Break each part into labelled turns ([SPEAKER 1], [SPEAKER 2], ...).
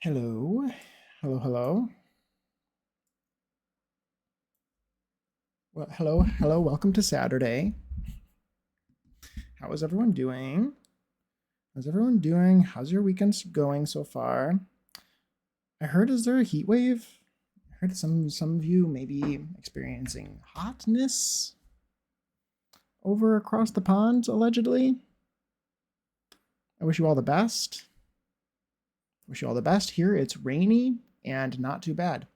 [SPEAKER 1] Hello. Hello, hello. Well, hello. Welcome to Saturday. How is everyone doing? How's everyone doing? How's your weekend going so far? I heard, is there a heat wave? I heard some of you may be experiencing hotness over across the pond, allegedly. I wish you all the best. Wish you all the best. Here it's rainy and not too bad.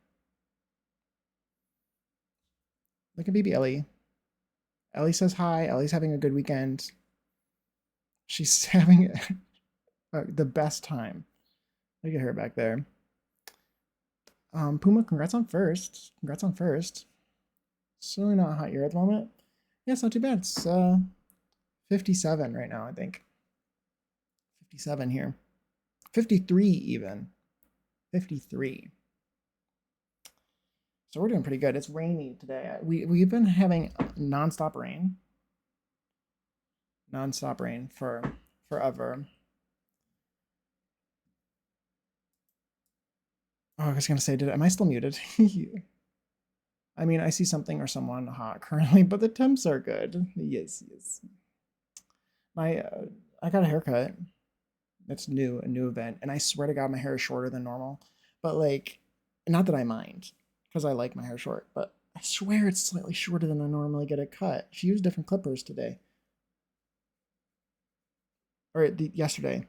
[SPEAKER 1] Look at baby Ellie. Ellie says hi. Ellie's having a good weekend. She's having the best time. Look at her back there. Puma, congrats on first. Congrats on first. Certainly not a hot year at the moment. Yeah, it's not too bad. It's 57 right now, I think. 57 here. 53 even. 53. So we're doing pretty good. It's rainy today. We've been having nonstop rain. Nonstop rain for forever. Oh, I was gonna say, am I still muted? I mean, I see something or someone hot currently, but the temps are good. Yes, yes. My I got a haircut. That's new, a new event, and I swear to God, my hair is shorter than normal. But like, not that I mind, because I like my hair short. But I swear it's slightly shorter than I normally get it cut. She used different clippers today, or yesterday,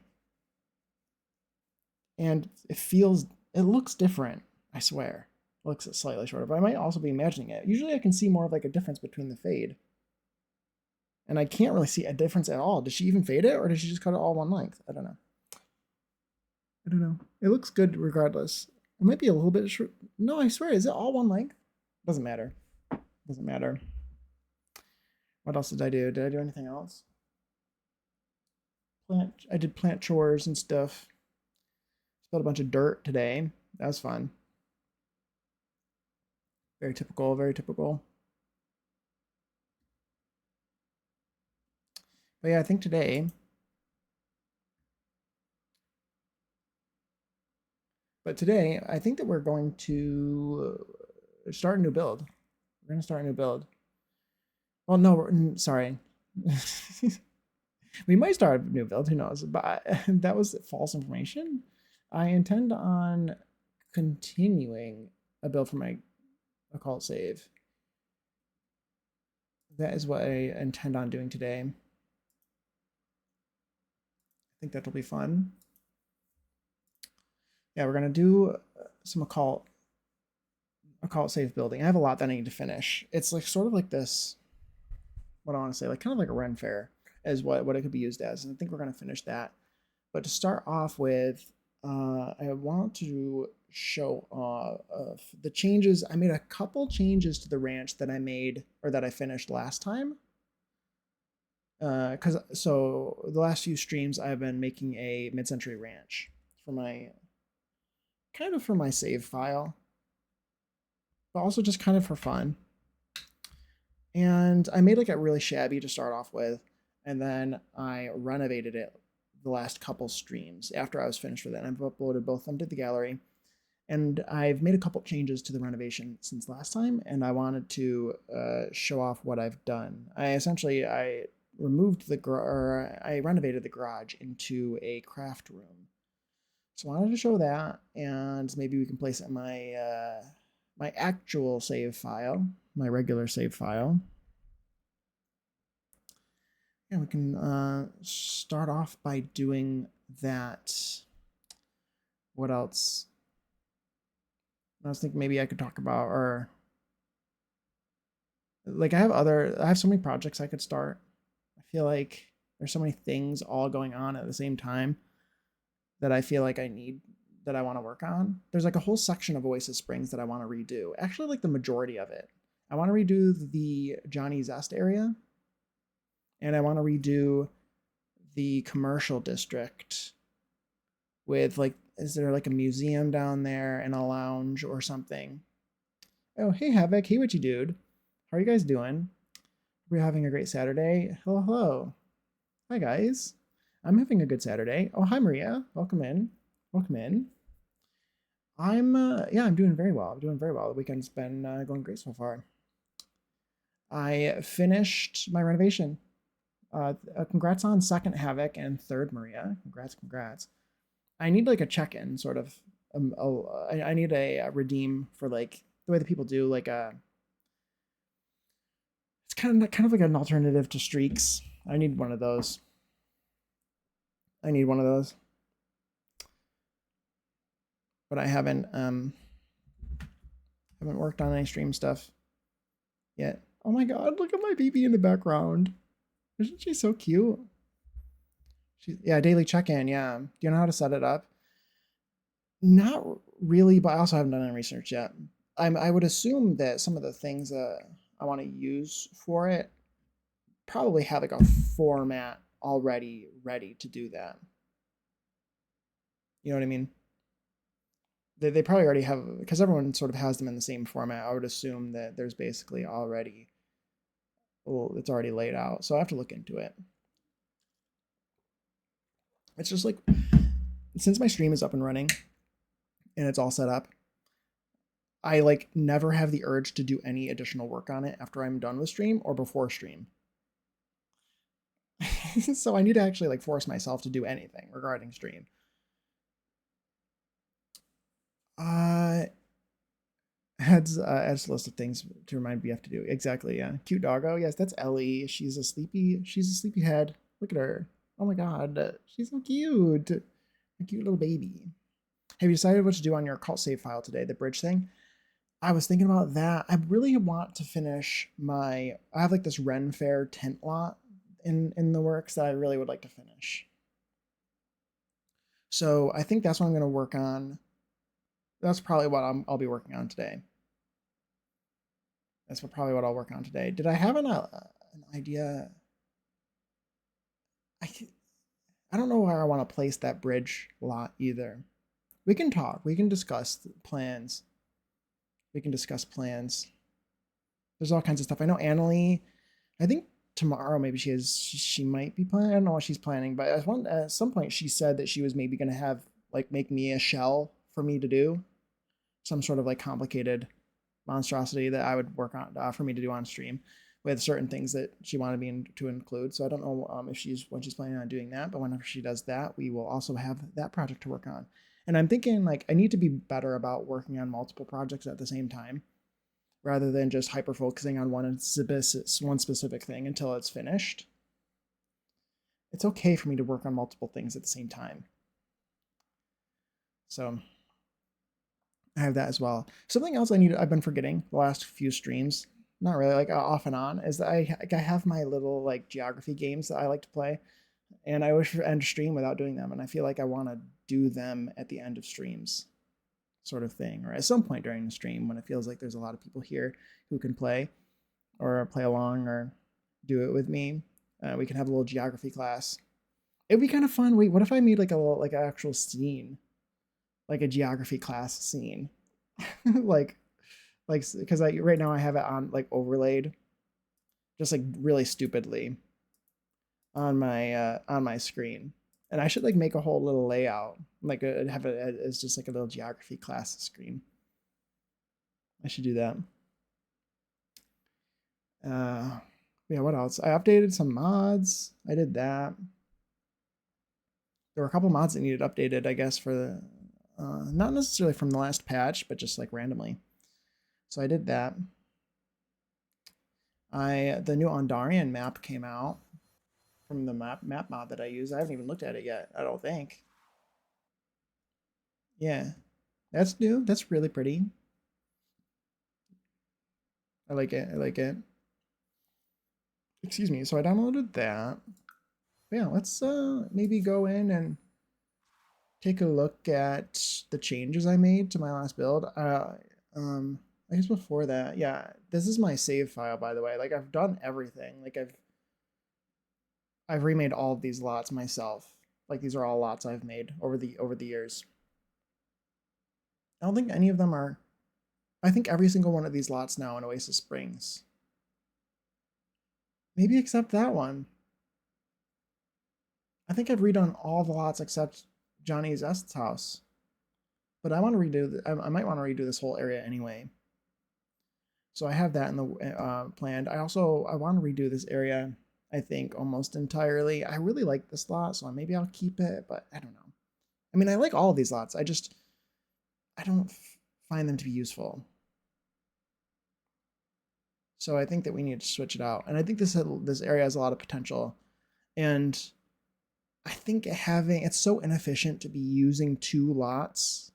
[SPEAKER 1] and it looks different. I swear, it looks slightly shorter, but I might also be imagining it. Usually, I can see more of like a difference between the fade, and I can't really see a difference at all. Did she even fade it, or did she just cut it all one length? I don't know. I don't know. It looks good regardless. It might be a little bit short. No, I swear, is it all one length? Doesn't matter. Doesn't matter. What else did I do? Did I do anything else? I did plant chores and stuff. Spilled a bunch of dirt today. That was fun. Very typical, very typical. But yeah, I think today. But today, I think that we're going to start a new build. We're going to start a new build. Well, no, sorry. We might start a new build, who knows? But that was false information. I intend on continuing a build for my occult save. That is what I intend on doing today. I think that'll be fun. Yeah, we're gonna do some occult save building. I have a lot that I need to finish. It's like sort of like this. What I want to say, like kind of like a Ren Fair, is what it could be used as. And I think we're gonna finish that. But to start off with, I want to show the changes. I made a couple changes to the ranch that I made or that I finished last time. Because so the last few streams I've been making a mid-century ranch for my for my save file, but also just kind of for fun. And I made like a really shabby to start off with, and then I renovated it the last couple streams after I was finished with it. And I've uploaded both of them to the gallery, and I've made a couple changes to the renovation since last time, and I wanted to show off what I've done. I removed I renovated the garage into a craft room. So I wanted to show that, and maybe we can place it in my actual save file, my regular save file. And we can start off by doing that. What else? I was thinking maybe I could talk about, or like I have so many projects I could start. I feel like there's so many things all going on at the same time that I feel like that I want to work on. There's like a whole section of Oasis Springs that I want to redo. Actually, like the majority of it. I want to redo the Johnny Zest area, and I want to redo the commercial district with like, is there like a museum down there and a lounge or something? Oh, hey Havoc, hey what you dude. How are you guys doing? We're having a great Saturday. Hello, hello. Hi guys. I'm having a good Saturday. Oh, hi Maria. Welcome in. Welcome in. I'm doing very well. I'm doing very well. The weekend's been going great so far. I finished my renovation. Congrats on second Havoc and third Maria. Congrats, congrats. I need like a check-in sort of. I need a redeem for like the way that people do like a. It's kind of like an alternative to streaks. I need one of those. I need one of those, but I haven't worked on any stream stuff yet. Oh my god, look at my baby in the background. Isn't she so cute? Yeah, daily check-in, yeah. Do you know how to set it up? Not really, but I also haven't done any research yet. I would assume that some of the things that I want to use for it probably have like a format already ready to do that. You know what I mean? They probably already have, because everyone sort of has them in the same format. I would assume that there's basically already, well, it's already laid out. So I have to look into it. It's just like, since my stream is up and running and it's all set up, I like never have the urge to do any additional work on it after I'm done with stream or before stream. So I need to actually like force myself to do anything regarding stream. Adds a list of things to remind BF to do. Exactly, yeah. Cute doggo. Yes, that's Ellie. She's a sleepy head. Look at her. Oh my god, she's so cute. A cute little baby. Have you decided what to do on your Occult save file today? The bridge thing. I was thinking about that. I really want to finish I have like this Ren Fair tent lot in the works that I really would like to finish. So I think that's what I'm going to work on. That's probably what I'll be working on today. That's probably what I'll work on today. Did I have an idea? I don't know where I want to place that bridge lot either. We can talk. We can discuss plans. We can discuss plans. There's all kinds of stuff. I know Annalie, I think tomorrow maybe she might be planning. I don't know what she's planning, but at some point she said that she was maybe going to have like make me a shell for me to do some sort of like complicated monstrosity that I would work on for me to do on stream with certain things that she wanted me to include. So I don't know if when she's planning on doing that, but whenever she does that, we will also have that project to work on. And I'm thinking like I need to be better about working on multiple projects at the same time rather than just hyper focusing on one specific thing until it's finished. It's okay for me to work on multiple things at the same time. So I have that as well. Something else I've been forgetting the last few streams, not really, like off and on, is that I have my little like geography games that I like to play, and I wish to end stream without doing them, and I feel like I want to do them at the end of streams, sort of thing, or at some point during the stream when it feels like there's a lot of people here who can play, or play along, or do it with me. We can have a little geography class. It'd be kind of fun. Wait, what if I made like a little, like an actual scene, like a geography class scene, like because right now I have it on like overlaid, just like really stupidly on my screen, and I should like make a whole little layout, like have it as just like a little geography class screen. I should do that. Yeah, what else? I updated some mods. I did that. There were a couple mods that needed updated, I guess, for the not necessarily from the last patch, but just like randomly. So I did that. The new Ondarian map came out from the map mod that I use. I haven't even looked at it yet, I don't think. Yeah. That's new. That's really pretty. I like it. I like it. Excuse me. So I downloaded that. But yeah, let's maybe go in and take a look at the changes I made to my last build. I guess before that, yeah, this is my save file, by the way. Like I've done everything. Like I've remade all of these lots myself. Like these are all lots I've made over the years. I don't think any of them are. I think every single one of these lots now in Oasis Springs. Maybe except that one. I think I've redone all the lots except Johnny's Est's house. But I want to redo. I might want to redo this whole area anyway. So I have that in the planned. I want to redo this area. I think almost entirely. I really like this lot, so maybe I'll keep it. But I don't know. I mean, I like all of these lots. I don't find them to be useful. So I think that we need to switch it out. And I think this area has a lot of potential. And I think it's so inefficient to be using 2 lots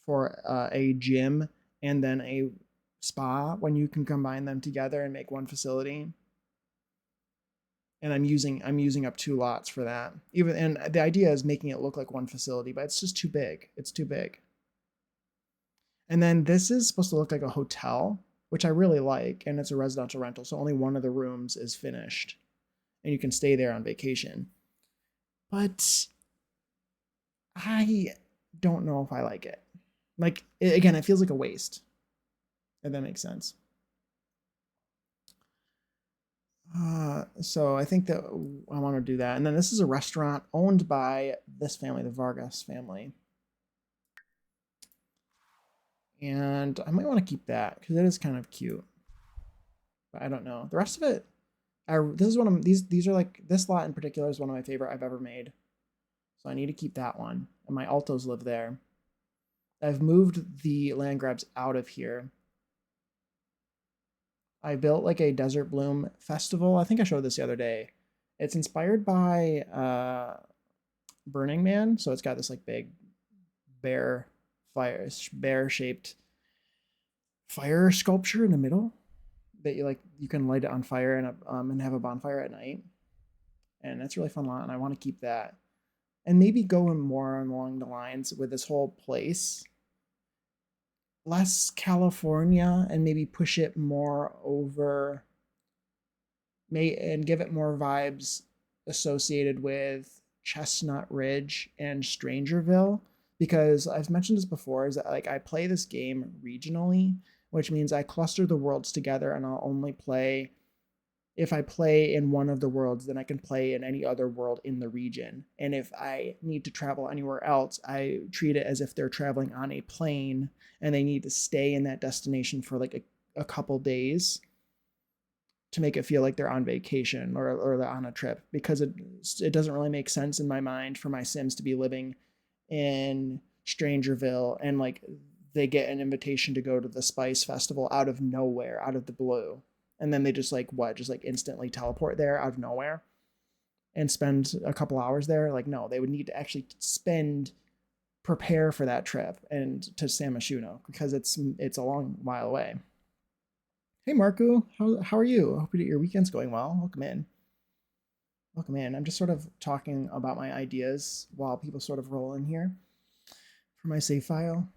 [SPEAKER 1] for a gym and then a spa when you can combine them together and make one facility. And I'm using up 2 lots for that. And the idea is making it look like one facility, but it's just too big. It's too big. And then this is supposed to look like a hotel, which I really like, and it's a residential rental, so only one of the rooms is finished, and you can stay there on vacation. But I don't know if I like it. Like, again, it feels like a waste, if that makes sense. So I think that I want to do that. And then this is a restaurant owned by this family, the Vargas family. And I might want to keep that because it is kind of cute. But I don't know. The rest of it, this is one of these are like, this lot in particular is one of my favorite I've ever made. So I need to keep that one. And my altos live there. I've moved the land grabs out of here. I built like a desert bloom festival. I think I showed this the other day. It's inspired by Burning Man. So it's got this like big bear shaped fire sculpture in the middle that you can light it on fire and have a bonfire at night. And that's a really fun lot, and I want to keep that. And maybe go more along the lines with this whole place. Less California and maybe push it more over and give it more vibes associated with Chestnut Ridge and Strangerville, because I've mentioned this before, is that like I play this game regionally, which means I cluster the worlds together, and I'll only play if I play in one of the worlds, then I can play in any other world in the region. And if I need to travel anywhere else, I treat it as if they're traveling on a plane and they need to stay in that destination for like a couple days to make it feel like they're on vacation or they're on a trip, because it doesn't really make sense in my mind for my Sims to be living in Strangerville and like they get an invitation to go to the Spice Festival out of nowhere, out of the blue. And then they just instantly teleport there out of nowhere and spend a couple hours there. Like, no, they would need to actually prepare for that trip and to San Myshuno, because it's a long while away. Hey, Marco, how are you? I hope your weekend's going well. Welcome in. Welcome in. I'm just sort of talking about my ideas while people sort of roll in here for my save file.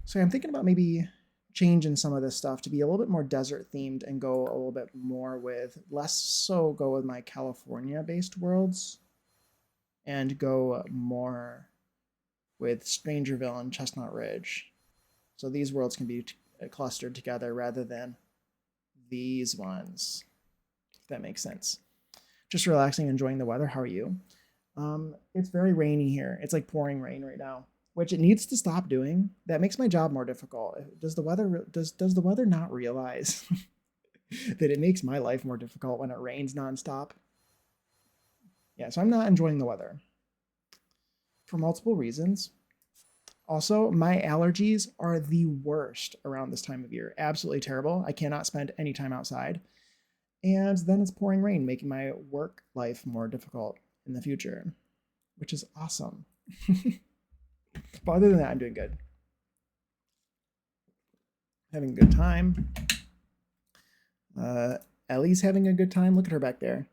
[SPEAKER 1] So I'm thinking about maybe changing some of this stuff to be a little bit more desert themed and go a little bit more with go with my California based worlds and go more with Strangerville and Chestnut Ridge. So these worlds can be clustered together rather than these ones, if that makes sense. Just relaxing, enjoying the weather. How are you? It's very rainy here. It's like pouring rain right now, which it needs to stop doing. That makes my job more difficult. Does the weather not realize that it makes my life more difficult when it rains nonstop? Yeah, so I'm not enjoying the weather for multiple reasons. Also, my allergies are the worst around this time of year. Absolutely terrible. I cannot spend any time outside. And then it's pouring rain, making my work life more difficult in the future, which is awesome. But other than that, I'm doing good. Having a good time. Ellie's having a good time. Look at her back there.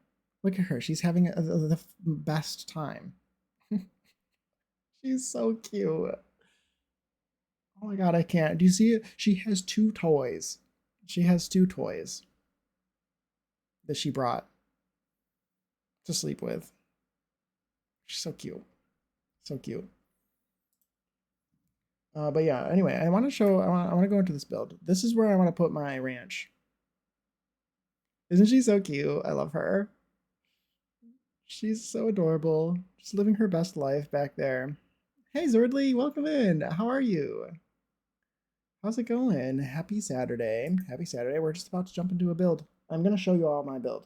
[SPEAKER 1] Look at her. She's having the best time. She's so cute. Oh my god, I can't. Do you see it? She has 2 toys. She has 2 toys that she brought to sleep with. She's so cute. So cute. But yeah, anyway, I want to go into this build. This is where I want to put my ranch. Isn't she so cute? I love her. She's so adorable. Just living her best life back there. Hey Zordly, welcome in. How are you? How's it going? Happy Saturday. Happy Saturday. We're just about to jump into a build. I'm going to show you all my build.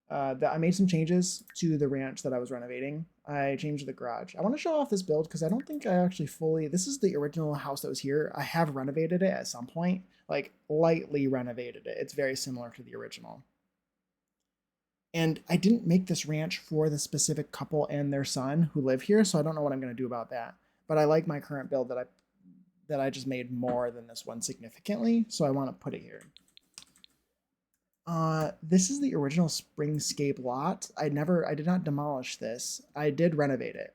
[SPEAKER 1] I made some changes to the ranch that I was renovating. I changed the garage. I want to show off this build because I don't think I actually fully... This is the original house that was here. I have renovated it at some point, like lightly renovated it. It's very similar to the original. And I didn't make this ranch for the specific couple and their son who live here, so I don't know what I'm going to do about that. But I like my current build that I just made more than this one significantly, so I want to put it here. This is the original Springscape lot. I did not demolish this. I did renovate it.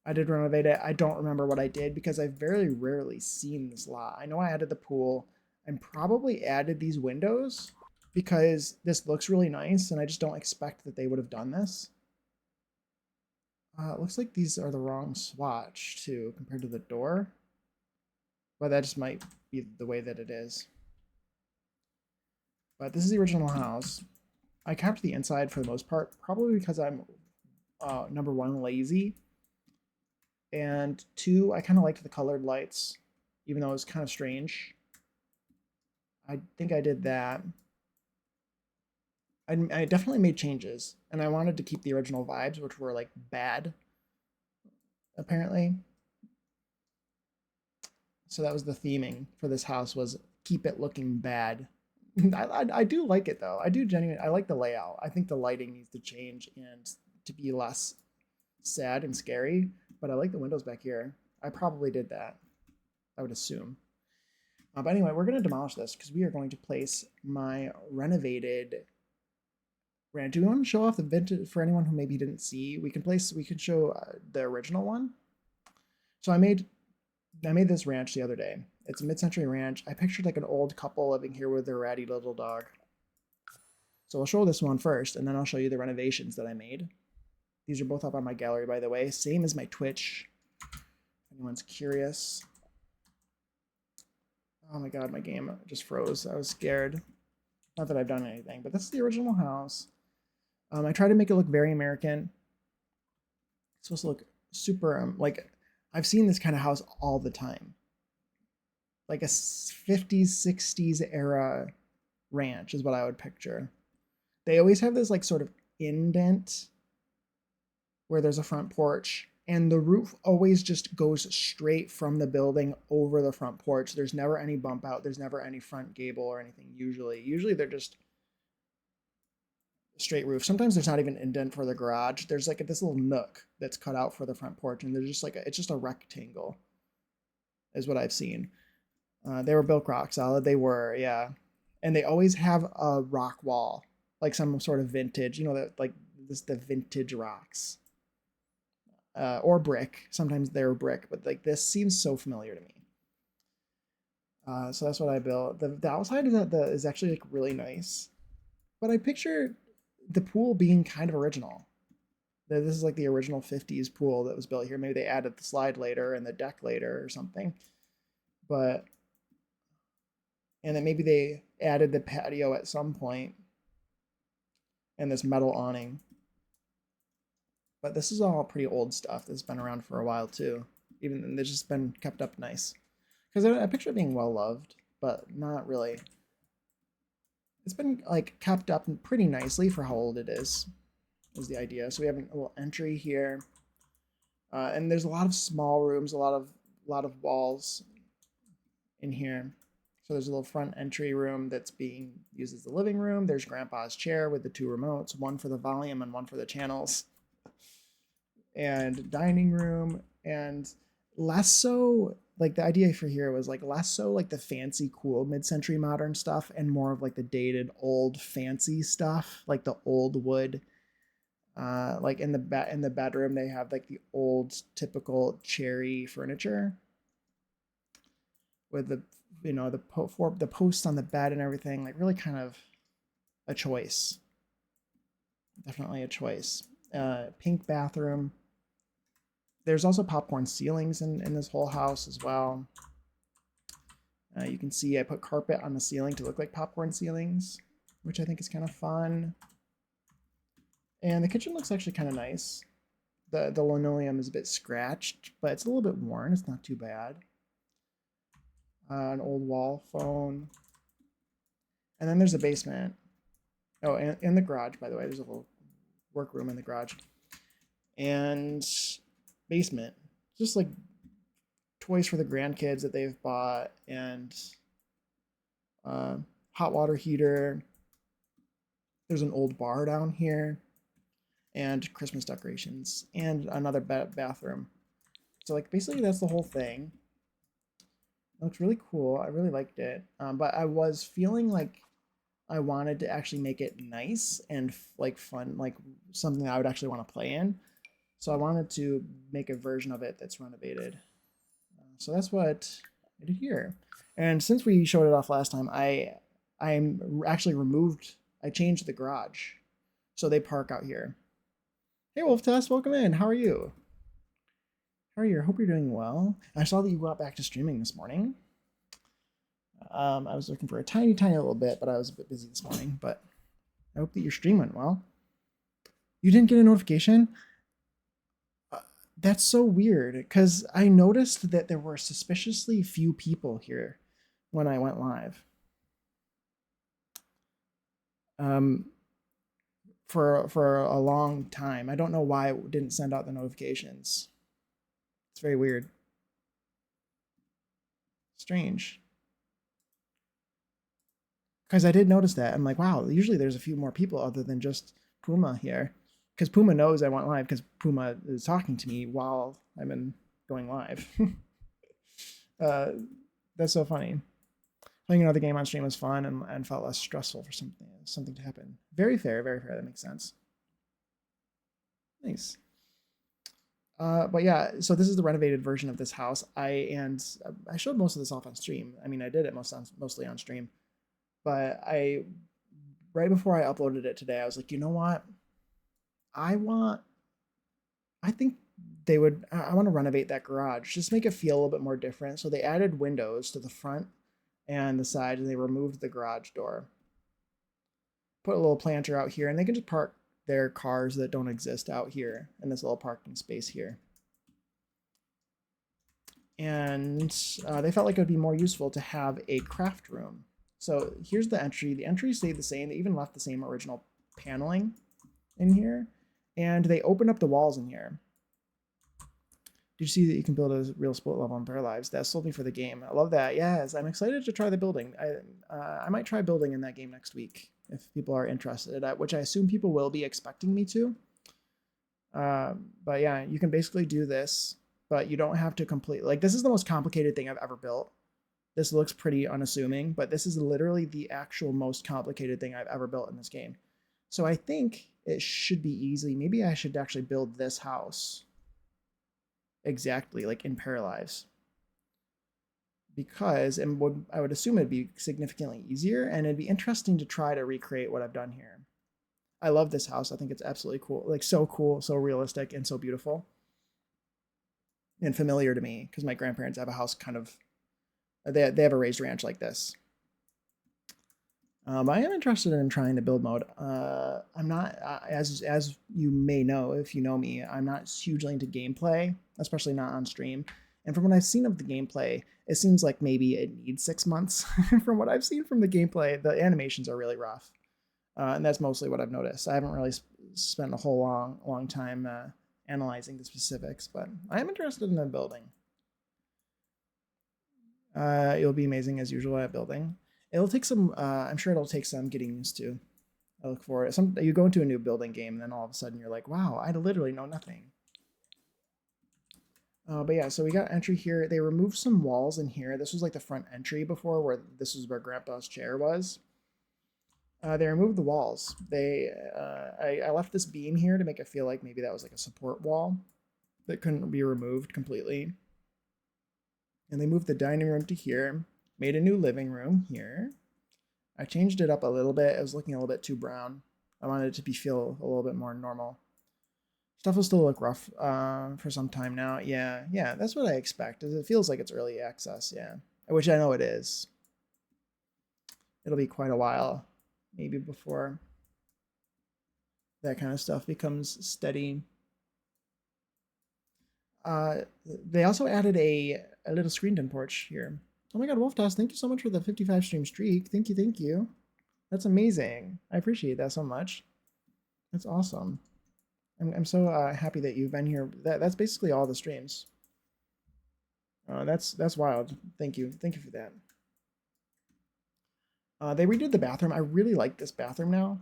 [SPEAKER 1] I don't remember what I did because I've very rarely seen this lot. I know I added the pool. I probably added these windows because this looks really nice and I just don't expect that they would have done this. It looks like these are the wrong swatch too compared to the door. But that just might be the way that it is. But this is the original house. I kept the inside for the most part, probably because I'm, number one, lazy. And two, I kind of liked the colored lights, even though it was kind of strange. I think I did that. I definitely made changes, and I wanted to keep the original vibes, which were like bad, apparently. So that was the theming for this house, was keep it looking bad. I do like it though. I do genuinely. I like the layout. I think the lighting needs to change and to be less sad and scary. But I like the windows back here. I probably did that. I would assume. But anyway, we're going to demolish this because we are going to place my renovated ranch. Do we want to show off the vintage for anyone who maybe didn't see? We can show the original one. So I made this ranch the other day. It's a mid-century ranch. I pictured like an old couple living here with their ratty little dog. So I'll show this one first, and then I'll show you the renovations that I made. These are both up on my gallery, by the way. Same as my Twitch, if anyone's curious. Oh my god, my game just froze. I was scared. Not that I've done anything, but this is the original house. I try to make it look very American. It's supposed to look super, like, I've seen this kind of house all the time. Like a 50s, 60s era ranch is what I would picture. They always have this like sort of indent where there's a front porch, and the roof always just goes straight from the building over the front porch. There's never any bump out. There's never any front gable or anything usually. Usually they're just straight roof. Sometimes there's not even an indent for the garage. There's like this little nook that's cut out for the front porch, and there's just like it's just a rectangle is what I've seen. They were built rock solid. They were, yeah. And they always have a rock wall, like some sort of vintage, you know, that like the vintage rocks. Or brick. Sometimes they're brick, but like this seems so familiar to me. So that's what I built. The outside is actually like really nice, but I picture the pool being kind of original. This is like the original 50s pool that was built here. Maybe they added the slide later and the deck later or something, but and then maybe they added the patio at some point and this metal awning. But this is all pretty old stuff that's been around for a while too. Even it's just been kept up nice. Because I picture it being well loved, but not really. It's been like kept up pretty nicely for how old it is the idea. So we have a little entry here. And there's a lot of small rooms, a lot of walls in here. So there's a little front entry room that's being used as the living room. There's Grandpa's chair with the two remotes, one for the volume and one for the channels. And dining room, and less so, like the idea for here was like less so like the fancy, cool mid-century modern stuff and more of like the dated, old, fancy stuff, like the old wood. Like in the bedroom, they have like the old typical cherry furniture with the the posts on the bed and everything, like really kind of a choice. Definitely a choice. Pink bathroom. There's also popcorn ceilings in this whole house as well. You can see I put carpet on the ceiling to look like popcorn ceilings, which I think is kind of fun. And the kitchen looks actually kind of nice. The linoleum is a bit scratched, but it's a little bit worn. It's not too bad. An old wall phone. And then there's a basement. Oh, and in the garage, by the way, there's a little workroom in the garage. And basement. Just like toys for the grandkids that they've bought, and hot water heater. There's an old bar down here, and Christmas decorations, and another bathroom. So like basically that's the whole thing. It looks really cool. I really liked it, but I was feeling like I wanted to actually make it nice and like fun, like something that I would actually want to play in. So I wanted to make a version of it that's renovated. So that's what I did here. And since we showed it off last time, I'm actually removed. I changed the garage, so they park out here. Hey, Wolf Test, welcome in. How are you? How are you? I hope you're doing well. I saw that you got back to streaming this morning. I was looking for a tiny little bit, but I was a bit busy this morning. But I hope that your stream went well. You didn't get a notification? That's so weird, because I noticed that there were suspiciously few people here when I went live. For a long time. I don't know why it didn't send out the notifications. It's very weird. Strange. Because I did notice that. I'm like, wow, usually there's a few more people other than just Puma here. Because Puma knows I went live, because Puma is talking to me while I'm going live. That's so funny. Playing another game on stream was fun and felt less stressful for something to happen. Very fair, very fair. That makes sense. Nice. But yeah, so this is the renovated version of this house. I showed most of this off on stream. I mean, I did it mostly on stream. But right before I uploaded it today, I was like, you know what? I want to renovate that garage, just make it feel a little bit more different. So they added windows to the front and the side, and they removed the garage door. Put a little planter out here, and they can just park their cars that don't exist out here in this little parking space here. And they felt like it would be more useful to have a craft room. So here's the entry. The entry stayed the same. They even left the same original paneling in here. And they opened up the walls in here. Did you see that you can build a real split level in Bare Lives? That sold me for the game. I love that. Yes, I'm excited to try the building. I might try building in that game next week if people are interested, which I assume people will be expecting me to. But yeah, you can basically do this, but you don't have to complete. Like, this is the most complicated thing I've ever built. This looks pretty unassuming, but this is literally the actual most complicated thing I've ever built in this game. So I think it should be easy. Maybe I should actually build this house exactly like in Bare Lives, because I would assume it'd be significantly easier, and it'd be interesting to try to recreate what I've done here. I love this house. I think it's absolutely cool, like so cool, so realistic, and so beautiful and familiar to me, because my grandparents have a house kind of, they have a raised ranch like this. I am interested in trying the build mode. I'm not, as you may know, if you know me, I'm not hugely into gameplay, especially not on stream. And from what I've seen of the gameplay, it seems like maybe it needs 6 months. From what I've seen from the gameplay, the animations are really rough. And that's mostly what I've noticed. I haven't really spent a whole long time analyzing the specifics, but I am interested in the building. It'll be amazing as usual at building. It'll take some, I'm sure it'll take some getting used to. I look for it. You go into a new building game, and then all of a sudden you're like, wow, I literally know nothing. But yeah, so we got entry here. They removed some walls in here. This was like the front entry before, where this was where Grandpa's chair was. They removed the walls. I left this beam here to make it feel like maybe that was like a support wall that couldn't be removed completely. And they moved the dining room to here. Made a new living room here. I changed it up a little bit. It was looking a little bit too brown. I wanted it to feel a little bit more normal. Stuff will still look rough for some time now. Yeah, that's what I expect. It feels like it's early access, yeah. Which I know it is. It'll be quite a while, maybe, before that kind of stuff becomes steady. They also added a little screen den porch here. Oh my god, Wolftoss, thank you so much for the 55 stream streak. Thank you, thank you. That's amazing. I appreciate that so much. That's awesome. I'm so happy that you've been here. That's basically all the streams. That's wild. Thank you for that. They redid the bathroom. I really like this bathroom now.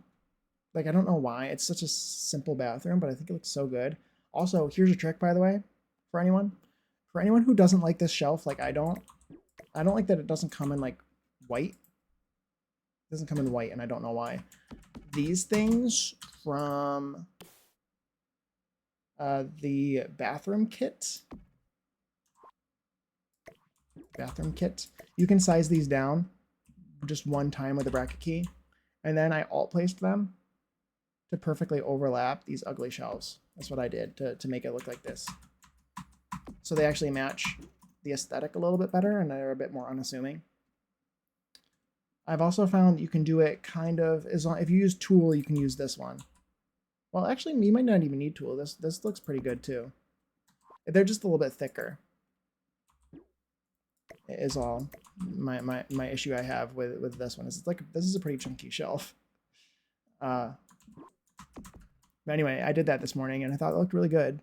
[SPEAKER 1] Like, I don't know why. It's such a simple bathroom, but I think it looks so good. Also, here's a trick, by the way, for anyone. For anyone who doesn't like this shelf, like I don't like that it doesn't come in like white. It doesn't come in white, and I don't know why. These things from the bathroom kit. You can size these down just one time with a bracket key, and then I alt placed them to perfectly overlap these ugly shelves. That's what I did to make it look like this. So they actually match the aesthetic a little bit better, and they're a bit more unassuming. I've also found that you can do it kind of, as long if you use tool, you can use this one. Well, actually, you might not even need tool. This looks pretty good too. They're just a little bit thicker. Is all my issue I have with this one. Is it's like, this is a pretty chunky shelf. But anyway, I did that this morning and I thought it looked really good.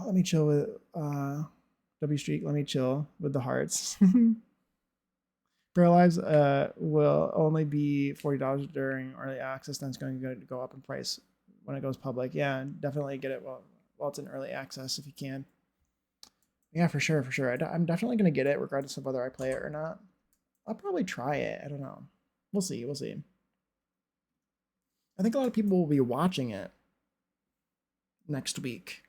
[SPEAKER 1] Let me chill with W Streak. Let me chill with the hearts. Braille Lives will only be $40 during early access. Then it's going to go up in price when it goes public. Yeah, definitely get it while it's in early access if you can. Yeah, for sure. I'm definitely going to get it regardless of whether I play it or not. I'll probably try it. I don't know. We'll see. I think a lot of people will be watching it next week.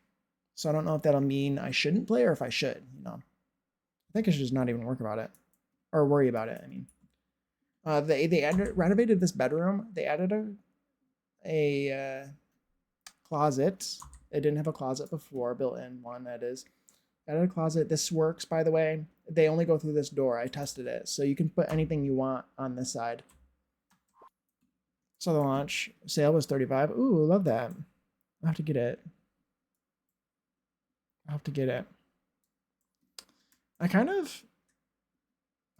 [SPEAKER 1] So I don't know if that'll mean I shouldn't play or if I should, you know. I think I should just not even worry about it. Or worry about it, I mean. They renovated this bedroom. They added a closet. It didn't have a closet before, built-in one, that is. Added a closet. This works, by the way. They only go through this door. I tested it. So you can put anything you want on this side. So the launch sale was $35. Ooh, love that. I'll have to get it. I kind of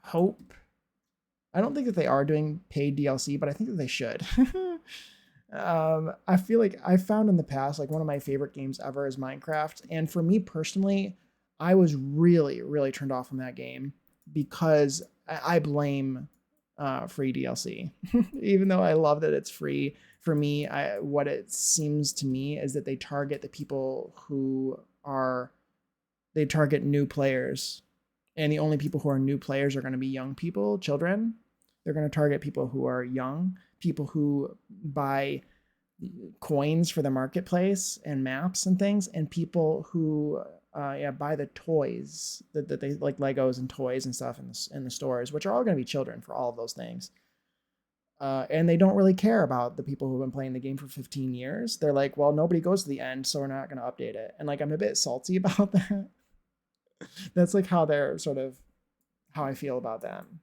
[SPEAKER 1] hope. I don't think that they are doing paid DLC, but I think that they should. I feel like I found in the past, like one of my favorite games ever is Minecraft. And for me personally, I was really, really turned off from that game because I blame free DLC. Even though I love that it's free, for me, what it seems to me is that they target the people who they target new players. And the only people who are new players are going to be young people, children. They're going to target people who are young, people who buy coins for the marketplace and maps and things, and people who buy the toys that they like, Legos and toys and stuff in the stores, which are all going to be children for all of those things. And they don't really care about the people who've been playing the game for 15 years. They're like, well, nobody goes to the end, so we're not going to update it. And like, I'm a bit salty about that. That's like how I feel about them.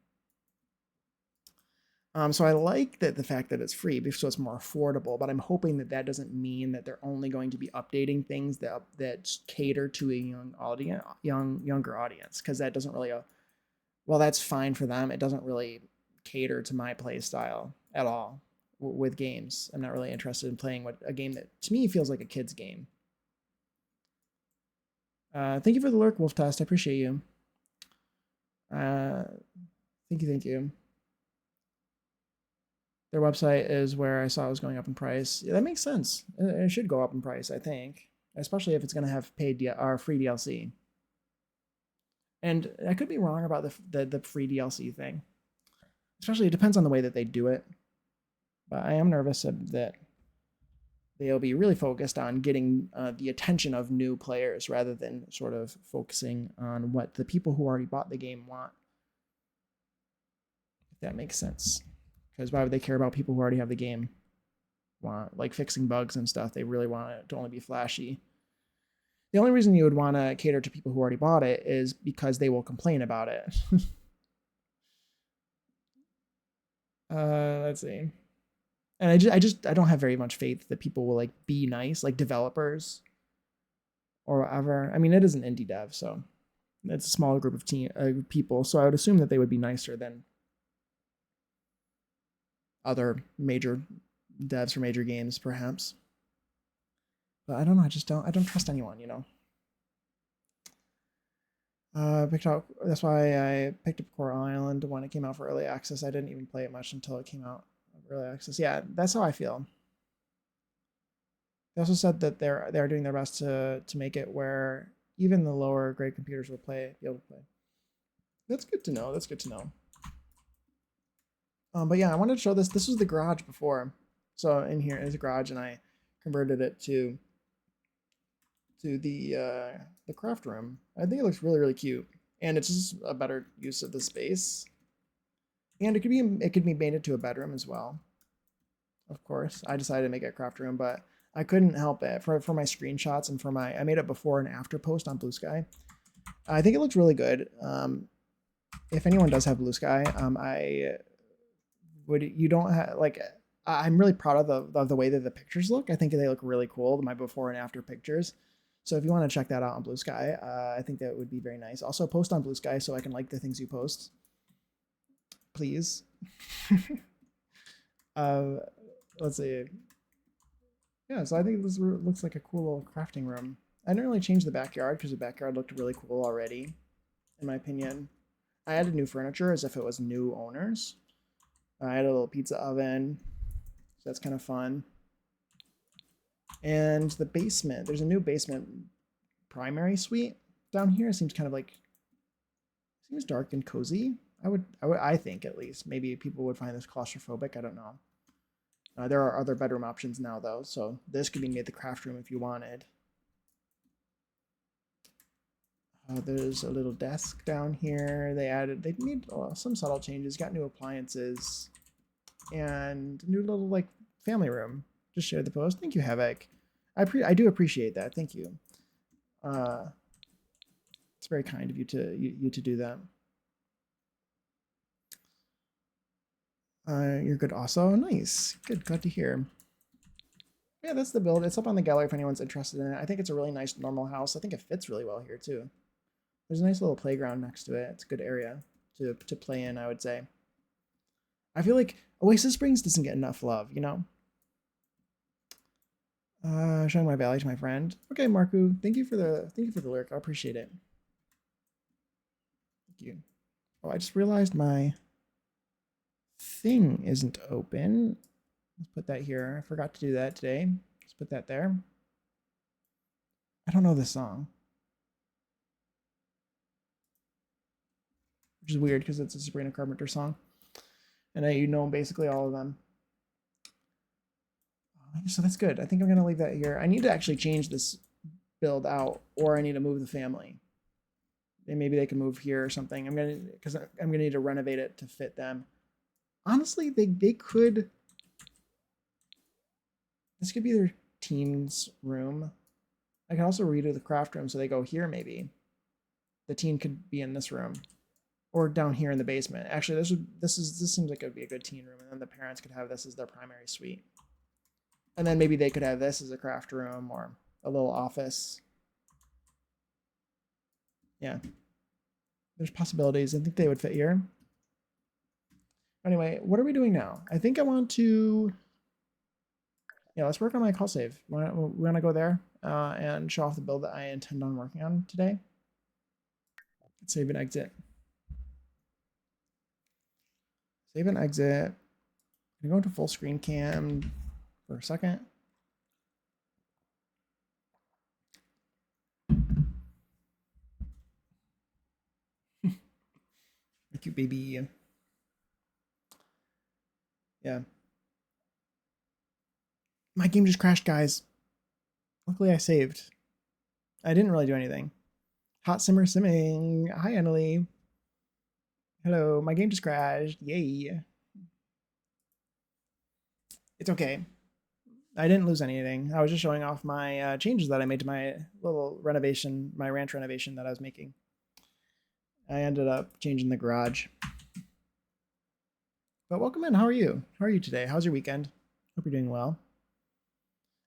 [SPEAKER 1] So I like that the fact that it's free because so it's more affordable, but I'm hoping that doesn't mean that they're only going to be updating things that cater to a younger audience, because that doesn't really, well, that's fine for them. It doesn't really cater to my play style at all with games. I'm not really interested in playing a game that to me feels like a kid's game. Thank you for the lurk, Wolf Test. I appreciate you. Thank you. Their website is where I saw it was going up in price. Yeah, that makes sense. It should go up in price, I think, especially if it's going to have paid or free DLC. And I could be wrong about the free DLC thing. Especially, it depends on the way that they do it. But I am nervous that they'll be really focused on getting the attention of new players rather than sort of focusing on what the people who already bought the game want. If that makes sense. Because why would they care about people who already have the game? Want like fixing bugs and stuff. They really want it to only be flashy. The only reason you would want to cater to people who already bought it is because they will complain about it. Let's see. And I don't have very much faith that people will like be nice, like developers. or whatever. I mean, it is an indie dev, so it's a small group of people. So I would assume that they would be nicer than other major devs for major games, perhaps. But I don't know. I don't trust anyone, you know. Picked out. That's why I picked up Coral Island when it came out for early access. I didn't even play it much until it came out of early access. Yeah, that's how I feel. They also said that they're doing their best to make it where even the lower grade computers will be able to play. That's good to know. That's good to know. But yeah, I wanted to show this. This was the garage before. So in here is a garage, and I converted it to the craft room. I think it looks really, really cute, and it's just a better use of the space. And it could be made into a bedroom as well. Of course, I decided to make it a craft room, but I couldn't help it for my screenshots and I made it before and after post on Blue Sky. I think it looks really good. If anyone does have Blue Sky, you don't have like. I'm really proud of the way that the pictures look. I think they look really cool, my before and after pictures. So if you want to check that out on Blue Sky, I think that would be very nice. Also, post on Blue Sky so I can like the things you post. Please. Let's see. Yeah, so I think this looks like a cool little crafting room. I didn't really change the backyard because the backyard looked really cool already, in my opinion. I added new furniture as if it was new owners. I had a little pizza oven, so that's kind of fun. And the basement, there's a new basement primary suite down here. It seems kind of like, seems dark and cozy. I think at least. Maybe people would find this claustrophobic. I don't know. There are other bedroom options now though, so this could be made the craft room if you wanted. There's a little desk down here. They made some subtle changes, got new appliances, and new little like family room. Just shared the post. Thank you, Havoc. I do appreciate that. Thank you. It's very kind of you to do that. You're good also. Nice. Good. Glad to hear. Yeah, that's the build. It's up on the gallery if anyone's interested in it. I think it's a really nice normal house. I think it fits really well here too. There's a nice little playground next to it. It's a good area to play in, I would say. I feel like Oasis Springs doesn't get enough love, you know? Showing my valley to my friend. Okay, Marku, thank you for the lurk. I appreciate it. Thank you. Oh, I just realized my thing isn't open. Let's put that here. I forgot to do that today. Let's put that there. I don't know this song, which is weird because it's a Sabrina Carpenter song, and you know basically all of them. So that's good. I think I'm gonna leave that here. I need to actually change this build out, or I need to move the family. And maybe they can move here or something. I'm gonna need to renovate it to fit them. Honestly, they could. This could be their teen's room. I can also redo the craft room so they go here maybe. The teen could be in this room. Or down here in the basement. Actually, this seems like it would be a good teen room, and then the parents could have this as their primary suite. And then maybe they could have this as a craft room or a little office. Yeah. There's possibilities. I think they would fit here. Anyway, what are we doing now? I think I want to... Yeah, let's work on my call save. We're going to go there and show off the build that I intend on working on today. Let's save and exit. Save and exit. I'm going to go into full screen cam for a second. Thank you, baby. Yeah. My game just crashed, guys. Luckily, I saved. I didn't really do anything. Hot simmer simming. Hi, Annalie. Hello. My game just crashed. Yay. It's okay. I didn't lose anything. I was just showing off my changes that I made to my little renovation, my ranch renovation that I was making. I ended up changing the garage. But welcome in. How are you? How are you today? How's your weekend? Hope you're doing well.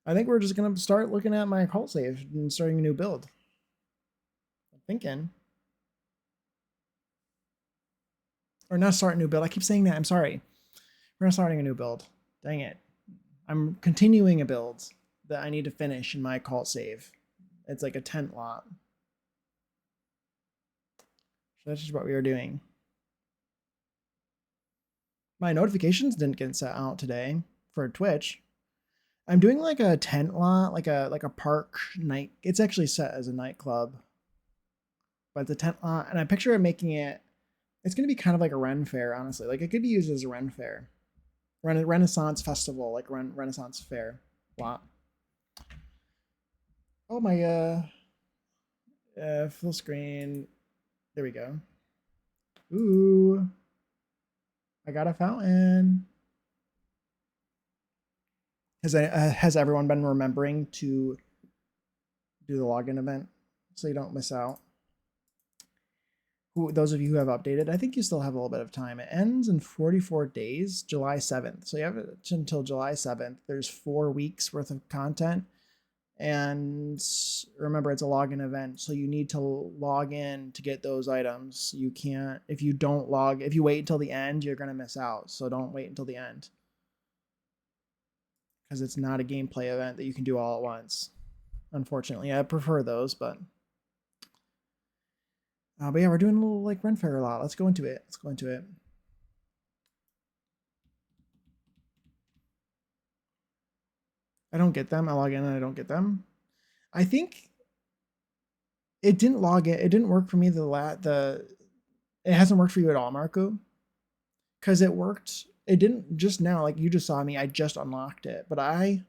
[SPEAKER 1] I think we're just gonna start looking at my occult save and starting a new build. I'm thinking. Or not start a new build. I keep saying that. I'm sorry. We're not starting a new build. Dang it. I'm continuing a build that I need to finish in my occult save. It's like a tent lot. So that's just what we were doing. My notifications didn't get set out today for Twitch. I'm doing like a tent lot, like a park night. It's actually set as a nightclub, but it's a tent lot, and I picture it making it. It's gonna be kind of like a Ren fair, honestly. Like it could be used as a Ren fair, Renaissance festival, like Renaissance fair lot. Oh my full screen. There we go. Ooh, I got a fountain. Has everyone been remembering to do the login event so you don't miss out? Those of you who have updated, I think you still have a little bit of time. It ends in 44 days, July 7th. So you have until July 7th. There's 4 weeks worth of content. And remember, it's a login event, so you need to log in to get those items. You can't, if you wait until the end, you're going to miss out. So don't wait until the end, because it's not a gameplay event that you can do all at once. Unfortunately, I prefer those, but yeah, we're doing a little like Ren Fair a lot. Let's go into it. I don't get them. I log in and I don't get them. I think it didn't log in. It didn't work for me. It hasn't worked for you at all, Marco. Because it worked. It didn't just now. Like you just saw me. I just unlocked it, but I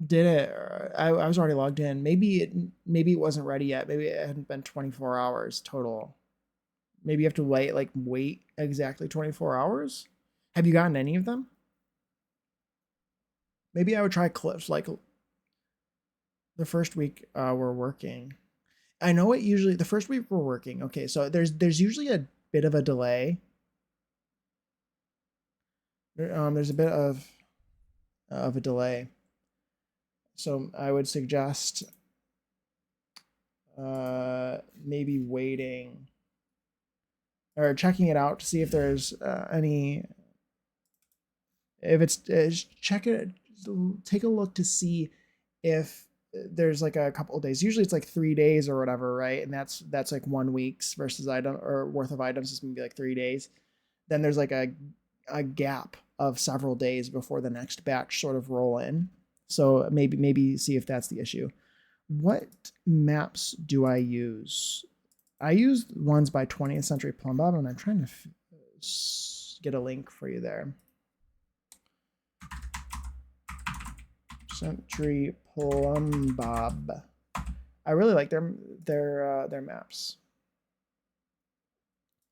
[SPEAKER 1] did it. I was already logged in. Maybe it wasn't ready yet. Maybe it hadn't been 24 hours total. Maybe you have to wait exactly 24 hours. Have you gotten any of them? Maybe I would try clips like the first week we're working. I know it usually the first week we're working. Okay, so there's usually a bit of a delay. There's a bit of a delay. So I would suggest maybe waiting or checking it out to see if there's any. If it's check it, take a look to see if there's like a couple of days. Usually it's like 3 days or whatever, right? And that's like 1 week's versus item or worth of items is maybe like 3 days. Then there's like a gap of several days before the next batch sort of roll in. So maybe see if that's the issue. What maps do I use? I use ones by 20th Century Plumbob, and I'm trying to get a link for you there. Century Plumbob. I really like their maps.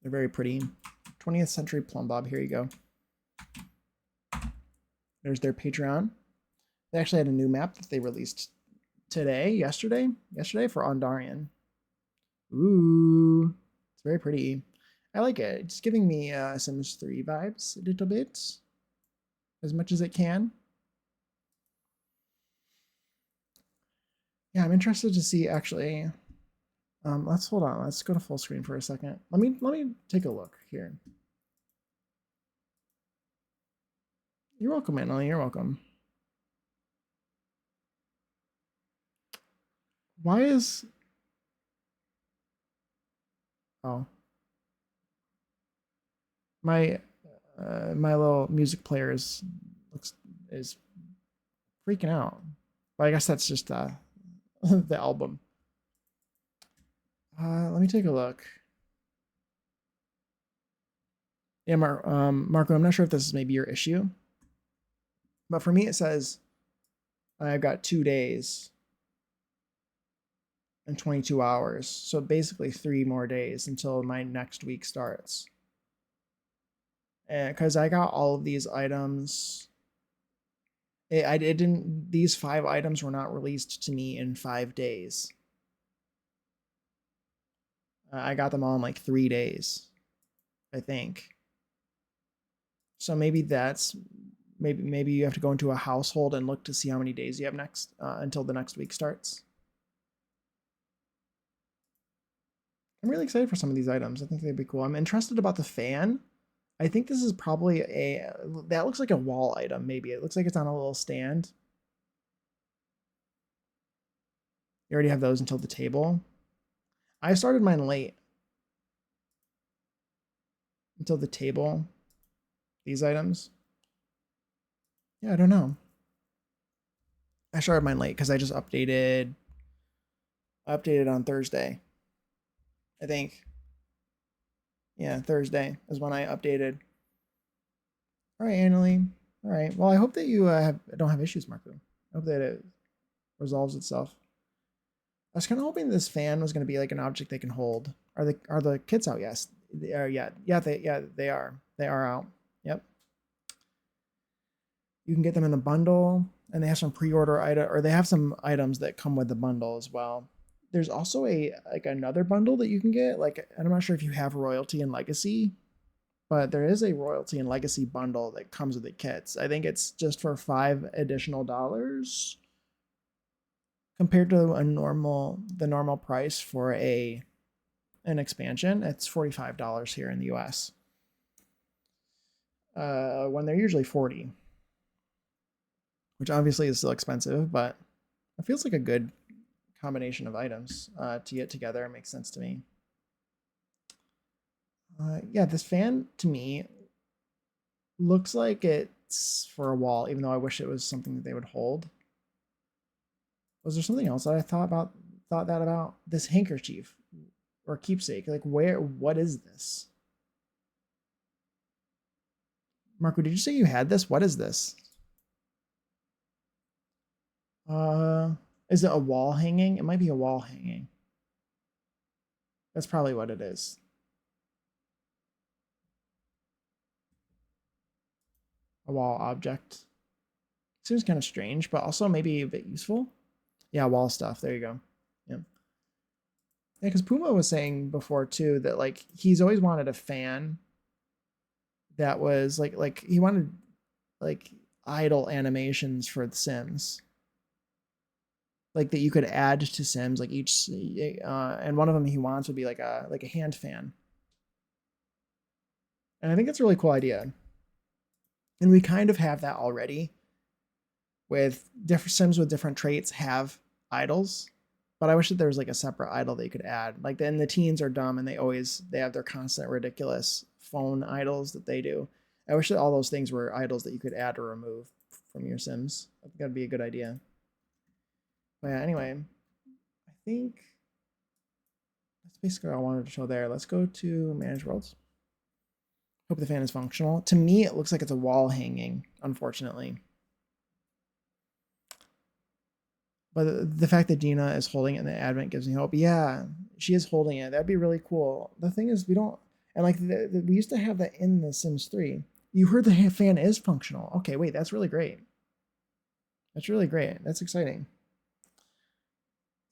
[SPEAKER 1] They're very pretty. 20th Century Plumbob. Here you go. There's their Patreon. They actually had a new map that they released yesterday for Ondarian. Ooh, it's very pretty. I like it. It's giving me Sims 3 vibes a little bit, as much as it can. Yeah, I'm interested to see actually. Let's hold on. Let's go to full screen for a second. Let me take a look here. You're welcome, Emily. You're welcome. Why is my my little music player is freaking out. Well, I guess that's just the album. Let me take a look. Yeah, Marco, I'm not sure if this is maybe your issue, but for me it says I've got 2 days and 22 hours. So basically 3 more days until my next week starts. And because I got all of these items, these 5 items were not released to me in 5 days. I got them all in like 3 days, I think. So maybe that's maybe you have to go into a household and look to see how many days you have next until the next week starts. I'm really excited for some of these items. I think they'd be cool. I'm interested about the fan. I think this is probably that looks like a wall item, maybe. It looks like it's on a little stand. You already have those until the table. I started mine late. Until the table. These items. Yeah, I don't know. I started mine late because I just updated on Thursday. I think. Yeah, Thursday is when I updated. All right, Annalie. All right. Well, I hope that you don't have issues, Marco. I hope that it resolves itself. I was kind of hoping this fan was going to be like an object they can hold. Are the kits out? Yes. They are. Yeah. They are. They are out. Yep. You can get them in a bundle, and they have some pre-order item, or they have some items that come with the bundle as well. There's also another bundle that you can get. Like, I'm not sure if you have Royalty and Legacy, but there is a Royalty and Legacy bundle that comes with the kits. I think it's just for $5 additional compared to the normal price for an expansion. It's $45 here in the US. When they're usually $40, which obviously is still expensive, but it feels like a good combination of items to get together. It makes sense to me. Yeah, this fan to me looks like it's for a wall, even though I wish it was something that they would hold. Was there something else that I thought that about? This handkerchief or keepsake? Like, what is this? Marco, did you say you had this? What is this? Is it a wall hanging? It might be a wall hanging. That's probably what it is. A wall object. Seems kind of strange, but also maybe a bit useful. Yeah, wall stuff. There you go. Yeah. Yeah, because Puma was saying before too that like he's always wanted a fan that was like he wanted like idle animations for The Sims. Like that you could add to Sims, like each and one of them he wants would be like a hand fan. And I think that's a really cool idea. And we kind of have that already with different Sims with different traits have idols, but I wish that there was like a separate idol that you could add. Like then the teens are dumb and they have their constant ridiculous phone idols that they do. I wish that all those things were idols that you could add or remove from your Sims. I think that'd be a good idea. But yeah, anyway, I think that's basically what I wanted to show there. Let's go to Manage Worlds. Hope the fan is functional. To me, it looks like it's a wall hanging, unfortunately. But the fact that Dina is holding it in the Advent gives me hope. Yeah, she is holding it. That'd be really cool. The thing is, we don't, and like we used to have that in The Sims 3. You heard the fan is functional. Okay, wait, that's really great. That's really great. That's exciting.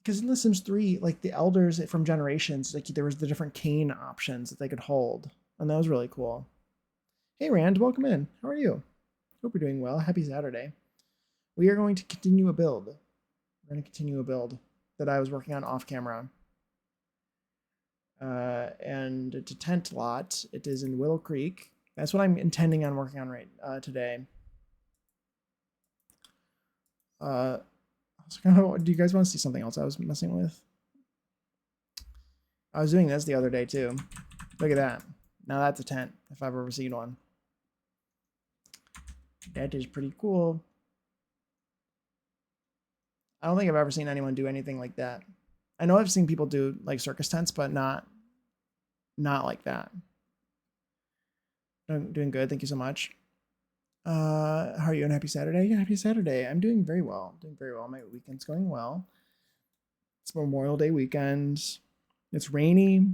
[SPEAKER 1] Because in The Sims 3, like the elders from Generations, like there was the different cane options that they could hold. And that was really cool. Hey, Rand, welcome in. How are you? Hope you're doing well. Happy Saturday. We are going to continue a build. We're going to continue a build that I was working on off camera. And it's a tent lot. It is in Willow Creek. That's what I'm intending on working on right today. Do you guys want to see something else I was messing with? I was doing this the other day too. Look at that. Now that's a tent, if I've ever seen one. That is pretty cool. I don't think I've ever seen anyone do anything like that. I know I've seen people do like circus tents, but not like that. I'm doing good. Thank you so much. How are you? And happy Saturday. Yeah, happy Saturday. I'm doing very well. Doing very well. My weekend's going well. It's Memorial Day weekend. It's rainy.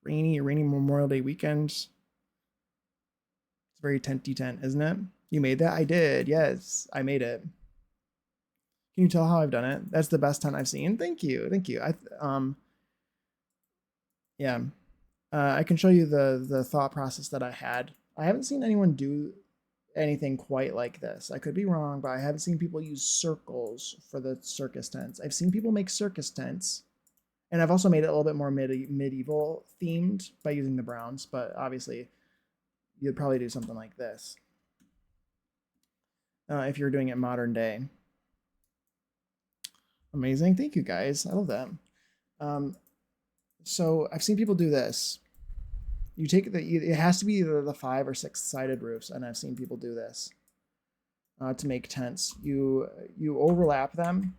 [SPEAKER 1] Rainy Memorial Day weekend. It's very tenty tent, isn't it? You made that? I did. Yes, I made it. Can you tell how I've done it? That's the best tent I've seen. Thank you. Yeah. I can show you the thought process that I had I haven't seen anyone do anything quite like this. I could be wrong, but I haven't seen people use circles for the circus tents. I've seen people make circus tents, and I've also made it a little bit more medieval themed by using the browns, but obviously you'd probably do something like this if you're doing it modern day. Amazing. Thank you, guys. I love that. So I've seen people do this. You take it has to be either the 5 or 6 sided roofs, and I've seen people do this to make tents. You overlap them.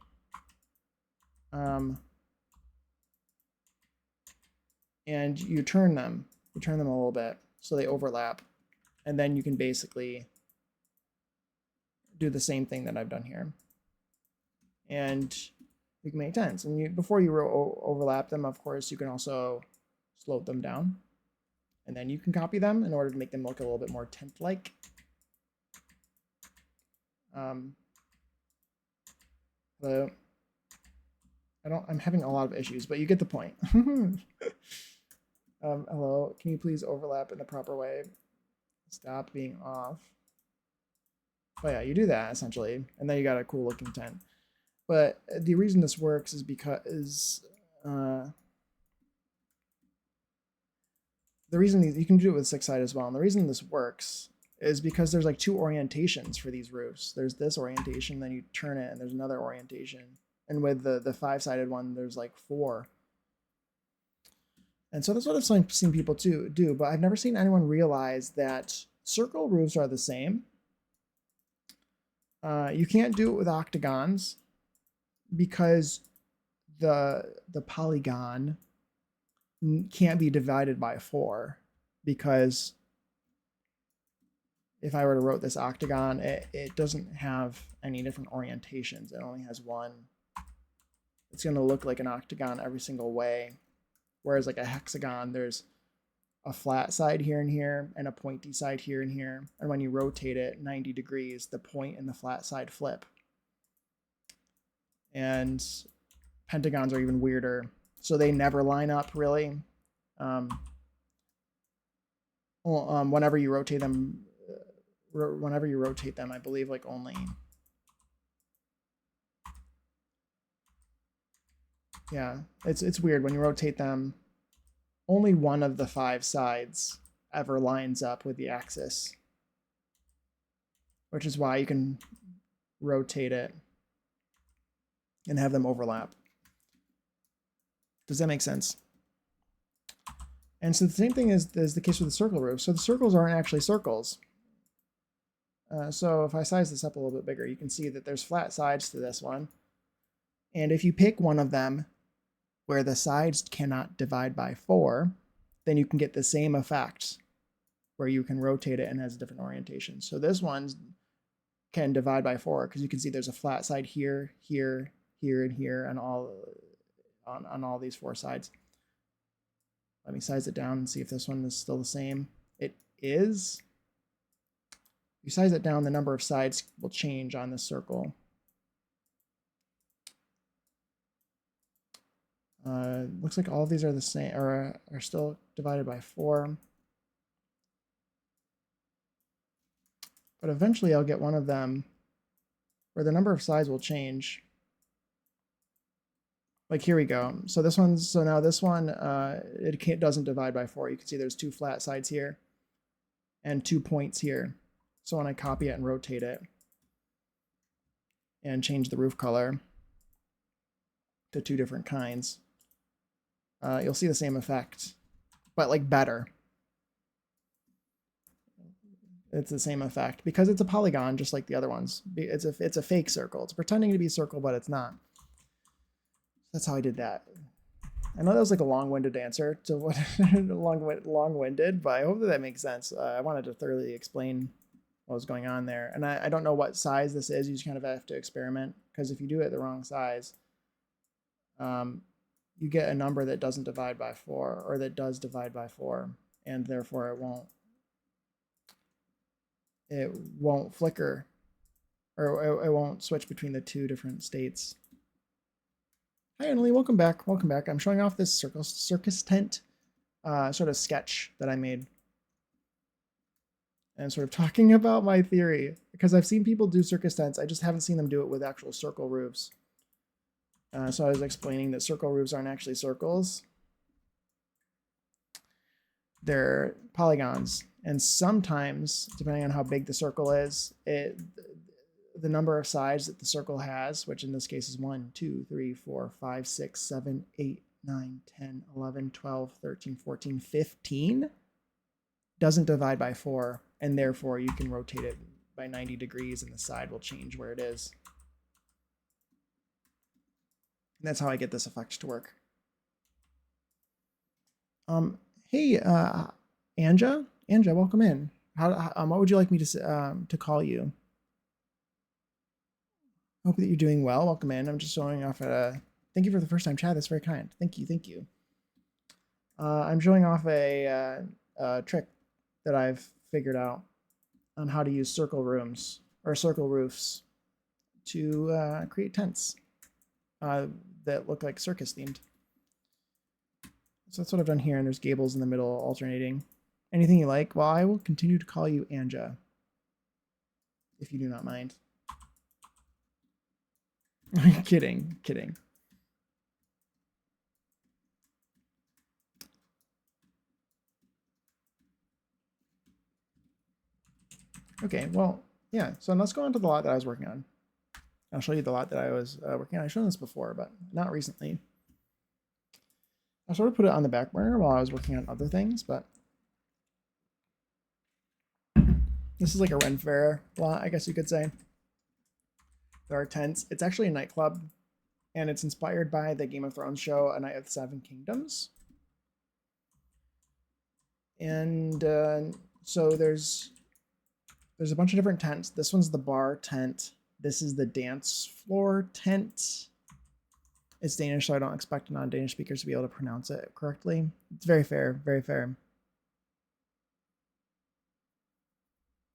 [SPEAKER 1] And you turn them. You turn them a little bit so they overlap. And then you can basically do the same thing that I've done here. And you can make tents. And before you overlap them, of course, you can also slope them down. And then you can copy them in order to make them look a little bit more tent-like. Hello. I'm having a lot of issues, but you get the point. Hello, can you please overlap in the proper way? Stop being off. But yeah, you do that essentially, and then you got a cool looking tent. But the reason this works is because the reason you can do it with 6-side as well, and the reason this works is because there's like 2 orientations for these roofs. There's this orientation, then you turn it, and there's another orientation. And with the 5-sided one, there's like 4. And so that's what I've seen people do, but I've never seen anyone realize that circle roofs are the same. You can't do it with octagons because the polygon can't be divided by 4, because if I were to wrote this octagon, it doesn't have any different orientations. It only has one. It's going to look like an octagon every single way. Whereas like a hexagon, there's a flat side here and here, and a pointy side here and here. And when you rotate it 90 degrees, the point and the flat side flip. And pentagons are even weirder. So they never line up, really. Whenever you rotate them, I believe like only... Yeah, it's weird. When you rotate them, only one of the 5 sides ever lines up with the axis, which is why you can rotate it and have them overlap. Does that make sense? And so the same thing is the case with the circle roof. So the circles aren't actually circles. So if I size this up a little bit bigger, you can see that there's flat sides to this one. And if you pick one of them where the sides cannot divide by 4, then you can get the same effect where you can rotate it and has a different orientation. So this one can divide by 4 because you can see there's a flat side here, here, here, and here, and all on all these 4 sides. Let me size it down and see if this one is still the same. It is. If you size it down, the number of sides will change on this circle. Looks like all of these are the same, or are still divided by 4. But eventually I'll get one of them where the number of sides will change. Like here we go. So this one's, so now this one, it doesn't divide by 4. You can see there's 2 flat sides here and 2 points here. So when I copy it and rotate it and change the roof color to 2 different kinds, you'll see the same effect, but like better. It's the same effect because it's a polygon, just like the other ones. It's a fake circle. It's pretending to be a circle, but it's not. That's how I did that. I know that was like a long-winded answer to what long-winded, but I hope that makes sense. I wanted to thoroughly explain what was going on there, and I don't know what size this is. You just kind of have to experiment, because if you do it the wrong size, you get a number that doesn't divide by 4, or that does divide by 4, and therefore it won't flicker, or it won't switch between the 2 different states. Hi, Emily. Welcome back. Welcome back. I'm showing off this circus tent sort of sketch that I made. and sort of talking about my theory, because I've seen people do circus tents. I just haven't seen them do it with actual circle roofs. So I was explaining that circle roofs aren't actually circles. They're polygons. And sometimes, depending on how big the circle is, the number of sides that the circle has, which in this case is 1, 2, 3, 4, 5, 6, 7, 8, 9, 10, 11, 12, 13, 14, 15, doesn't divide by 4, and therefore you can rotate it by 90 degrees and the side will change where it is. And that's how I get this effect to work. Hey, Anja, welcome in. What would you like me to call you? Hope that you're doing well. Welcome in. I'm just showing off thank you for the first time chat. That's very kind. Thank you. I'm showing off a trick that I've figured out on how to use circle rooms or circle roofs to create tents that look like circus themed. So that's what I've done here, and there's gables in the middle alternating. Anything you like? Well, I will continue to call you Anja, if you do not mind. Kidding. Okay, well, yeah, so let's go on to the lot that I was working on. I'll show you the lot that I was working on. I've shown this before, but not recently. I sort of put it on the back burner while I was working on other things, but this is like a Ren Fair lot, I guess you could say. There are tents. It's actually a nightclub, and it's inspired by the Game of Thrones show, A Night of the Seven Kingdoms. And so there's a bunch of different tents. This one's the bar tent. This is the dance floor tent. It's Danish, so I don't expect non-Danish speakers to be able to pronounce it correctly. It's very fair, very fair.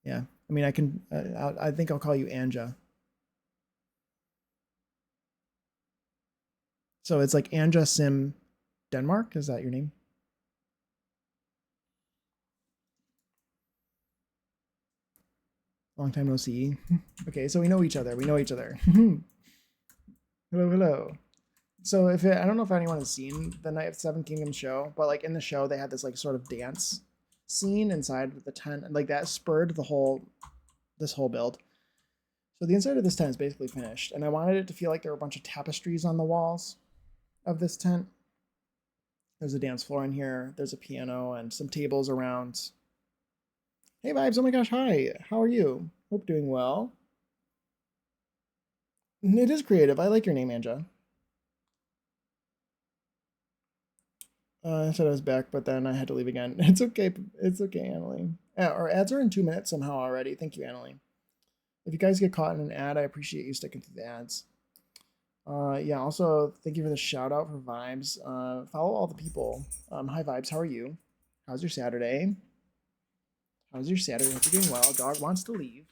[SPEAKER 1] Yeah, I mean, I think I'll call you Anja. So it's like Anja Sim Denmark. Is that your name? Long time no see. Okay, so we know each other. Hello. So I don't know if anyone has seen the Night of the Seven Kingdoms show, but like in the show they had this like sort of dance scene inside the tent, and like that spurred this whole build. So the inside of this tent is basically finished, and I wanted it to feel like there were a bunch of tapestries on the walls of this tent. There's a dance floor in here, there's a piano and some tables around. Hey Vibes, oh my gosh, hi, how are you? Hope doing well. It is creative. I like your name, Anja. I said I was back, but then I had to leave again. It's okay, Annalie. Our ads are in 2 minutes somehow already. Thank you, Annalie. If you guys get caught in an ad, I appreciate you sticking through the ads. Yeah, also, thank you for the shout out for Vibes. Follow all the people. Hi, Vibes, how are you? How's your Saturday? Hope you're doing well. Dog wants to leave.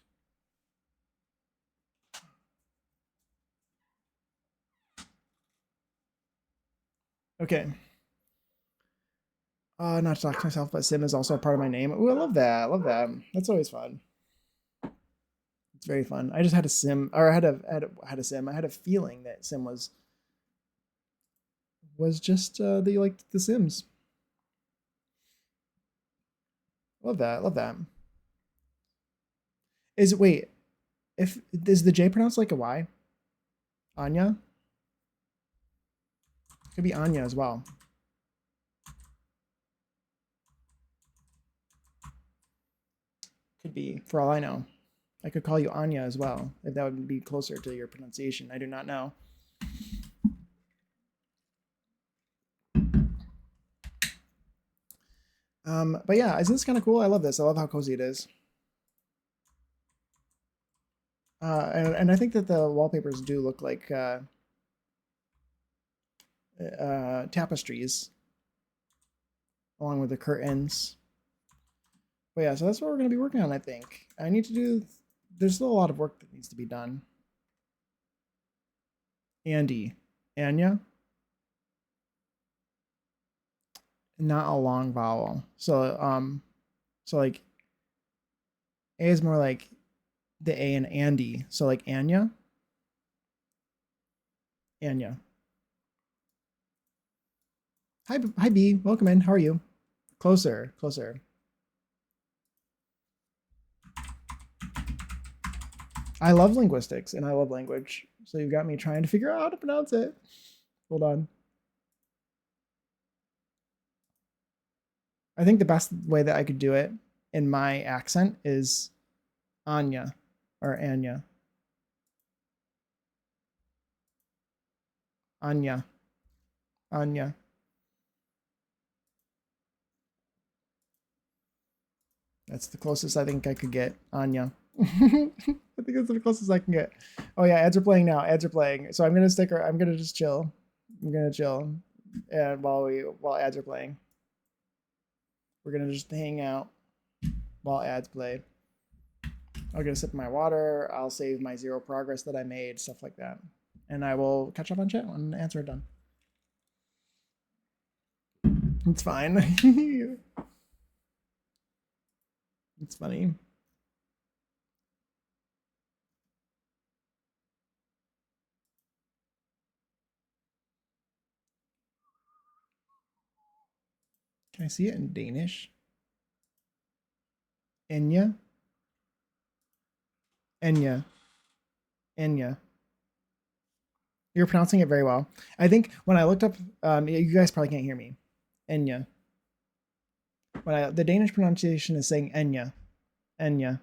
[SPEAKER 1] Okay. Not to talk to myself, but Sim is also a part of my name. Ooh, I love that. That's always fun. It's very fun. I just had a Sim, or I had a Sim. I had a feeling that Sim was just that you liked the Sims. Love that. Wait, is the J pronounced like a Y? Anya? Could be Anya as well. Could be, for all I know. I could call you Anya as well, if that would be closer to your pronunciation. I do not know. But yeah, isn't this kind of cool? I love this. I love how cozy it is. And I think that the wallpapers do look like tapestries, along with the curtains. But yeah, so that's what we're going to be working on, I think. There's still a lot of work that needs to be done. Anya. Not a long vowel. So like A is more like the A in Andy. So like Anya. Anya. Hi B. Welcome in. How are you? Closer. Closer. I love linguistics and I love language. So you've got me trying to figure out how to pronounce it. Hold on. I think the best way that I could do it in my accent is Anya or Anya. Anya. Anya. That's the closest I think I could get. Anya. I think that's the closest I can get. Oh yeah, ads are playing now. Ads are playing. So I'm gonna I'm gonna just chill. I'm gonna chill. And while ads are playing. We're gonna just hang out while ads play. I'll get a sip of my water. I'll save my 0 progress that I made, stuff like that. And I will catch up on chat when ads are done. It's fine. It's funny. Can I see it in Danish? Enya? Enya. Enya. You're pronouncing it very well. I think when I looked up, you guys probably can't hear me. Enya. The Danish pronunciation is saying Enya. Enya.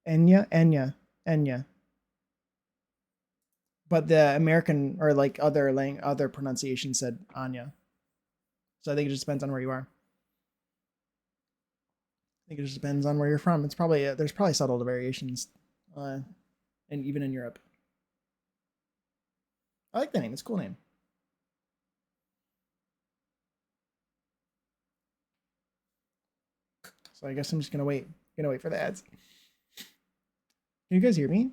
[SPEAKER 1] Enya. Enya. Enya. But the American or like other pronunciation said Anya. So I think it just depends on where you are. I think it just depends on where you're from. It's probably there's probably subtle variations, and even in Europe. I like the name. It's a cool name. So I guess I'm just gonna wait. Gonna wait for the ads. Can you guys hear me?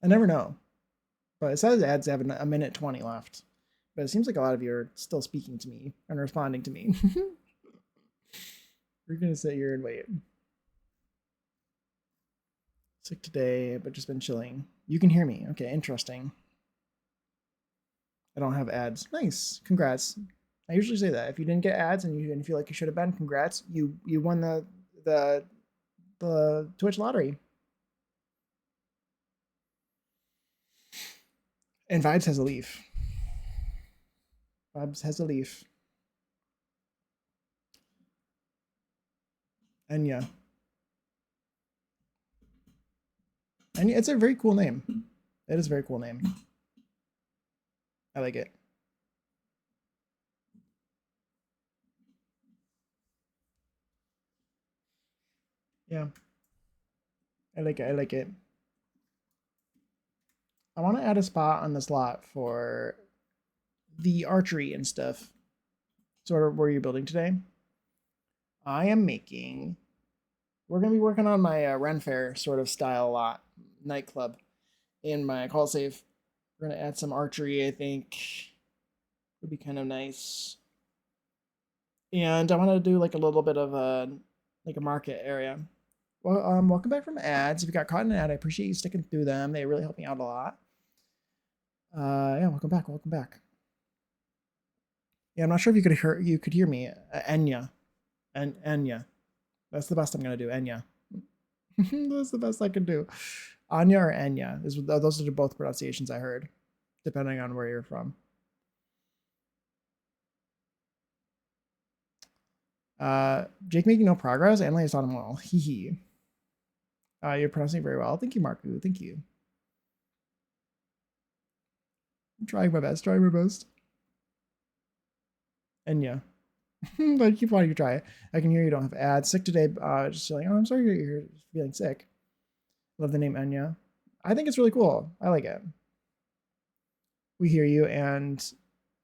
[SPEAKER 1] I never know. But it says ads have a minute 20 left. But it seems like a lot of you are still speaking to me and responding to me. We're gonna sit here and wait. Sick today, but just been chilling. You can hear me. Okay, interesting. I don't have ads. Nice. Congrats. I usually say that. If you didn't get ads and you didn't feel like you should have been, congrats. You won the Twitch lottery. And Vibes has a leaf. Vibes has a leaf. Enya. And it's a very cool name. It is a very cool name. I like it. Yeah. I like it. I like it. I want to add a spot on the slot for the archery and stuff. So what are you building today? I am making... We're going to be working on my Ren Fair sort of style lot nightclub in my call save. We're going to add some archery, I think. Would be kind of nice. And I want to do like a little bit of a market area. Well, welcome back from ads. If you got caught in an ad, I appreciate you sticking through them. They really help me out a lot. Yeah, welcome back. Welcome back. Yeah, I'm not sure if you could hear me. Enya. Enya. That's the best I'm gonna do. Enya. That's the best I can do. Anya or Enya. Those are both pronunciations I heard, depending on where you're from. Jake making no progress. Emily is on him well. Hee hee. You're pronouncing very well. Thank you, Marku. Thank you. I'm trying my best. Trying my best. Enya. But keep wanting to try it. I can hear you don't have ads. Sick today. Just like, oh, I'm sorry you're feeling sick. Love the name Enya. I think it's really cool. I like it. We hear you, and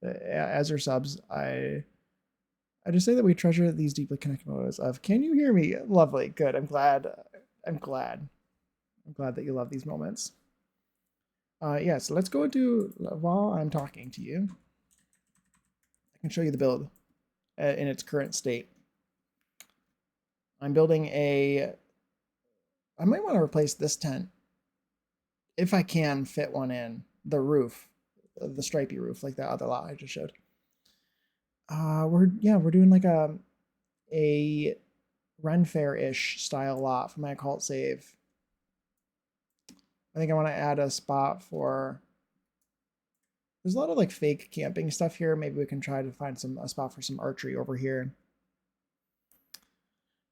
[SPEAKER 1] as your subs, I just say that we treasure these deeply connected moments of, can you hear me? Lovely. Good. I'm glad. I'm glad that you love these moments. Yeah, so let's go into, while I'm talking to you, I can show you the build. in its current state. I'm building I might want to replace this tent if I can fit one in the roof, the stripy roof, like that other lot I just showed. We're doing like a Ren Fair-ish style lot for my occult save. I think I want to add a spot for. There's a lot of like fake camping stuff here. Maybe we can try to find a spot for some archery over here.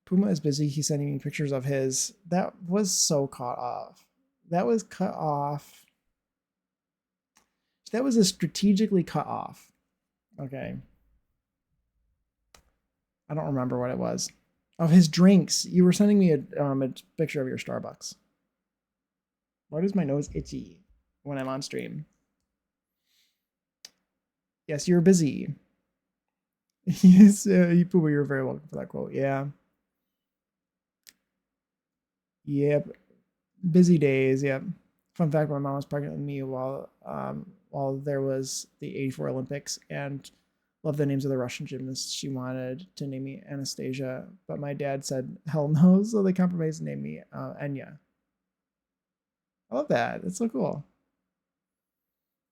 [SPEAKER 1] Puma is busy. He's sending me pictures of his. That was so cut off. That was cut off. That was a strategically cut off. Okay. I don't remember what it was. Of his drinks. You were sending me a picture of your Starbucks. Why does my nose itchy when I'm on stream? Yes, you're busy. Yes, Puma, you're very welcome for that quote. Yeah. Yep. Busy days. Yep. Fun fact: my mom was pregnant with me while there was the '84 Olympics, and loved the names of the Russian gymnasts. She wanted to name me Anastasia, but my dad said hell no, so they compromised and named me Enya. I love that. It's so cool.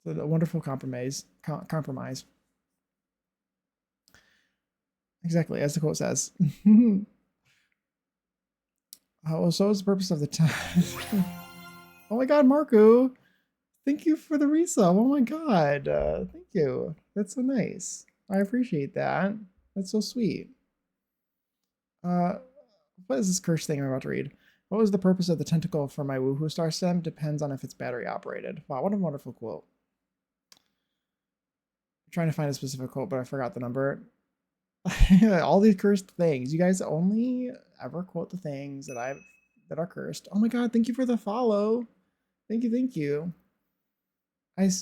[SPEAKER 1] It's a wonderful compromise. Exactly, as the quote says. So what's the purpose of the time? Oh my god, Marco! Thank you for the resub. Oh my god, thank you. That's so nice. I appreciate that. That's so sweet. What is this curse thing I'm about to read? What was the purpose of the tentacle for my Woohoo Star stem? Depends on if it's battery operated. Wow, what a wonderful quote. I'm trying to find a specific quote, but I forgot the number. All these cursed things. You guys only ever quote the things that are cursed. Oh my god, thank you for the follow. Thank you. Let's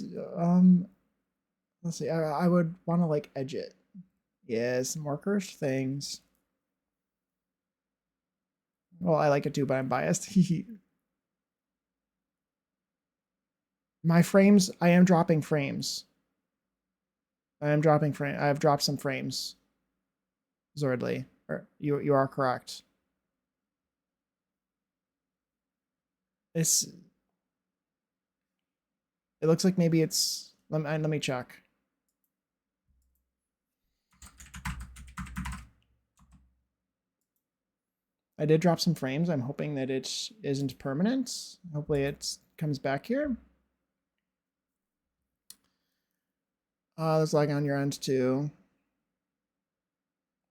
[SPEAKER 1] see. I would want to like edge it. Yes, more cursed things. Well, I like it too, but I'm biased. My frames, I am dropping frames. I have dropped some frames. Zordly. You are correct. It looks like maybe it's. Let me check. I did drop some frames. I'm hoping that it isn't permanent. Hopefully it comes back here. There's lag on your end too.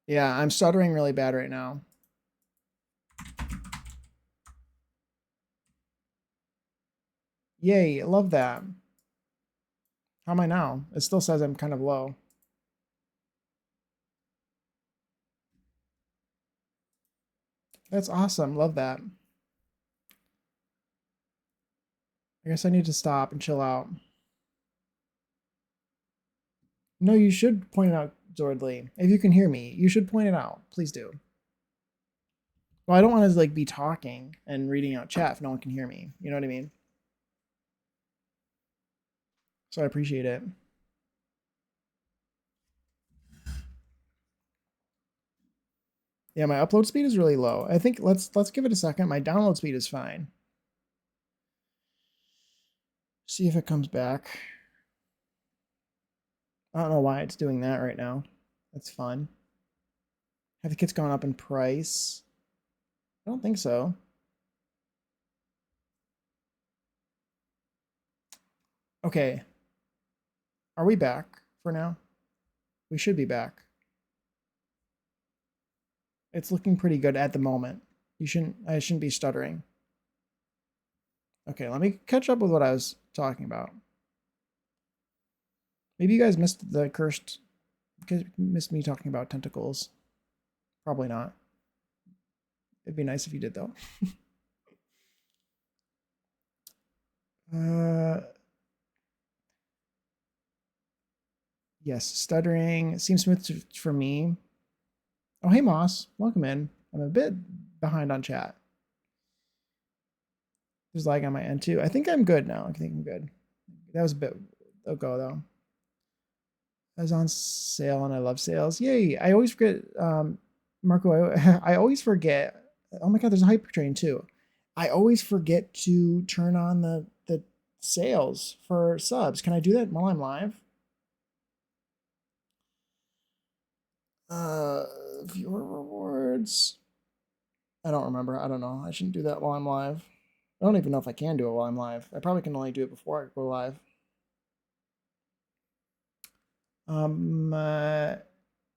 [SPEAKER 1] Yeah, I'm stuttering really bad right now. Yay, love that. How am I now? It still says I'm kind of low. That's awesome. Love that. I guess I need to stop and chill out. No, you should point it out, Zordly. If you can hear me, you should point it out. Please do. Well, I don't want to like be talking and reading out chat if no one can hear me. You know what I mean? So I appreciate it. Yeah, my upload speed is really low. I think let's give it a second. My download speed is fine. See if it comes back. I don't know why it's doing that right now. That's fun. Have the kits gone up in price? I don't think so. Okay. Are we back for now? We should be back. It's looking pretty good at the moment. I shouldn't be stuttering. Okay, let me catch up with what I was talking about. Maybe you guys missed missed me talking about tentacles. Probably not. It'd be nice if you did though. Yes, stuttering seems smooth for me. Oh, hey Moss, welcome in. I'm a bit behind on chat. There's lag on my end too. I think I'm good now. I think I'm good. That was a bit ago though. I was on sale and I love sales. Yay. I always forget, Marco, I always forget. Oh my God, there's a hype train too. I always forget to turn on the sales for subs. Can I do that while I'm live? Uh, Viewer rewards. I don't remember. I don't know. I shouldn't do that while I'm live. I don't even know if I can do it while I'm live. I probably can only do it before I go live. I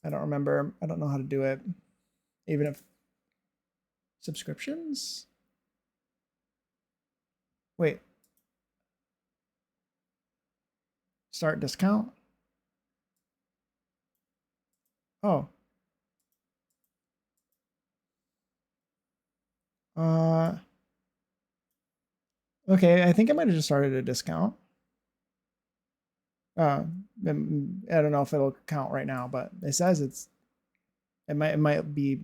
[SPEAKER 1] don't remember. I don't know how to do it. Even if subscriptions? Wait. Start discount? Oh. Uh, okay, I think I might have just started a discount. I don't know if it'll count right now, but it says it might be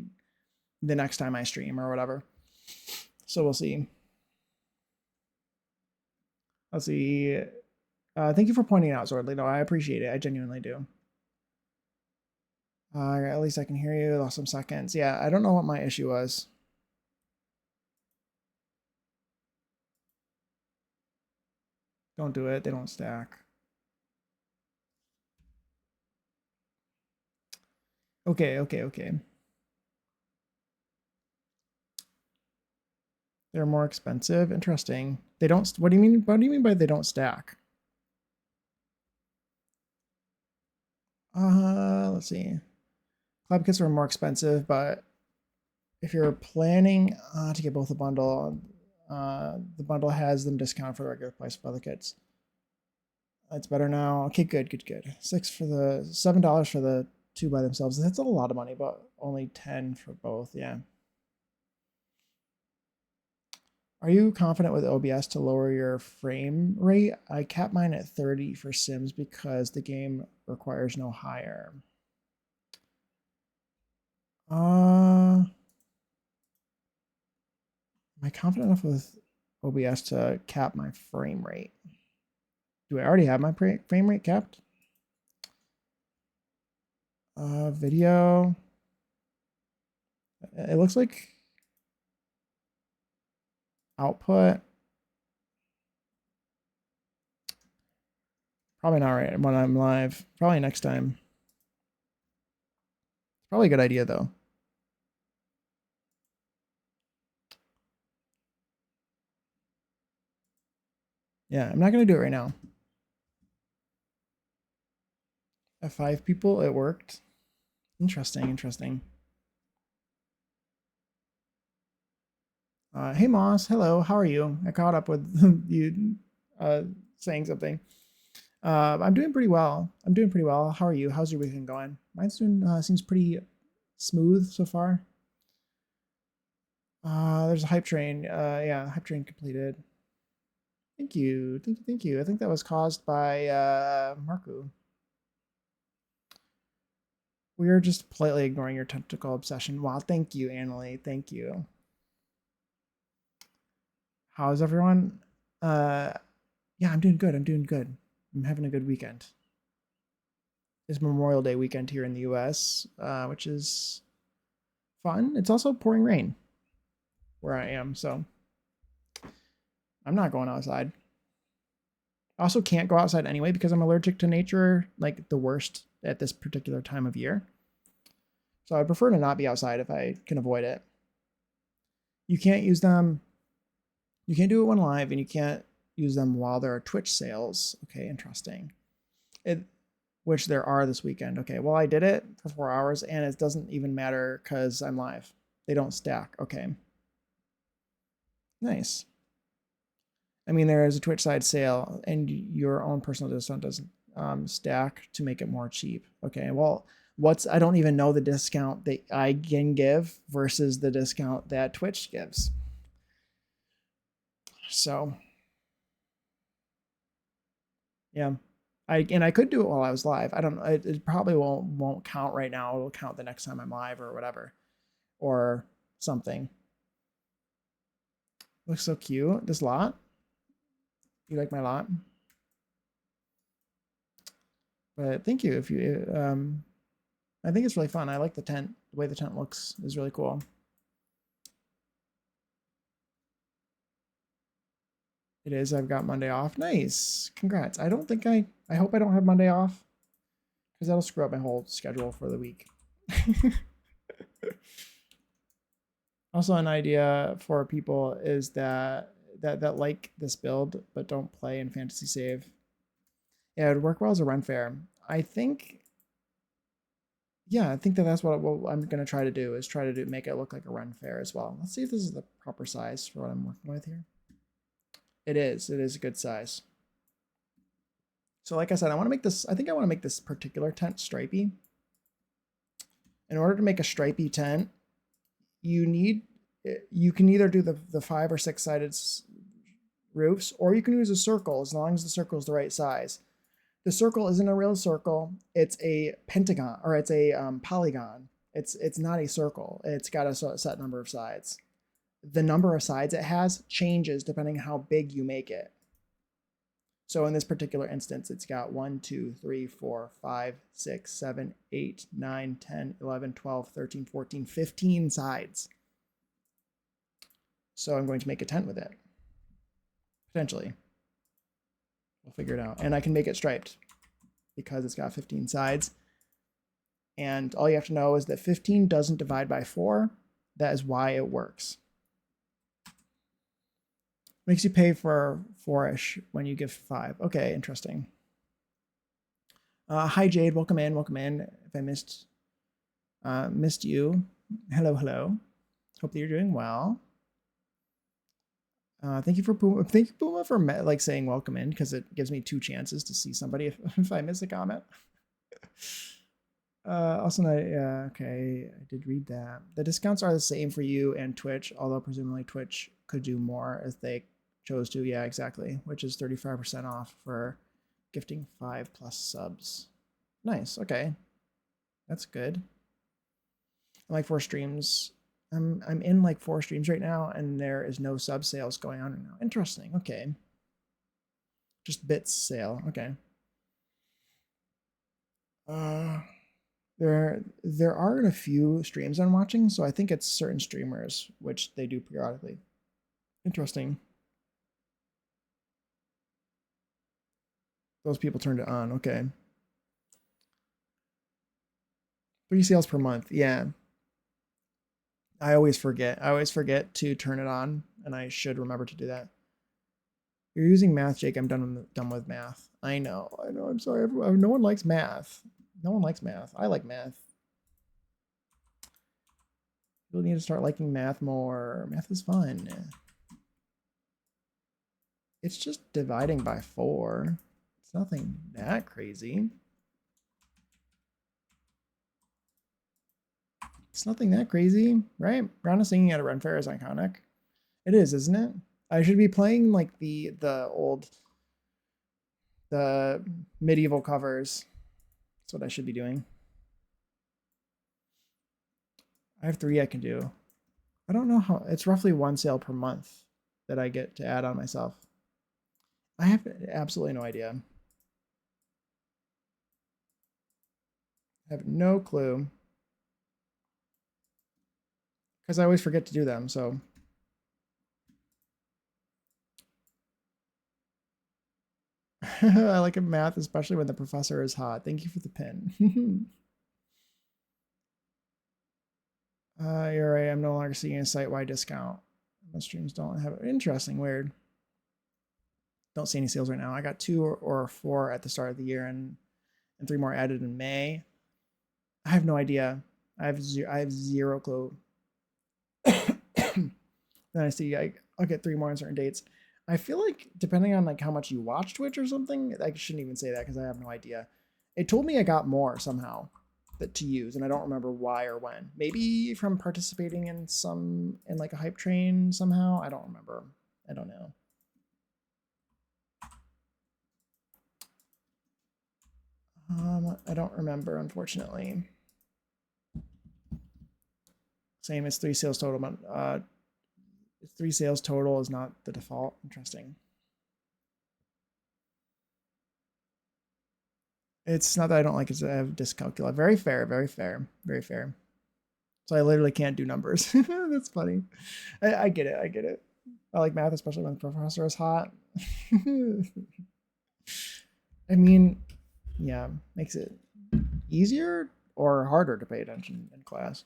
[SPEAKER 1] the next time I stream or whatever. So we'll see. Let's see. Thank you for pointing out, Zordly. No, I appreciate it. I genuinely do. At least I can hear you. Lost some seconds. Yeah, I don't know what my issue was. Don't do it. They don't stack. Okay. They're more expensive. Interesting. They don't. What do you mean? What do you mean by they don't stack? Let's see. Club kits are more expensive, but if you're planning to get both a bundle, the bundle has them discounted for the regular price of other kits. It's better now. Okay, good. $7 for the two by themselves. That's a lot of money, but only 10 for both. Yeah. Are you confident with OBS to lower your frame rate? I cap mine at 30 for Sims because the game requires no higher. Am I confident enough with OBS to cap my frame rate? Do I already have my frame rate capped? Video. It looks like output. Probably not right when I'm live. Probably next time. Probably a good idea though. Yeah, I'm not gonna do it right now. At 5 people, it worked. Interesting. Hey Moss, hello, how are you? I caught up with you saying something. I'm doing pretty well. How are you? How's your weekend going? Mine's doing seems pretty smooth so far. There's a hype train. Yeah, hype train completed. Thank you. I think that was caused by Marku. We are just politely ignoring your tentacle obsession. Wow, thank you, Annalie. Thank you. How's everyone? Yeah, I'm doing good. I'm having a good weekend. It's Memorial Day weekend here in the US, which is fun. It's also pouring rain where I am, so I'm not going outside. I also can't go outside anyway because I'm allergic to nature, like the worst at this particular time of year. So I prefer to not be outside if I can avoid it. You can't use them. You can't do it when live, and you can't use them while there are Twitch sales. Okay, interesting. Which there are this weekend. Okay, well, I did it for 4 hours, and it doesn't even matter because I'm live. They don't stack. Okay. Nice. I mean, there is a Twitch side sale, and your own personal discount doesn't stack to make it more cheap. Okay, well, I don't even know the discount that I can give versus the discount that Twitch gives. So, yeah. I could do it while I was live. I don't know. It probably won't count right now. It'll count the next time I'm live or whatever, or something. Looks so cute. This lot. You like my lot? But thank you. If you, I think it's really fun. I like the tent. The way the tent looks is really cool. It is. I've got Monday off. Nice. Congrats. I don't think I hope I don't have Monday off because that'll screw up my whole schedule for the week. Also, an idea for people is that like this build but don't play in Fantasy Save. Yeah, it would work well as a run fair. I think, yeah, I think that's what I'm going to try to do is try to make it look like a run fair as well. Let's see if this is the proper size for what I'm working with here. It is. It is a good size. So like I said, I want to make this, I think I want to make this particular tent stripy. In order to make a stripy tent, you can either do the 5 or 6 sided roofs, or you can use a circle as long as the circle is the right size. The circle isn't a real circle. It's a pentagon, or it's a polygon. It's not a circle. It's got a set number of sides. The number of sides it has changes depending how big you make it. So in this particular instance, it's got 1, 2, 3, 4, 5, 6, 7, 8, 9, 10, 11, 12, 13, 14, 15 sides. So I'm going to make a tent with it. Potentially. We'll figure it out. And I can make it striped because it's got 15 sides. And all you have to know is that 15 doesn't divide by 4. That is why it works. Makes you pay for 4-ish when you give 5. Okay, interesting. Hi Jade, welcome in, welcome in. If I missed you, hello, hello. Hope that you're doing well. Thank you for Puma. Thank you Puma for like saying welcome in, because it gives me 2 chances to see somebody if I miss a comment. Also, okay, I did read that. The discounts are the same for you and Twitch, although presumably Twitch could do more if they chose to. Yeah, exactly. Which is 35% off for gifting 5+ subs. Nice. Okay, that's good. I'm like 4 streams. I'm in like 4 streams right now, and there is no sub sales going on right now. Interesting. Okay. Just bits sale. Okay. There aren't a few streams I'm watching, so I think it's certain streamers, which they do periodically. Interesting. Those people turned it on. Okay. 3 sales per month. Yeah. I always forget. I always forget to turn it on, and I should remember to do that. You're using math, Jake. I'm done with math. I know. I'm sorry. No one likes math. No one likes math. I like math. People need to start liking math more. Math is fun. It's just dividing by 4. It's nothing that crazy. It's nothing that crazy, right? Brown is singing at a run fair is iconic. It is, isn't it? I should be playing like the medieval covers. That's what I should be doing. I have 3 I can do. I don't know how. It's roughly 1 sale per month that I get to add on myself. I have absolutely no idea. I have no clue. Because I always forget to do them, so. I like math, especially when the professor is hot. Thank you for the pin. You're right. I'm no longer seeing a site-wide discount. Most streams don't have it. Interesting, weird. Don't see any sales right now. I got 2 or 4 at the start of the year, and 3 more added in May. I have no idea. I have zero clue. Then I see I'll get 3 more on certain dates. I feel like depending on like how much you watch Twitch or something, I shouldn't even say that because I have no idea. It told me I got more somehow that to use, and I don't remember why or when. Maybe from participating in like a hype train somehow. I don't remember. I don't know. I don't remember, unfortunately. Same as 3 sales total, but 3 sales total is not the default. Interesting. It's not that I don't like it. I have dyscalculia. Very fair, very fair, very fair. So I literally can't do numbers. That's funny. I get it. I get it. I like math, especially when the professor is hot. I mean, yeah, makes it easier or harder to pay attention in class.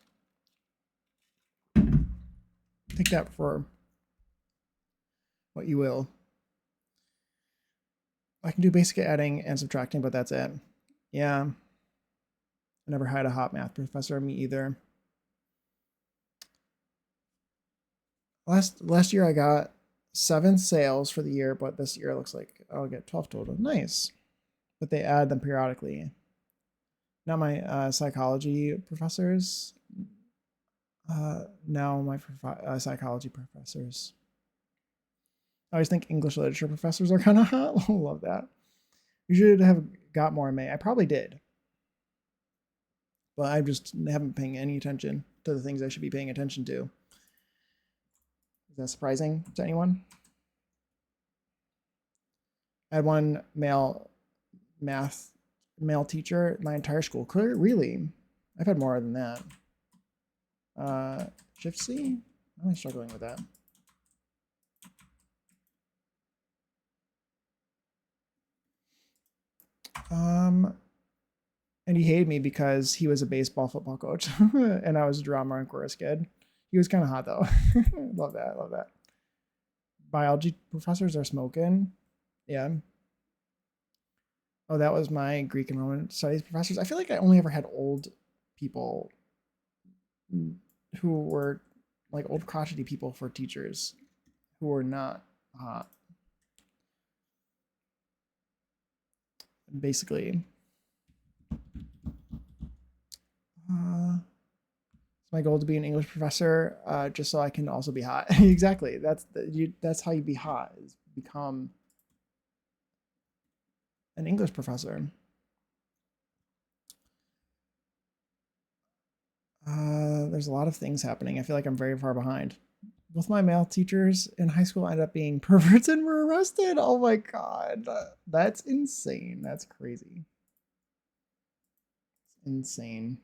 [SPEAKER 1] Take that for what you will. I can do basic adding and subtracting, but that's it. Yeah. I never had a hot math professor, me either. Last year I got 7 sales for the year, but this year it looks like I'll get 12 total. Nice. But they add them periodically. Now my psychology professors. Now my psychology professors. I always think English literature professors are kind of hot. Love that. You should have got more in May. I probably did. But I just haven't been paying any attention to the things I should be paying attention to. Is that surprising to anyone? I had one male teacher in my entire school. Really? I've had more than that. Shift C? I'm really struggling with that. And he hated me because he was a baseball football coach and I was a drama and chorus kid. He was kind of hot though. Love that. Love that. Biology professors are smoking. Yeah. Oh, that was my Greek and Roman studies professors. I feel like I only ever had old people who were like old crotchety people for teachers who were not hot. Basically. It's my goal to be an English professor, just so I can also be hot. Exactly. That's how you be hot, is become an English professor. There's a lot of things happening. I feel like I'm very far behind. Both my male teachers in high school ended up being perverts and were arrested. Oh my God. That's insane. That's crazy. It's insane.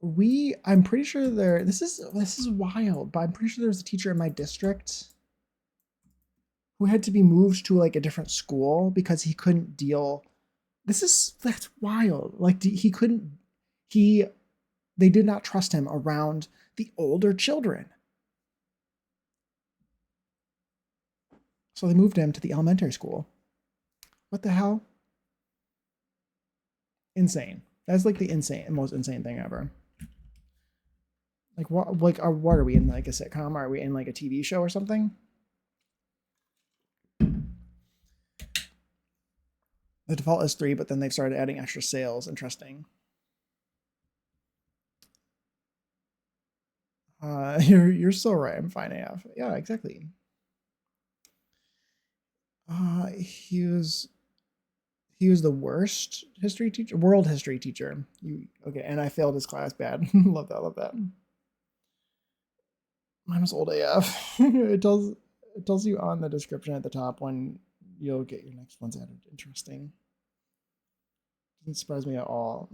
[SPEAKER 1] I'm pretty sure this is wild, but I'm pretty sure there was a teacher in my district who had to be moved to like a different school because he couldn't deal. That's wild. Like they did not trust him around the older children. So they moved him to the elementary school. What the hell? Insane. That's like the most insane thing ever. Like what? Like what are we in? Like a sitcom? Are we in like a TV show or something? The default is 3, but then they've started adding extra sales. Interesting. You're so right. I'm fine AF. Yeah, exactly. He was the worst history teacher, world history teacher. Okay, and I failed his class bad. Love that. Love that. Mine was old AF. It tells you on the description at the top when you'll get your next ones added. Interesting. Doesn't surprise me at all.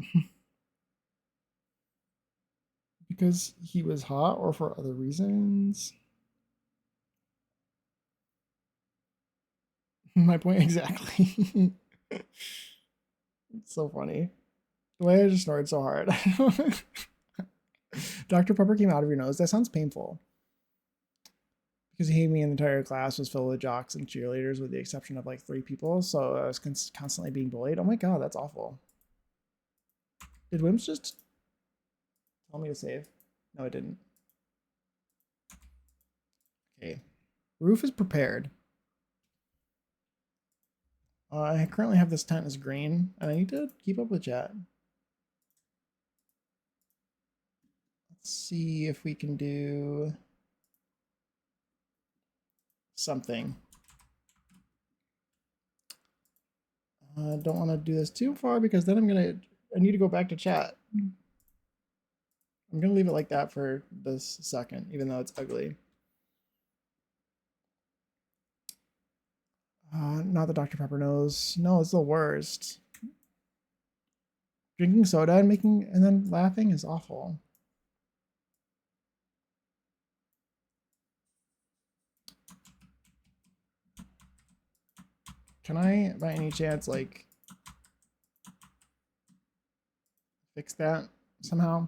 [SPEAKER 1] Because he was hot or for other reasons? My point exactly. It's so funny. The way I just snored so hard. Dr. Pepper came out of your nose. That sounds painful. Because he hated me, and the entire class was filled with jocks and cheerleaders with the exception of like 3 people. So I was constantly being bullied. Oh my God, that's awful. Did Wims just tell me to save? No, it didn't. Okay. Roof is prepared. I currently have this tent as green, and I need to keep up with chat. Let's see if we can do something. I don't want to do this too far because then I need to go back to chat. I'm going to leave it like that for this second, even though it's ugly. Not that Dr. Pepper knows. No, it's the worst. Drinking soda and then laughing is awful. Can I, by any chance, like, fix that somehow?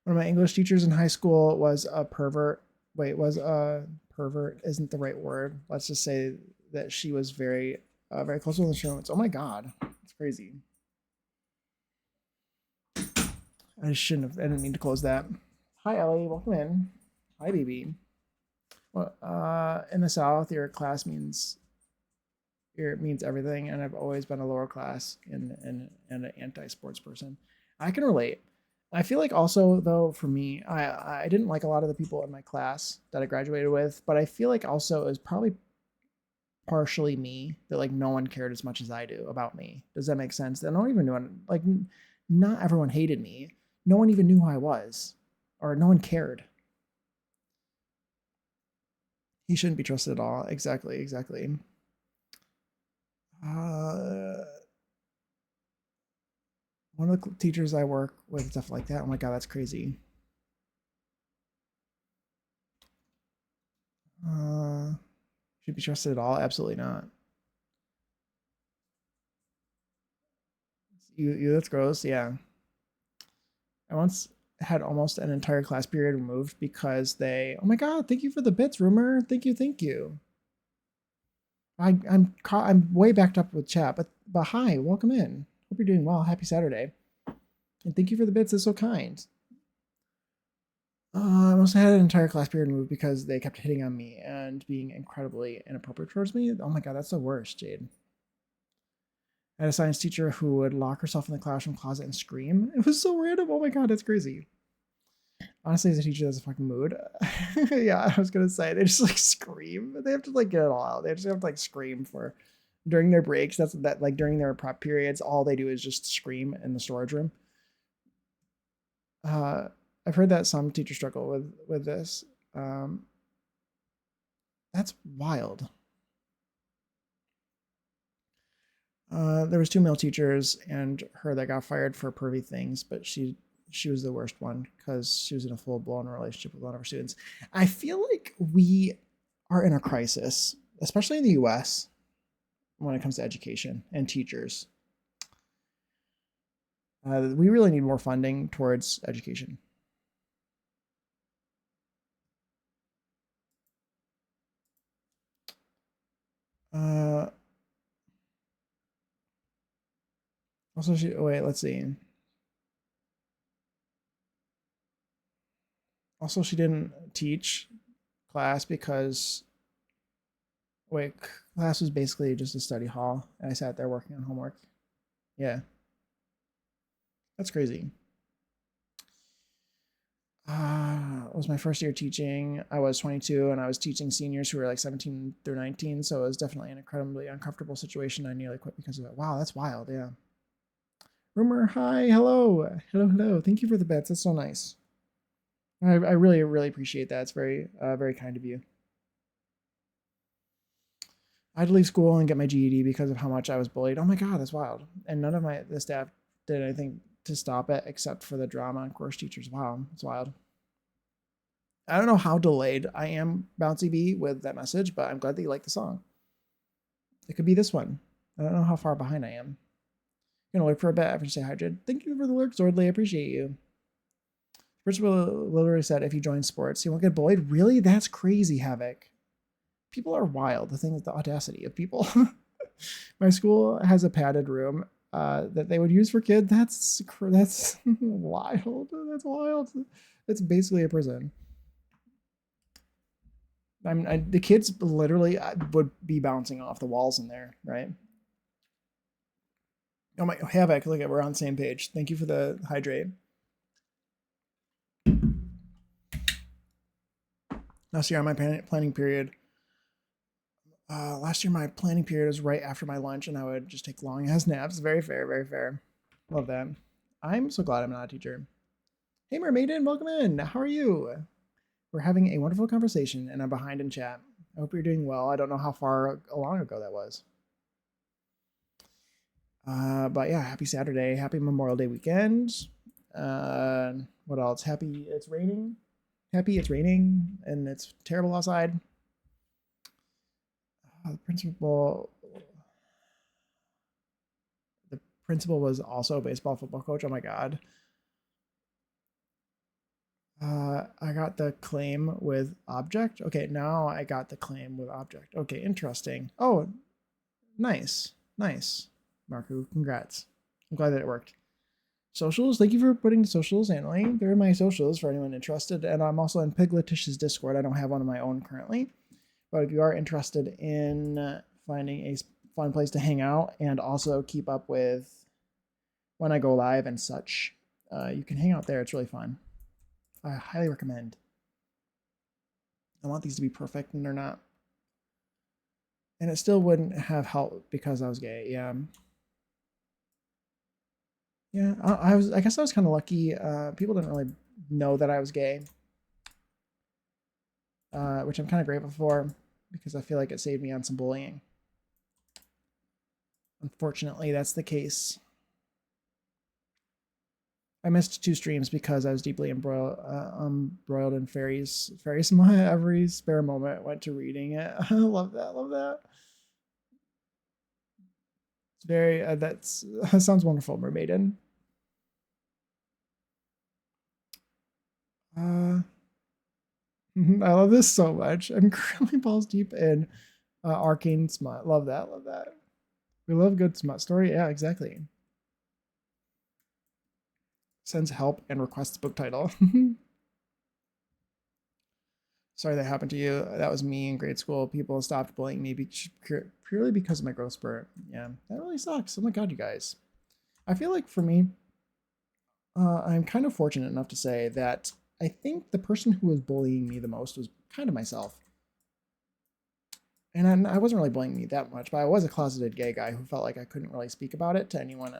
[SPEAKER 1] One of my English teachers in high school was a pervert. Wait, was a pervert isn't the right word. Let's just say that she was very, very close with instruments. Oh my god, it's crazy. I shouldn't have. I didn't mean to close that. Hi, Ellie. Welcome in. Hi, baby. Well, in the South, your class means everything, and I've always been a lower class and an anti-sports person. I can relate. I feel like also though for me, I didn't like a lot of the people in my class that I graduated with, but I feel like also it was probably partially me that like no one cared as much as I do about me. Does that make sense? I don't even know, like not everyone hated me. No one even knew who I was, or no one cared. He shouldn't be trusted at all. Exactly. Uh, one of the teachers I work with, stuff like that. Oh my god, that's crazy. Should be trusted at all? Absolutely not. You that's gross. Yeah. I once had almost an entire class period removed because they. Oh my god! Thank you for the bits, rumor. Thank you. I'm way backed up with chat, but hi, welcome in. Hope you're doing well. Happy Saturday, and thank you for the bits. That's so kind. I almost had an entire class period removed because they kept hitting on me and being incredibly inappropriate towards me. Oh my god, that's the worst, Jade. I had a science teacher who would lock herself in the classroom closet and scream. It was so random. Oh my god, that's crazy. Honestly, as a teacher, that's a fucking mood. Yeah, I was gonna say they just like scream. They have to like get it all out. They just have to like scream for during their breaks. That's that like during their prep periods, all they do is just scream in the storage room. I've heard that some teachers struggle with this. That's wild. There was two male teachers and her that got fired for pervy things, but she was the worst one because she was in a full-blown relationship with one of her students. I feel like we are in a crisis, especially in the US, when it comes to education and teachers. We really need more funding towards education. Also, wait, let's see. Also, she didn't teach class because wait, class was basically just a study hall, and I sat there working on homework. Yeah, that's crazy. It was my first year teaching. I was 22 and I was teaching seniors who were like 17 through 19. So it was definitely an incredibly uncomfortable situation. I nearly quit because of it. Wow, that's wild. Yeah. Rumor, hi, hello. Thank you for the bets. That's so nice. I really appreciate that. It's very kind of you. I had to leave school and get my GED because of how much I was bullied. Oh my god, that's wild. And none of the staff did anything to stop it except for the drama and course teachers. Wow, it's wild. I don't know how delayed I am, Bouncy Bee, with that message, but I'm glad that you like the song. It could be this one. I don't know how far behind I am. I'm gonna wait for a bit after you say hydrated. Thank you for the lurk, Zordley. I appreciate you. Principal literally said if you join sports, you won't get bullied. Really? That's crazy, Havoc. People are wild. The thing is the audacity of people. My school has a padded room that they would use for kids. That's wild. That's wild. It's basically a prison. The kids literally would be bouncing off the walls in there, right? Oh my, Havoc, look at, we're on the same page. Thank you for the hydrate. Last year on my planning period, my planning period was right after my lunch, and I would just take long ass naps. Very fair, very fair. Love that. I'm so glad I'm not a teacher. Hey, Mermaiden, welcome in. How are you? We're having a wonderful conversation, and I'm behind in chat. I hope you're doing well. I don't know how far long ago that was. But yeah, happy Saturday, happy Memorial Day weekend. Uh, what else? Happy it's raining. Happy it's raining and it's terrible outside. The principal, the principal was also a baseball football coach. Oh my god. I got the claim with object. Okay, now I got the claim with object. Okay, interesting. Oh, nice, nice, Marku. Congrats. I'm glad that it worked. Socials, thank you for putting the socials, Annalie. They're my socials for anyone interested. And I'm also in Pigletish's Discord. I don't have one of my own currently. But if you are interested in finding a fun place to hang out and also keep up with when I go live and such, you can hang out there. It's really fun. I highly recommend. I want these to be perfect, and they're not. And it still wouldn't have helped because I was gay. Yeah. Yeah, I guess I was kind of lucky. People didn't really know that I was gay, which I'm kind of grateful for because I feel like it saved me on some bullying. Unfortunately, that's the case. I missed 2 streams because I was deeply embroiled in fairies. Fairies, my every spare moment went to reading it. I love that. Love that. It's very. That sounds wonderful, Mermaiden. I love this so much. I'm currently balls deep in arcane smut. Love that. Love that. We love good smut story. Yeah, exactly. Sends help and requests book title. Sorry that happened to you. That was me in grade school. People stopped bullying me purely because of my growth spurt. Yeah, that really sucks. Oh my god, you guys. I feel like for me, I'm kind of fortunate enough to say that I think the person who was bullying me the most was kind of myself. And I wasn't really bullying me that much, but I was a closeted gay guy who felt like I couldn't really speak about it to anyone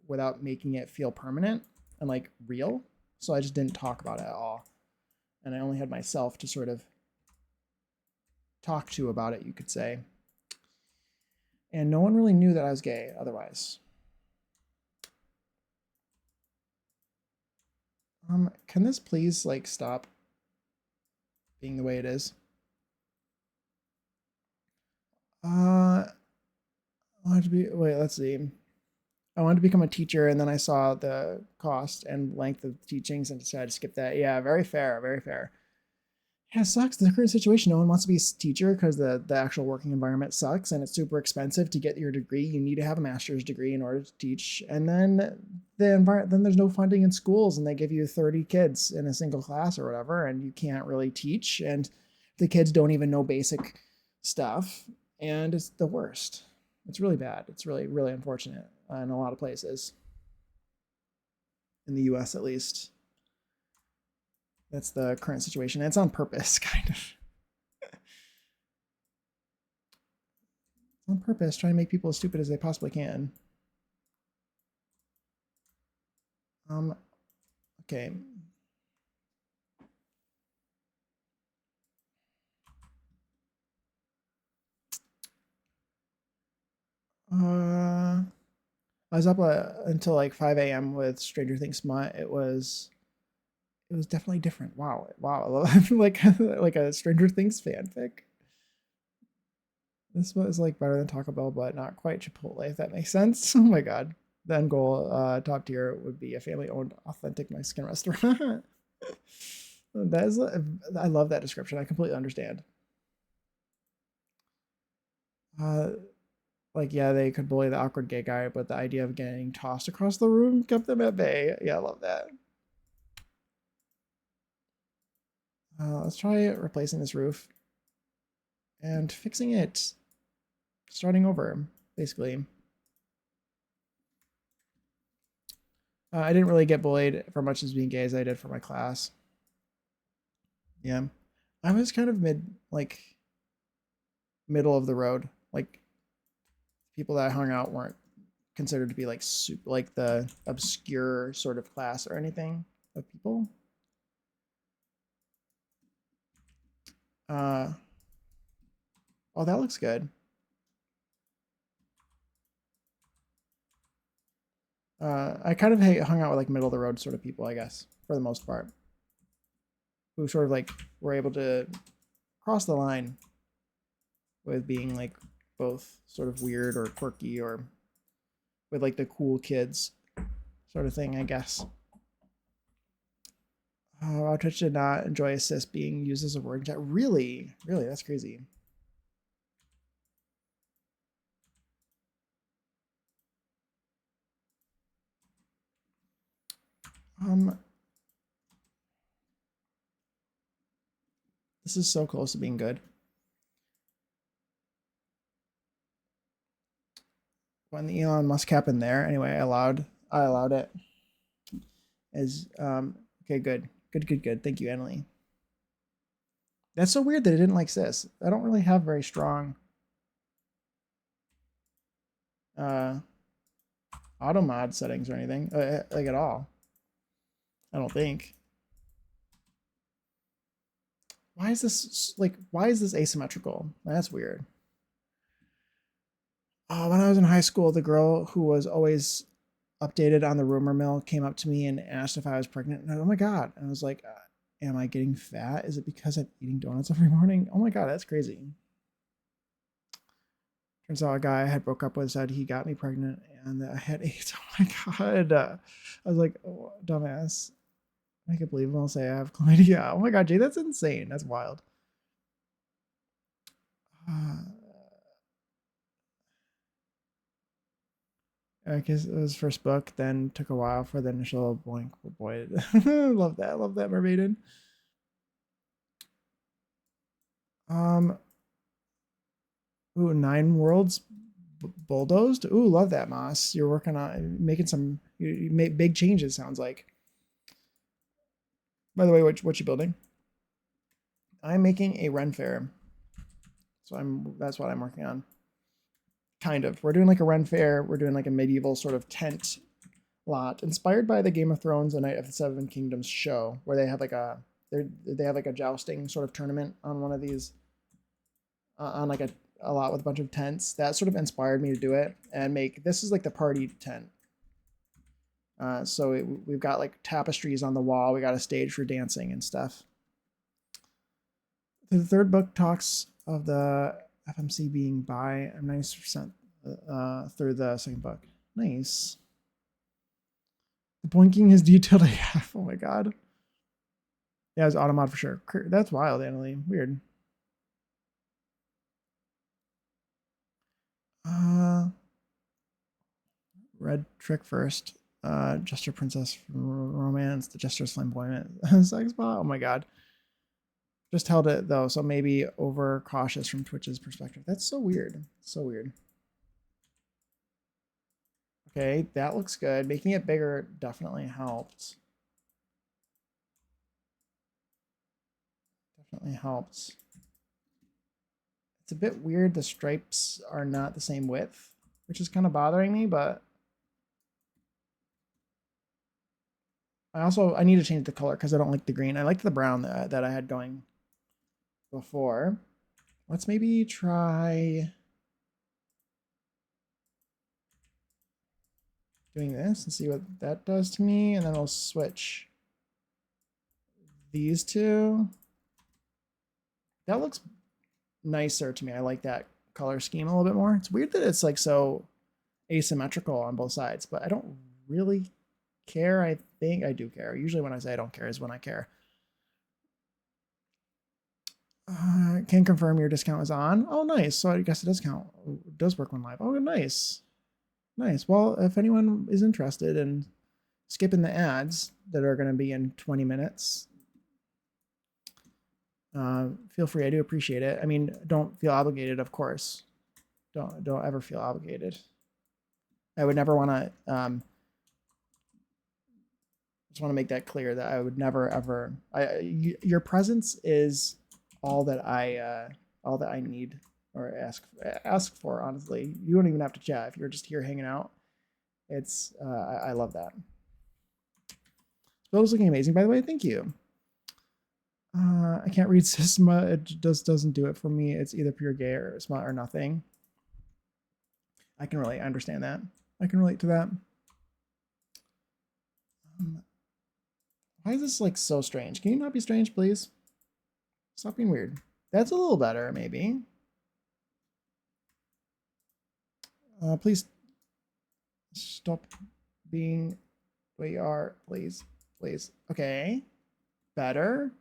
[SPEAKER 1] without making it feel permanent and like real. So I just didn't talk about it at all. And I only had myself to sort of talk to about it, you could say. And no one really knew that I was gay otherwise. Can this please like stop being the way it is? I wanted to be, wait, let's see. I wanted to become a teacher and then I saw the cost and length of teachings and decided to skip that. Yeah, very fair, very fair. Yeah, it sucks. The current situation, no one wants to be a teacher because the actual working environment sucks and it's super expensive to get your degree. You need to have a master's degree in order to teach. And then then there's no funding in schools and they give you 30 kids in a single class or whatever, and you can't really teach. And the kids don't even know basic stuff. And it's the worst. It's really bad. It's really, really unfortunate in a lot of places. In the US at least. That's the current situation. And it's on purpose, kind of. On purpose, trying to make people as stupid as they possibly can. Okay. I was up until like 5 a.m. with Stranger Things smut. It was definitely different. Wow, wow, like a Stranger Things fanfic. This was like better than Taco Bell, but not quite Chipotle, if that makes sense. Oh my god. The end goal, top tier, would be a family-owned, authentic Mexican restaurant. That is, I love that description. I completely understand. Uh, like, yeah, they could bully the awkward gay guy, but the idea of getting tossed across the room kept them at bay. Yeah, I love that. Let's try replacing this roof and fixing it. Starting over, basically. I didn't really get bullied for much as being gay as I did for my class. Yeah. I was kind of middle of the road. Like, people that I hung out weren't considered to be like super, like the obscure sort of class or anything of people. Oh, that looks good. I kind of hung out with like middle of the road sort of people, I guess, for the most part, who sort of like were able to cross the line with being like both sort of weird or quirky or with like the cool kids sort of thing, I guess. Oh, Twitch did not enjoy assist being used as a word in chat. Really? Really? That's crazy. This is so close to being good. When the Elon Musk happened there, anyway, I allowed it. As okay, good. Thank you, Emily. That's so weird that it didn't like sis. I don't really have very strong auto mod settings or anything, like at all. I don't think. Why is this asymmetrical? That's weird. When I was in high school, the girl who was always updated on the rumor mill came up to me and asked if I was pregnant. And oh my God. And I was like, am I getting fat? Is it because I'm eating donuts every morning? Oh my God, that's crazy. Turns out a guy I had broke up with said he got me pregnant and I had AIDS. Oh my God. I was like, oh, dumbass. I can't believe I'll say I have chlamydia. Oh my God, Jay, that's insane. That's wild. I guess it was first book, then took a while for the initial blank. Oh boy, love that mermaiden. Ooh, 9 worlds bulldozed. Ooh, love that, Moss. You're working on making some. You make big changes. Sounds like. By the way, what you building? I'm making a Ren Fair. So that's what I'm working on. Kind of. We're doing like a Ren Fair. We're doing like a medieval sort of tent lot, inspired by the Game of Thrones and Night of the Seven Kingdoms show, where they have like a jousting sort of tournament on one of these, on like a lot with a bunch of tents. That sort of inspired me to do it and make this is like the party tent. So we've got like tapestries on the wall. We got a stage for dancing and stuff. The third book talks of the FMC being by. I'm 90% through the second book. Nice. The blinking is detailed AF. Oh my God. Yeah, it's automod for sure. That's wild, Annalie. Weird. Red trick first. Jester Princess Romance. The Jester's Flamboyant. Sex bot. Oh my God. Just held it though, so maybe over cautious from Twitch's perspective. That's so weird. So weird. Okay, that looks good. Making it bigger definitely helped. Definitely helps. It's a bit weird the stripes are not the same width, which is kind of bothering me, but I need to change the color because I don't like the green. I liked the brown that I had going before. Let's maybe try doing this and see what that does to me, and then I'll switch these two. That looks nicer to me. I like that color scheme a little bit more. It's weird that it's like so asymmetrical on both sides, but I don't really care. I think I do care. Usually when I say I don't care is when I care. Can confirm your discount is on. Oh, nice. So I guess the discount does work when live. Oh, nice. Nice. Well, if anyone is interested in skipping the ads that are going to be in 20 minutes, feel free. I do appreciate it. I mean, don't feel obligated, of course. Don't ever feel obligated. I would never want to. Just want to make that clear that I would never ever. Your presence is all that I need or ask for. Honestly, you don't even have to chat if you're just here hanging out. It's I love that. Spell's looking amazing, by the way. Thank you. I can't read Sysma. It just doesn't do it for me. It's either pure gay or smut or nothing. I can really understand that. I can relate to that. Why is this like so strange? Can you not be strange, please? Stop being weird. That's a little better, maybe. Please stop being the way you are, please. Please. Okay. Better.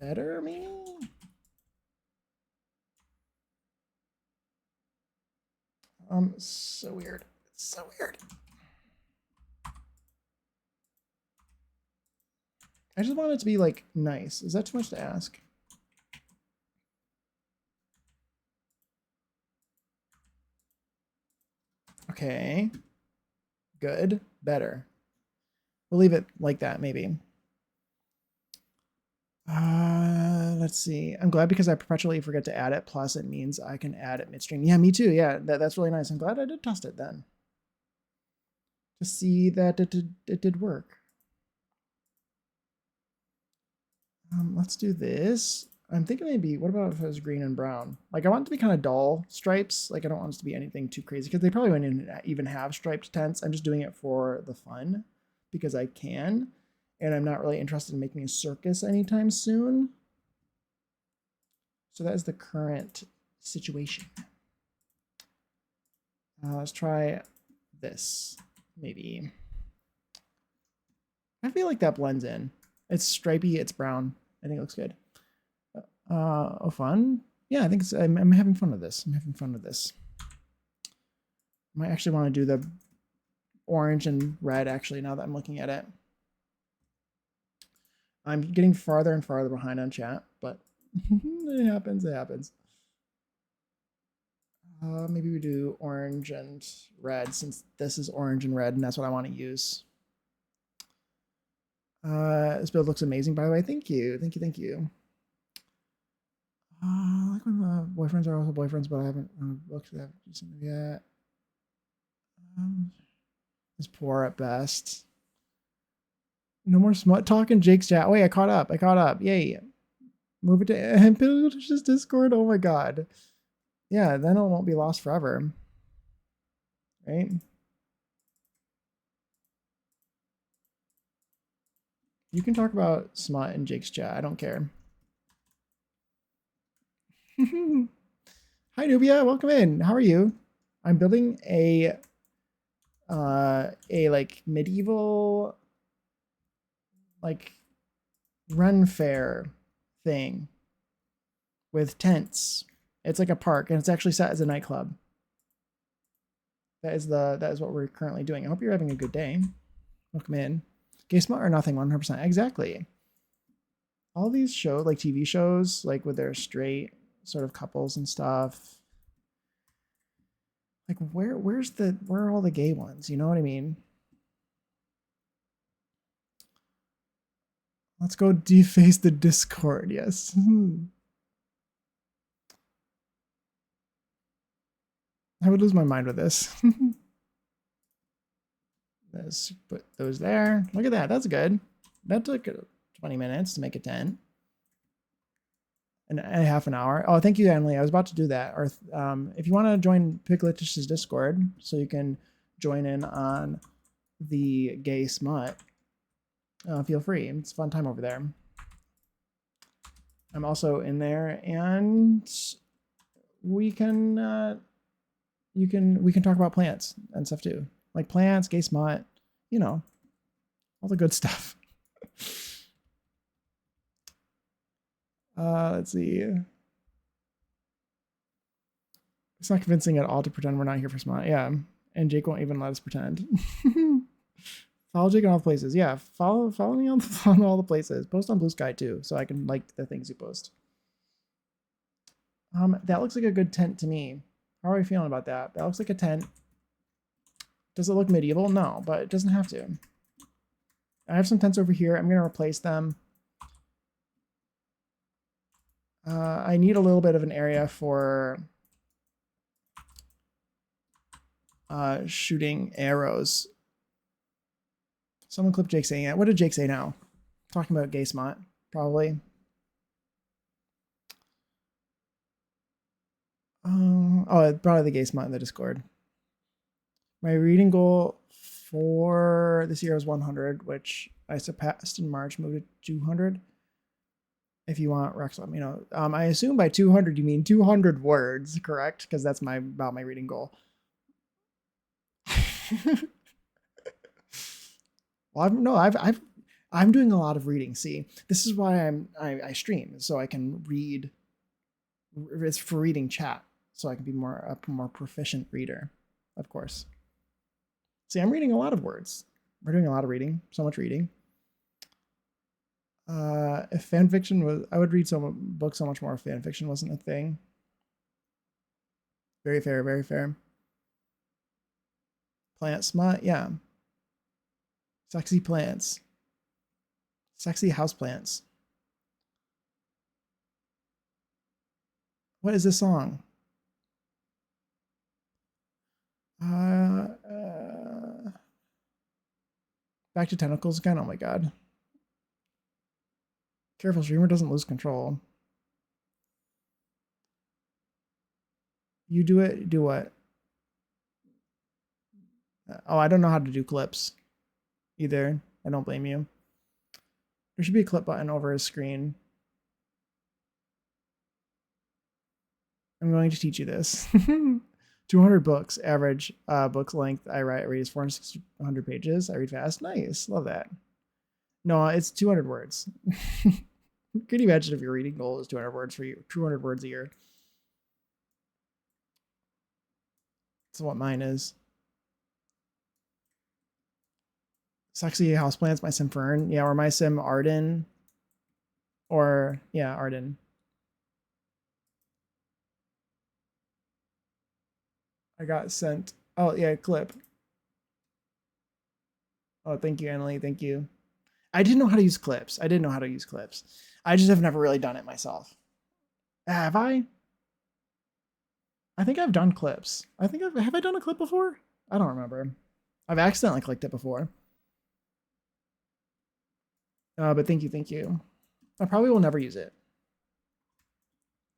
[SPEAKER 1] Better, maybe? So weird. It's so weird. I just want it to be like nice. Is that too much to ask? Okay. Good. Better. We'll leave it like that, maybe. Let's see. I'm glad because I perpetually forget to add it. Plus, it means I can add it midstream. Yeah, me too. Yeah, that's really nice. I'm glad I did test it then to see that it did work. Let's do this. I'm thinking maybe, what about if it was green and brown? Like I want it to be kind of dull stripes. Like I don't want it to be anything too crazy because they probably wouldn't even have striped tents. I'm just doing it for the fun because I can. And I'm not really interested in making a circus anytime soon. So that is the current situation. Let's try this, maybe. I feel like that blends in. It's stripy, it's brown. I think it looks good. Oh, fun. Yeah, I think it's, I'm having fun with this. I'm having fun with this. I might actually want to do the orange and red, actually, now that I'm looking at it. I'm getting farther and farther behind on chat, but it happens, it happens. Maybe we do orange and red, since this is orange and red, and that's what I want to use. This build looks amazing, by the way. Thank you, thank you, thank you. I like when the boyfriends are also boyfriends, but I haven't looked at that yet. It's poor at best. No more smut talk in Jake's chat. Wait, I caught up. I caught up. Yay. Move it to Pilgrim's Discord. Oh my god. Yeah, then it won't be lost forever. Right? You can talk about smut in Jake's chat. I don't care. Hi Nubia, welcome in. How are you? I'm building a like medieval like run fair thing with tents. It's like a park and it's actually set as a nightclub. That is what we're currently doing. I hope you're having a good day. Welcome in. Gay smut or nothing, 100%. Exactly. All these shows, like TV shows, like with their straight sort of couples and stuff. Like where are all the gay ones? You know what I mean? Let's go deface the Discord. Yes. I would lose my mind with this. Let's put those there. Look at that. That's good. That took 20 minutes to make a tent. And a half an hour. Oh, thank you, Emily. I was about to do that. Or if you want to join Pigletish's Discord, so you can join in on the gay smut, feel free. It's a fun time over there. I'm also in there, and we can we can talk about plants and stuff too, like plants, gay smut, you know, all the good stuff. Let's see. It's not convincing at all to pretend we're not here for smut. Yeah, and Jake won't even let us pretend. Follow Jake in all the places. Yeah, follow me on all the places. Post on Blue Sky too, so I can like the things you post. That looks like a good tent to me. How are you feeling about that? That looks like a tent. Does it look medieval? No, but it doesn't have to. I have some tents over here. I'm gonna replace them. I need a little bit of an area for shooting arrows. Someone clip Jake saying it. What did Jake say now? Talking about gay smut, probably. Oh, probably the gay smut in the Discord. My reading goal for this year was 100, which I surpassed in March, moved to 200. If you want, Rex, let me know. I assume by 200 you mean 200 words, correct? Because that's about my reading goal. Well, I'm doing a lot of reading. See, this is why I stream, so I can read. It's for reading chat, so I can be a more proficient reader, of course. See, I'm reading a lot of words. We're doing a lot of reading, so much reading. If fan fiction was, I would read books so much more if fan fiction wasn't a thing. Very fair, very fair. Plant smut, yeah. Sexy plants. Sexy houseplants. What is this song? Back to tentacles again. Oh my god. Careful, streamer doesn't lose control. You do it. Do what? Oh, I don't know how to do clips either. I don't blame you. There should be a clip button over his screen. I'm going to teach you this. 200 books, average book length. I read is 400 to 600 pages. I read fast. Nice. Love that. No, it's 200 words. Can you imagine if your reading goal is 200 words for you? 200 words a year. That's what mine is. Sexy houseplants, my sim Fern. Yeah, or my sim Arden. Or, yeah, Arden. I got sent. Oh, yeah, clip. Oh, thank you, Annalie. Thank you. I didn't know how to use clips. I just have never really done it myself. Have I? I think I've done clips. Have I done a clip before? I don't remember. I've accidentally clicked it before. But thank you. I probably will never use it.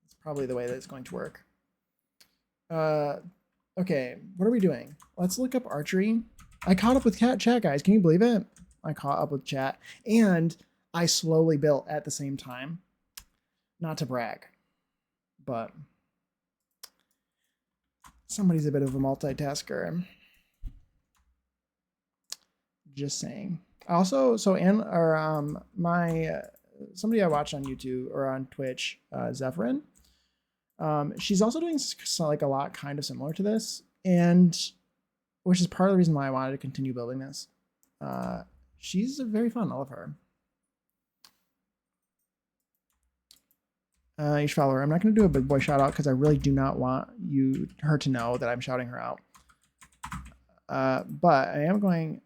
[SPEAKER 1] It's probably the way that it's going to work. Okay, what are we doing? Let's look up archery. I caught up with chat, guys. Can you believe it? I caught up with chat, and I slowly built at the same time. Not to brag, but somebody's a bit of a multitasker. Just saying. Also, so somebody I watched on YouTube or on Twitch, Zephyrin. She's also doing like a lot kind of similar to this, and which is part of the reason why I wanted to continue building this. She's very fun. I love her. You should follow her. I'm not going to do a big boy shout out because I really do not want her to know that I'm shouting her out. But I am going.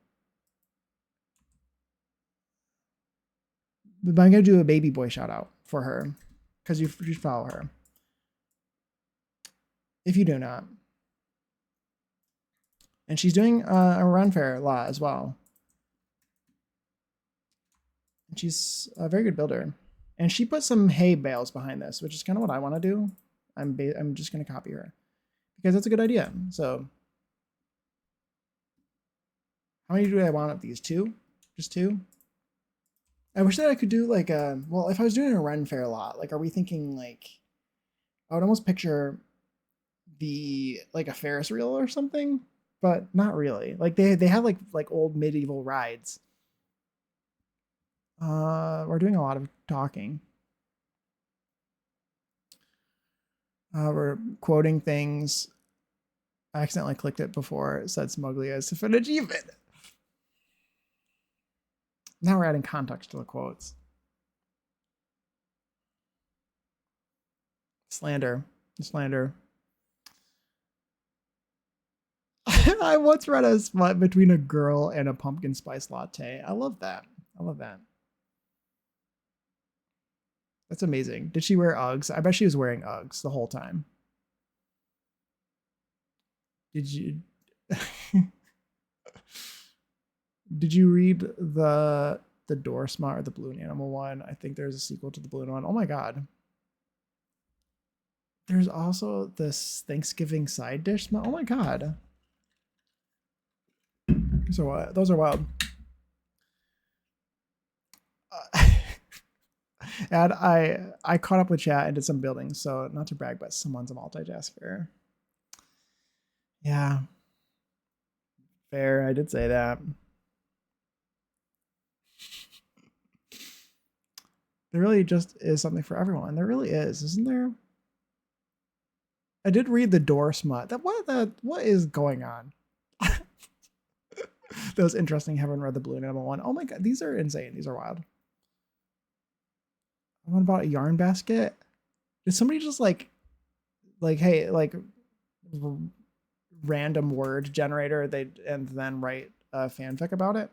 [SPEAKER 1] But I'm going to do a baby boy shout out for her because you should follow her. If you do not. And she's doing a run fair a lot as well. And she's a very good builder. And she put some hay bales behind this, which is kind of what I want to do. I'm just going to copy her because that's a good idea. So how many do I want of these? 2? Just 2? I wish that I could do like well, if I was doing a run fair a lot, like, are we thinking like, I would almost picture like a Ferris wheel or something, but not really. Like they have like old medieval rides. We're doing a lot of talking. We're quoting things. I accidentally clicked it before it said Smugly as an achievement. Now we're adding context to the quotes. Slander. I once read a smut between a girl and a pumpkin spice latte. I love that. That's amazing. Did she wear Uggs? I bet she was wearing Uggs the whole time. Did you did you read the Door Smart or the Balloon Animal one? I think there's a sequel to the Balloon one. Oh my god. There's also this Thanksgiving side dish smell. Oh my god. So those are wild. And I caught up with chat and did some building, so not to brag, but someone's a multitasker. Yeah. Fair, I did say that. There really just is something for everyone. There really is, isn't there? I did read the door smut. What is going on? That was interesting. Haven't read the Blue Animal one. Oh my god, these are insane. These are wild. What about a yarn basket? Did somebody just like hey, like random word generator and then write a fanfic about it?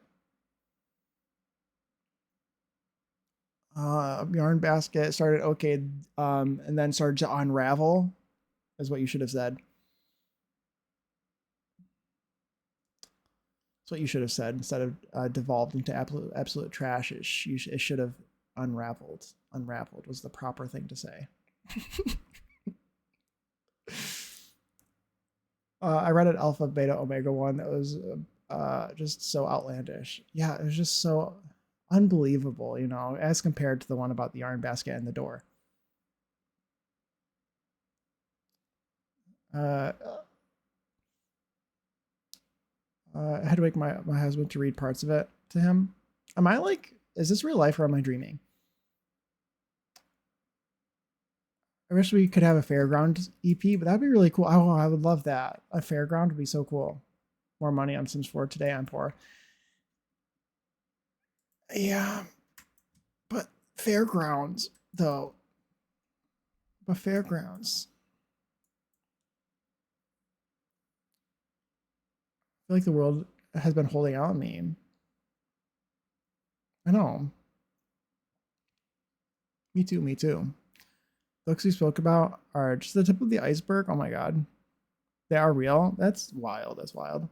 [SPEAKER 1] Yarn basket started okay, and then started to unravel, is what you should have said. That's what you should have said instead of devolved into absolute trash. It should have unraveled. Unraveled was the proper thing to say. I read an Alpha Beta Omega one that was just so outlandish. Yeah, it was just so unbelievable, you know, as compared to the one about the yarn basket and the door. I had to wake my husband to read parts of it to him. Am I like, is this real life or am I dreaming? I wish we could have a fairground EP, but that'd be really cool. Oh, I would love that. A fairground would be so cool. More money on Sims 4 today. I'm poor. Yeah, but fairgrounds though. But fairgrounds. I feel like the world has been holding out on me. I know. Me too. Me too. Books we spoke about are just the tip of the iceberg. Oh my god. They are real. That's wild. That's wild.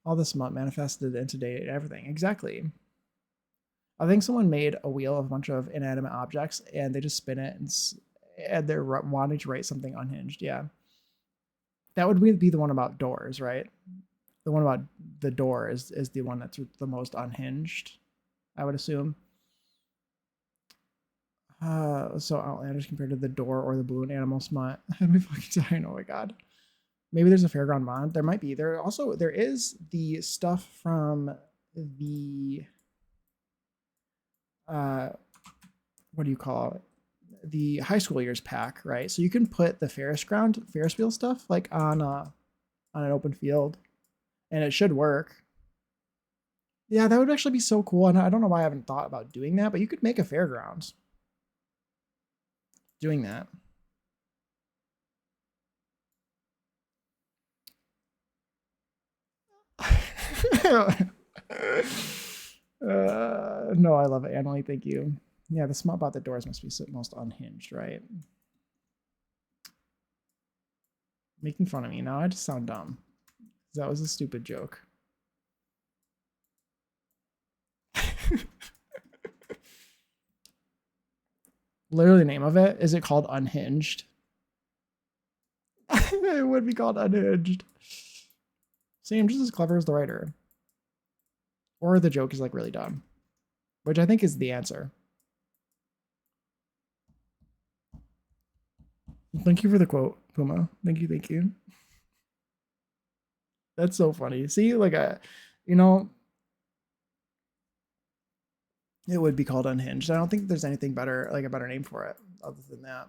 [SPEAKER 1] All this smut manifested into everything. Exactly. I think someone made a wheel of a bunch of inanimate objects and they just spin it and they're wanting to write something unhinged. Yeah. That would be the one about doors, right? The one about the door is the one that's the most unhinged, I would assume. So outlandish compared to the door or the balloon animal smut. I'd be fucking dying. Oh my god. Maybe there's a fairground mod. There might be. There is the stuff from the what do you call it? The high school years pack, right? So you can put the Ferris wheel stuff like on an open field, and it should work. Yeah, that would actually be so cool. And I don't know why I haven't thought about doing that, but you could make a fairgrounds doing that. No, I love it, Annalie. Thank you. Yeah, the smut about the doors must be most unhinged, right? Making fun of me. Now I just sound dumb. That was a stupid joke. Literally the name of it, is it called Unhinged? It would be called Unhinged. See, I'm just as clever as the writer. Or the joke is like really dumb. Which I think is the answer. Thank you for the quote, Puma. Thank you, thank you. That's so funny. See, like you know, it would be called Unhinged. I don't think there's anything better, like a better name for it other than that.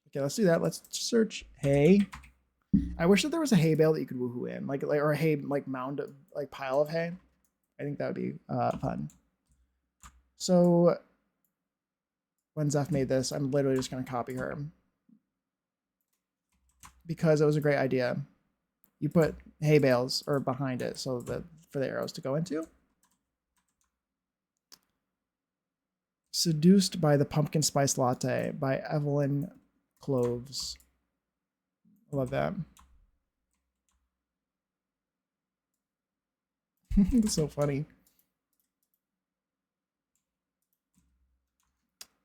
[SPEAKER 1] Okay, let's do that. Let's search hay. I wish that there was a hay bale that you could woohoo in, like or a hay like mound, like pile of hay. I think that would be fun. So when Zeph made this, I'm literally just gonna copy her because it was a great idea. You put hay bales or behind it so that for the arrows to go into. Seduced by the Pumpkin Spice Latte by Evelyn Cloves. I love that. That's so funny.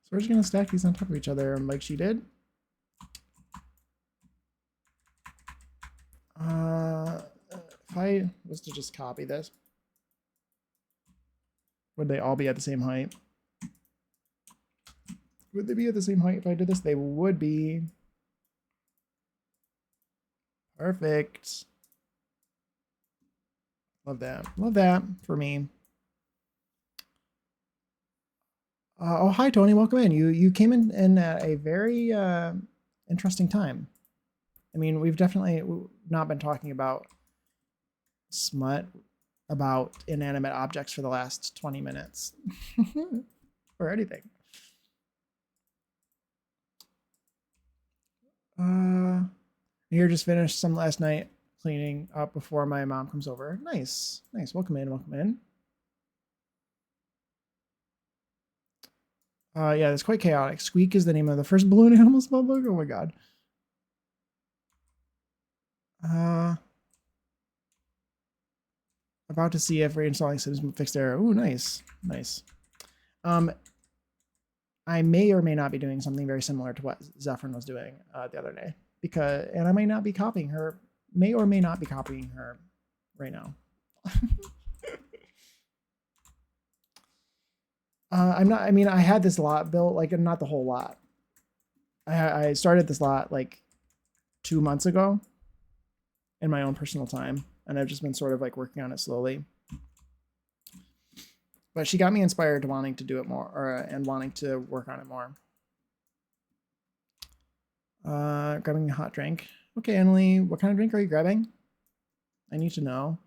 [SPEAKER 1] So we're just gonna stack these on top of each other like she did. If I was to just copy this, Would they all be at the same height? Would they be at the same height if I did this? They would be. Perfect. Love that. Love that for me. Oh, hi, Tony. Welcome in. You came in at a very interesting time. I mean, we've definitely not been talking about smut, about inanimate objects for the last 20 minutes or anything. Here, just finished some last night cleaning up before my mom comes over. Nice, nice. Welcome in, welcome in. Yeah, it's quite chaotic. Squeak is the name of the first balloon animal spell book. Oh my god. About to see if reinstalling Sims fixed error. Ooh, nice, nice. I may or may not be doing something very similar to what Zephyrin was doing the other day, and I may not be copying her. May or may not be copying her right now. I'm not. I mean, I had this lot built, like not the whole lot. I started this lot like 2 months ago in my own personal time, and I've just been sort of like working on it slowly. But she got me inspired to wanting to do it more, and wanting to work on it more. Grabbing a hot drink. Okay, Emily, what kind of drink are you grabbing? I need to know.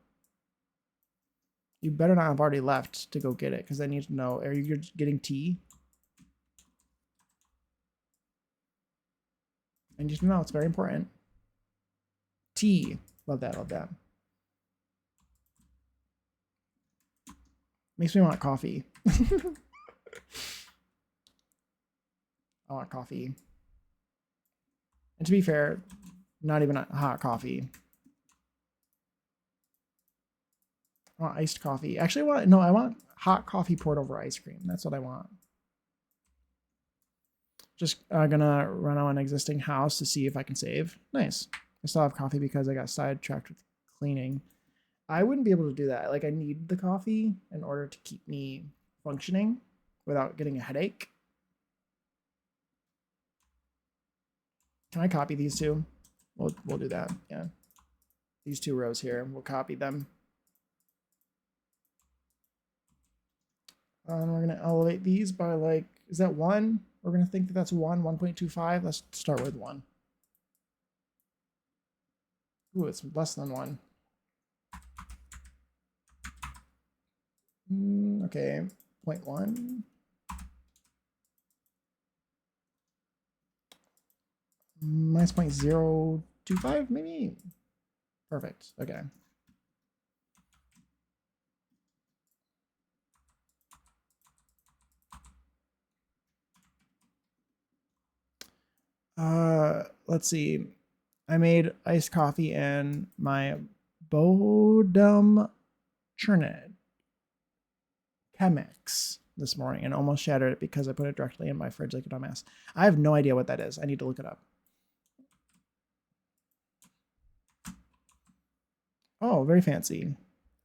[SPEAKER 1] You better not have already left to go get it, because I need to know. Are you getting tea? I need to know. It's very important. Tea. Love that. Love that. Makes me want coffee. I want coffee. And to be fair, not even a hot coffee. I want iced coffee. Actually, I want hot coffee poured over ice cream. That's what I want. Just gonna run on an existing house to see if I can save. Nice. I still have coffee because I got sidetracked with cleaning. I wouldn't be able to do that. Like, I need the coffee in order to keep me functioning without getting a headache. Can I copy these two? We'll do that. Yeah. These 2 rows here. We'll copy them. And we're gonna elevate these by like, is that 1? We're gonna think that that's 1.25. Let's start with 1. Ooh, it's less than 1. Okay, 0.1. Minus 0.025, maybe? Perfect, okay. Let's see. I made iced coffee in my Bodum Churned Chemex this morning and almost shattered it because I put it directly in my fridge like a dumbass. I have no idea what that is. I need to look it up. Oh, very fancy.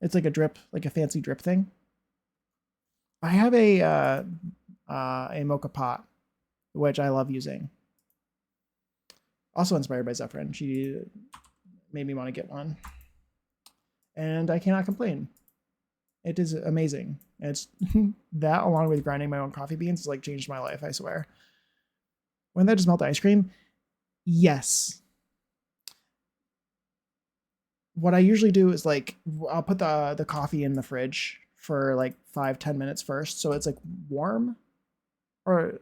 [SPEAKER 1] It's like a drip, like a fancy drip thing. I have a mocha pot, which I love using. Also inspired by Zephyrin. She made me want to get one. And I cannot complain. It is amazing. It's that, along with grinding my own coffee beans, has like changed my life, I swear. When that just melt ice cream? Yes. What I usually do is like, I'll put the coffee in the fridge for like 5-10 minutes first, so it's like warm. Or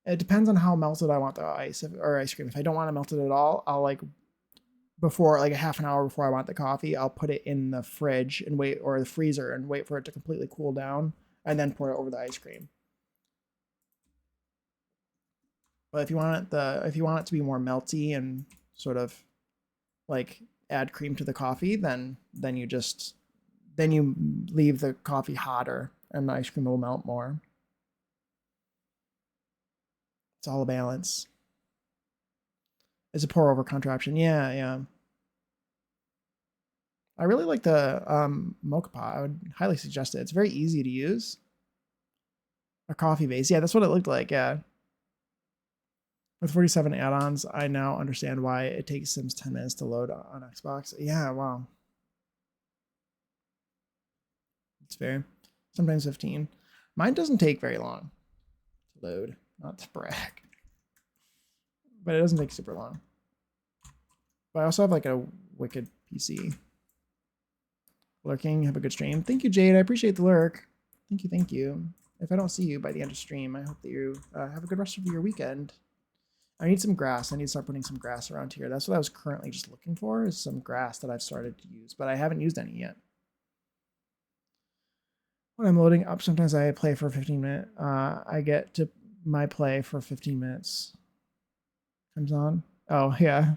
[SPEAKER 1] it depends on how melted I want the ice cream. If I don't want it melted at all, I'll like, before like a half an hour before I want the coffee, I'll put it in the fridge and wait, or the freezer, and wait for it to completely cool down, and then pour it over the ice cream. But if you want it to be more melty and sort of like add cream to the coffee, then you leave the coffee hotter and the ice cream will melt more. It's all a balance. It's a pour over contraption. Yeah. I really like the mocha pot. I would highly suggest it. It's very easy to use. A coffee base. Yeah, that's what it looked like. Yeah. With 47 add-ons, I now understand why it takes Sims 10 minutes to load on Xbox. Yeah, wow. It's fair. Sometimes 15. Mine doesn't take very long to load. Not to brag. But it doesn't take super long. But I also have like a wicked PC. Lurking, have a good stream. Thank you, Jade. I appreciate the lurk. Thank you, thank you. If I don't see you by the end of stream, I hope that you have a good rest of your weekend. I need some grass. I need to start putting some grass around here. That's what I was currently just looking for, is some grass that I've started to use, but I haven't used any yet. When I'm loading up, sometimes I play for 15 minutes. I get to my play for 15 minutes. Comes on. Oh, yeah.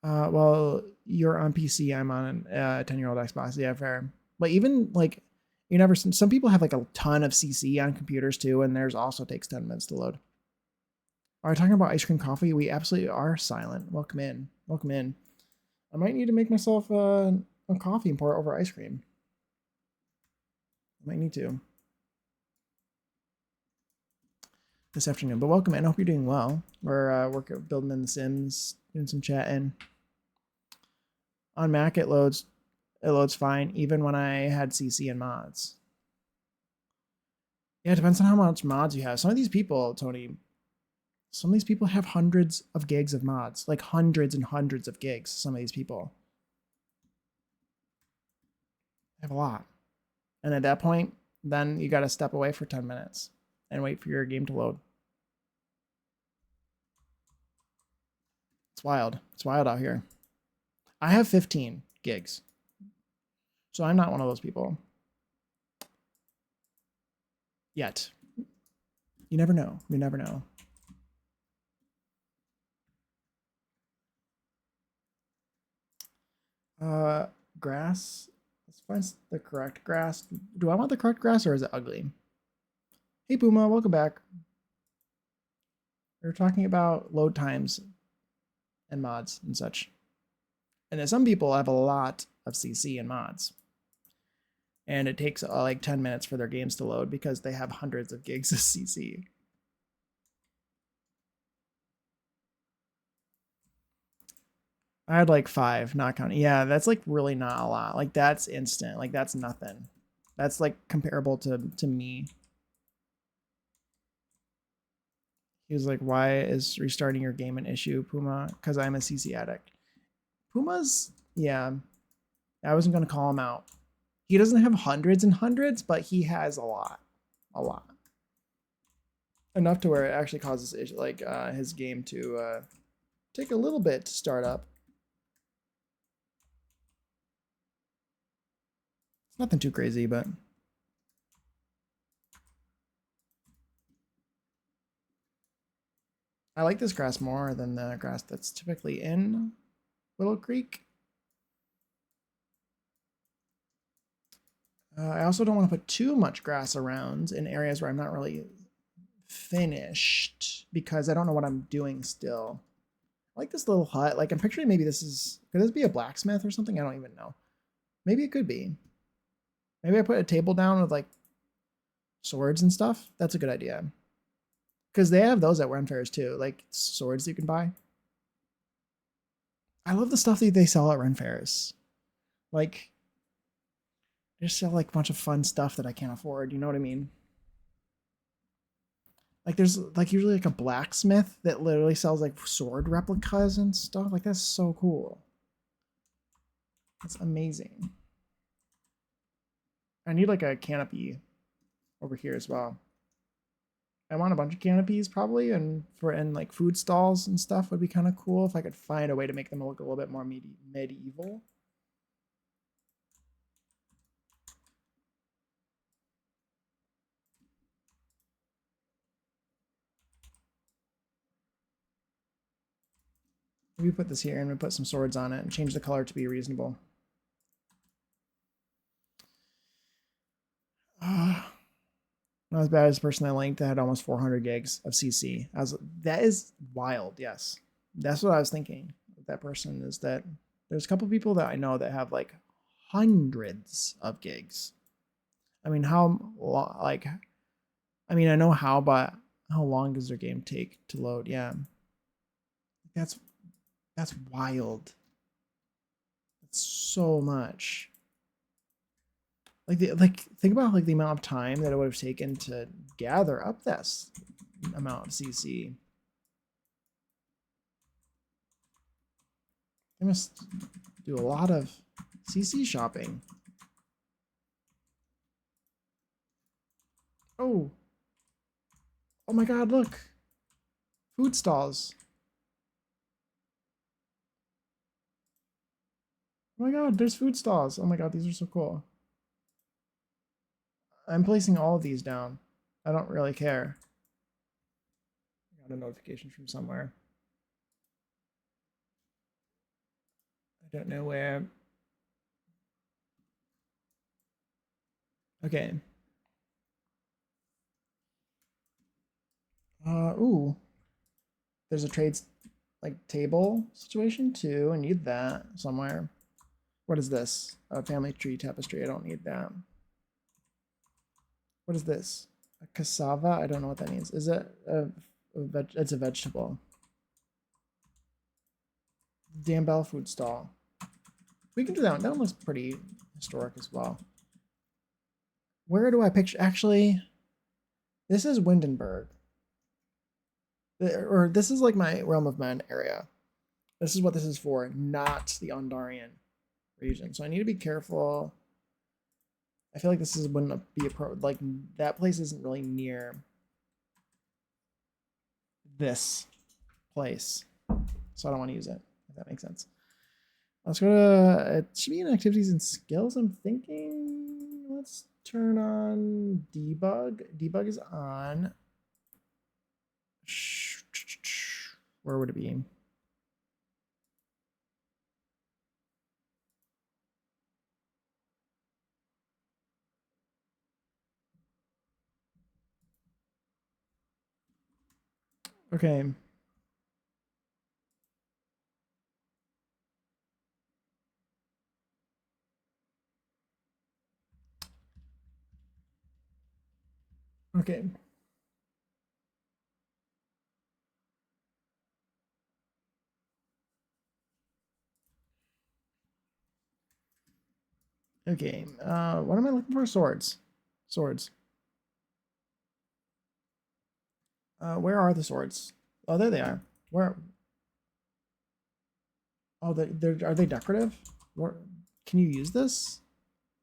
[SPEAKER 1] Well, you're on PC. I'm on a 10-year-old Xbox. Yeah, fair. But even like, you never. Some people have like a ton of CC on computers too, and theirs also takes 10 minutes to load. Are we talking about ice cream coffee? We absolutely are silent. Welcome in. Welcome in. I might need to make myself a coffee and pour it over ice cream. I might need to this afternoon. But welcome in. I hope you're doing well. We're building in the Sims, doing some chatting. On Mac, it loads fine, even when I had CC and mods. Yeah, it depends on how much mods you have. Some of these people, Tony, some of these people have hundreds of gigs of mods, like hundreds and hundreds of gigs. Some of these people have a lot. And at that point, then you got to step away for 10 minutes and wait for your game to load. It's wild. It's wild out here. I have 15 gigs. So I'm not one of those people. Yet. You never know. You never know. Grass. Let's find the correct grass. Do I want the correct grass or is it ugly? Hey Puma, welcome back. We're talking about load times and mods and such. And then some people have a lot of CC and mods. And it takes like 10 minutes for their games to load because they have hundreds of gigs of CC. I had like 5, not counting. Yeah, that's like really not a lot. Like that's instant. Like that's nothing. That's like comparable to me. He was like, why is restarting your game an issue, Puma? Because I'm a CC addict. Puma's, yeah. I wasn't going to call him out. He doesn't have hundreds and hundreds, but he has a lot. A lot. Enough to where it actually causes like his game to take a little bit to start up. It's nothing too crazy, but I like this grass more than the grass that's typically in Willow Creek. I also don't want to put too much grass around in areas where I'm not really finished because I don't know what I'm doing still. I like this little hut. Like I'm picturing maybe this is, could this be a blacksmith or something? I don't even know. Maybe it could be. Maybe I put a table down with like swords and stuff. That's a good idea. Because they have those at Ren Fairs too, like swords you can buy. I love the stuff that they sell at Ren Fairs. Like, they just sell like a bunch of fun stuff that I can't afford. You know what I mean? Like there's like usually like a blacksmith that literally sells like sword replicas and stuff. Like that's so cool. That's amazing. I need like a canopy over here as well. I want a bunch of canopies probably, and for in like food stalls and stuff would be kind of cool if I could find a way to make them look a little bit more medieval. Maybe put this here and we put some swords on it and change the color to be reasonable. Not as bad as the person I linked that had almost 400 gigs of CC. That is wild, yes. That's what I was thinking. that person is that there's a couple people that I know that have like hundreds of gigs. I mean, like, I mean, I know how, but how long does their game take to load? Yeah, that's wild. That's so much. Like think about like the amount of time that it would have taken to gather up that amount of CC. They must do a lot of CC shopping. Oh. Oh my god, look. Food stalls. Oh my god, there's food stalls. Oh my god, these are so cool. I'm placing all of these down. I don't really care. I got a notification from somewhere. I don't know where. Okay. Ooh. There's a trades like table situation too. I need that somewhere. What is this? A family tree tapestry. I don't need that. What is this? A cassava? I don't know what that means. Is it it's a vegetable. Dambell food stall. We can do that one. That one looks pretty historic as well. Where do I picture? Actually, this is Windenburg. Or this is like my Realm of Men area. This is what this is for, not the Ondarian region. So I need to be careful. I feel like this wouldn't be like that place isn't really near this place. So I don't want to use it, if that makes sense. Let's go to, it should be in activities and skills, I'm thinking. Let's turn on debug. Debug is on. Where would it be? Okay. Okay. Okay. What am I looking for? Swords. Swords. Where are the swords? Oh, there they are. Where? Oh, are they decorative? Where? Can you use this?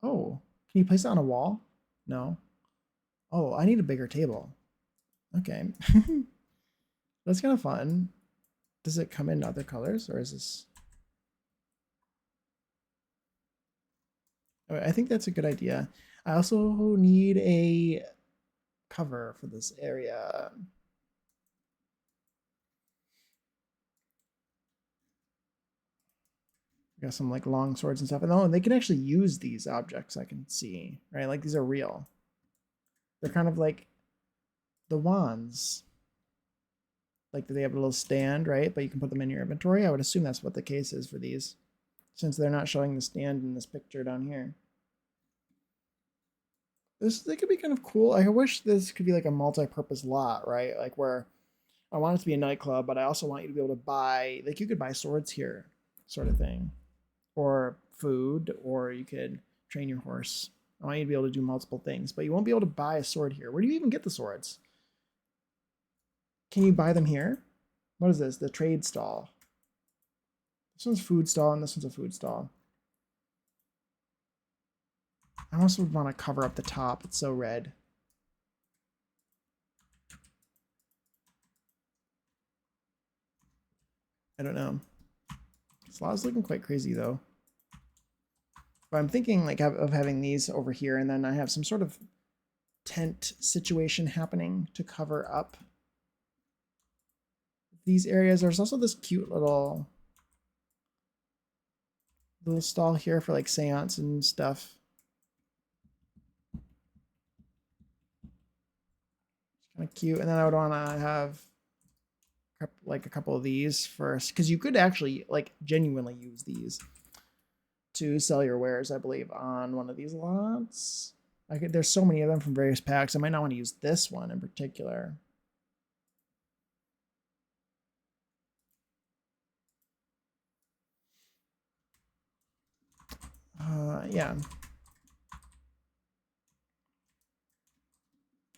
[SPEAKER 1] Oh, can you place it on a wall? No. Oh, I need a bigger table. Okay. That's kind of fun. Does it come in other colors or is this? I think that's a good idea. I also need a cover for this area. Got some like long swords and stuff. And oh, they can actually use these objects, I can see, right? Like these are real. They're kind of like the wands. Like they have a little stand, right? But you can put them in your inventory. I would assume that's what the case is for these, since they're not showing the stand in this picture down here. They could be kind of cool. I wish this could be like a multi-purpose lot, right? Like where I want it to be a nightclub, but I also want you to be able to buy, like you could buy swords here, sort of thing. Or food, or you could train your horse. I want you to be able to do multiple things, but you won't be able to buy a sword here. Where do you even get the swords? Can you buy them here? What is this? The trade stall. This one's food stall, and this one's a food stall. I also want to cover up the top. It's so red. I don't know. This lot is looking quite crazy, though. But I'm thinking like of having these over here, and then I have some sort of tent situation happening to cover up these areas. There's also this cute little stall here for like seance and stuff. It's kind of cute. And then I would want to have like a couple of these first, because you could actually like genuinely use these to sell your wares, I believe, on one of these lots. There's so many of them from various packs. I might not want to use this one in particular. Yeah.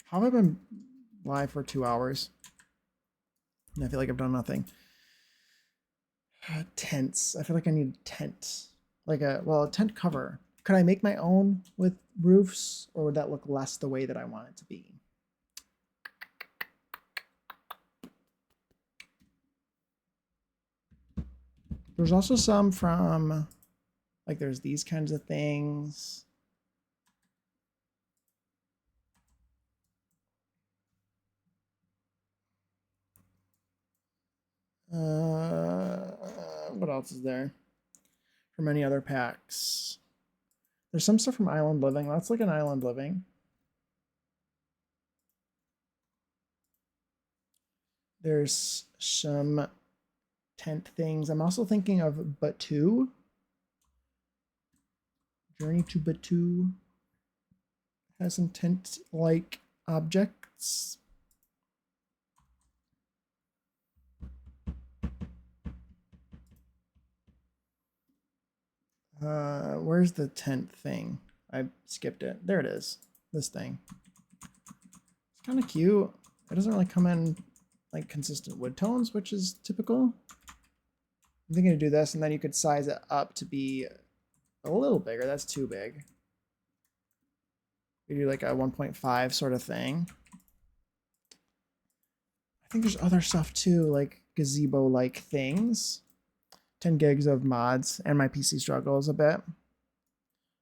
[SPEAKER 1] How have I been live for 2 hours? And I feel like I've done nothing. Tents. I feel like I need a tent. Like a tent cover. Could I make my own with roofs, or would that look less the way that I want it to be? There's also some from, like, there's these kinds of things. What else is there? From any other packs? There's some stuff from Island Living. Let's look at Island Living. There's some tent things. I'm also thinking of Batu. Journey to Batu has some tent-like objects. Where's the tent thing? I skipped it. There it is. This thing. It's kind of cute. It doesn't really come in like consistent wood tones, which is typical. I'm thinking to do this, and then you could size it up to be a little bigger. That's too big. You do like a 1.5 sort of thing. I think there's other stuff too, like gazebo-like things. 10 gigs of mods, and my PC struggles a bit.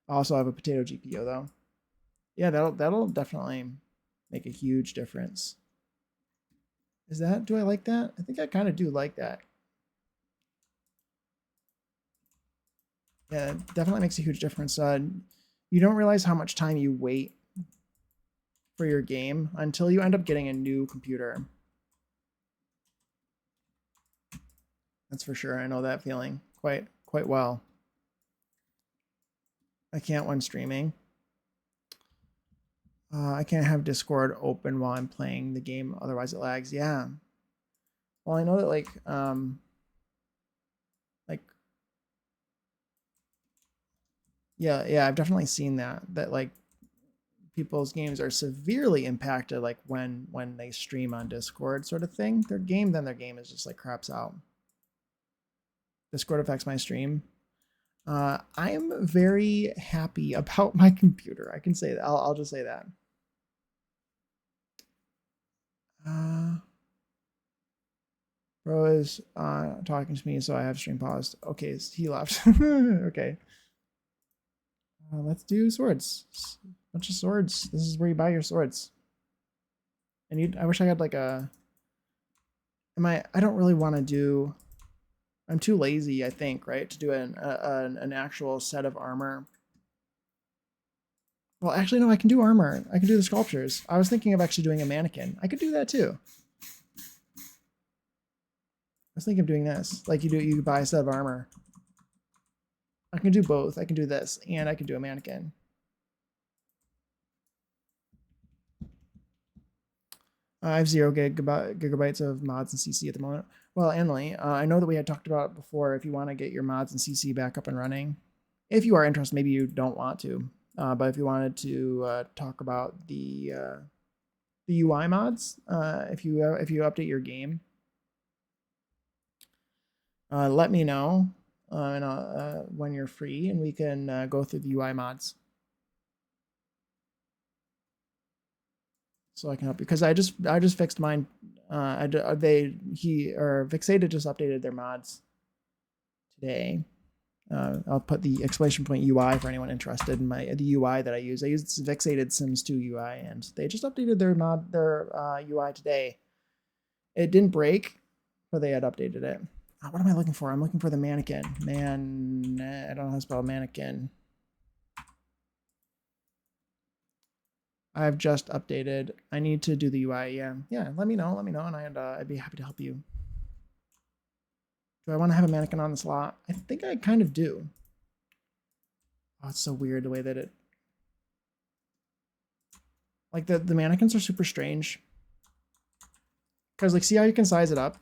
[SPEAKER 1] I also have a potato GPU though. Yeah, that'll definitely make a huge difference. Do I like that? I think I kind of do like that. Yeah, it definitely makes a huge difference. You don't realize how much time you wait for your game until you end up getting a new computer. That's for sure. I know that feeling quite well. I can't when streaming. I can't have Discord open while I'm playing the game, otherwise it lags. Yeah. Well, I know that like yeah, I've definitely seen that like people's games are severely impacted like when they stream on Discord sort of thing. Their game is just like craps out. Discord affects my stream. I am very happy about my computer. I can say that. I'll just say that. Bro is talking to me, so I have stream paused. Okay, he left. Okay. Let's do swords. Bunch of swords. This is where you buy your swords. I wish I had like a. I don't really want to do. I'm too lazy, I think, right, to do an actual set of armor. Well, actually, no, I can do armor. I can do the sculptures. I was thinking of actually doing a mannequin. I could do that too. I was thinking of doing this. Like you buy a set of armor. I can do both. I can do this, and I can do a mannequin. I have 0 gigabytes of mods and CC at the moment. Well, Emily, I know that we had talked about it before. If you want to get your mods and CC back up and running, if you are interested, maybe you don't want to, but if you wanted to talk about the UI mods, if you update your game, let me know when you're free, and we can go through the UI mods. So I can help you, because I just fixed mine. Vixated just updated their mods today. I'll put the exclamation point UI for anyone interested in the UI that I use. I used Vixated Sims 2 UI, and they just updated their UI today. It didn't break, but they had updated it. What am I looking for? I'm looking for the mannequin. I don't know how to spell mannequin. I've just updated. I need to do the UI. Yeah. Let me know, and I'd be happy to help you. Do I want to have a mannequin on the slot? I think I kind of do. Oh, it's so weird the way that it... Like, the mannequins are super strange. Because, like, see how you can size it up?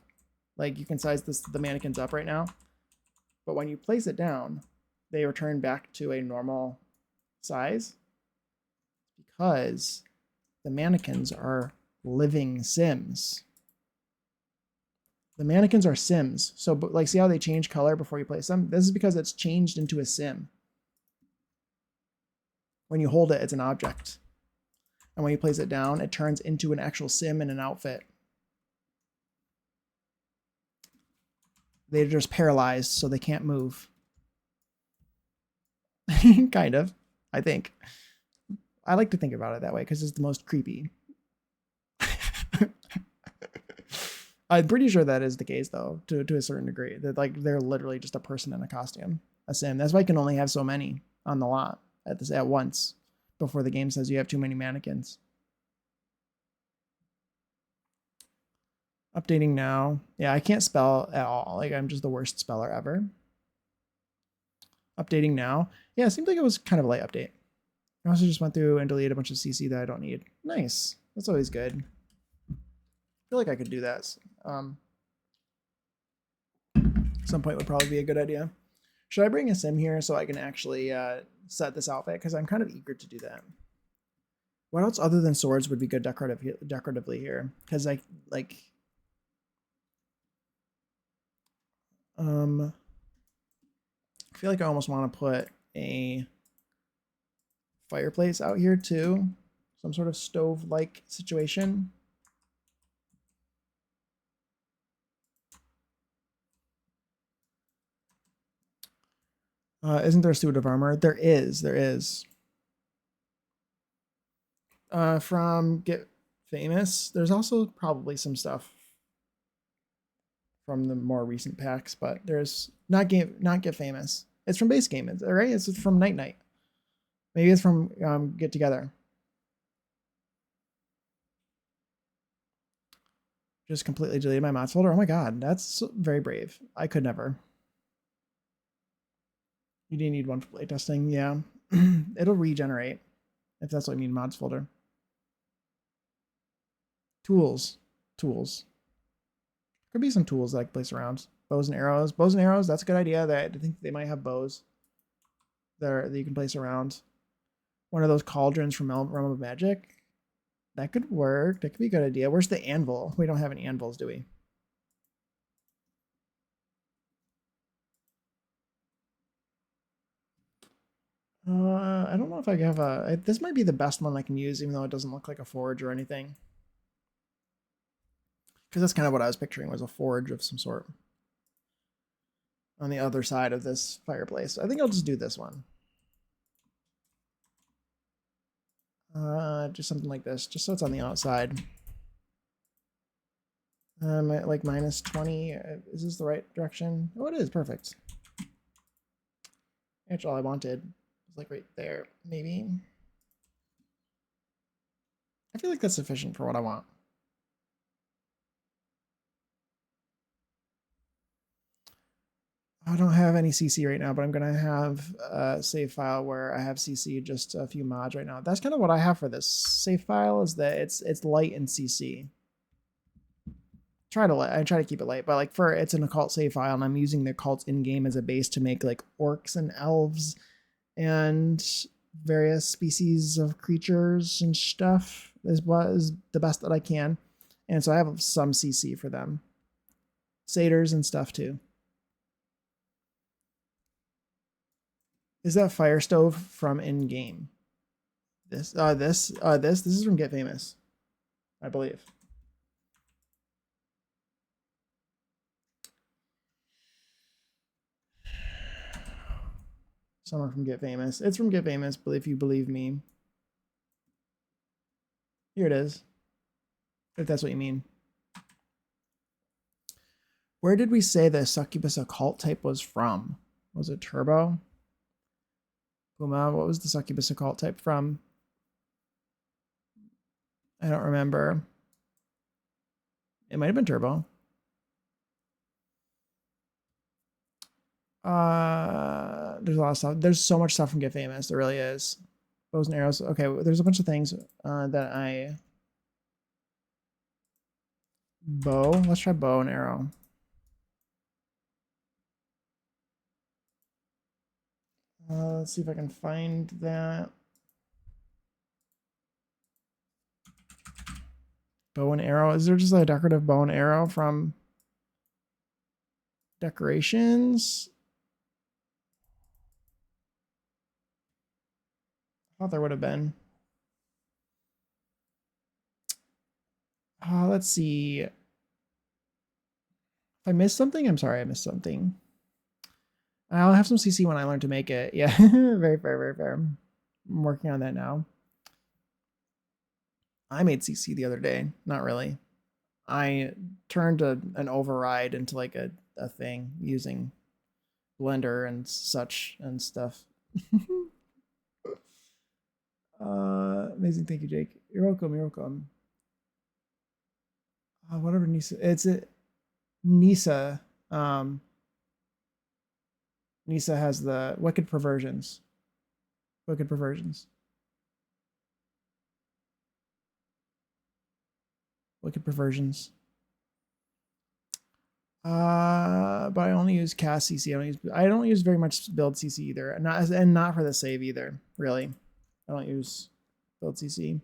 [SPEAKER 1] Like, you can size the mannequins up right now. But when you place it down, they return back to a normal size. Because the mannequins are living Sims. The mannequins are Sims. So, like, see how they change color before you place them? This is because it's changed into a Sim. When you hold it, it's an object. And when you place it down, it turns into an actual Sim in an outfit. They're just paralyzed, so they can't move. Kind of, I think. I like to think about it that way because it's the most creepy. I'm pretty sure that is the case, though, to a certain degree. That, like, they're literally just a person in a costume, a Sim. That's why you can only have so many on the lot at once before the game says you have too many mannequins. Updating now. Yeah, I can't spell at all. Like, I'm just the worst speller ever. Updating now. Yeah, it seemed like it was kind of a light update. I also just went through and deleted a bunch of CC that I don't need. Nice. That's always good. I feel like I could do that. Some point would probably be a good idea. Should I bring a Sim here so I can actually set this outfit? Because I'm kind of eager to do that. What else other than swords would be good decoratively here? Because I feel like I almost want to put a fireplace out here too. Some sort of stove-like situation. Isn't there a suit of armor? There is. From Get Famous. There's also probably some stuff from the more recent packs, but there's not Get Famous. It's from base game, right? It's from Night Night. Maybe it's from Get Together. Just completely deleted my mods folder. Oh my god, that's very brave. I could never. You do need one for playtesting, yeah. It'll regenerate, if that's what you mean, mods folder. Tools. Could be some tools that I can place around. Bows and arrows. That's a good idea. I think they might have bows that you can place around. One of those cauldrons from Realm of Magic. That could work. That could be a good idea. Where's the anvil? We don't have any anvils, do we? I don't know if I have this might be the best one I can use, even though it doesn't look like a forge or anything. Because that's kind of what I was picturing, was a forge of some sort on the other side of this fireplace. I think I'll just do this one. Just something like this, just so it's on the outside. Like minus 20. Is this the right direction? Oh, it is. Perfect. That's all I wanted. It's like right there, maybe. I feel like that's sufficient for what I want. I don't have any CC right now, but I'm gonna have a save file where I have CC just a few mods right now. That's kind of what I have for this save file, is that it's light in CC. I try to keep it light, but like it's an occult save file, and I'm using the occults in game as a base to make like orcs and elves and various species of creatures and stuff is the best that I can. And so I have some CC for them. Satyrs and stuff too. Is that fire stove from in game? This is from Get Famous, I believe. Somewhere from Get Famous. It's from Get Famous, but if you believe me. Here it is. If that's what you mean. Where did we say the succubus occult type was from? Was it Turbo? Puma, what was the succubus occult type from? I don't remember. It might have been Turbo. There's a lot of stuff. There's so much stuff from Get Famous. There really is. Bows and arrows. Okay, there's a bunch of things that I... Bow. Let's try bow and arrow. Let's see if I can find that. Bow and arrow. Is there just a decorative bow and arrow from decorations? I thought there would have been. Let's see. If I missed something, I'm sorry I missed something. I'll have some CC when I learn to make it. Yeah, very fair, very fair. I'm working on that now. I made CC the other day. Not really. I turned an override into like a thing using Blender and such and stuff. Amazing. Thank you, Jake. You're welcome. You're welcome. Whatever Nisa. It's a Nisa. Nisa has the Wicked Perversions. Wicked Perversions. Wicked Perversions. But I only use cast CC. I don't use very much build CC either. And not for the save either, really. I don't use build CC.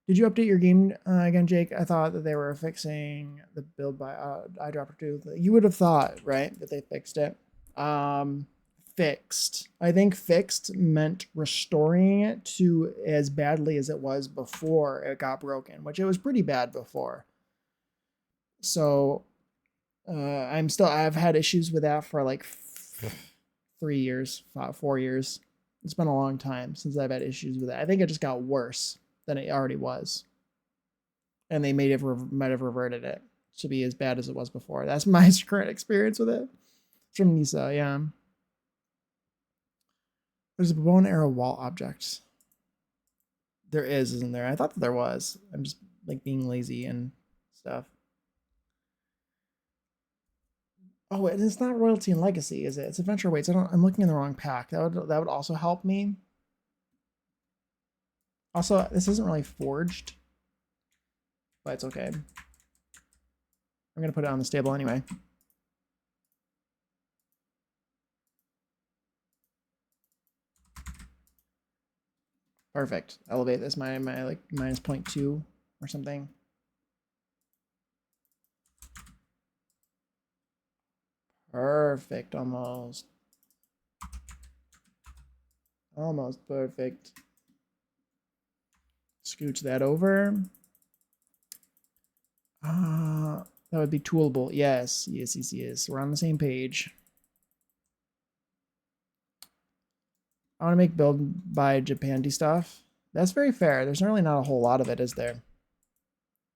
[SPEAKER 1] Did you update your game again, Jake? I thought that they were fixing the build by eyedropper 2. You would have thought, right, that they fixed it. Fixed. I think fixed meant restoring it to as badly as it was before it got broken, which it was pretty bad before. So I've had issues with that for like 3 years, 4 years. It's been a long time since I've had issues with it. I think it just got worse than it already was. And they might have reverted it to be as bad as it was before. That's my current experience with it. It's from Nisa, yeah. There's a bow and arrow wall object. There is, isn't there? I thought that there was. I'm just like being lazy and stuff. Oh, and it's not royalty and legacy, is it? It's adventure weights. I'm looking in the wrong pack. That would also help me. Also, this isn't really forged, but it's okay. I'm gonna put it on the stable anyway. Perfect. Elevate this my like minus 0.2 or something. Perfect, almost. Almost perfect. Scooch that over. That would be toolable. Yes, yes, yes, yes. We're on the same page. I want to make build by Japandi stuff. That's very fair. There's really not a whole lot of it, is there?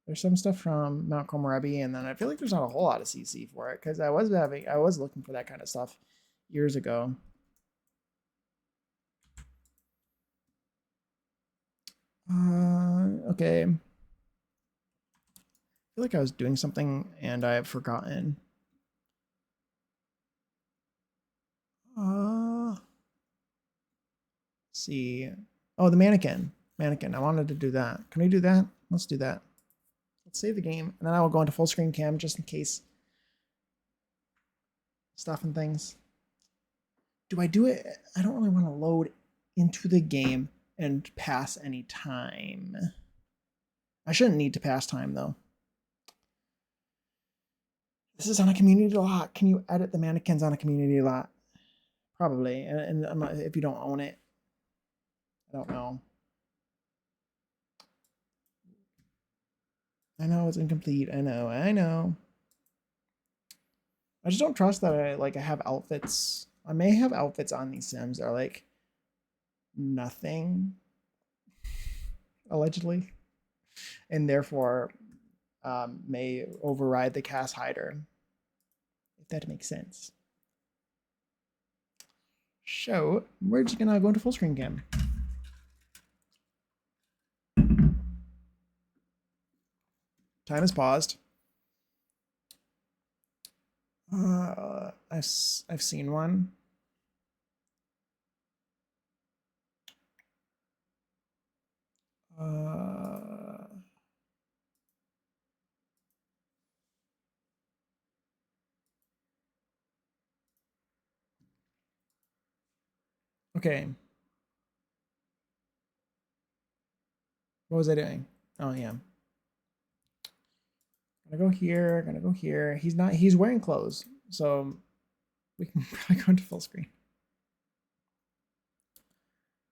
[SPEAKER 1] There's some stuff from Mount Komorebi, and then I feel like there's not a whole lot of CC for it because I was looking for that kind of stuff years ago. Okay. I feel like I was doing something and I have forgotten. Let's see. Oh, the mannequin. Mannequin. I wanted to do that. Can we do that? Let's do that. Let's save the game, and then I will go into full screen cam just in case stuff and things. Do I do it? I don't really want to load into the game and pass any time. I shouldn't need to pass time though. This is on a community lot. Can you edit the mannequins on a community lot? Probably, and if you don't own it, I don't know. I know it's incomplete. I know. I just don't trust that I have outfits. I may have outfits on these Sims that are like nothing, allegedly, and therefore may override the cast hider, if that makes sense. So we're just gonna go into full screen cam. Time is paused. I've seen one. Okay. What was I doing? Oh yeah. Gonna go here, gonna go here. He's wearing clothes, so we can probably go into full screen.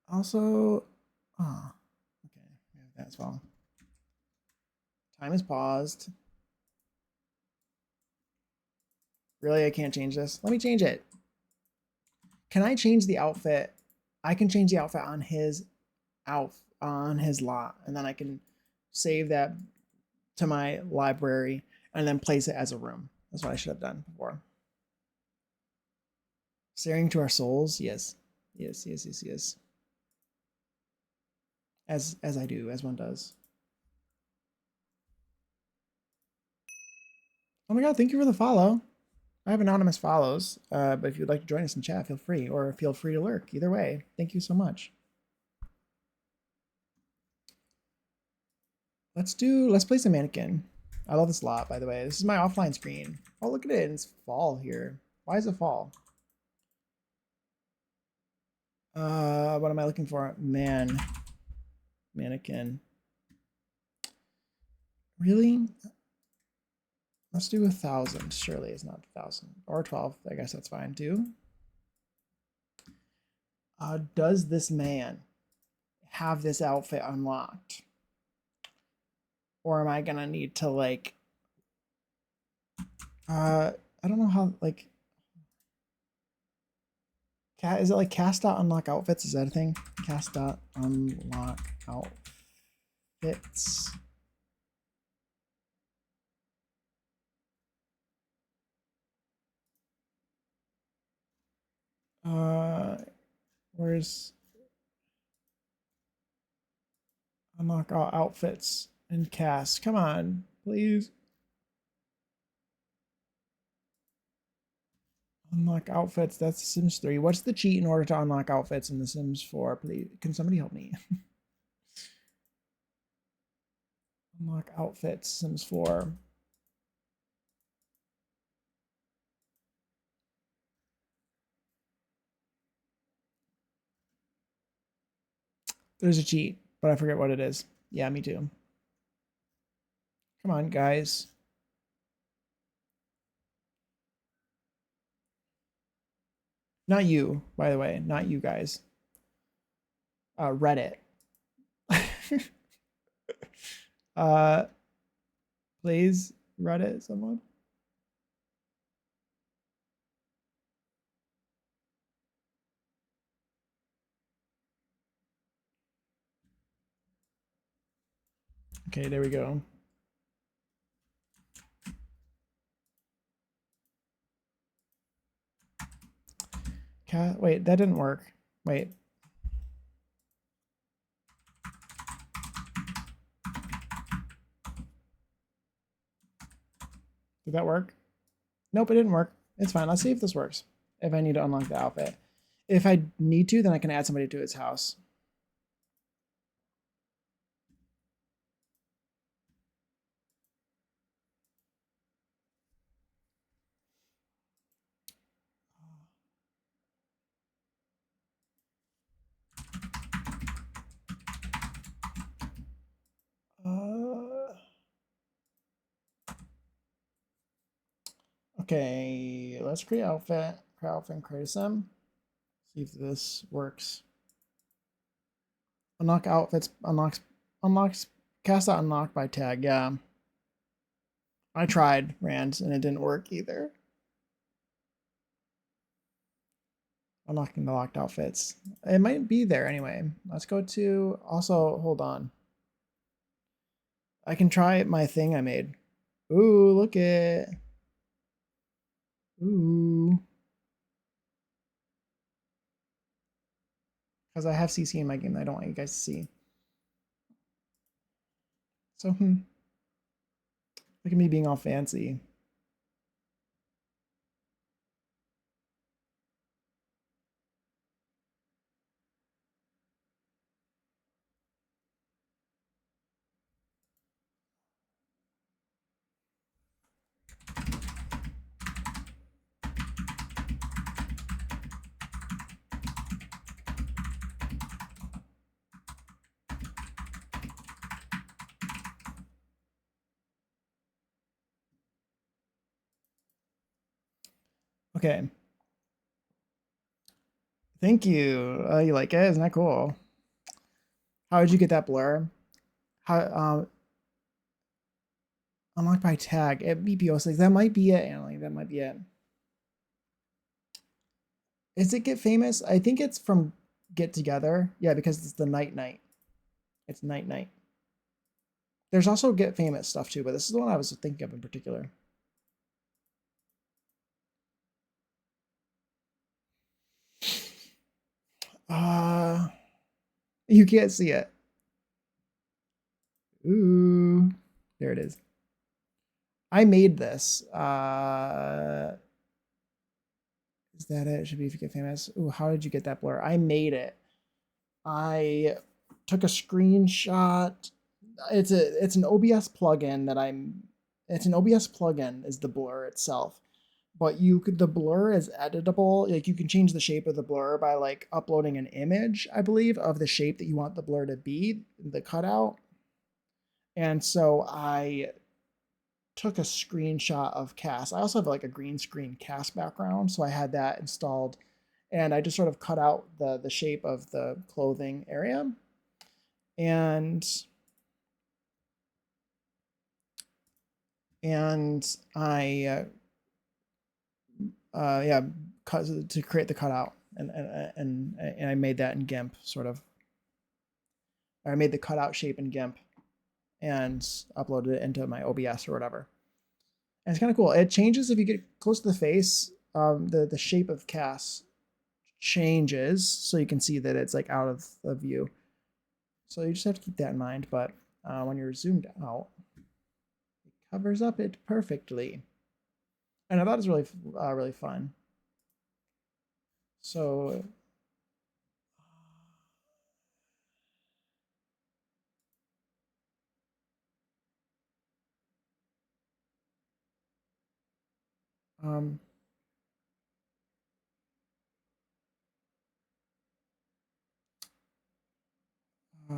[SPEAKER 1] Also, oh, okay, we have that as well. Time is paused. Really, I can't change this. Let me change it. Can I change the outfit? I can change the outfit on his lot, and then I can save that to my library and then place it as a room. That's what I should have done before. Staring to our souls, yes, yes, yes, yes, yes. As I do, as one does. Oh my god, thank you for the follow. I have anonymous follows, but if you'd like to join us in chat, feel free, or feel free to lurk. Either way, thank you so much. Let's place a mannequin. I love this lot, by the way. This is my offline screen. Oh, look at it. It's fall here. Why is it fall? What am I looking for? Mannequin. Really? Let's do 1,000. Surely it's not 1,000 or 12. I guess that's fine too. Does this man have this outfit unlocked? Or am I gonna need to like I don't know how like is it like cast dot unlock outfits? Is that a thing? Cast dot unlock outfits. Where's unlock all outfits and cast? Come on, please. Unlock outfits. That's Sims 3. What's the cheat in order to unlock outfits in The Sims 4? Please, can somebody help me? Unlock outfits, Sims 4. There's a cheat, but I forget what it is. Yeah, me too. Come on, guys. Not you, by the way. Not you guys. Reddit. uh, please, Reddit, someone. Okay, there we go. Wait, that didn't work. Wait. Did that work? Nope, it didn't work. It's fine. Let's see if this works. If I need to unlock the outfit. If I need to, then I can add somebody to his house. Okay, let's create outfit. Create outfit and create sim. See if this works. Unlock outfits. Unlocks. Cast out unlock by tag. Yeah. I tried Rand and it didn't work either. Unlocking the locked outfits. It might be there anyway. Let's go to also hold on. I can try my thing I made. Ooh, look it. Ooh. Because I have CC in my game that I don't want you guys to see. So, look at me being all fancy. Okay. Thank you. You like it? Isn't that cool? How did you get that blur? How unlocked by tag at BPO6. That might be it, Annalie. That might be it. Is it Get Famous? I think it's from Get Together. Yeah, because it's the night night. It's night night. There's also Get Famous stuff too, but this is the one I was thinking of in particular. You can't see it. Ooh, there it is. I made this. Is that it? Should be if you get famous. Ooh, how did you get that blur? I made it. I took a screenshot. It's an OBS plugin that it's an OBS plugin is the blur itself. But the blur is editable. Like you can change the shape of the blur by like uploading an image, I believe, of the shape that you want the blur to be, the cutout. And so I took a screenshot of cast. I also have like a green screen cast background, so I had that installed, and I just sort of cut out the shape of the clothing area, and I yeah, cut to create the cutout, and I made that in GIMP sort of. I made the cutout shape in GIMP and uploaded it into my OBS or whatever. And it's kind of cool. It changes if you get close to the face. The shape of Cass changes, so you can see that it's like out of the view. So you just have to keep that in mind. But when you're zoomed out, it covers up it perfectly. And I thought it was really fun. So um, uh,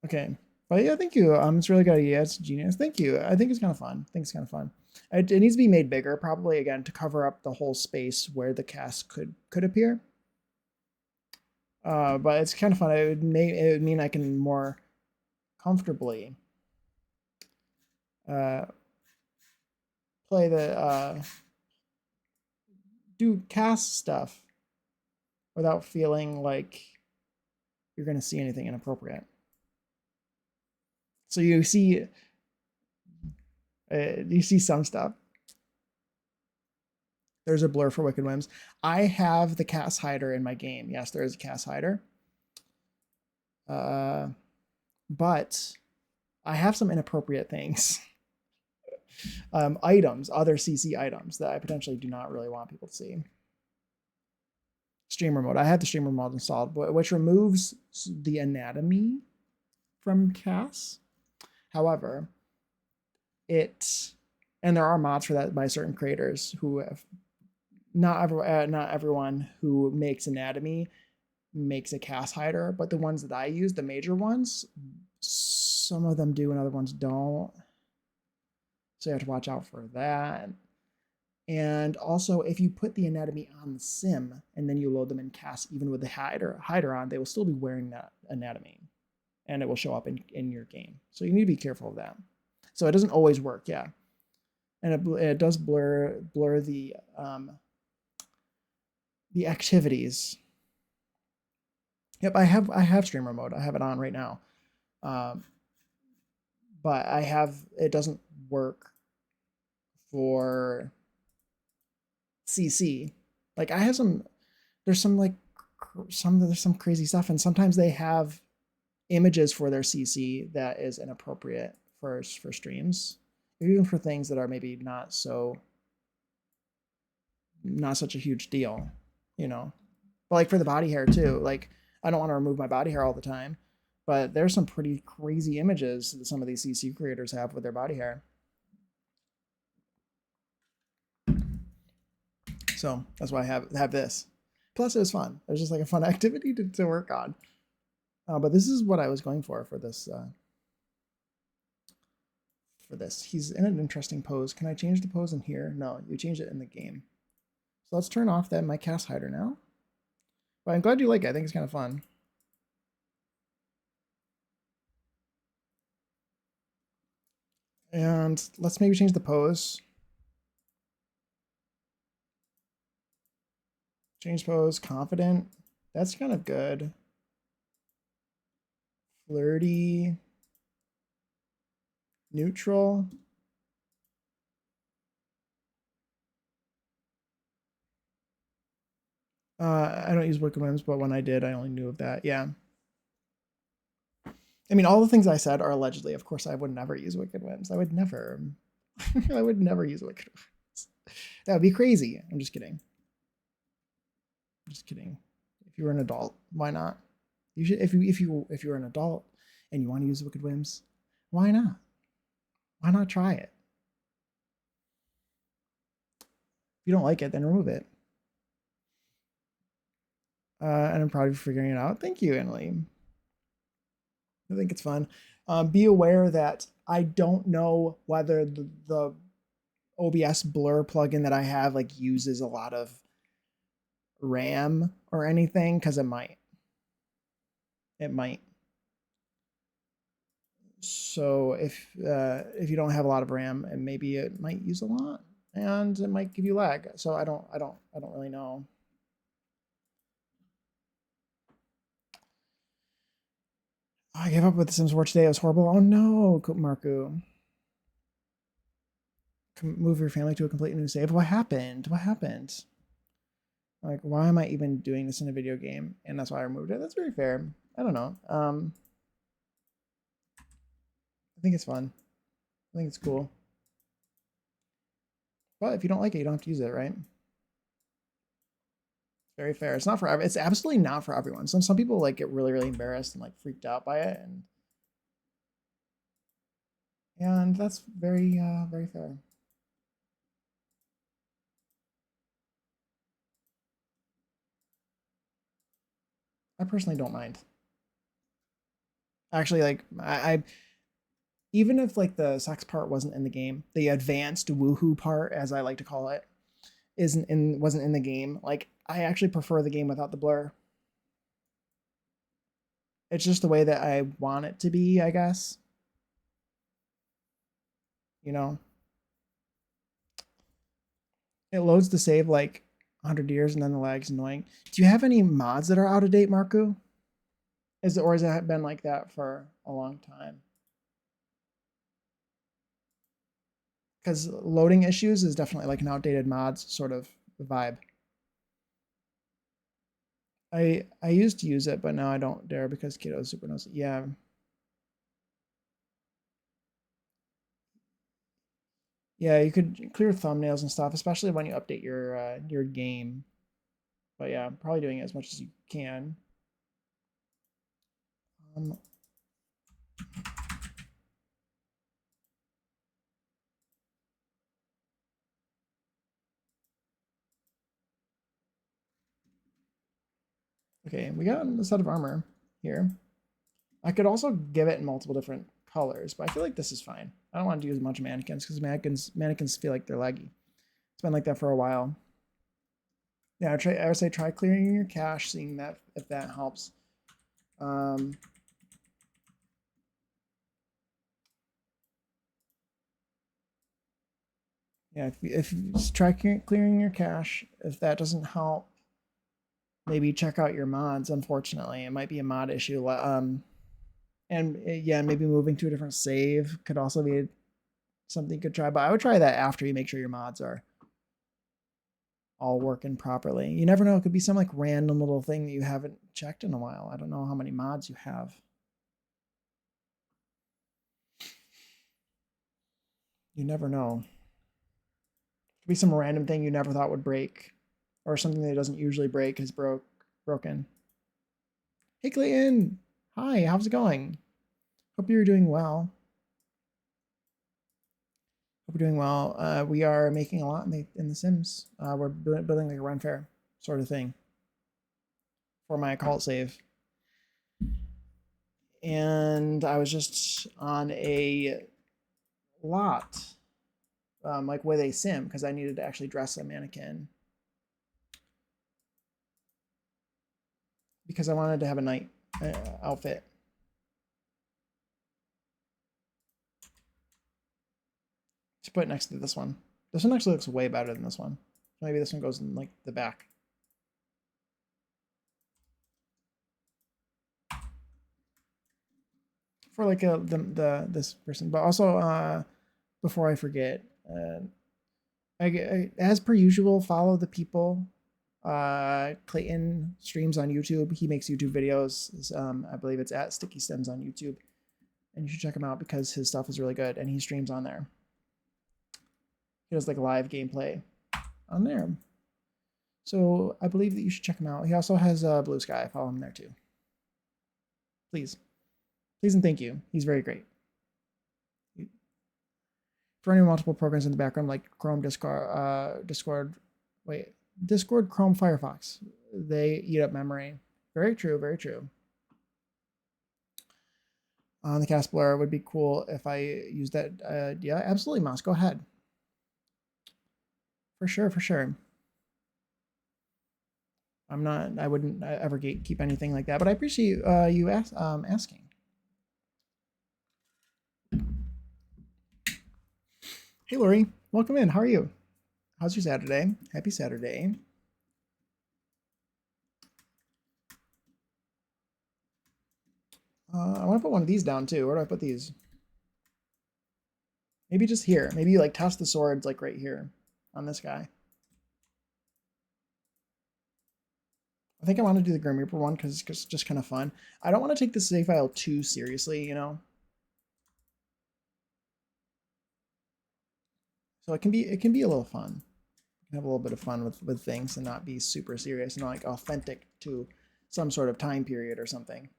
[SPEAKER 1] okay. But yeah, thank you. It's really good. Yeah, it's genius. Thank you. I think it's kind of fun. I think it's kind of fun. It needs to be made bigger, probably again to cover up the whole space where the cast could appear. But it's kind of fun. It would mean I can more comfortably play the do cast stuff without feeling like you're going to see anything inappropriate. So you see some stuff. There's a blur for Wicked Whims. I have the cast hider in my game. Yes, there is a cast hider. But I have some inappropriate things. Items, other CC items that I potentially do not really want people to see. Streamer mode. I have the streamer mode installed, which removes the anatomy from Cass. However, and there are mods for that by certain creators who have not everyone who makes anatomy makes a cast hider, but the ones that I use, the major ones, some of them do and other ones don't. So you have to watch out for that. And also, if you put the anatomy on the sim and then you load them in cast, even with the hider on, they will still be wearing that anatomy, and it will show up in your game. So you need to be careful of that. So it doesn't always work, yeah. And it does blur the activities. Yep, I have streamer mode. I have it on right now. But it doesn't work for CC. Like I have there's some crazy stuff, and sometimes they have images for their CC that is inappropriate for streams, even for things that are maybe not such a huge deal, you know. But like for the body hair too, like I don't want to remove my body hair all the time, but there's some pretty crazy images that some of these CC creators have with their body hair. So that's why I have this. Plus, it was fun. It was just like a fun activity to work on. But this is what I was going for this. For this, he's in an interesting pose. Can I change the pose in here? No, you change it in the game. So let's turn off that my cast hider now. But I'm glad you like it. I think it's kind of fun. And let's maybe change the pose. Change pose, confident. That's kind of good. Flirty. Neutral. I don't use Wicked Whims, but when I did, I only knew of that. Yeah. I mean, all the things I said are allegedly. Of course, I would never use Wicked Whims. I would never. I would never use Wicked Whims. That would be crazy. I'm just kidding. I'm just kidding. If you were an adult, why not? You should. If you're an adult and you want to use Wicked Whims, why not? Why not try it? If you don't like it, then remove it. And I'm proud of you figuring it out. Thank you, Emily. I think it's fun. Be aware that I don't know whether the OBS blur plugin that I have like uses a lot of RAM or anything, because it might. It might. So if you don't have a lot of RAM, and maybe it might use a lot, and it might give you lag. So I don't really know. I gave up with The Sims 4 today. It was horrible. Oh no, Marku. Move your family to a completely new save. What happened? What happened? Like, why am I even doing this in a video game? And that's why I removed it. That's very fair. I don't know. I think it's fun. I think it's cool. But if you don't like it, you don't have to use it, right? Very fair. It's not for it's absolutely not for everyone. Some people like get really, really embarrassed and like freaked out by it, and that's very very fair. I personally don't mind. Actually, like I even if like the sex part wasn't in the game, the advanced woohoo part, as I like to call it, wasn't in the game. Like, I actually prefer the game without the blur. It's just the way that I want it to be, I guess. You know, it loads the save like 100 years and then the lag's annoying. Do you have any mods that are out of date, Marku? Or has it been like that for a long time? Because loading issues is definitely like an outdated mods sort of vibe. I used to use it, but now I don't dare because Keto is super nosy. Yeah. Yeah, you could clear thumbnails and stuff, especially when you update your game. But yeah, probably doing it as much as you can. Okay, we got a set of armor here. I could also give it in multiple different colors, but I feel like this is fine. I don't want to use a bunch of mannequins because mannequins feel like they're laggy. It's been like that for a while. Yeah, I would say try clearing your cache, seeing that if that helps. Yeah, if you try clearing your cache, if that doesn't help, maybe check out your mods. Unfortunately, it might be a mod issue. And yeah, maybe moving to a different save could also be something you could try. But I would try that after you make sure your mods are all working properly. You never know; it could be some like random little thing that you haven't checked in a while. I don't know how many mods you have. You never know. It could be some random thing you never thought would break, or something that doesn't usually break is broken. Hey Clayton, hi, how's it going? Hope you're doing well. Hope you're doing well. We are making a lot in the Sims. We're building like a run fair sort of thing for my Occult save. and I was just on a lot, like with a sim, because I needed to actually dress a mannequin because I wanted to have a night outfit. To put it next to this one. This one actually looks way better than this one. Maybe this one goes in like the back. For like this person, but also before I forget, as per usual, follow the people. Clayton streams on YouTube. He makes YouTube videos. I believe it's at Sticky Stems on YouTube, and you should check him out because his stuff is really good, and he streams on there. He does like live gameplay on there. So I believe that you should check him out. He also has Blue Sky. Follow him there too. Please. Please and thank you. He's very great. For any multiple programs in the background like Chrome, Discord, Discord, Chrome, Firefox, they eat up memory. Very true, very true. On the cast blur would be cool if I used that. Yeah, absolutely, Moss. Go ahead. For sure, for sure. I wouldn't ever keep anything like that, but I appreciate you asking. Hey, Lori, welcome in. How are you? How's your Saturday? Happy Saturday. I want to put one of these down too. Where do I put these? Maybe just here. Maybe you like toss the swords like right here on this guy. I think I want to do the Grim Reaper one because it's just kind of fun. I don't want to take the Savefile too seriously, you know. So it can be a little fun. You can have a little bit of fun with things and not be super serious and like authentic to some sort of time period or something.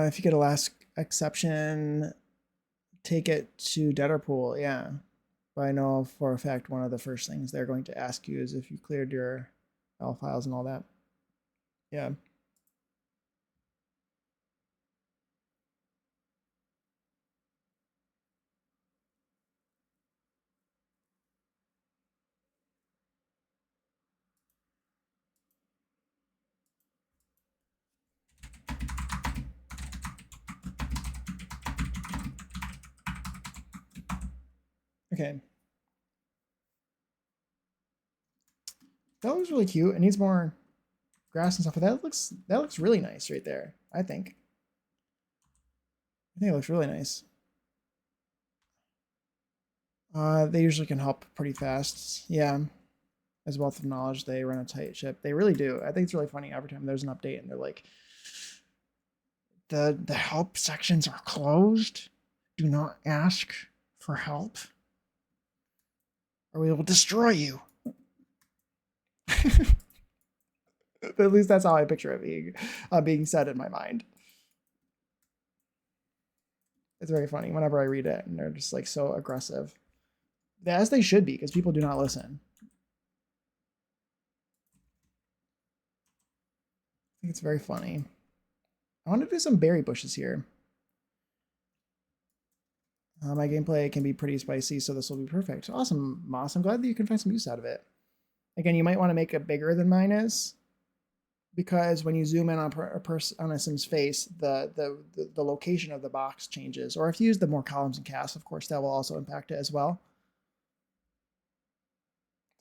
[SPEAKER 1] If you get a last exception, take it to Deaderpool. Yeah. But I know for a fact one of the first things they're going to ask you is if you cleared your file files and all that. Yeah. Okay. That looks really cute. It needs more grass and stuff, but that looks really nice right there, I think. I think it looks really nice. They usually can help pretty fast. Yeah. As a wealth of knowledge, they run a tight ship. They really do. I think it's really funny every time there's an update and they're like, the help sections are closed. Do not ask for help, or we will destroy you. At least that's how I picture it being said in my mind. It's very funny whenever I read it, and they're just like so aggressive, as they should be, because people do not listen. I think it's very funny. I want to do some berry bushes here. My gameplay can be pretty spicy, so this will be perfect. Awesome, Moss. I'm glad that you can find some use out of it. Again, you might want to make it bigger than mine is, because when you zoom in on a sim's face, the location of the box changes. Or if you use the more columns and casts, of course, that will also impact it as well.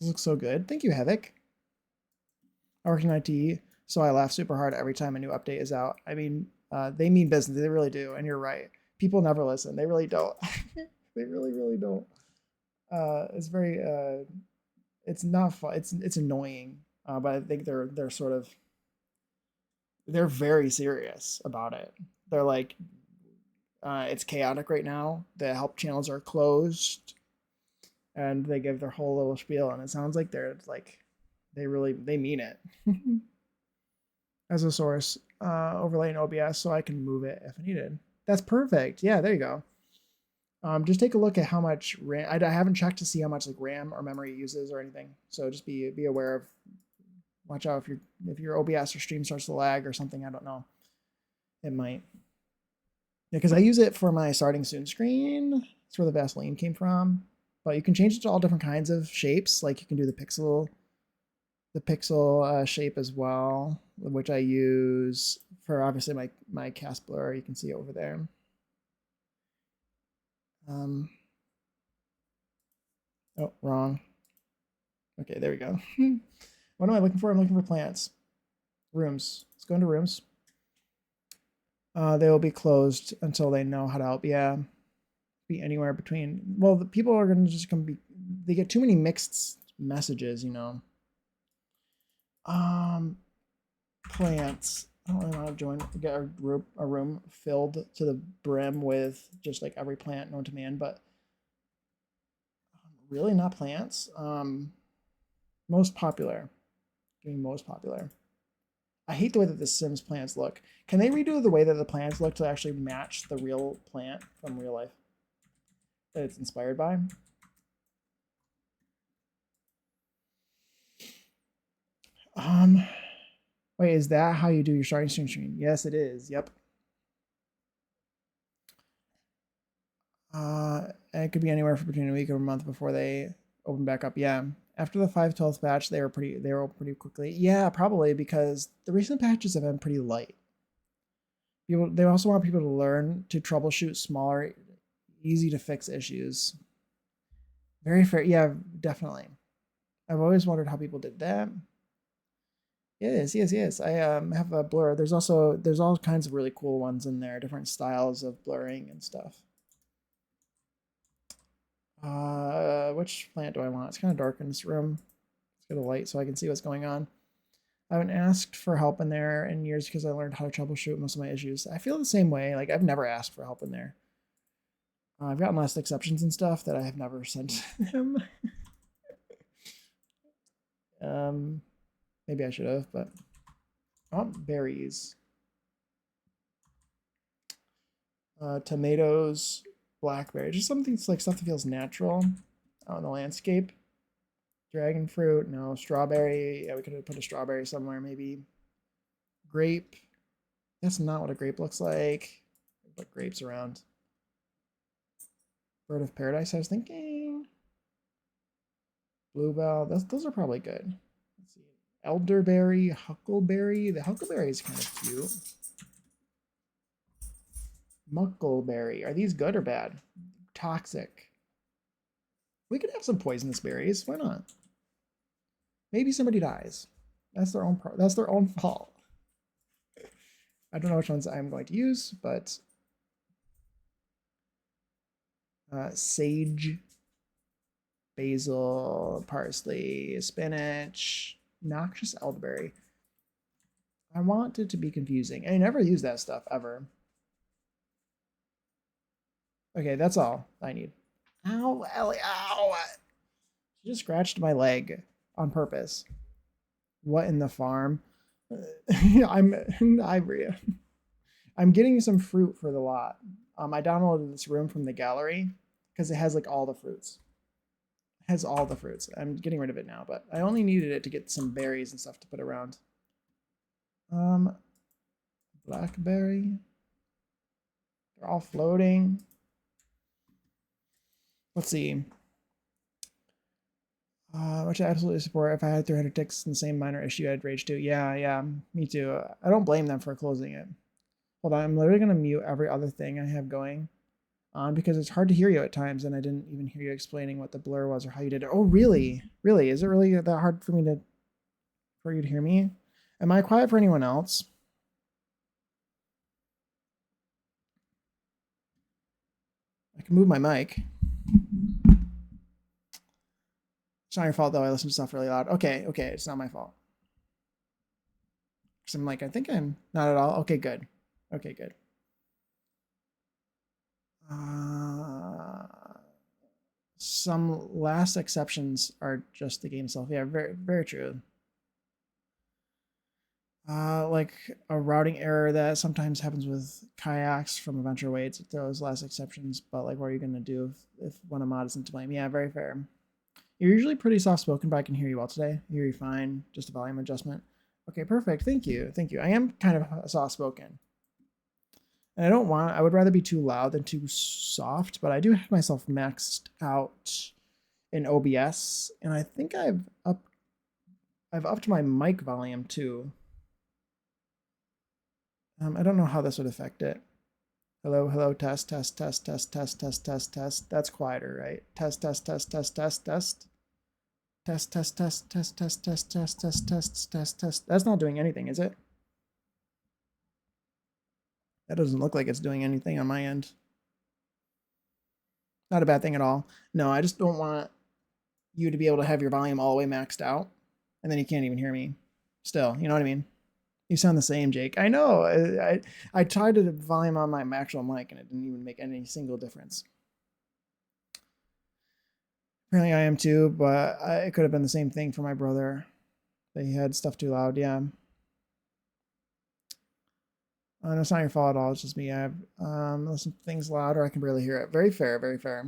[SPEAKER 1] This looks so good. Thank you, Havoc. I work in IT, so I laugh super hard every time a new update is out. I mean, they mean business. They really do. And you're right. People never listen. They really don't. They really, really don't. It's very, it's not fun. It's annoying. But I think they're sort of, they're very serious about it. They're like, it's chaotic right now. The help channels are closed, and they give their whole little spiel, and it sounds like they're like, they mean it. As a source overlay in OBS, so I can move it if needed. That's perfect. Yeah, there you go. Just take a look at how much RAM. I haven't checked to see how much like RAM or memory it uses or anything. So just be aware of. Watch out if your OBS or stream starts to lag or something. I don't know. It might. Yeah, because I use it for my starting soon screen. That's where the Vaseline came from. But you can change it to all different kinds of shapes. Like you can do the pixel shape as well, which I use for obviously my cast blur. You can see over there. Oh, wrong. Okay, there we go. What am I looking for? I'm looking for plants. Rooms. Let's go into rooms. They will be closed until they know how to help. Yeah, be anywhere between. Well, the people are going to just come be. They get too many mixed messages, you know. Plants. I don't really want to get a room filled to the brim with just like every plant known to man, but really not plants. Most popular. Getting most popular. I hate the way that the Sims plants look. Can they redo the way that the plants look to actually match the real plant from real life that it's inspired by? Wait, is that how you do your starting stream? Yes, it is. Yep. And it could be anywhere from between a week or a month before they open back up. Yeah. After the 5/12 patch, they were open pretty quickly. Yeah, probably because the recent patches have been pretty light. They also want people to learn to troubleshoot smaller, easy to fix issues. Very fair. Yeah, definitely. I've always wondered how people did that. Yes. I have a blur. There's all kinds of really cool ones in there, different styles of blurring and stuff. Which plant do I want? It's kind of dark in this room. Let's get a light so I can see what's going on. I haven't asked for help in there in years because I learned how to troubleshoot most of my issues. I feel the same way. Like I've never asked for help in there. I've gotten less exceptions and stuff that I have never sent them. Maybe I should have, but I want berries. Tomatoes, blackberry, just something like stuff that feels natural out in the landscape. Dragon fruit, no. Strawberry, yeah, we could have put a strawberry somewhere, maybe. Grape, that's not what a grape looks like. Put grapes around. Bird of paradise, I was thinking. Bluebell, those are probably good. Let's see. Elderberry, huckleberry. The huckleberry is kind of cute. Muckleberry, are these good or bad? Toxic. We could have some poisonous berries. Why not? Maybe somebody dies. That's their own fault. I don't know which ones I'm going to use, but sage, basil, parsley, spinach, noxious elderberry. I want it to be confusing. I never use that stuff ever. Okay, that's all I need. Ow, Ellie, ow! She just scratched my leg on purpose. What in the farm? I'm getting some fruit for the lot. I downloaded this room from the gallery because it has like all the fruits. It has all the fruits. I'm getting rid of it now, but I only needed it to get some berries and stuff to put around. Blackberry. They're all floating. Let's see. Which I absolutely support. If I had 300 ticks in the same minor issue, I'd rage too. Yeah, me too. I don't blame them for closing it. Hold on, I'm literally going to mute every other thing I have going on because it's hard to hear you at times, and I didn't even hear you explaining what the blur was or how you did it. Oh, really? Really? Is it really that hard for you to hear me? Am I quiet for anyone else? I can move my mic. It's not your fault though. I listen to stuff really loud. Okay, it's not my fault. Because I'm like, I think I'm not at all. Okay, good. Okay, good. Some last exceptions are just the game itself. Yeah, very, very true. Like a routing error that sometimes happens with kayaks from adventure weights. It throws less exceptions, but like, what are you going to do if one of mod isn't to blame? Yeah, very fair. You're usually pretty soft spoken, but I can hear you well today. I hear you fine. Just a volume adjustment. Okay, perfect. Thank you. Thank you. I am kind of soft spoken. And I would rather be too loud than too soft, but I do have myself maxed out in OBS, and I think I've upped my mic volume too. I don't know how this would affect it. Hello, hello, test, test, test, test, test, test, test, test. That's quieter, right? Test, test, test, test, test, test. Test, test, test, test, test, test, test, test, test, test, test. That's not doing anything, is it? That doesn't look like it's doing anything on my end. Not a bad thing at all. No, I just don't want you to be able to have your volume all the way maxed out, and then you can't even hear me. Still, you know what I mean? You sound the same, Jake. I know. I tried to volume on my actual mic, and it didn't even make any single difference. Apparently, I am too, but it could have been the same thing for my brother. That he had stuff too loud. Yeah. No, it's not your fault at all. It's just me. I've listened to things loud, or I can barely hear it. Very fair. Very fair.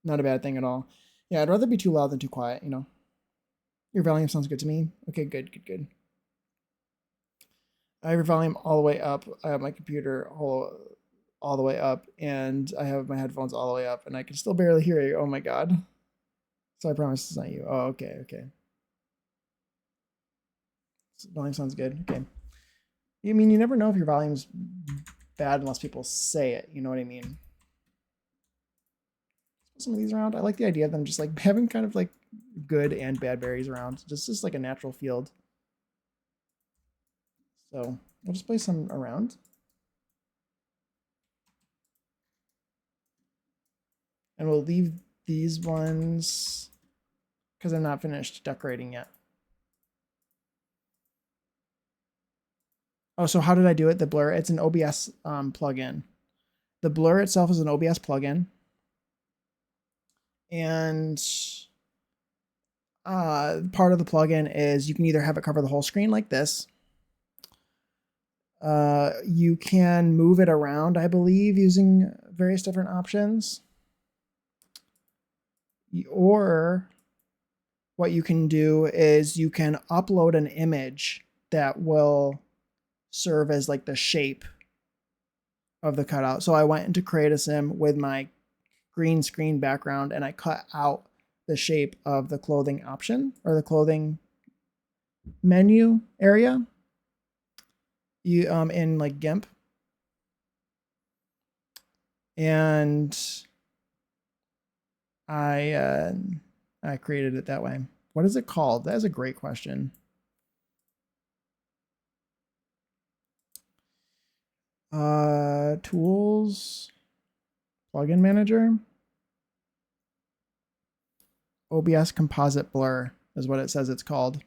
[SPEAKER 1] Not a bad thing at all. Yeah, I'd rather be too loud than too quiet. You know. Your volume sounds good to me. Okay, good, good, good. I have your volume all the way up. I have my computer all the way up, and I have my headphones all the way up, and I can still barely hear you. Oh my god. So I promise it's not you. Oh, okay, okay. Volume sounds good. Okay. I mean, you never know if your volume's bad unless people say it. You know what I mean? Some of these around. I like the idea of them just like having kind of like good and bad berries around. Just like a natural field. So we'll just place some around. And we'll leave these ones because I'm not finished decorating yet. Oh, so how did I do it? The blur, it's an OBS plugin. The blur itself is an OBS plugin. And part of the plugin is you can either have it cover the whole screen like this. You can move it around, I believe, using various different options. Or what you can do is you can upload an image that will serve as like the shape of the cutout. So I went into Create a Sim with my green screen background and I cut out the shape of the clothing option or the clothing menu area in like GIMP. And I created it that way. What is it called? That is a great question. Tools, plugin manager, OBS composite blur is what it says it's called.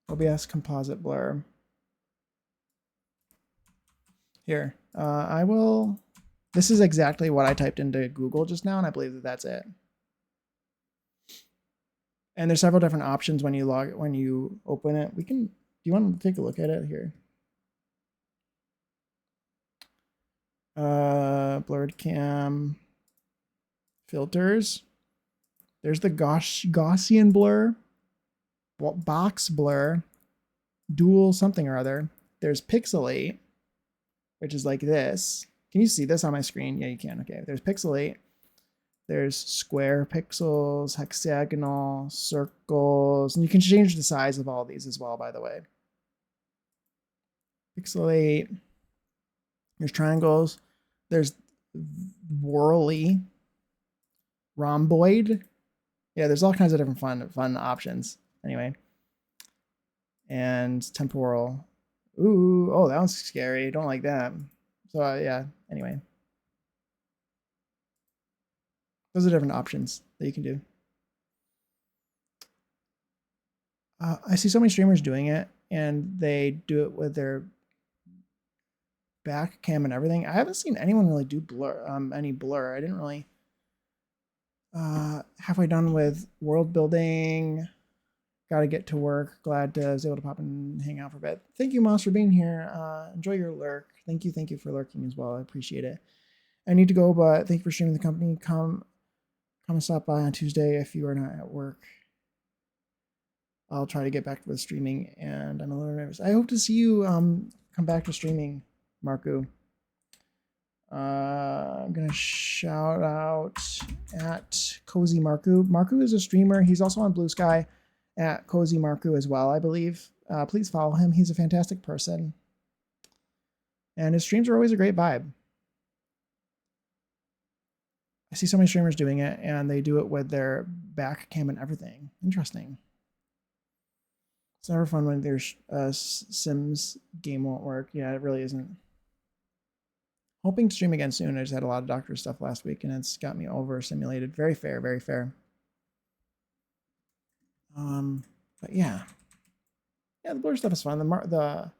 [SPEAKER 1] OBS composite blur. Here, I will. This is exactly what I typed into Google just now, and I believe that that's it. And there's several different options when you open it. We can. Do you want to take a look at it here? Blurred cam filters. There's the Gaussian blur, box blur, dual something or other. There's pixelate, which is like this. Can you see this on my screen? Yeah, you can. Okay, there's pixelate. There's square pixels, hexagonal, circles, and you can change the size of all of these as well, by the way. Pixelate. There's triangles. There's whirly, rhomboid. Yeah, there's all kinds of different fun options. Anyway. And temporal. Ooh, oh, that one's scary. Don't like that. So yeah, anyway. Those are different options that you can do. I see so many streamers doing it, and they do it with their back cam and everything. I haven't seen anyone really do blur, any blur. I didn't really Halfway done with world building. Got to get to work. Glad to was able to pop and hang out for a bit. Thank you, Moss, for being here. Enjoy your lurk. Thank you for lurking as well. I appreciate it. I need to go, but thank you for streaming the company. Come and stop by on Tuesday if you are not at work. I'll try to get back with streaming, and I'm a little nervous. I hope to see you come back to streaming, Marku. I'm gonna shout out at Cozy Marku. Marku is a streamer. He's also on Blue Sky at Cozy Marku as well, I believe. Please follow him. He's a fantastic person, and his streams are always a great vibe. I see so many streamers doing it, and they do it with their back cam and everything. Interesting. It's never fun when their Sims game won't work. Yeah, it really isn't. Hoping to stream again soon. I just had a lot of doctor stuff last week, and it's got me overstimulated. Very fair, very fair. But yeah, the blur stuff is fun. The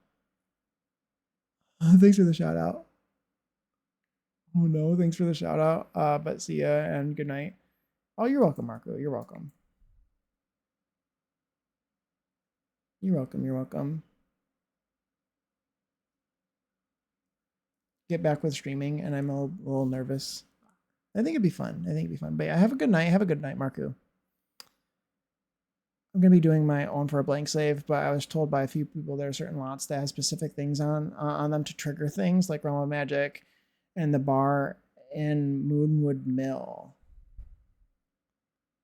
[SPEAKER 1] thanks for the shout out. Oh no, thanks for the shout out. But see ya and good night. Oh, you're welcome, Marco. You're welcome. You're welcome. You're welcome. Get back with streaming, and I'm a little nervous. I think it'd be fun. But yeah, have a good night. Have a good night, Marco. I'm gonna be doing my own for a blank save, but I was told by a few people there are certain lots that have specific things on them to trigger things, like Realm of Magic and the bar in Moonwood Mill.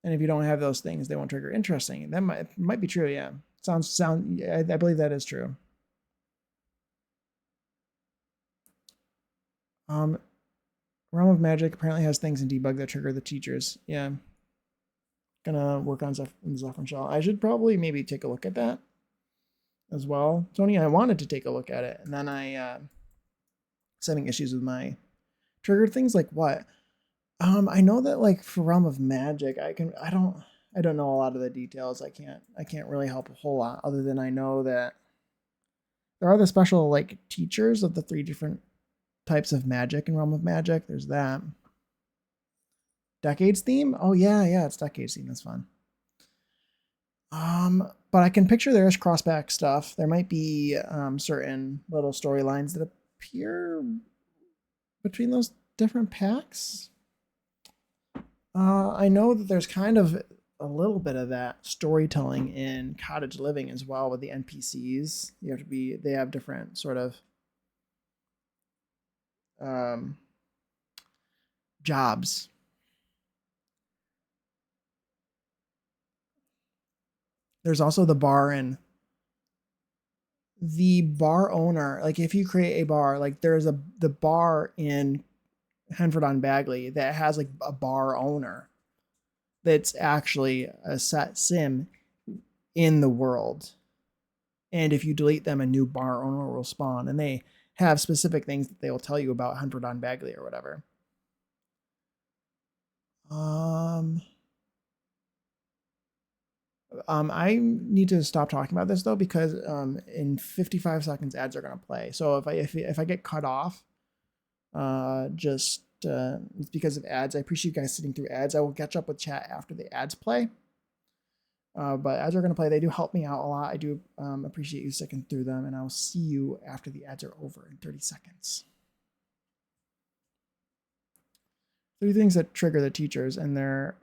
[SPEAKER 1] And if you don't have those things, they won't trigger. Interesting. That might be true. Yeah. I believe that is true. Realm of Magic apparently has things in debug that trigger the teachers. Yeah. Gonna work on Zephyr Shell. I should probably maybe take a look at that as well. Tony, I wanted to take a look at it, and then I having issues with my triggered things. Like what? I know that like for Realm of Magic, I don't know a lot of the details. I can't really help a whole lot other than I know that there are the special like teachers of the 3 different types of magic in Realm of Magic. There's that. Decades theme? Oh yeah, it's Decades theme. That's fun. But I can picture there's crossback stuff. There might be certain little storylines that appear between those different packs. I know that there's kind of a little bit of that storytelling in Cottage Living as well with the NPCs. They have different sort of jobs. There's also the bar and the bar owner. Like if you create a bar, like there's the bar in Henford on Bagley that has like a bar owner that's actually a set sim in the world. And if you delete them, a new bar owner will spawn, and they have specific things that they will tell you about Henford on Bagley or whatever. I need to stop talking about this though, because in 55 seconds ads are going to play. So if I get cut off, it's because of ads. I appreciate you guys sitting through ads. I will catch up with chat after the ads play. But ads are going to play. They do help me out a lot. I do appreciate you sticking through them, and I will see you after the ads are over in 30 seconds. 3 things that trigger the teachers, and there's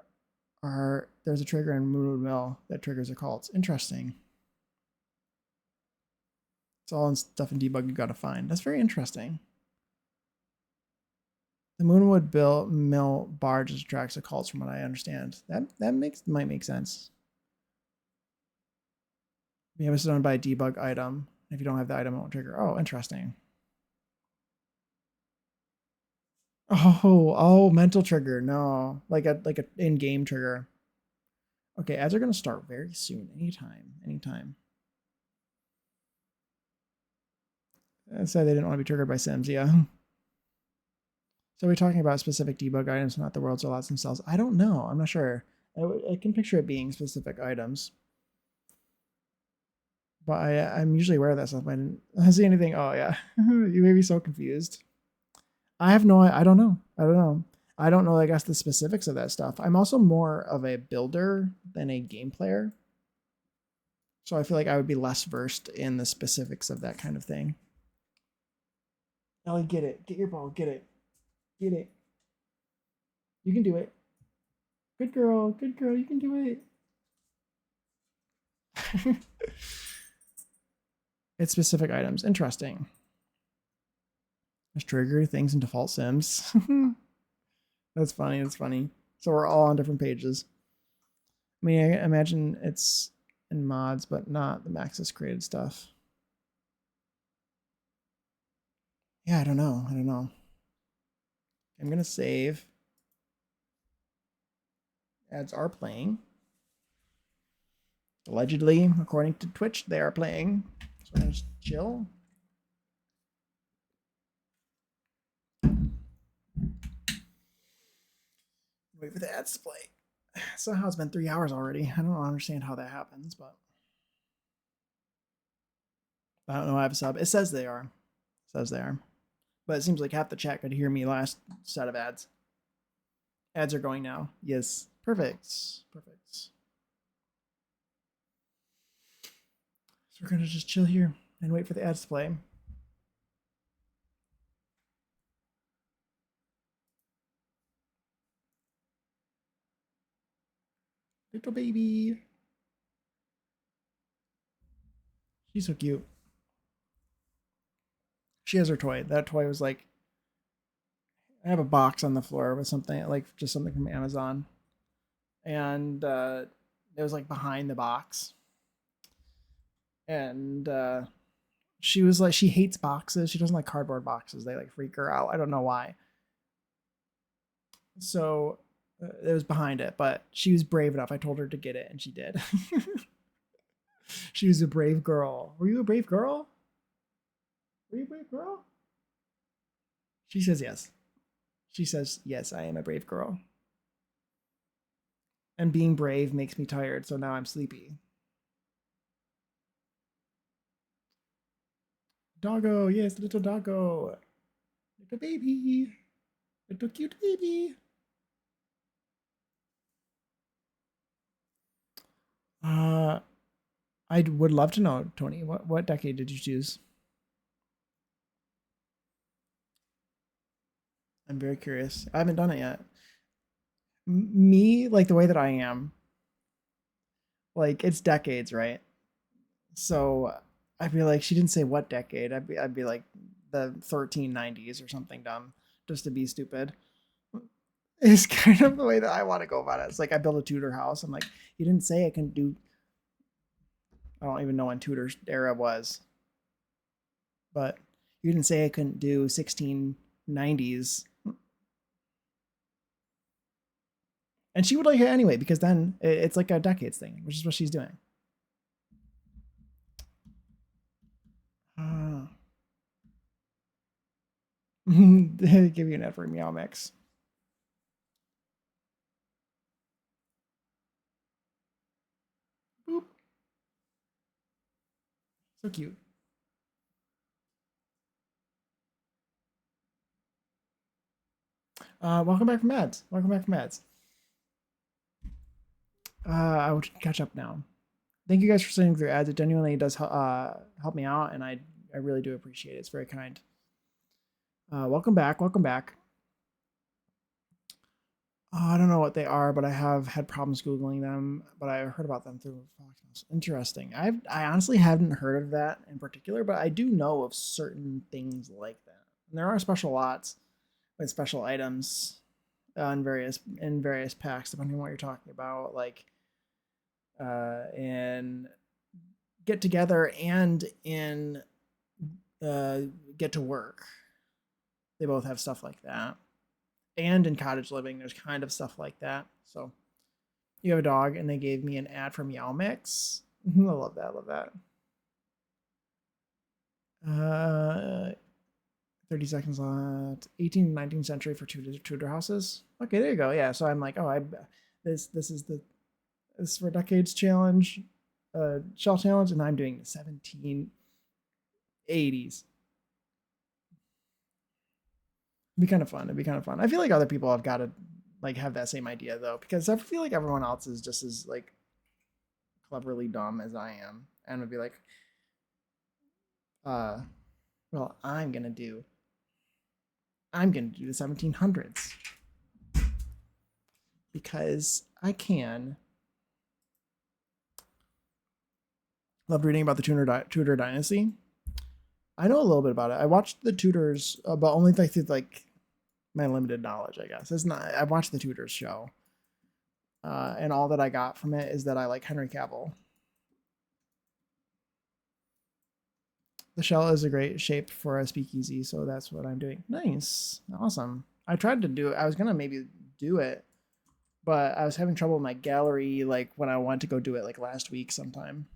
[SPEAKER 1] a trigger in Moonwood Mill that triggers occults. Interesting. It's all in stuff in debug you got to find. That's very interesting. The Moonwood Mill bar just attracts occults, from what I understand. That might make sense. You have it done by a debug item. If you don't have the item, it won't trigger. Oh, interesting. Oh, mental trigger. No, like a in-game trigger. Okay, ads are gonna start very soon. Anytime. I said they didn't want to be triggered by Sims. Yeah. So we're talking about specific debug items, not the worlds or lots themselves. I don't know. I'm not sure. I can picture it being specific items. But I'm usually aware of that stuff. I didn't see anything. Oh yeah, you may be so confused. I don't know. I don't know, I guess, the specifics of that stuff. I'm also more of a builder than a game player. So I feel like I would be less versed in the specifics of that kind of thing. Ellie, get it. Get your ball. Get it. Get it. You can do it. Good girl. Good girl. You can do it. It's specific items. Interesting. Just trigger things in default sims. That's funny. That's funny. So we're all on different pages. I mean, I imagine it's in mods, but not the Maxis created stuff. Yeah, I don't know. I don't know. I'm going to save. Ads are playing. Allegedly, according to Twitch, they are playing. So I'm going to just chill. Wait for the ads to play. Somehow it's been 3 hours already. I don't understand how that happens, but I don't know. I have a sub. It says they are. It says they are. But it seems like half the chat could hear me last set of ads. Ads are going now. Yes. Perfect. Perfect. So we're going to just chill here and wait for the ads to play. Little baby. She's so cute. She has her toy. That toy was like, I have a box on the floor with something, like just something from Amazon. And it was like behind the box. And she was like, she hates boxes. She doesn't like cardboard boxes. They like freak her out. I don't know why. So it was behind it, but she was brave enough. I told her to get it and she did. She was a brave girl. Were you a brave girl? Were you a brave girl? She says yes. She says, yes, I am a brave girl. And being brave makes me tired, so now I'm sleepy. Doggo, yes, little doggo. Little baby. Little cute baby. I would love to know, Tony, what decade did you choose? I'm very curious. I haven't done it yet. Me, like the way that I am, like it's decades, right? So I'd be like, she didn't say what decade. I'd be like the 1390s or something dumb, just to be stupid. It's kind of the way that I want to go about it. It's like I built a Tudor house. I'm like, you didn't say I can do. I don't even know when Tudor era was, but you didn't say I couldn't do 1690s. And she would like it anyway, because then it's like a decades thing, which is what she's doing. Give you an effort, meow mix. Boop. So cute. Welcome back from ads. Welcome back from ads. I will catch up now. Thank you guys for sending through ads. It genuinely does help me out, and I really do appreciate it. It's very kind. Welcome back. Welcome back. I don't know what they are, but I have had problems Googling them, but I heard about them through Fox. Interesting. I honestly haven't heard of that in particular, but I do know of certain things like that. And there are special lots with special items in various packs, depending on what you're talking about, like in Get Together and in Get to Work. They both have stuff like that. And in Cottage Living, there's kind of stuff like that. So you have a dog, and they gave me an ad from Meow Mix. I love that. I love that. 30 seconds left. 18th and 19th century for Tudor houses. Okay, there you go. Yeah, so I'm like, oh, this is for decades challenge, shell challenge, and I'm doing the 1780s. be kind of fun. It'd be kind of fun. I feel like other people have got to like have that same idea though, because I feel like everyone else is just as like cleverly dumb as I am, and would be like, well, I'm gonna do the 1700s because I can. Loved reading about the Tudor dynasty. I know a little bit about it. I watched the Tudors, but only through like my limited knowledge, I guess. It's not. I watched the Tudors show, and all that I got from it is that I like Henry Cavill. The shell is a great shape for a speakeasy, so that's what I'm doing. Nice, awesome. I tried to do it. I was gonna maybe do it, but I was having trouble with my gallery, like when I wanted to go do it, like last week sometime.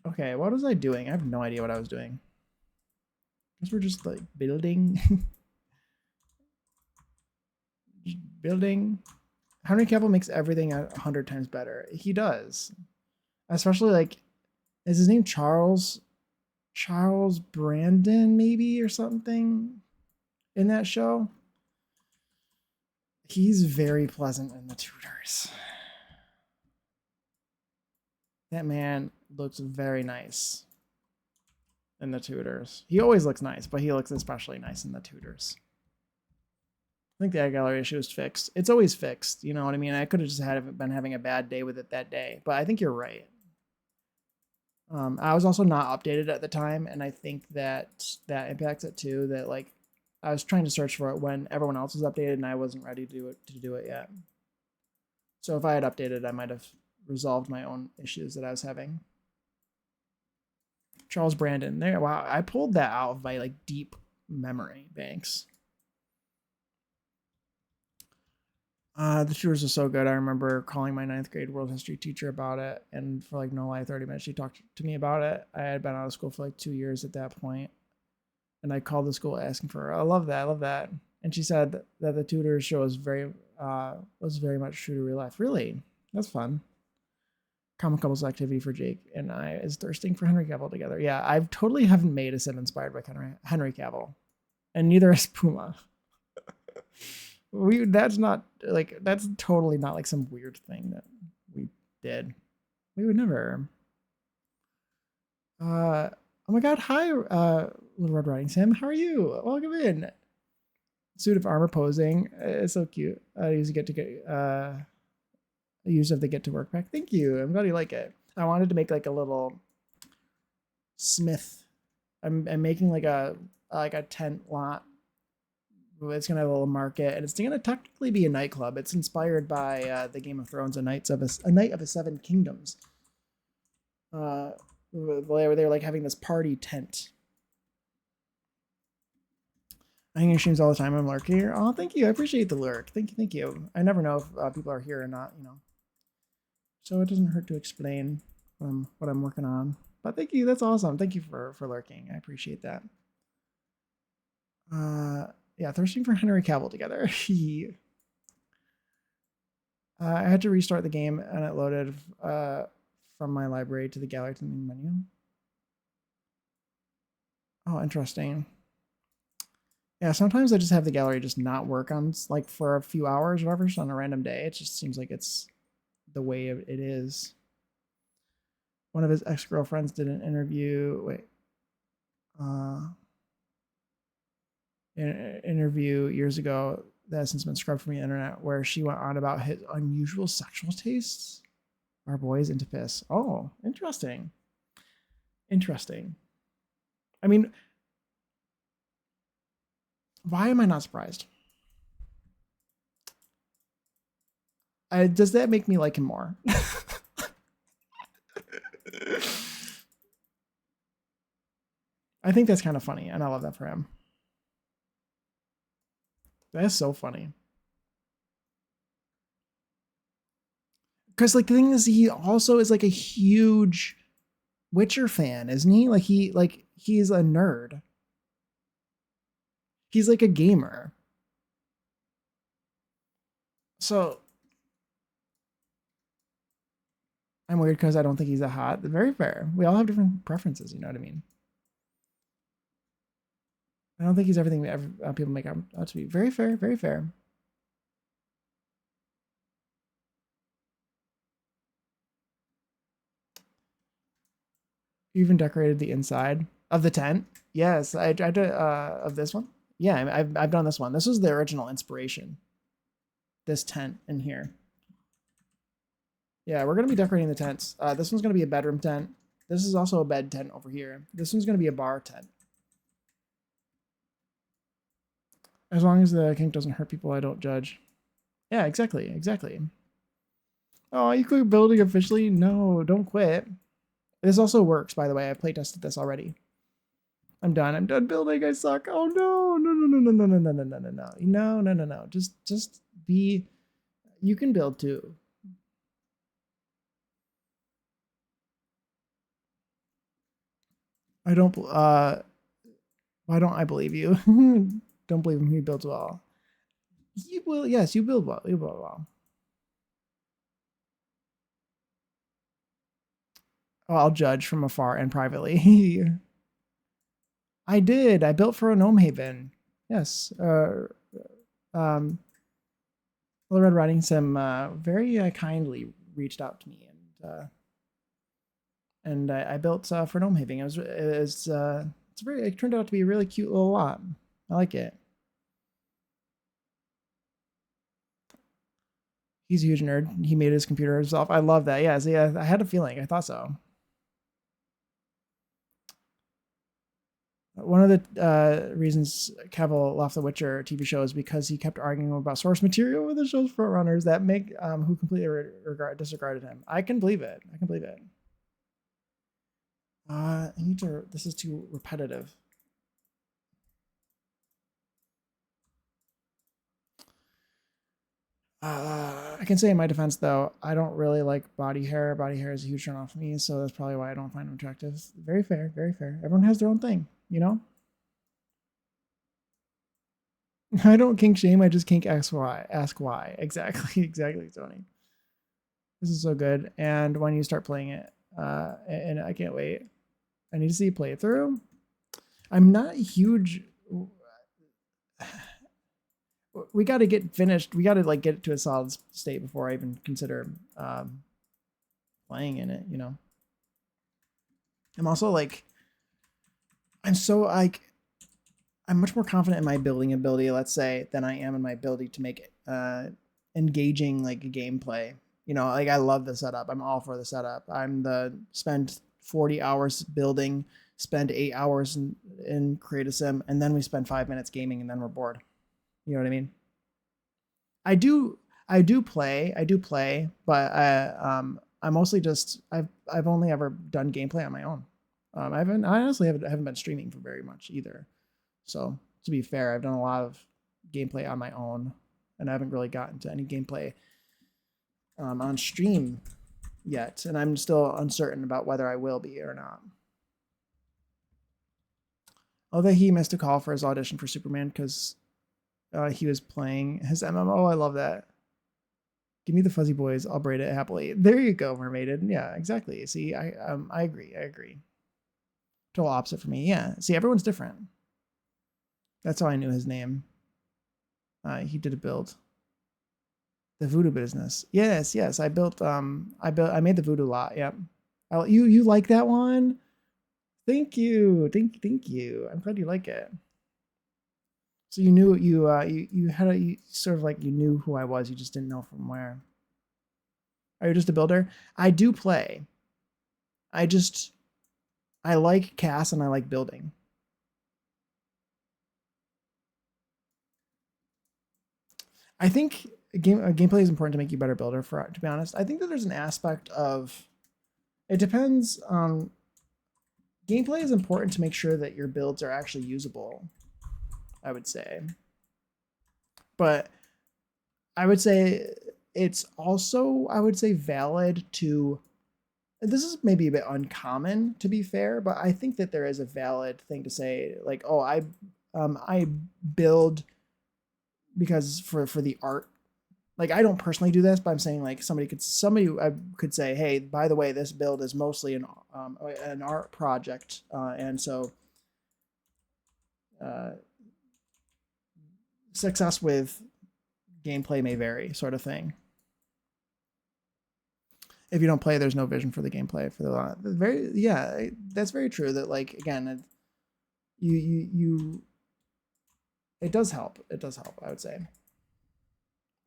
[SPEAKER 1] Okay, what was I doing? I have no idea what I was doing. I guess we're just like building. Building. Henry Cavill makes everything 100 times better. He does. Especially like, is his name Charles Brandon maybe or something in that show? He's very pleasant in the Tudors. That man looks very nice in the Tudors. He always looks nice, but he looks especially nice in the Tudors. I think the art gallery issue is fixed. It's always fixed, you know what I mean? I could have just been having a bad day with it that day, but I think you're right. I was also not updated at the time, and I think that impacts it too. That like I was trying to search for it when everyone else was updated, and I wasn't ready to do it yet. So if I had updated, I might have resolved my own issues that I was having. Charles Brandon, there. Wow, I pulled that out of my like deep memory banks. The Tudors are so good. I remember calling my 9th grade world history teacher about it, and for like no lie, 30 minutes she talked to me about it. I had been out of school for like 2 years at that point, and I called the school asking for her. I love that. And she said that the Tudors show was very much true to real life. Really, that's fun. Common couples activity for Jake and I is thirsting for Henry Cavill together. Yeah, I totally haven't made a sim inspired by Henry Cavill, and neither is Puma. That's totally not like some weird thing that we did. We would never. Oh my god, hi, Little Red Riding Sam. How are you? Welcome in. Suit of armor posing. It's so cute. I usually get to get use of the get to work pack. Thank you. I'm glad you like it. I wanted to make like a little smith. I'm making like a tent lot. It's gonna have a little market, and it's gonna technically be a nightclub. It's inspired by the Game of Thrones, a Night of the Seven Kingdoms. They're like having this party tent. I hang your streams all the time. I'm lurking here. Oh, thank you. I appreciate the lurk. Thank you. I never know if people are here or not, you know. So it doesn't hurt to explain what I'm working on. But thank you. That's awesome. Thank you for lurking. I appreciate that. Yeah, thirsting for Henry Cavill together. I had to restart the game, and it loaded from my library to the gallery to the main menu. Oh, interesting. Yeah, sometimes I just have the gallery just not work on like for a few hours or whatever, just on a random day. It just seems like it's the way it is. One of his ex-girlfriends did an interview. Interview years ago that has since been scrubbed from the internet, where she went on about his unusual sexual tastes. Our boy's into piss. Oh, interesting. I mean, why am I not surprised? Does that make me like him more? I think that's kind of funny, and I love that for him. That's so funny. Because like the thing is, he also is like a huge Witcher fan, isn't he? He's a nerd. He's like a gamer. So I'm weird because I don't think he's that hot. Very fair. We all have different preferences, you know what I mean? I don't think he's everything people make out to be. Very fair, very fair. You even decorated the inside of the tent. Yes, I did of this one. Yeah, I've done this one. This was the original inspiration. This tent in here. Yeah, we're gonna be decorating the tents. This one's gonna be a bedroom tent. This is also a bed tent over here. This one's gonna be a bar tent. As long as the kink doesn't hurt people, I don't judge. Yeah, exactly, exactly. Oh, you quit building officially? No, don't quit. This also works, by the way. I playtested this already. I'm done. I'm done building. I suck. Oh no, no, no, no, no, no, no, no, no, no, no, no, no, no, no, no. Just be. You can build too. I don't. Why don't I believe you? Don't believe him. He builds well. You will. Yes, you build well. You build well. Oh, I'll judge from afar and privately. I did. I built for a gnome haven. Yes. Um, Little Red Riding Sim very kindly reached out to me, and I built for gnome haven. It turned out to be a really cute little lot. I like it. He's a huge nerd. He made his computer himself. I love that. Yeah, so yeah, I had a feeling. I thought so. One of the reasons Cavill left the Witcher TV show is because he kept arguing about source material with the show's frontrunners that make who completely disregarded him. I can believe it. I can believe it. I need to. This is too repetitive. I can say in my defense, though, I don't really like body hair. Body hair is a huge turn off for me, so that's probably why I don't find them attractive. Very fair, very fair. Everyone has their own thing, you know? I don't kink shame, I just kink ask why. Ask why. Exactly, exactly, Tony. This is so good. And when you start playing it, and I can't wait. I need to see you play it through. I'm not huge. We got to get finished. We got to like get it to a solid state before I even consider playing in it. You know, I'm also like, I'm so like, I'm much more confident in my building ability, let's say, than I am in my ability to make engaging like gameplay. You know, like I love the setup. I'm all for the setup. Spend 40 hours building, spend 8 hours in create a sim, and then we spend 5 minutes gaming, and then we're bored. You know what I mean? I do I do play, but I mostly just I've only ever done gameplay on my own. I honestly haven't been streaming for very much either. So to be fair, I've done a lot of gameplay on my own, and I haven't really gotten to any gameplay on stream yet, and I'm still uncertain about whether I will be or not. Although he missed a call for his audition for Superman because he was playing his MMO. I love that. Give me the fuzzy boys. I'll braid it happily. There you go, Mermaiden. Yeah, exactly. See, I agree. I agree. Total opposite for me. Yeah. See, everyone's different. That's how I knew his name. He did a build. The voodoo business. Yes, yes. I made the voodoo lot. Yep. You like that one? Thank you. Thank you. I'm glad you like it. So you knew you had you sort of like you knew who I was. You just didn't know from where. Are you just a builder? I do play. I like CAS and I like building. I think gameplay is important to make you a better builder. To be honest, I think that there's an aspect of it depends on gameplay is important to make sure that your builds are actually usable. I would say, but I would say it's also valid to. This is maybe a bit uncommon to be fair, but I think that there is a valid thing to say like, oh, I build because for the art. Like I don't personally do this, but I'm saying like somebody could say, hey, by the way, this build is mostly an art project, and so success with gameplay may vary, sort of thing. If you don't play, there's no vision for the gameplay for the yeah, that's very true. That like again, you it does help. It does help. I would say.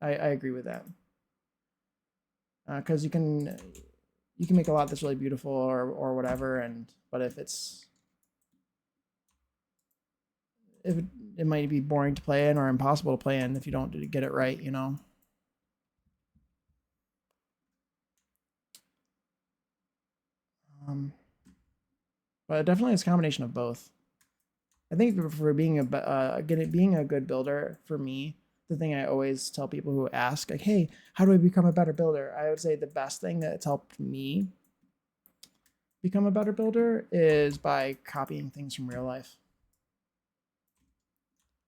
[SPEAKER 1] I agree with that. Because you can make a lot that's really beautiful or whatever, but if it might be boring to play in or impossible to play in if you don't get it right, you know. But definitely it's a combination of both. I think for being a good builder, for me, the thing I always tell people who ask, like, hey, how do I become a better builder? I would say the best thing that's helped me become a better builder is by copying things from real life.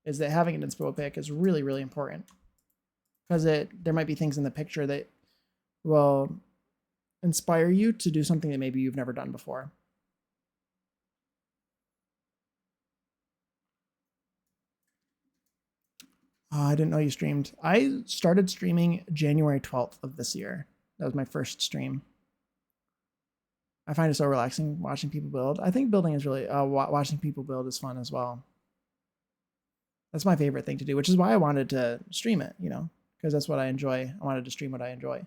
[SPEAKER 1] Is that having an inspo pick is really, really important. Because there might be things in the picture that will inspire you to do something that maybe you've never done before. I didn't know you streamed. I started streaming January 12th of this year. That was my first stream. I find it so relaxing watching people build. I think building is really, watching people build is fun as well. That's my favorite thing to do, which is why I wanted to stream it, you know, because that's what I enjoy. I wanted to stream what I enjoy.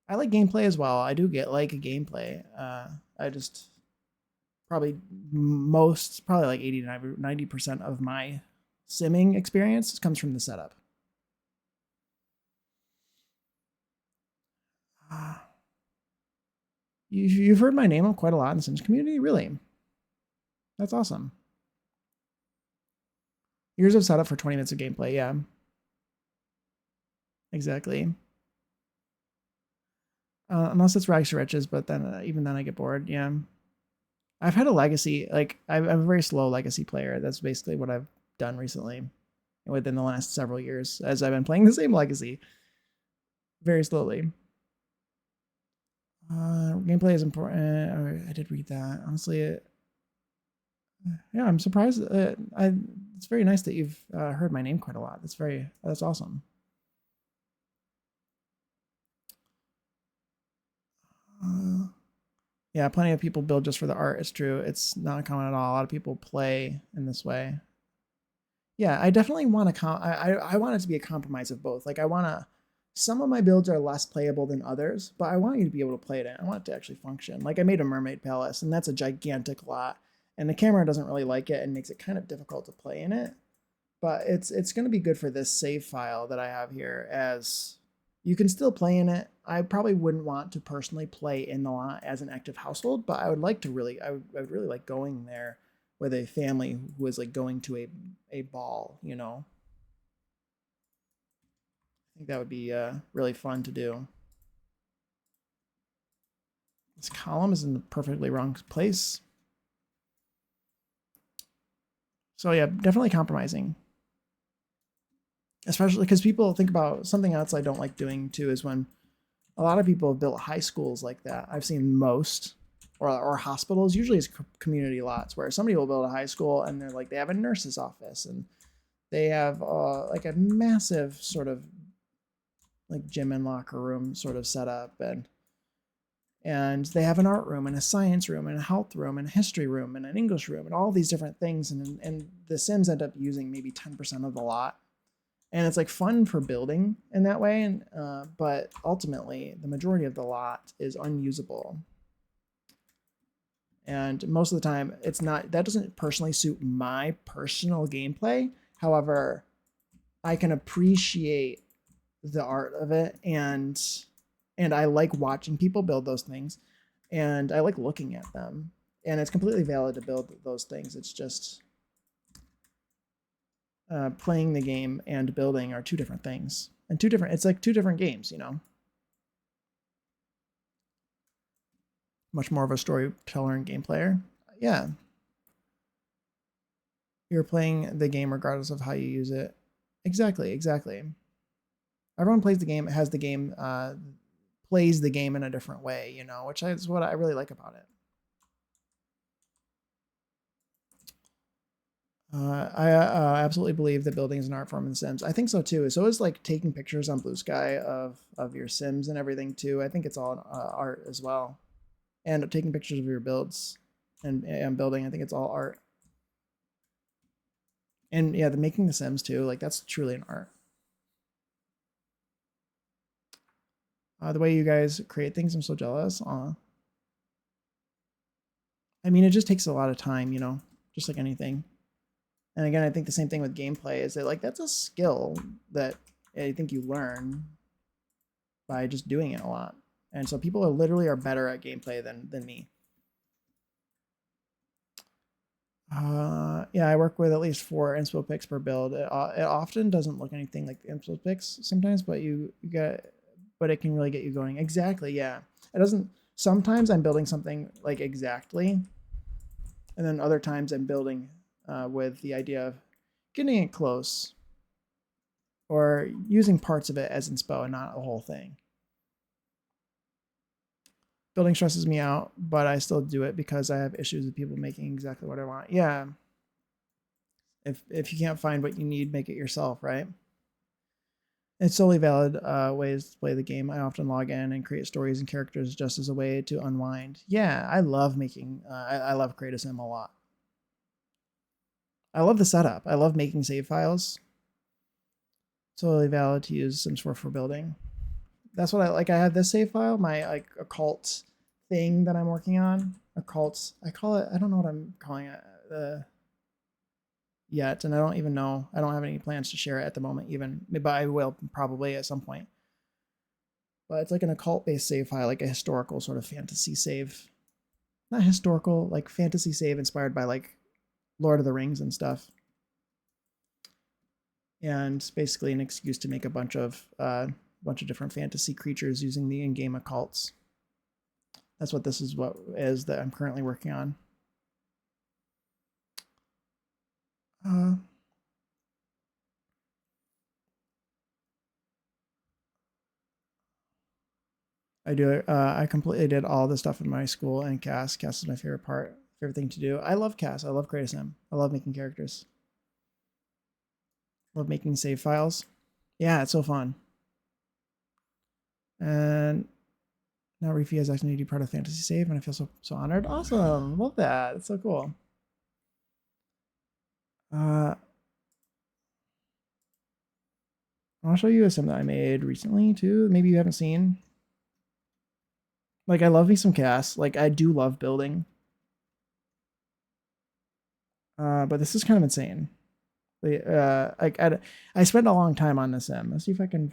[SPEAKER 1] I like gameplay as well. I do like a gameplay. I just probably like 80 to 90% of my simming experience comes from the setup. You've heard my name quite a lot in the Sims community, really. That's awesome. Years of setup for 20 minutes of gameplay, yeah. Exactly. Unless it's rags to riches, but then even then I get bored, yeah. I've had a legacy, like I'm a very slow legacy player. That's basically what I've done recently within the last several years as I've been playing the same legacy very slowly. Gameplay is important. I did read that. Honestly, yeah, I'm surprised. It's very nice that you've heard my name quite a lot. That's awesome. Yeah, plenty of people build just for the art. It's true. It's not common at all. A lot of people play in this way. Yeah, I definitely want to. I want it to be a compromise of both. Like I want to. Some of my builds are less playable than others, but I want you to be able to play it in. I want it to actually function. Like I made a mermaid palace, and that's a gigantic lot, and the camera doesn't really like it and makes it kind of difficult to play in it. But it's going to be good for this save file that I have here, as you can still play in it. I probably wouldn't want to personally play in the lot as an active household, but I would like to really, I would really like going there with a family who is like going to a ball, you know. I think that would be really fun to do. This column is in the perfectly wrong place. So yeah, definitely compromising. Especially because people think about something else I don't like doing too is when a lot of people have built high schools like that. I've seen most, or hospitals, usually it's community lots where somebody will build a high school and they're like, they have a nurse's office and they have like a massive sort of like gym and locker room sort of setup, and they have an art room and a science room and a health room and a history room and an English room and all these different things. And the Sims end up using maybe 10% of the lot. And it's like fun for building in that way. And but ultimately, the majority of the lot is unusable. And most of the time, it's not. That doesn't personally suit my personal gameplay. However, I can appreciate the art of it, and I like watching people build those things, and I like looking at them. And it's completely valid to build those things. It's just playing the game and building are two different things, and it's like two different games, you know. Much more of a storyteller and game player. Yeah, you're playing the game regardless of how you use it. Exactly. Everyone plays the game, has the game, plays the game in a different way, you know, which is what I really like about it. I absolutely believe that building is an art form in The Sims. I think so too. So is like taking pictures on Blue Sky of your Sims and everything too. I think it's all art as well, and taking pictures of your builds and building. I think it's all art. And yeah, the making the Sims too. Like that's truly an art. The way you guys create things, I'm so jealous. I mean, it just takes a lot of time, you know, just like anything. And again, I think the same thing with gameplay is that like that's a skill that I think you learn by just doing it a lot. And so people are literally better at gameplay than me. Yeah, I work with at least 4 inspo picks per build. It often doesn't look anything like the inspo picks sometimes, but but it can really get you going. Exactly, yeah. It doesn't. Sometimes I'm building something like exactly, and then other times I'm building with the idea of getting it close, or using parts of it as inspo and not a whole thing. Building stresses me out, but I still do it because I have issues with people making exactly what I want. Yeah. If you can't find what you need, make it yourself, right? It's totally valid ways to play the game. I often log in and create stories and characters just as a way to unwind. Yeah, I love making, I love Create a Sim a lot. I love the setup. I love making save files. Totally valid to use Sims 4 for building. That's what I like. I have this save file, my like occult thing that I'm working on. Occult, I call it, I don't know what I'm calling it yet, and I don't even know. I don't have any plans to share it at the moment, even, but I will probably at some point. But it's like an occult-based save file, like a historical sort of fantasy save. Not historical, like fantasy save inspired by like Lord of the Rings and stuff. And basically an excuse to make a bunch of different fantasy creatures using the in-game occults. That's what this is that I'm currently working on. I do it. I completely did all the stuff in my school and cast. Cast is my favorite part, favorite thing to do. I love cast. I love Create a Sim. I love making characters. Love making save files. Yeah, it's so fun. And now Reefy has actually part of Fantasy Save, and I feel so honored. Awesome. Love that. It's so cool. I want to show you a sim that I made recently too. Maybe you haven't seen. Like I love me some cast. Like I do love building. But this is kind of insane. I spent a long time on this sim. Let's see if I can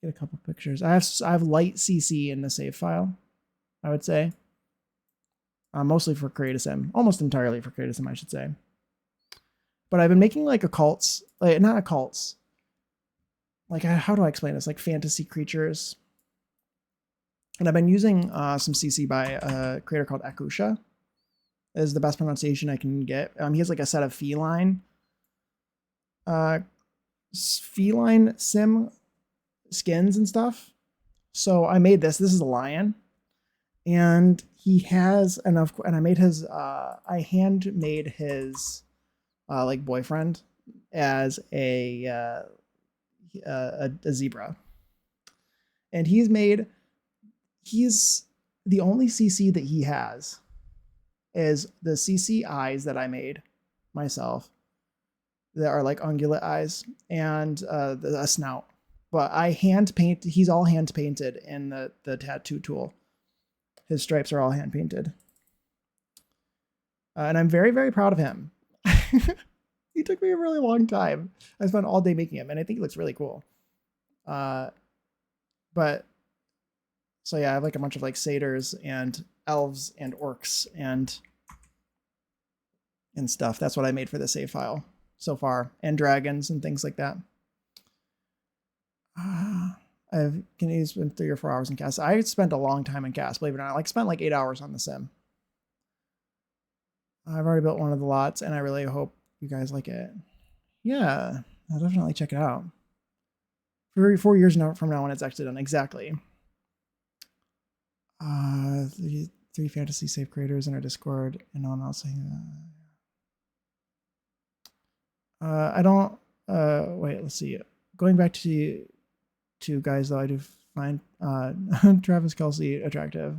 [SPEAKER 1] get a couple pictures. I have light CC in the save file, I would say. Mostly for Create a Sim. Almost entirely for Create a Sim, I should say. But I've been making like occults, like not occults. Like how do I explain this? Like fantasy creatures. And I've been using some CC by a creator called Akusha. Is the best pronunciation I can get. He has like a set of feline sim skins and stuff. So I made this. This is a lion, and he has enough. And I made his. I handmade his like boyfriend as a zebra, and he's the only CC that he has is the CC eyes that I made myself that are like ungulate eyes and a snout. But he's all hand painted in the tattoo tool. His stripes are all hand painted. And I'm very, very proud of him. He took me a really long time. I spent all day making him, and I think he looks really cool. But so yeah, I have like a bunch of like satyrs and elves and orcs and stuff. That's what I made for the save file so far, and dragons and things like that. I've spent 3 or 4 hours in cast. I spent a long time in cast, believe it or not. Like spent like 8 hours on the sim. I've already built one of the lots, and I really hope you guys like it. Yeah, I'll definitely check it out. 4 years from now when it's actually done. Exactly. The 3 fantasy save creators in our Discord, and no one else saying that. I don't. Wait. Let's see. Going back to guys though, I do find Travis Kelsey attractive.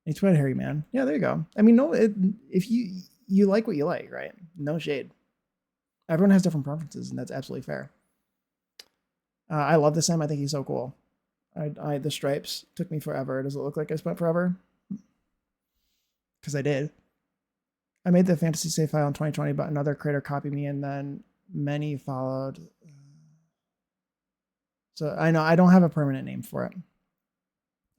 [SPEAKER 1] He's quite a hairy man. Yeah, there you go. I mean, no, if you like what you like, right? No shade. Everyone has different preferences, and that's absolutely fair. I love the Sim. I think he's so cool. The stripes took me forever. Does it look like I spent forever? Because I did. I made the fantasy save file in 2020, but another creator copied me, and then many followed. So I know I don't have a permanent name for it.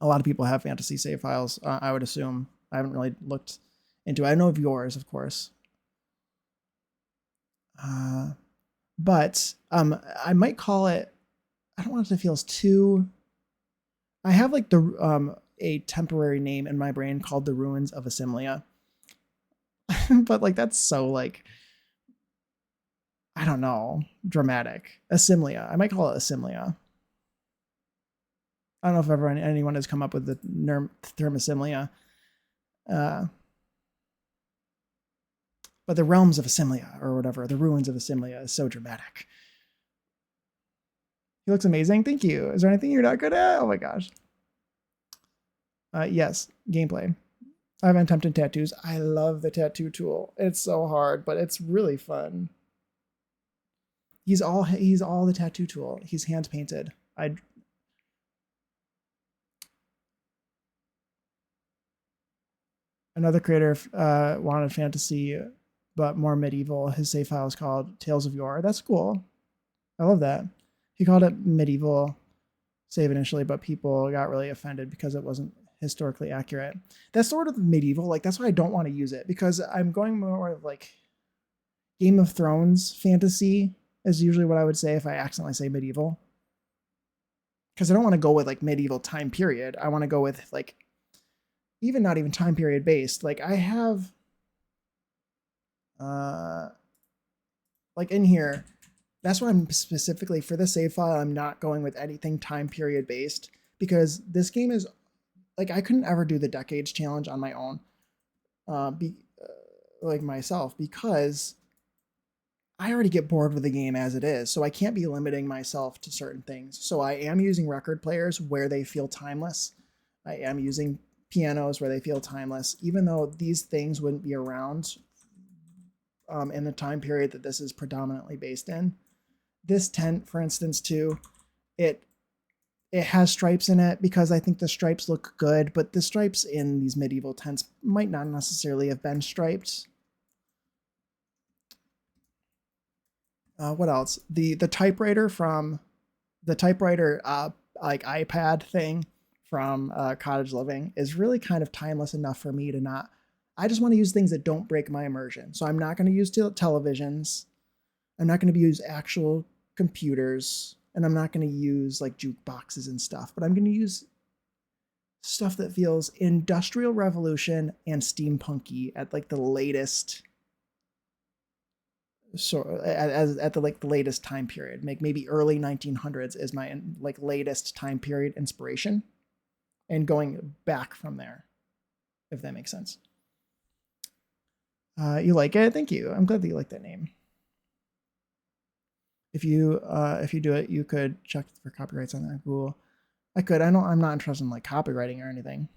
[SPEAKER 1] A lot of people have fantasy save files. I would assume. I haven't really looked into it. I know of yours, of course. But I might call it. I don't want it to feel too. I have like the a temporary name in my brain called the Ruins of Assimilia. But like that's so like I don't know, dramatic. Assimilia. I might call it Assimilia. I don't know if anyone has come up with the term Assimilia. But the realms of Assimilia or whatever, the ruins of Assimilia is so dramatic. He looks amazing. Thank you. Is there anything you're not good at? Oh my gosh. Yes, gameplay. I have attempted tattoos. I love the tattoo tool. It's so hard, but it's really fun. He's all the tattoo tool. He's hand painted. Another creator wanted fantasy, but more medieval. His save file is called Tales of Yore. That's cool. I love that. He called it medieval save initially, but people got really offended because it wasn't historically accurate. That's sort of medieval. Like that's why I don't want to use it because I'm going more of like Game of Thrones fantasy is usually what I would say if I accidentally say medieval. Because I don't want to go with like medieval time period. I want to go with like even not even time period based. Like I have like in here, that's why I'm specifically for the save file, I'm not going with anything time period based because this game is like I couldn't ever do the decades challenge on my own, like myself because I already get bored with the game as it is, so I can't be limiting myself to certain things. So I am using record players where they feel timeless. I am using pianos where they feel timeless, even though these things wouldn't be around in the time period that this is predominantly based in. This tent, for instance, too, it has stripes in it because I think the stripes look good, but the stripes in these medieval tents might not necessarily have been striped. What else? The typewriter from the typewriter like iPad thing from Cottage Living is really kind of timeless enough for me to not. I just want to use things that don't break my immersion. So I'm not going to use televisions. I'm not going to use actual computers, and I'm not going to use like jukeboxes and stuff. But I'm going to use stuff that feels industrial revolution and steampunky at like the latest so at the like the latest time period. Maybe early 1900s is my like latest time period inspiration, and going back from there, if that makes sense. You like it? Thank you. I'm glad that you like that name. If you do it, you could check for copyrights on that Google. I could. I'm not interested in like copywriting or anything.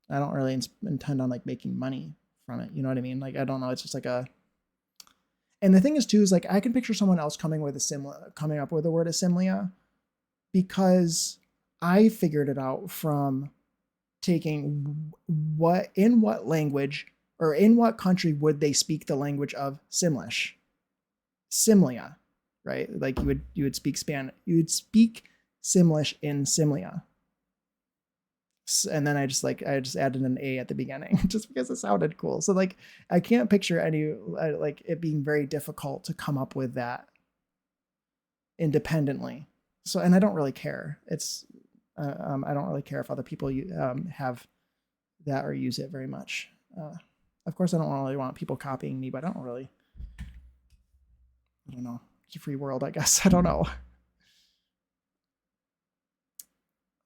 [SPEAKER 1] I don't really intend on like making money from it. You know what I mean? Like I don't know. It's just like a. And the thing is too is like I can picture someone else coming up with the word assimilia, because I figured it out from taking what language or in what country would they speak the language of Simlish, Simlia, right? Like you would speak Spanish, you would speak Simlish in Simlia, and then I just added an A at the beginning just because it sounded cool. So like I can't picture any like it being very difficult to come up with that independently. So and I don't really care. It's I don't really care if other people have that or use it very much. Of course, I don't really want people copying me, but I don't know. It's a free world, I guess. I don't know.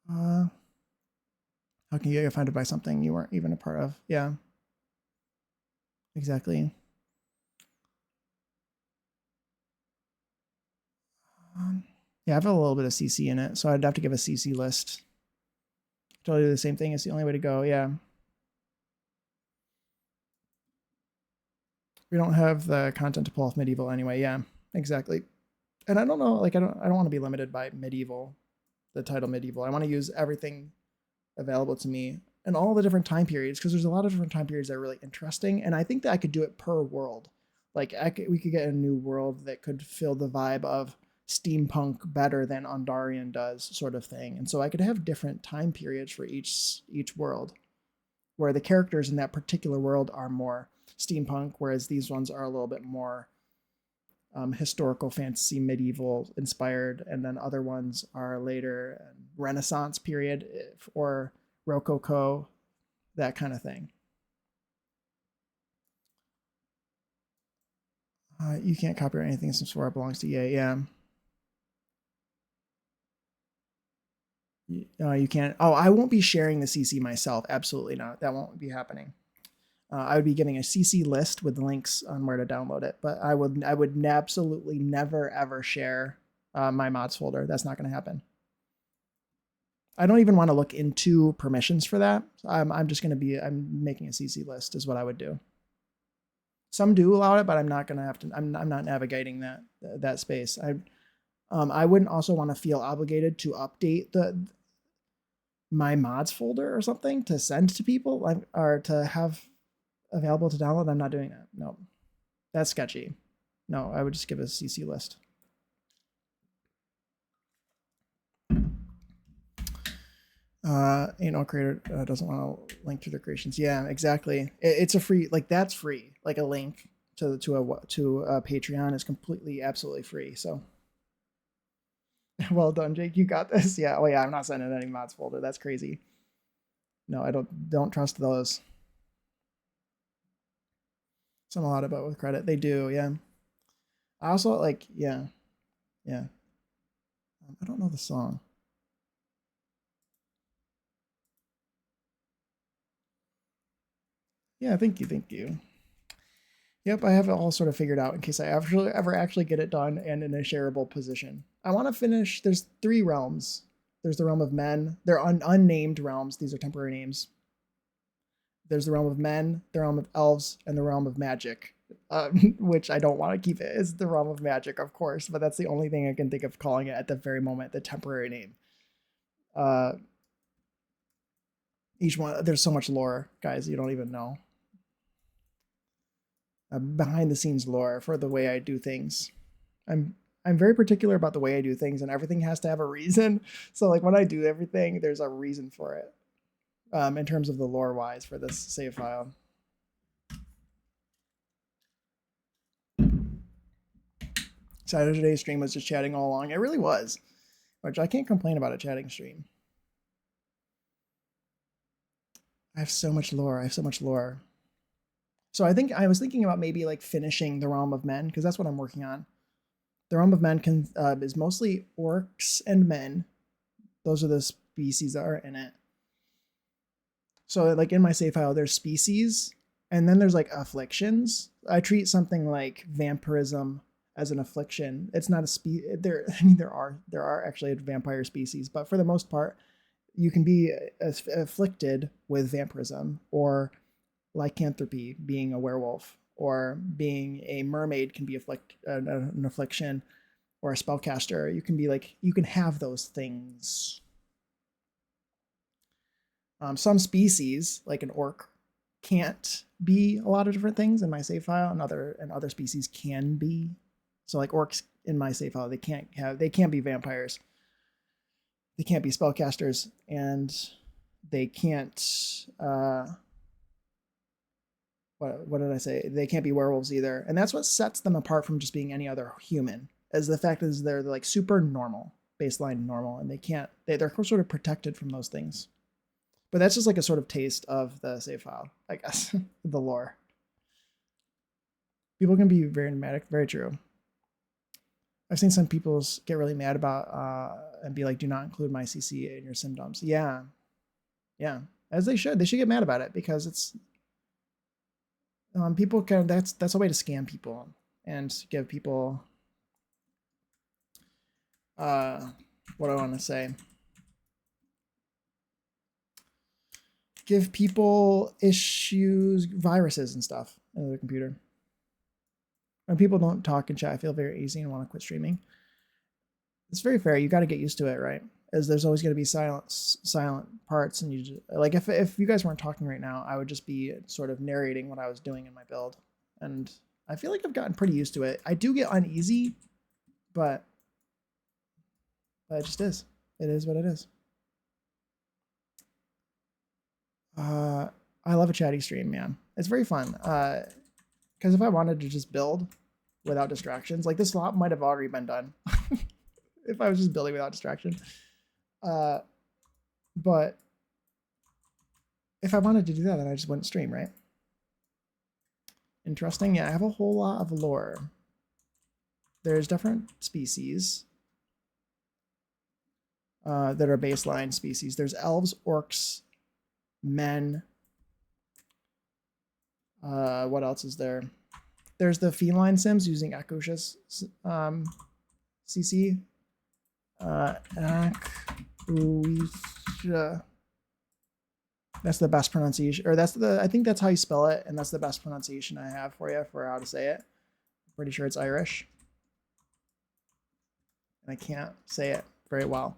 [SPEAKER 1] How can you get offended by something you weren't even a part of? Yeah, exactly. Yeah, I have a little bit of CC in it, so I'd have to give a CC list. Totally do the same thing. It's the only way to go. Yeah. We don't have the content to pull off medieval anyway. Yeah, exactly. And I don't know, like I don't want to be limited by medieval, the title medieval. I want to use everything available to me and all the different time periods, because there's a lot of different time periods that are really interesting, and I think that I could do it per world. Like we could get a new world that could fill the vibe of steampunk better than Ondarian does, sort of thing. And so I could have different time periods for each world, where the characters in that particular world are more steampunk, whereas these ones are a little bit more historical fantasy, medieval inspired, and then other ones are later Renaissance period or Rococo, that kind of thing. You can't copyright anything since Sora belongs to EA. Yeah. You can't. Oh, I won't be sharing the CC myself. Absolutely not. That won't be happening. I would be giving a CC list with links on where to download it, but I would absolutely never ever share my mods folder. That's not going to happen. I don't even want to look into permissions for that. I'm just going to I'm making a CC list is what I would do. Some do allow it, but I'm not going to have to. I'm not navigating that space. I wouldn't also want to feel obligated to update my mods folder or something to send to people, or to have available to download. I'm not doing that. No, that's sketchy. No, I would just give a CC list. Creator doesn't want to link to their creations. Yeah, exactly. It's a free, like that's free. Like a link to a Patreon is completely, absolutely free. So well done, Jake. You got this. Yeah. Oh yeah, I'm not sending any mods folder. That's crazy. No, I don't trust those. Send a lot about with credit. They do. Yeah. I also like. Yeah. Yeah. I don't know the song. Yeah, thank you. Yep, I have it all sort of figured out in case I ever actually get it done and in a shareable position. I want to finish. There's 3 realms. There's the realm of men. They're unnamed realms. These are temporary names. There's the realm of men, the realm of elves, and the realm of magic, which I don't want to keep it as the realm of magic, of course, but that's the only thing I can think of calling it at the very moment, the temporary name. Each one, there's so much lore, guys, you don't even know. Behind the scenes lore for the way I do things. I'm very particular about the way I do things, and everything has to have a reason. So like when I do everything, there's a reason for it. In terms of the lore wise for this save file. Saturday's stream was just chatting all along. It really was, which I can't complain about a chatting stream. I have so much lore. So I think I was thinking about maybe like finishing the Realm of Men, because that's what I'm working on. The Realm of Men is mostly orcs and men. Those are the species that are in it. So like in my save file, there's species, and then there's like afflictions. I treat something like vampirism as an affliction. It's not a there are actually vampire species, but for the most part, you can be afflicted with vampirism, or lycanthropy, being a werewolf, or being a mermaid can be an affliction, or a spellcaster. You can be like, you can have those things. Some species, like an orc, can't be a lot of different things in my save file, and other species can be. So like orcs in my save file, they can't be vampires. They can't be spellcasters, and they can't what did I say? They can't be werewolves either. And that's what sets them apart from just being any other human, as the fact is they're like super normal, baseline normal, and they're sort of protected from those things. But that's just like a sort of taste of the save file, I guess, the lore. People can be very dramatic, very true. I've seen some people get really mad about and be like, do not include my CC in your sim dumps. Yeah. Yeah. As they should. They should get mad about it, because it's people can, that's a way to scam people and give people what do I want to say? Give people issues, viruses and stuff in their computer. When people don't talk in chat, I feel very easy and want to quit streaming. It's very fair. You got to get used to it, right? As there's always going to be silent parts, and you just, like if you guys weren't talking right now, I would just be sort of narrating what I was doing in my build, and I feel like I've gotten pretty used to it. I do get uneasy, but it just is. It is what it is. I love a chatty stream, man. It's very fun. Because if I wanted to just build without distractions, like this lot might have already been done if I was just building without distraction. But if I wanted to do that, then I just wouldn't stream, right? Interesting. Yeah, I have a whole lot of lore. There's different species that are baseline species. There's elves, orcs, men. What else is there? There's the feline sims using Akusha's CC. Akusha. That's the best pronunciation, or I think that's how you spell it, and that's the best pronunciation I have for you for how to say it. I'm pretty sure it's Irish. And I can't say it very well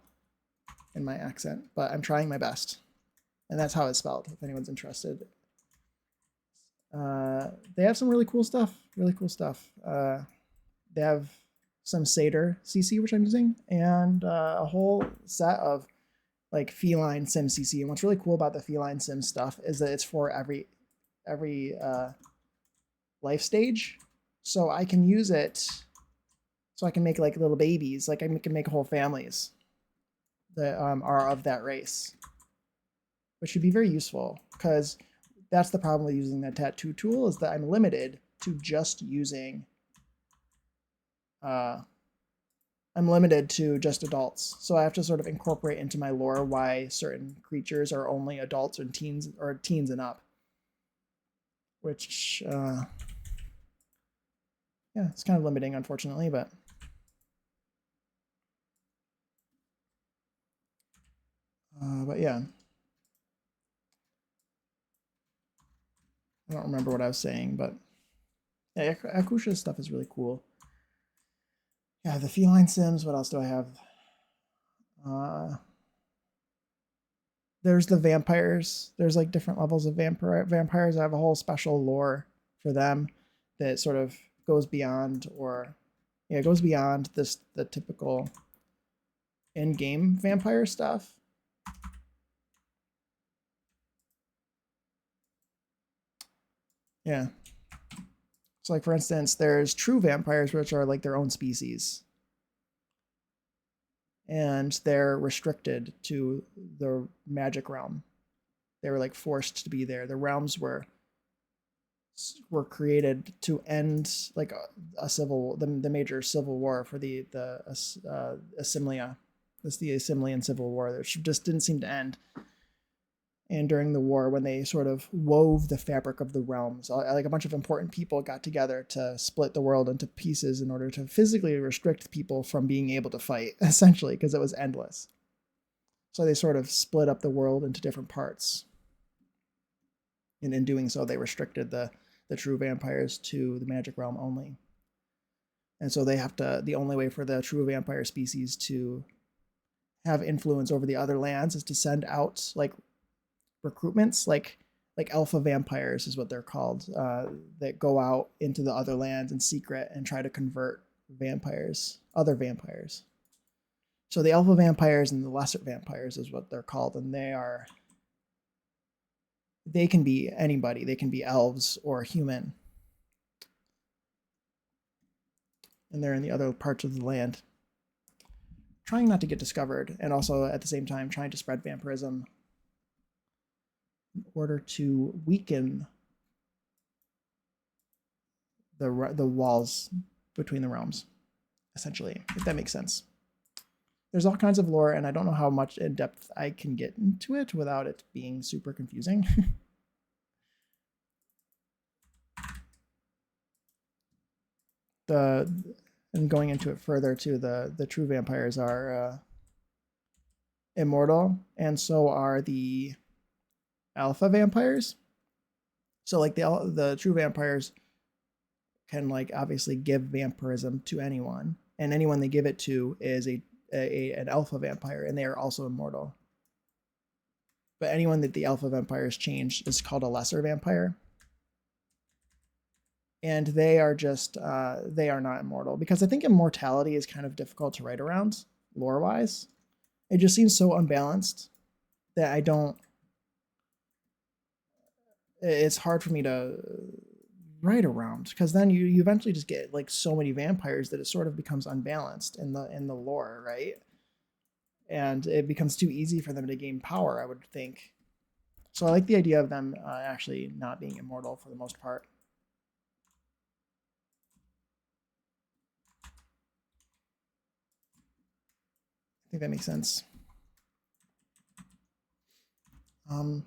[SPEAKER 1] in my accent, but I'm trying my best. And that's how it's spelled, if anyone's interested. They have some really cool stuff. They have some Satyr CC, which I'm using, and a whole set of like feline sim CC. And what's really cool about the feline sim stuff is that it's for every life stage. So I can use it so I can make like little babies. Like I can make whole families that are of that race, which should be very useful, because that's the problem with using that tattoo tool, is that I'm limited to just using I'm limited to just adults. So I have to sort of incorporate into my lore why certain creatures are only adults and teens, or teens and up. Which yeah, it's kind of limiting, unfortunately, but yeah. I don't remember what I was saying, but yeah, Akusha's stuff is really cool. Yeah, the feline sims. What else do I have? There's the vampires. There's like different levels of vampires. I have a whole special lore for them that sort of goes beyond, or yeah, it goes beyond the typical in-game vampire stuff. Yeah. So like, for instance, there's true vampires, which are like their own species. And they're restricted to the magic realm. They were like forced to be there. The realms were created to end like the major civil war for the Assimilia. That's the Assimilian Civil War that just didn't seem to end. And during the war, when they sort of wove the fabric of the realms, like a bunch of important people got together to split the world into pieces in order to physically restrict people from being able to fight, essentially, because it was endless. So they sort of split up the world into different parts. And in doing so, they restricted the true vampires to the magic realm only. And so they have to, the only way for the true vampire species to have influence over the other lands is to send out like recruitments, like alpha vampires is what they're called, that go out into the other lands in secret and try to convert other vampires. So the alpha vampires and the lesser vampires is what they're called, and they can be anybody. They can be elves or human, and they're in the other parts of the land, trying not to get discovered, and also at the same time trying to spread vampirism in order to weaken the walls between the realms, essentially, if that makes sense. There's all kinds of lore, and I don't know how much in depth I can get into it without it being super confusing. And and going into it further too, the true vampires are immortal, and so are the alpha vampires. So like the true vampires can like obviously give vampirism to anyone, and anyone they give it to is an alpha vampire, and they are also immortal. But anyone that the alpha vampires change is called a lesser vampire. And they are just, they are not immortal, because I think immortality is kind of difficult to write around lore-wise. It just seems so unbalanced that I don't, it's hard for me to write around, because then you eventually just get like so many vampires that it sort of becomes unbalanced in the lore, right? And it becomes too easy for them to gain power, I would think. So I like the idea of them actually not being immortal for the most part. I think that makes sense. But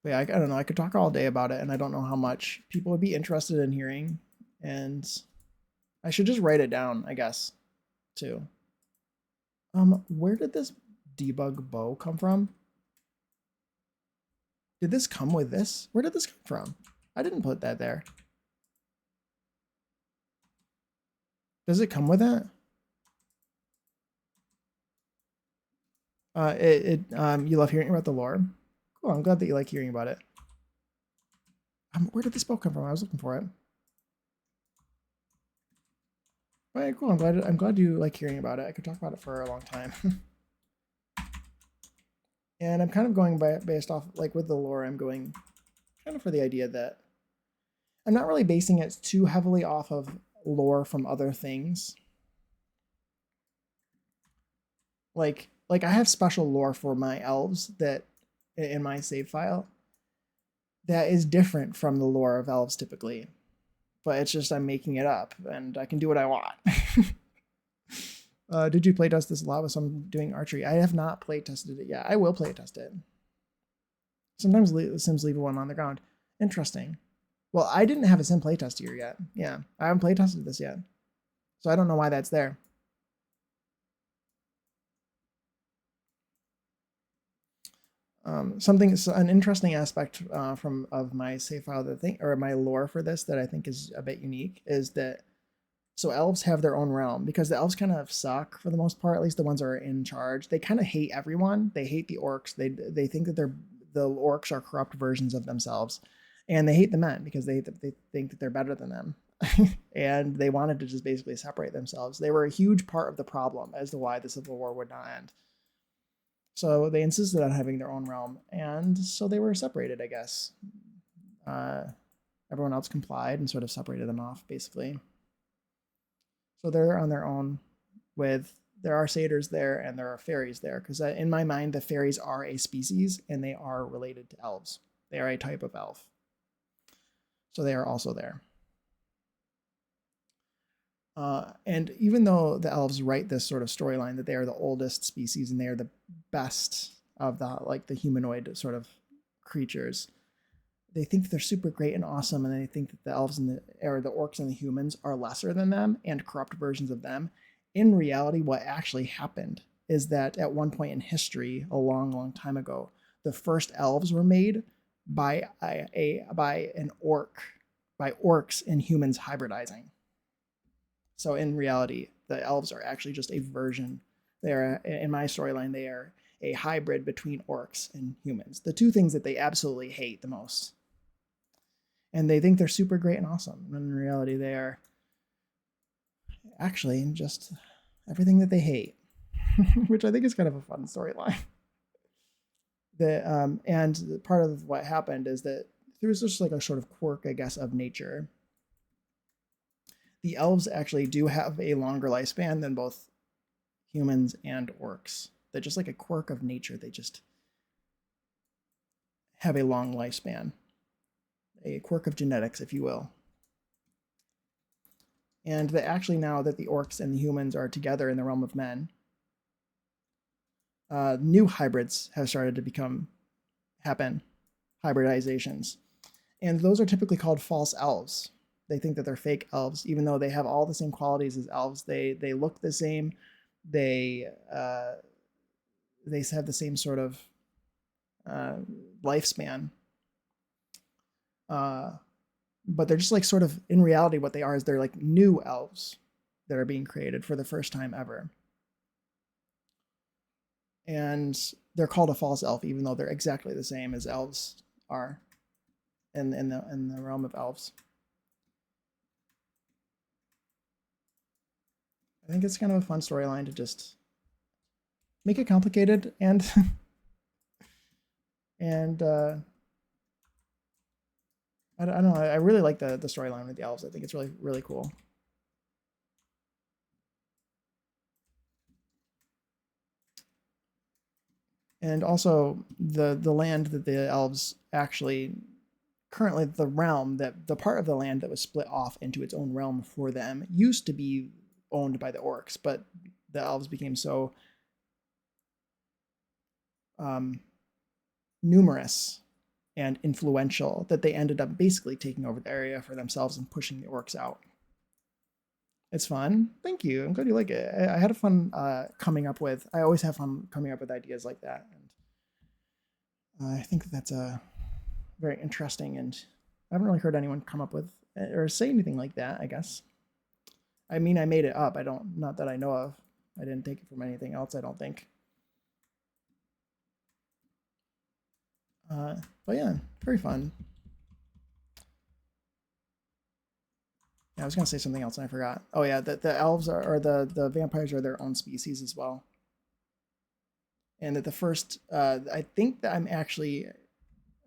[SPEAKER 1] yeah, I don't know. I could talk all day about it, and I don't know how much people would be interested in hearing. And I should just write it down, I guess, too. Where did this debug bow come from? Did this come with this? Where did this come from? I didn't put that there. Does it come with it? You love hearing about the lore? Cool, I'm glad that you like hearing about it. Where did this bow come from? I was looking for it. All right, cool. I'm glad you like hearing about it. I could talk about it for a long time. And I'm kind of going based off, like with the lore, I'm going kind of for the idea that I'm not really basing it too heavily off of lore from other things. Like I have special lore for my elves that in my save file that is different from the lore of elves typically. But it's just I'm making it up, and I can do what I want. Did you playtest this a lot with someone doing archery? I have not playtested it yet. I will playtest it. Sometimes Sims leave one on the ground. Interesting. Well, I didn't have a Sim playtest here yet. Yeah, I haven't playtested this yet. So I don't know why that's there. An interesting aspect of my save file or my lore for this that I think is a bit unique is that so elves have their own realm, because the elves kind of suck for the most part, at least the ones that are in charge. They kind of hate everyone. They hate the orcs. They think that the orcs are corrupt versions of themselves, and they hate the men because they think that they're better than them. And they wanted to just basically separate themselves. They were a huge part of the problem as to why the Civil War would not end. So they insisted on having their own realm, and so they were separated, I guess. Everyone else complied and sort of separated them off, basically. So they're on their own there are satyrs there and there are fairies there, because in my mind, the fairies are a species and they are related to elves. They are a type of elf. So they are also there. And even though the elves write this sort of storyline that they are the oldest species and they are the best of the humanoid sort of creatures, they think they're super great and awesome, and they think that the elves the orcs and the humans are lesser than them and corrupt versions of them. In reality, what actually happened is that at one point in history, a long, long time ago, the first elves were made by orcs and humans hybridizing. So in reality, the elves are actually just a version. They're, in my storyline, they are a hybrid between orcs and humans. The two things that they absolutely hate the most. And they think they're super great and awesome. And in reality, they are actually just everything that they hate, which I think is kind of a fun storyline. And part of what happened is that there's just like a sort of quirk, I guess, of nature. The elves actually do have a longer lifespan than both humans and orcs. They're just like a quirk of nature. They just have a long lifespan. A quirk of genetics, if you will. And that actually now that the orcs and the humans are together in the realm of men, new hybrids have started to happen, hybridizations. And those are typically called false elves. They think that they're fake elves, even though they have all the same qualities as elves. They look the same. They have the same sort of lifespan. But they're just like sort of, in reality, what they are is they're like new elves that are being created for the first time ever. And they're called a false elf, even though they're exactly the same as elves are in the realm of elves. I think it's kind of a fun storyline to just make it complicated and and I don't know. I really like the storyline with the elves. I think it's really, really cool. And also the land that the elves actually currently, the realm, that the part of the land that was split off into its own realm for them used to be owned by the orcs, but the elves became so numerous and influential that they ended up basically taking over the area for themselves and pushing the orcs out. It's fun. Thank you. I'm glad you like it. I had a fun coming up with. I always have fun coming up with ideas like that, and I think that's a very interesting. And I haven't really heard anyone come up with or say anything like that. I guess. I mean, I made it up. Not that I know of. I didn't take it from anything else. I don't think. But yeah, very fun. Yeah, I was gonna say something else and I forgot. Oh yeah, the elves or the vampires are their own species as well. And that the first, I think that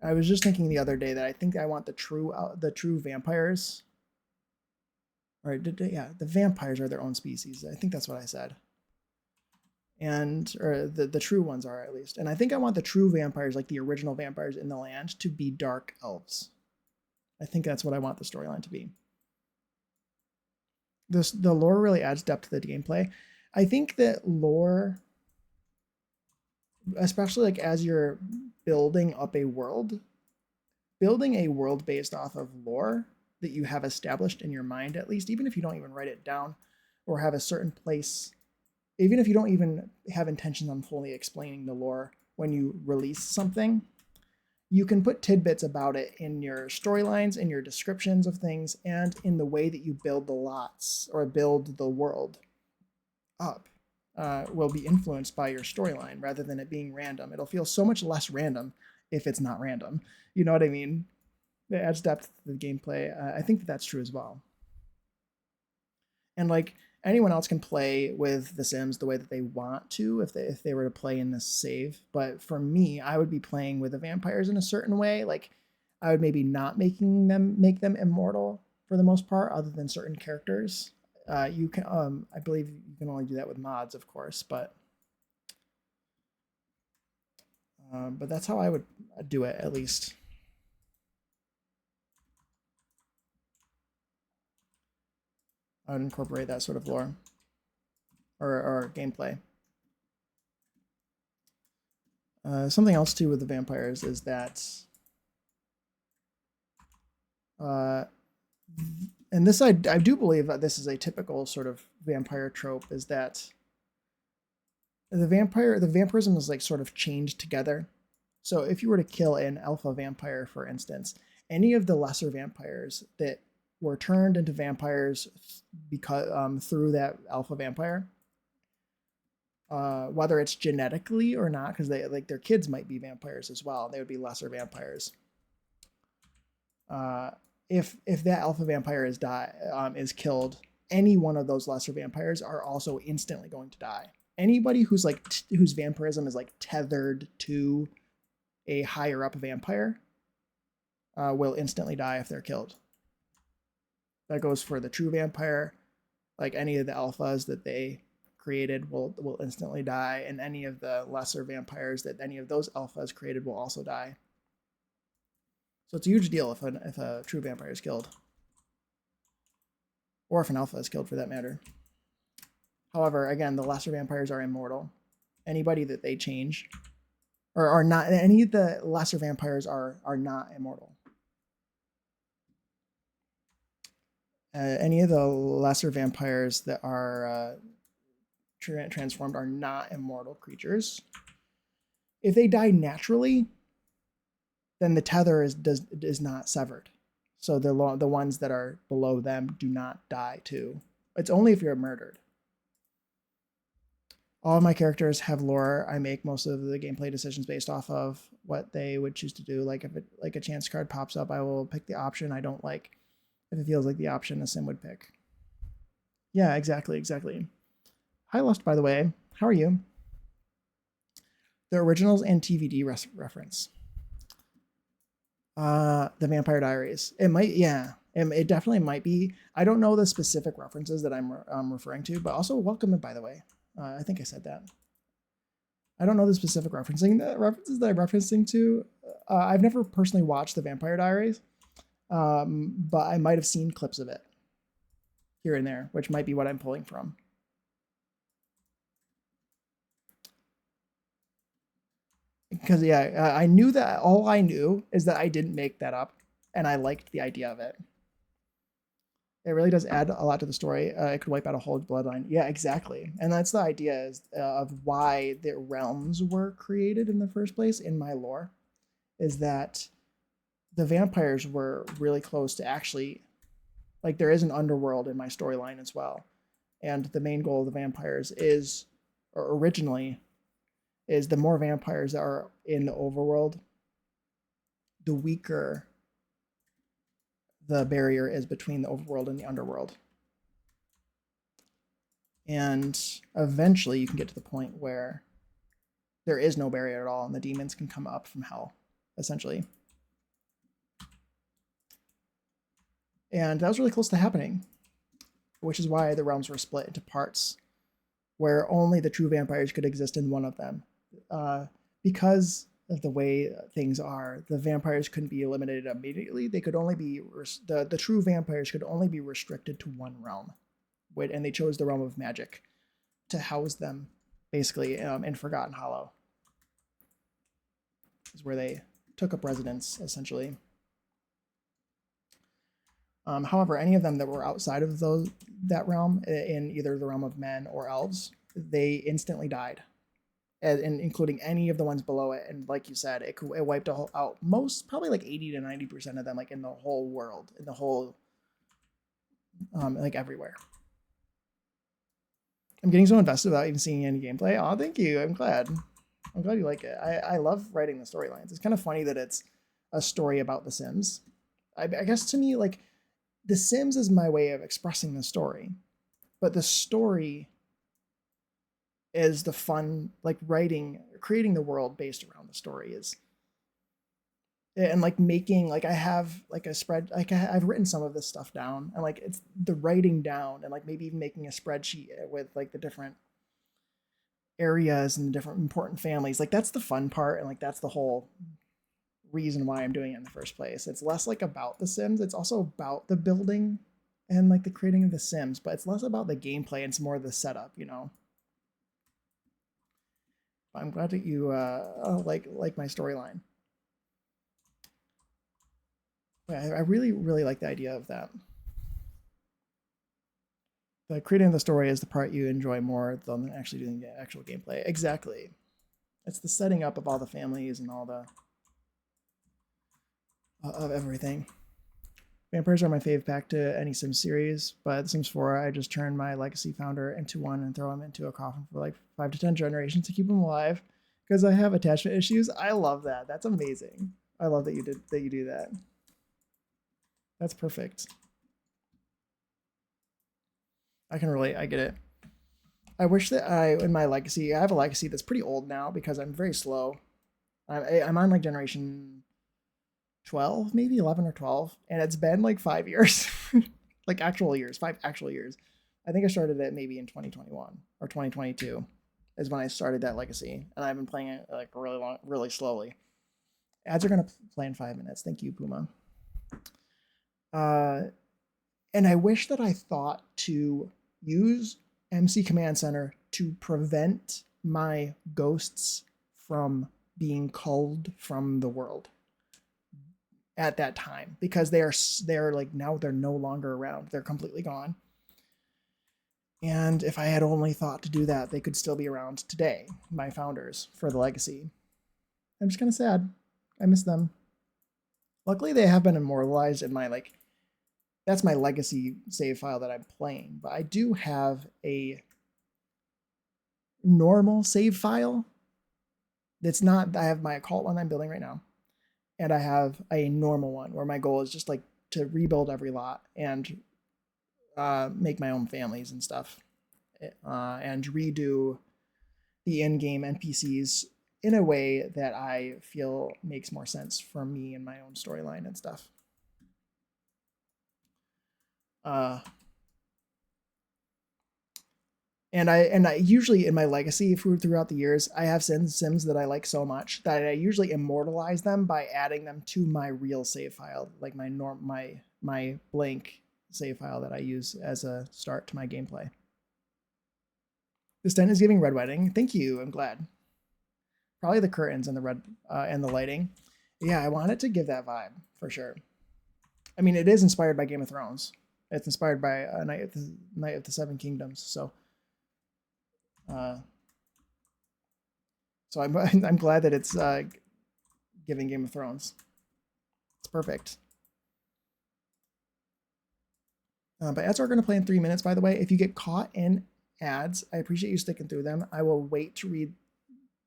[SPEAKER 1] I was just thinking the other day that I think I want the true vampires. Or yeah, the vampires are their own species. I think that's what I said. Or the true ones are, at least. And I think I want the true vampires, like the original vampires in the land, to be dark elves. I think that's what I want the storyline to be. The lore really adds depth to the gameplay. I think that lore, especially like as you're building up a world based off of lore that you have established in your mind, at least, even if you don't even write it down or have a certain place, even if you don't even have intentions on fully explaining the lore when you release something, you can put tidbits about it in your storylines, in your descriptions of things, and in the way that you build the lots or build the world up. Will be influenced by your storyline rather than it being random. It'll feel so much less random if it's not random. You know what I mean? It adds depth to the gameplay. I think that that's true as well. And like anyone else can play with The Sims the way that they want to if they were to play in this save. But for me, I would be playing with the vampires in a certain way. Like I would maybe not make them immortal for the most part, other than certain characters. You can, I believe you can only do that with mods, of course, but that's how I would do it, at least. I would incorporate that sort of lore or gameplay. Something else too with the vampires is that, and this I do believe that this is a typical sort of vampire trope, is that the vampirism is like sort of chained together. So if you were to kill an alpha vampire, for instance, any of the lesser vampires that were turned into vampires because through that alpha vampire, whether it's genetically or not, because they like their kids might be vampires as well. They would be lesser vampires. If that alpha vampire is killed, any one of those lesser vampires are also instantly going to die. Anybody who's whose vampirism is like tethered to a higher up vampire will instantly die if they're killed. That goes for the true vampire. Like any of the alphas that they created will instantly die, and any of the lesser vampires that any of those alphas created will also die. So it's a huge deal if a true vampire is killed, or if an alpha is killed for that matter. However, again, the lesser vampires are immortal. Anybody that they change, or are not, any of the lesser vampires are not immortal. Any of the lesser vampires that are transformed are not immortal creatures. If they die naturally, then the tether is not severed. So the ones that are below them do not die too. It's only if you're murdered. All of my characters have lore. I make most of the gameplay decisions based off of what they would choose to do. Like if it, like a chance card pops up, I will pick the option I don't like. If it feels like the option a sim would pick. Yeah, exactly. Hi, Lust, by the way. How are you? The originals and TVD reference. The Vampire Diaries. It might, yeah. It definitely might be. I don't know the specific references that I'm referring to, but also welcome, by the way. I think I said that. I don't know the specific references that I'm referencing to. I've never personally watched the Vampire Diaries, but I might have seen clips of it here and there, which might be what I'm pulling from. Because yeah, I knew that. All I knew is that I didn't make that up, and I liked the idea of it. It really does add a lot to the story. It could wipe out a whole bloodline. Yeah, exactly. And that's the idea of why the realms were created in the first place in my lore, is that the vampires were really close to actually, like there is an underworld in my storyline as well. And the main goal of the vampires is, or originally, is the more vampires that are in the overworld, the weaker the barrier is between the overworld and the underworld. And eventually you can get to the point where there is no barrier at all and the demons can come up from hell, essentially. And that was really close to happening, which is why the realms were split into parts where only the true vampires could exist in one of them. Because of the way things are, the vampires couldn't be eliminated immediately. They could only be, the true vampires could only be restricted to one realm. And they chose the realm of magic to house them, basically, in Forgotten Hollow. Is where they took up residence, essentially. However, any of them that were outside of that realm, in either the realm of men or elves, they instantly died. And including any of the ones below it. And like you said, it wiped out most, probably like 80 to 90% of them, like in the whole world, in the whole, like everywhere. I'm getting so invested without even seeing any gameplay. Oh, thank you. I'm glad you like it. I love writing the storylines. It's kind of funny that it's a story about The Sims. I guess to me, like, The Sims is my way of expressing the story, but the story is the fun, like creating the world based around the story is, and like making, like I have like a spread, like I've written some of this stuff down, and like it's the writing down and like maybe even making a spreadsheet with like the different areas and the different important families. Like that's the fun part, and like that's the whole reason why I'm doing it in the first place. It's less like about the Sims, it's also about the building and like the creating of the Sims, but it's less about the gameplay and it's more the setup, you know. I'm glad that you like my storyline. I really like the idea of that. The creating the story is the part you enjoy more than actually doing the actual gameplay. Exactly. It's the setting up of all the families and all the of everything. Vampires are my fave pack to any Sims series, but The Sims 4, I just turn my legacy founder into one and throw him into a coffin for like 5 to 10 generations to keep him alive because I have attachment issues. I love that. That's amazing. I love that you do that. That's perfect. I can relate. I get it. I wish that in my legacy, I have a legacy that's pretty old now because I'm very slow. I'm on like generation 12, maybe 11 or 12, and it's been like 5 years, like actual years, 5 actual years. I think I started it maybe in 2021 or 2022 is when I started that legacy, and I've been playing it like really slowly. Ads are gonna play in 5 minutes. Thank you, Puma. And I wish that I thought to use MC Command Center to prevent my ghosts from being culled from the world. at that time, because they're like, now they're no longer around. They're completely gone. And if I had only thought to do that, they could still be around today, my founders, for the legacy. I'm just kind of sad. I miss them. Luckily, they have been immortalized in my, like, that's my legacy save file that I'm playing. But I do have a normal save file that's not, I have my occult one I'm building right now, and I have a normal one where my goal is just like to rebuild every lot and make my own families and stuff, and redo the in-game NPCs in a way that I feel makes more sense for me and my own storyline and stuff. And I usually, in my legacy throughout the years, I have sims that I like so much that I usually immortalize them by adding them to my real save file, like my blank save file that I use as a start to my gameplay. This tent is giving red wedding. Thank you. I'm glad. Probably the curtains and the red and the lighting. Yeah, I wanted to give that vibe for sure. I mean, it is inspired by Game of Thrones. It's inspired by Night of the Seven Kingdoms. So, I'm glad that it's giving Game of Thrones. It's perfect. But ads are going to play in 3 minutes, by the way. If you get caught in ads, I appreciate you sticking through them. I will wait to read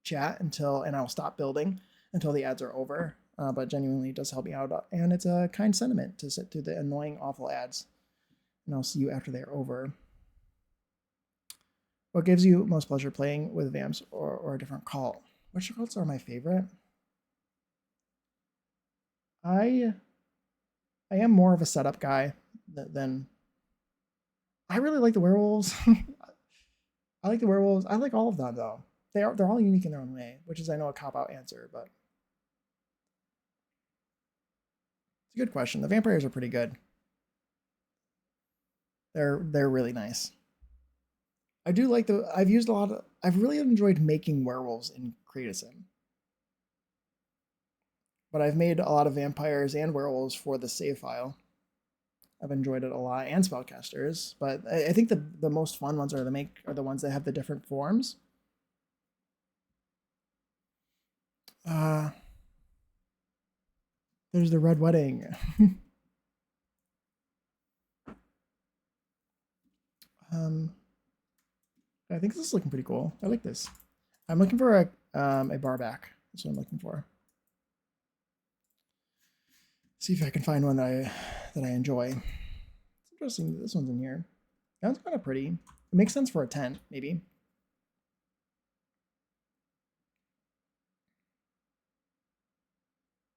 [SPEAKER 1] chat and I'll stop building until the ads are over. But genuinely, it does help me out. And it's a kind sentiment to sit through the annoying, awful ads. And I'll see you after they're over. What gives you most pleasure playing with Vamps or a different cult? Which cults are my favorite? I am more of a setup guy than I really like the werewolves. I like the werewolves. I like all of them though. They're all unique in their own way, which is, I know, a cop-out answer, but it's a good question. The vampires are pretty good. They're really nice. I do like I've used a lot of, I've really enjoyed making werewolves in Create-A-Sim. But I've made a lot of vampires and werewolves for the save file. I've enjoyed it a lot, and spellcasters. But I think the most fun ones are the ones that have the different forms. There's the red wedding. I think this is looking pretty cool. I like this. I'm looking for a bar back. That's what I'm looking for. See if I can find one that I enjoy. It's interesting that this one's in here. That one's kind of pretty. It makes sense for a tent, maybe.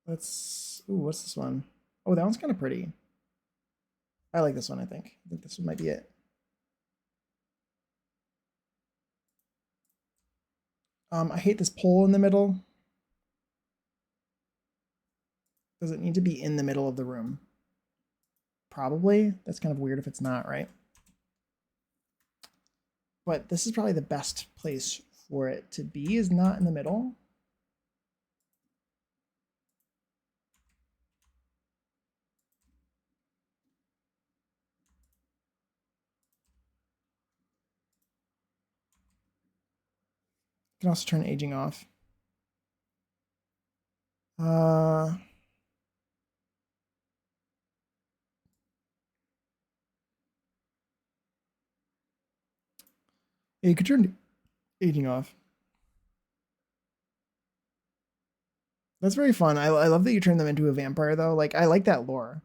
[SPEAKER 1] Let's. Ooh, what's this one? Oh, that one's kind of pretty. I like this one, I think. I think this one might be it. I hate this pole in the middle. Does it need to be in the middle of the room? Probably. That's kind of weird if it's not, right? But this is probably the best place for it to be, is not in the middle. You can also turn aging off. Yeah, you could turn aging off. That's very fun. I love that you turn them into a vampire, though. Like, I like that lore.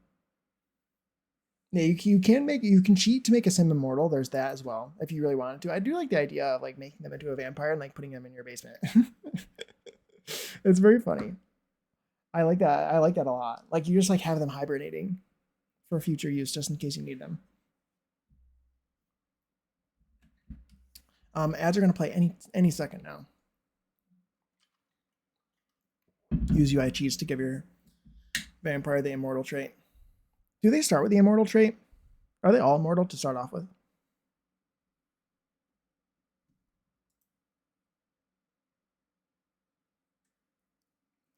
[SPEAKER 1] Yeah, you can cheat to make a sim immortal. There's that as well, if you really wanted to. I do like the idea of like making them into a vampire and like putting them in your basement. It's very funny. I like that. I like that a lot. Like, you just like have them hibernating for future use, just in case you need them. Ads are gonna play any second now. Use UI cheats to give your vampire the immortal trait. Do they start with the immortal trait? Are they all immortal to start off with?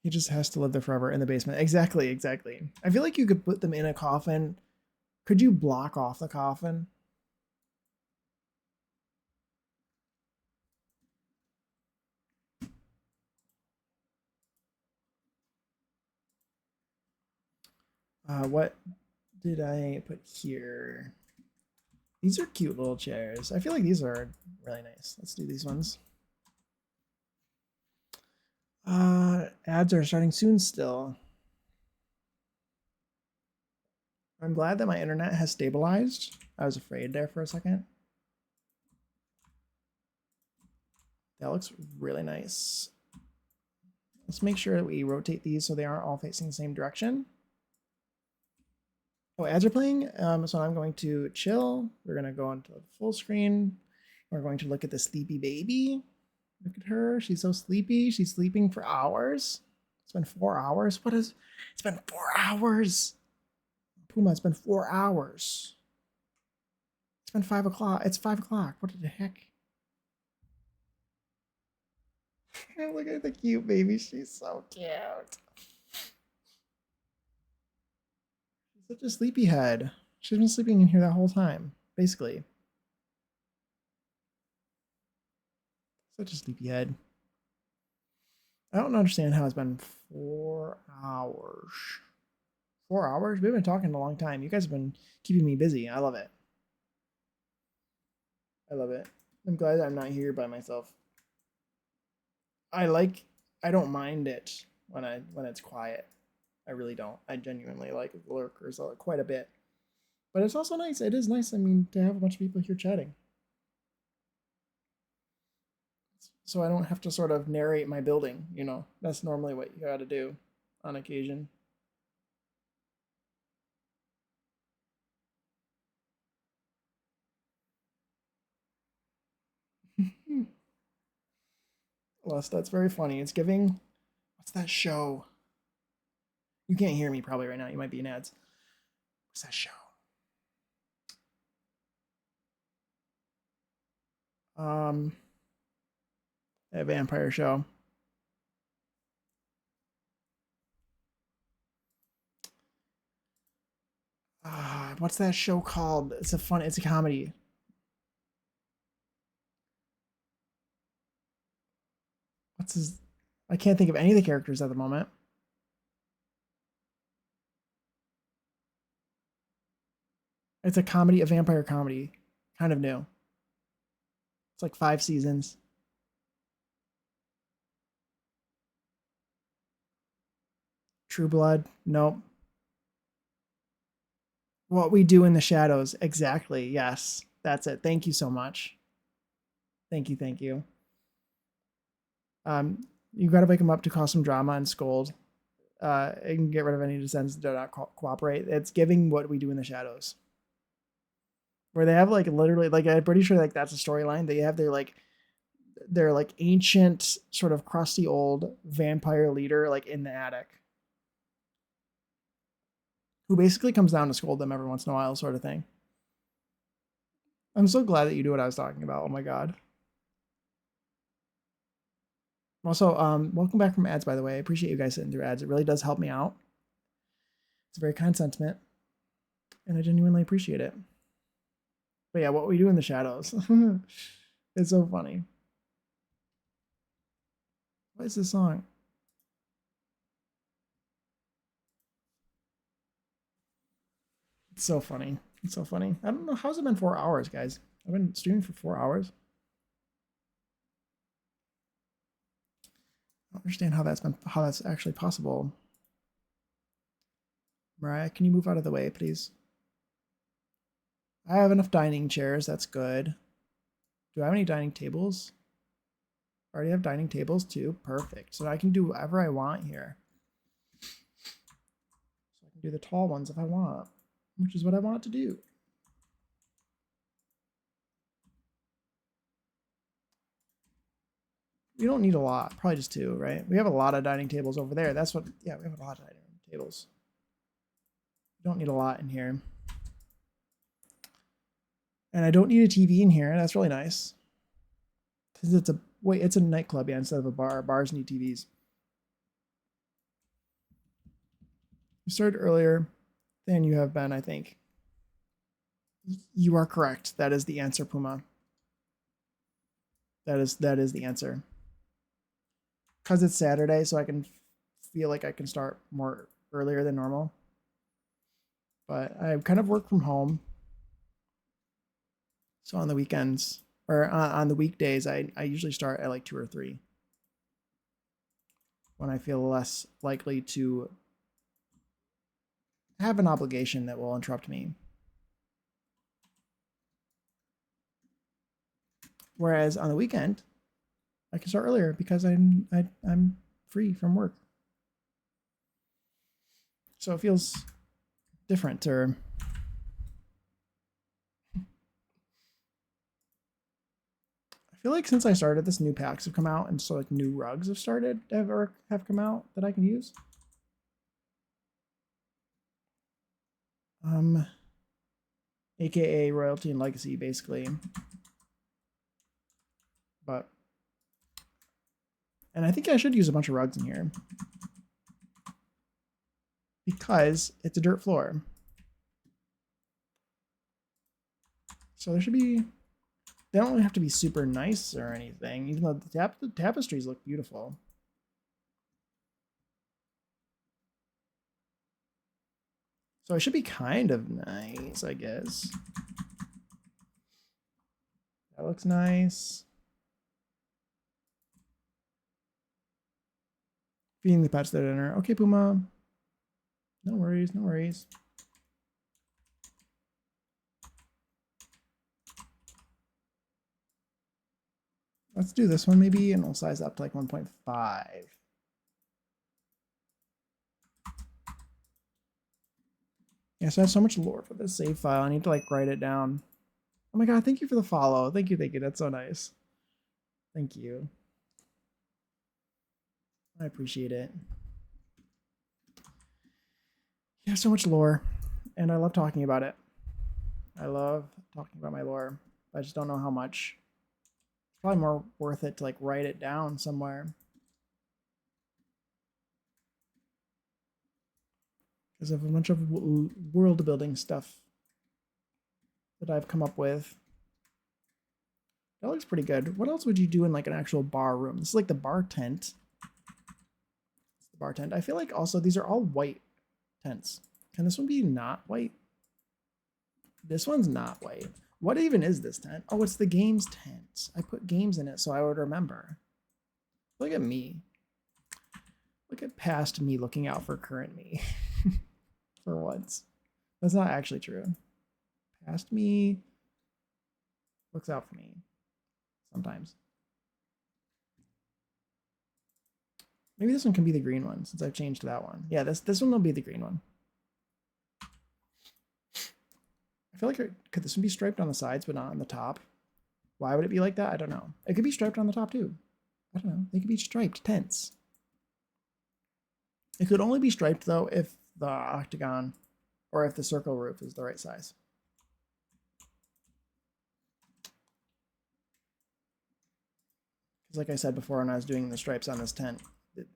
[SPEAKER 1] He just has to live there forever in the basement. Exactly, exactly. I feel like you could put them in a coffin. Could you block off the coffin? What did I put here? These are cute little chairs. I feel like these are really nice. Let's do these ones. Ads are starting soon still. I'm glad that my internet has stabilized. I was afraid there for a second. That looks really nice. Let's make sure that we rotate these so they aren't all facing the same direction. Oh, ads are playing. So I'm going to chill. We're going to go into full screen. We're going to look at the sleepy baby. Look at her. She's so sleepy. She's sleeping for hours. It's been 4 hours. It's been 4 hours. Puma, it's been 4 hours. It's been 5 o'clock. It's 5 o'clock. What the heck? Look at the cute baby. She's so cute. She's such a sleepyhead. She's been sleeping in here that whole time, basically. Such a sleepyhead. I don't understand how it's been 4 hours. 4 hours? We've been talking a long time. You guys have been keeping me busy. I love it. I love it. I'm glad I'm not here by myself. I don't mind it when it's quiet. I really don't. I genuinely like lurkers quite a bit. But it's also nice. It is nice, I mean, to have a bunch of people here chatting. So I don't have to sort of narrate my building, you know. That's normally what you gotta do on occasion. Lust, that's very funny. It's giving, what's that show? You can't hear me probably right now. You might be in ads. What's that show? A vampire show. What's that show called? It's a comedy. I can't think of any of the characters at the moment. It's a comedy, a vampire comedy. Kind of new. It's like 5 seasons. True Blood. Nope. What We Do in the Shadows. Exactly. Yes. That's it. Thank you so much. Thank you. Thank you. You got to wake them up to cause some drama and scold. And get rid of any descendants that do not cooperate. It's giving What We Do in the Shadows. Where they have like literally, like, I'm pretty sure like that's a storyline. They have their like ancient sort of crusty old vampire leader like in the attic, who basically comes down to scold them every once in a while, sort of thing. I'm so glad that you knew what I was talking about. Oh my god. Also, welcome back from ads, by the way. I appreciate you guys sitting through ads. It really does help me out. It's a very kind sentiment, and I genuinely appreciate it. But yeah, What We Do in the Shadows. It's so funny. What is this song? It's so funny. It's so funny. I don't know. How's it been 4 hours, guys? I've been streaming for 4 hours. I don't understand how that's actually possible. Mariah, can you move out of the way, please? I have enough dining chairs. That's good. Do I have any dining tables? I already have dining tables too. Perfect. So I can do whatever I want here. So I can do the tall ones if I want, which is what I want to do. We don't need a lot. Probably just 2, right? We have a lot of dining tables over there. That's what, yeah, we have a lot of dining tables. We don't need a lot in here. And I don't need a TV in here. That's really nice. Because it's a nightclub, yeah, instead of a bar. Bars need TVs. You started earlier than you have been, I think. You are correct. That is the answer, Puma. That is the answer. Because it's Saturday, so I can feel like I can start more earlier than normal. But I kind of work from home. So on the weekends, or on the weekdays, I usually start at like 2 or 3. When I feel less likely to have an obligation that will interrupt me. Whereas on the weekend, I can start earlier because I'm free from work. So it feels different, or I feel like since I started, this new packs have come out, and so like new rugs have started or have come out that I can use. AKA royalty and legacy, basically. But and I think I should use a bunch of rugs in here because it's a dirt floor. So there should be, they don't have to be super nice or anything, even though the tapestries look beautiful. So it should be kind of nice, I guess. That looks nice. Feeding the pets their dinner. Okay, Puma. No worries, no worries. Let's do this one maybe, and we'll size up to like 1.5. Yeah, so I have so much lore for this save file. I need to like write it down. Oh my god, thank you for the follow. Thank you, thank you. That's so nice. Thank you. I appreciate it. Yeah, so much lore, and I love talking about it. I love talking about my lore. I just don't know how much. It's probably more worth it to like write it down somewhere. Because of a bunch of world building stuff that I've come up with. That looks pretty good. What else would you do in like an actual bar room? This is like the bar tent. It's the bar tent. I feel like also these are all white tents. Can this one be not white? This one's not white. What even is this tent? Oh, it's the games tent. I put games in it so I would remember. Look at me. Look at past me looking out for current me. For once. That's not actually true. Past me looks out for me. Sometimes. Maybe this one can be the green one since I've changed to that one. Yeah, this one will be the green one. I feel like could this one be striped on the sides but not on the top? Why would it be like that? I don't know. It could be striped on the top too. I don't know. They could be striped tents. It could only be striped though if the octagon or if the circle roof is the right size. Because like I said before when I was doing the stripes on this tent,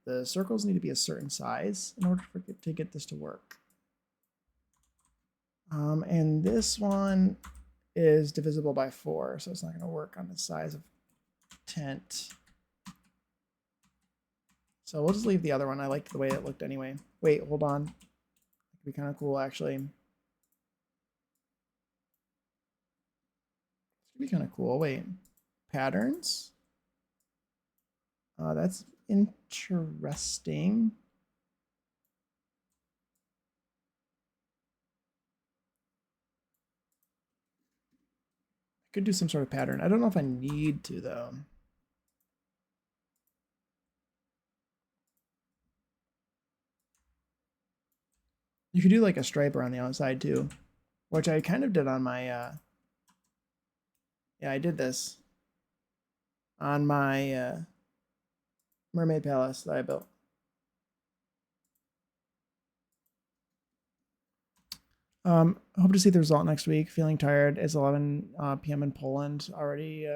[SPEAKER 1] the circles need to be a certain size in order for it to get this to work. And this one is divisible by 4, so it's not going to work on the size of tent. So we'll just leave the other one. I liked the way it looked anyway. Wait, hold on. It could be kind of cool, actually. This could be kind of cool. Wait, patterns? That's interesting. I could do some sort of pattern. I don't know if I need to, though. You could do like a stripe around the outside too, which I kind of did on my, yeah, I did this on my mermaid palace that I built. Hope to see the result next week. Feeling tired. It's 11 p.m. in Poland already.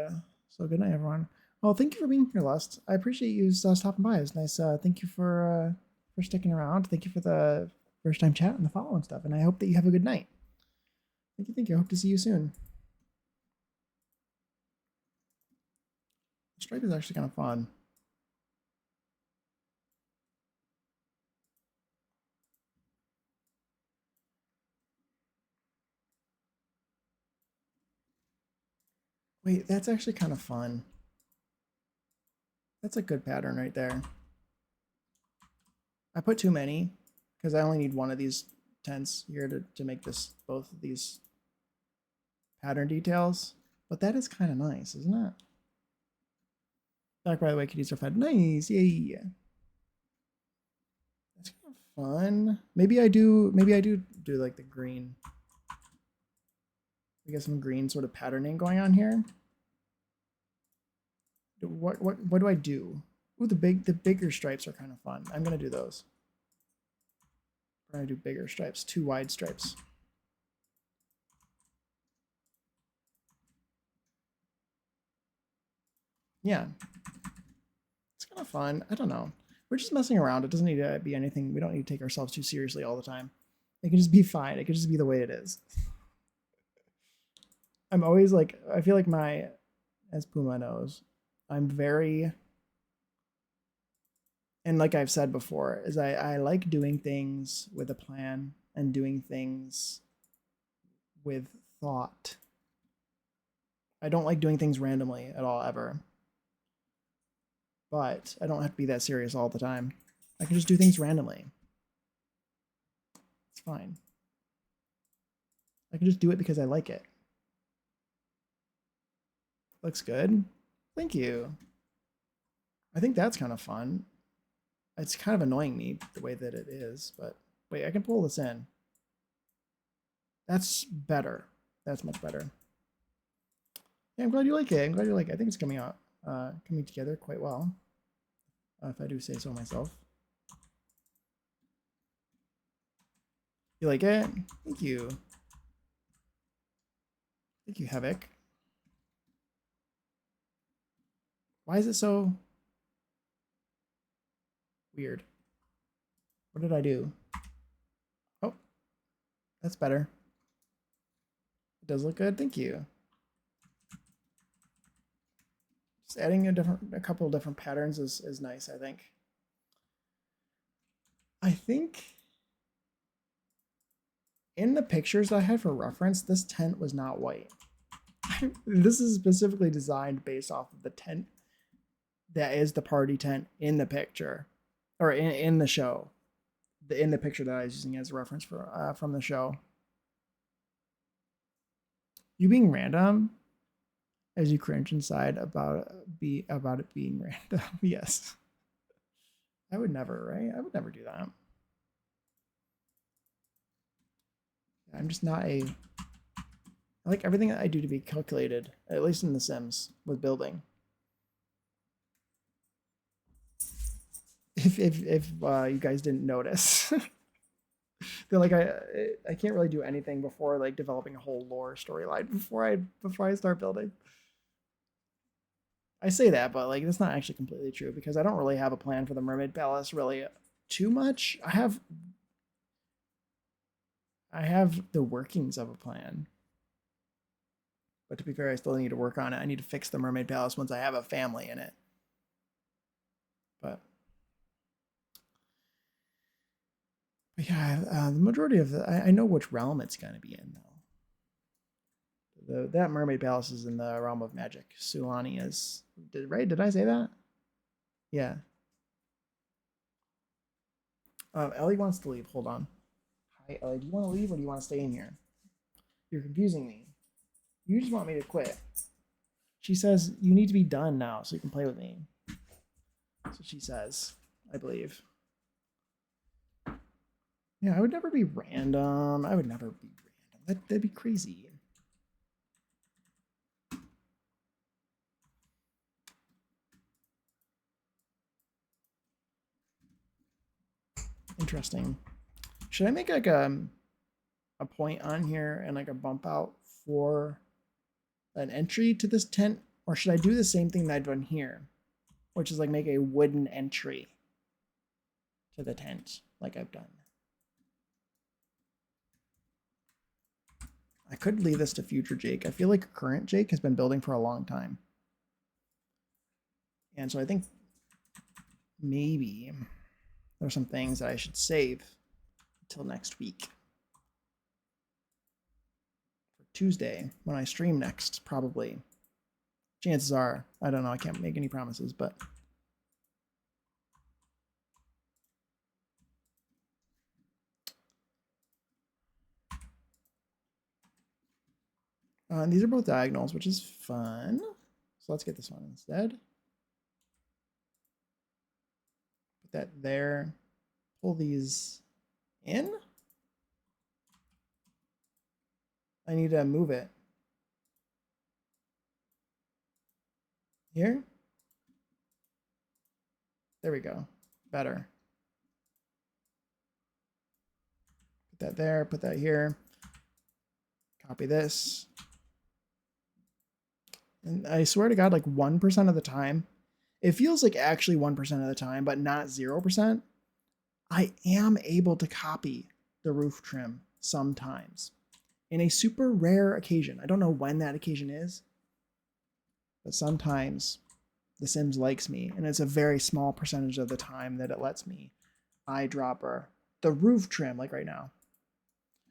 [SPEAKER 1] So good night, everyone. Well, thank you for being here, Lust. I appreciate you stopping by. It's nice. Thank you for sticking around. Thank you for first time chat and the follow and stuff. And I hope that you have a good night. Thank you. Thank you. I hope to see you soon. Stripe is actually kind of fun. Wait, that's actually kind of fun. That's a good pattern right there. I put too many because I only need one of these tents here to make this both of these pattern details. But that is kind of nice, isn't it? Back, by the way, kitties are fed. Nice, yay. That's kind of fun. Maybe I do like the green. We got some green sort of patterning going on here. What do I do? Ooh, the bigger stripes are kind of fun. I'm gonna do those. We're gonna do bigger stripes, 2 wide stripes. Yeah, it's kind of fun. I don't know. We're just messing around. It doesn't need to be anything. We don't need to take ourselves too seriously all the time. It can just be fine. It can just be the way it is. I'm always like, I feel like as Puma knows, I'm very, and like I've said before, is I like doing things with a plan and doing things with thought. I don't like doing things randomly at all, ever. But I don't have to be that serious all the time. I can just do things randomly. It's fine. I can just do it because I like it. Looks good. Thank you. I think that's kind of fun. It's kind of annoying me the way that it is, but wait, I can pull this in. That's better. That's much better. Yeah, I'm glad you like it. I'm glad you like it. I think it's coming out, coming together quite well, if I do say so myself. You like it? Thank you. Thank you, Havoc. Why is it so weird? What did I do? Oh, that's better. It does look good. Thank you. Just adding a couple of different patterns is nice, I think. I think in the pictures I had for reference, this tent was not white. This is specifically designed based off of the tent that is the party tent in the picture, or in the show, in the picture that I was using as a reference for from the show. You being random, as you cringe inside about it being random. Yes, I would never, right? I would never do that. I'm just not I like everything that I do to be calculated, at least in The Sims with building. If you guys didn't notice, they're like I can't really do anything before like developing a whole lore storyline before I start building. I say that, but like that's not actually completely true because I don't really have a plan for the Mermaid Palace really too much. I have the workings of a plan. But to be fair, I still need to work on it. I need to fix the Mermaid Palace once I have a family in it. But yeah, the majority of I know which realm it's going to be in, though. That Mermaid Palace is in the realm of magic. Sulani is, right? Did I say that? Yeah. Ellie wants to leave. Hold on. Hi, Ellie. Do you want to leave or do you want to stay in here? You're confusing me. You just want me to quit. She says, you need to be done now so you can play with me. That's what she says, I believe. Yeah, I would never be random. I would never be random. That'd be crazy. Interesting. Should I make like a point on here and like a bump out for an entry to this tent? Or should I do the same thing that I've done here? Which is like make a wooden entry to the tent like I've done. I could leave this to future Jake. I feel like current Jake has been building for a long time. And so I think maybe there's some things that I should save until next week. For Tuesday, when I stream next, probably. Chances are, I don't know, I can't make any promises, but and these are both diagonals, which is fun. So let's get this one instead. Put that there. Pull these in. I need to move it. Here. There we go. Better. Put that there, put that here. Copy this. And I swear to God, like 1% of the time, it feels like actually 1% of the time, but not 0%. I am able to copy the roof trim sometimes. In a super rare occasion. I don't know when that occasion is, but sometimes the Sims likes me, and it's a very small percentage of the time that it lets me eyedropper the roof trim, like right now.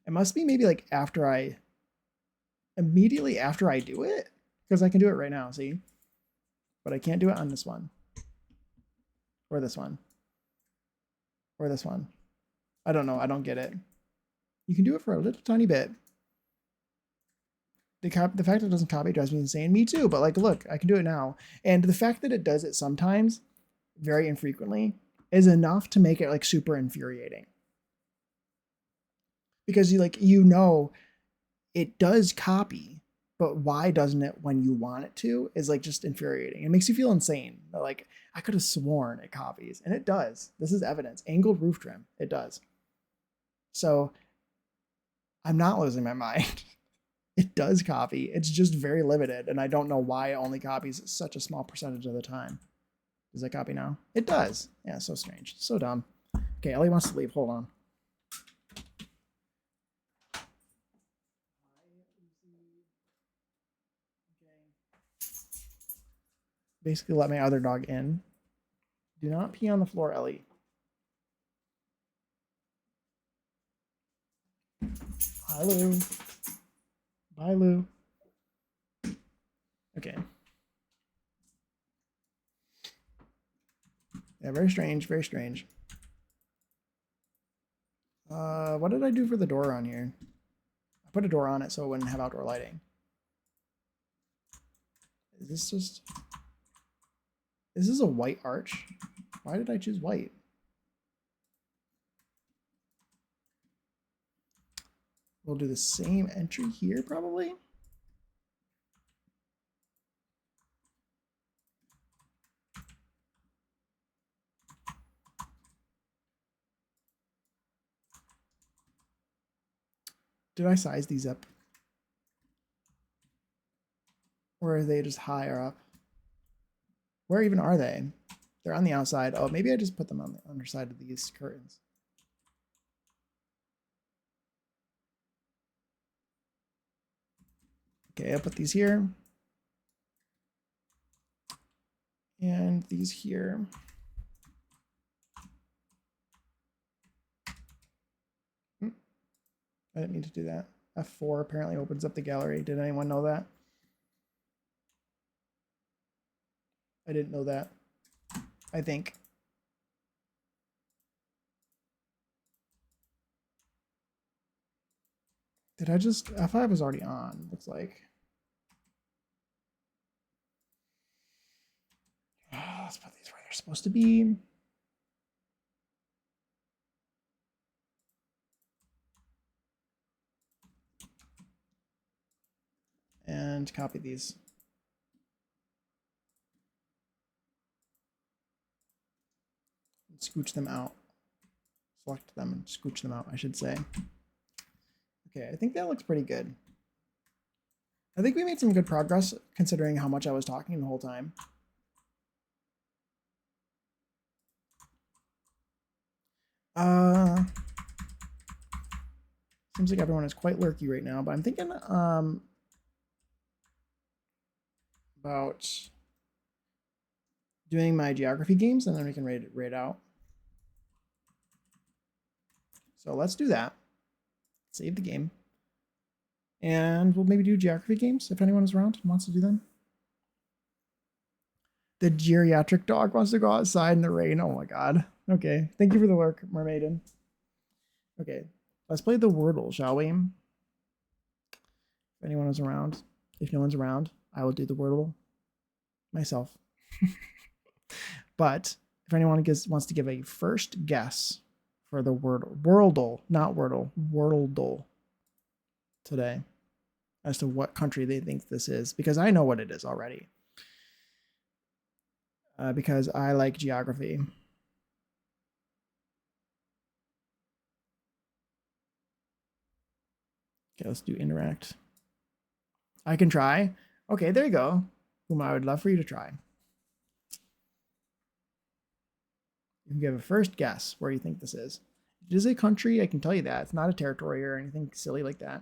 [SPEAKER 1] It must be maybe like immediately after I do it, because I can do it right now, see? But I can't do it on this one. Or this one. Or this one. I don't know, I don't get it. You can do it for a little tiny bit. The fact that it doesn't copy drives me insane. Me too, but like, look, I can do it now. And the fact that it does it sometimes, very infrequently, is enough to make it like super infuriating. Because you know it does copy, but why doesn't it when you want it to is like just infuriating. It makes you feel insane. Like, I could have sworn it copies, and it does. This is evidence. Angled roof trim, it does. So I'm not losing my mind. It does copy. It's just very limited, and I don't know why it only copies such a small percentage of the time. Does it copy now? It does. Yeah, so strange. So dumb. Okay, Ellie wants to leave. Hold on. Basically let my other dog in. Do not pee on the floor, Ellie. Hi, Lou. Bye, Lou. Okay. Yeah, very strange, very strange. What did I do for the door on here? I put a door on it so it wouldn't have outdoor lighting. Is this a white arch? Why did I choose white? We'll do the same entry here, probably. Did I size these up? Or are they just higher up? Where even are they? They're on the outside. Oh, maybe I just put them on the underside of these curtains. Okay, I'll put these here. And these here. I didn't mean to do that. F4 apparently opens up the gallery. Did anyone know that? I didn't know that. I think. Did I just... F5 is already on, looks like. Let's put these where they're supposed to be. And copy these. And scooch them out. Select them and scooch them out, I should say. Okay, I think that looks pretty good. I think we made some good progress considering how much I was talking the whole time. seems like everyone is quite lurky right now, but I'm thinking about doing my geography games, and then we can rate out. So let's do that. Save the game. And we'll maybe do geography games if anyone is around and wants to do them. The geriatric dog wants to go outside in the rain. Oh my god. Okay. Thank you for the work, Mermaiden. Okay. Let's play the Wordle, shall we? If anyone is around. If no one's around, I will do the Wordle myself. But if anyone wants to give a first guess for the Wordle, not Wordle, Wordle today, as to what country they think this is, because I know what it is already. Because I like geography. Okay, let's do interact. I can try. Okay, there you go. Whom I would love for you to try. You can give a first guess where you think this is. If it is a country, I can tell you that. It's not a territory or anything silly like that.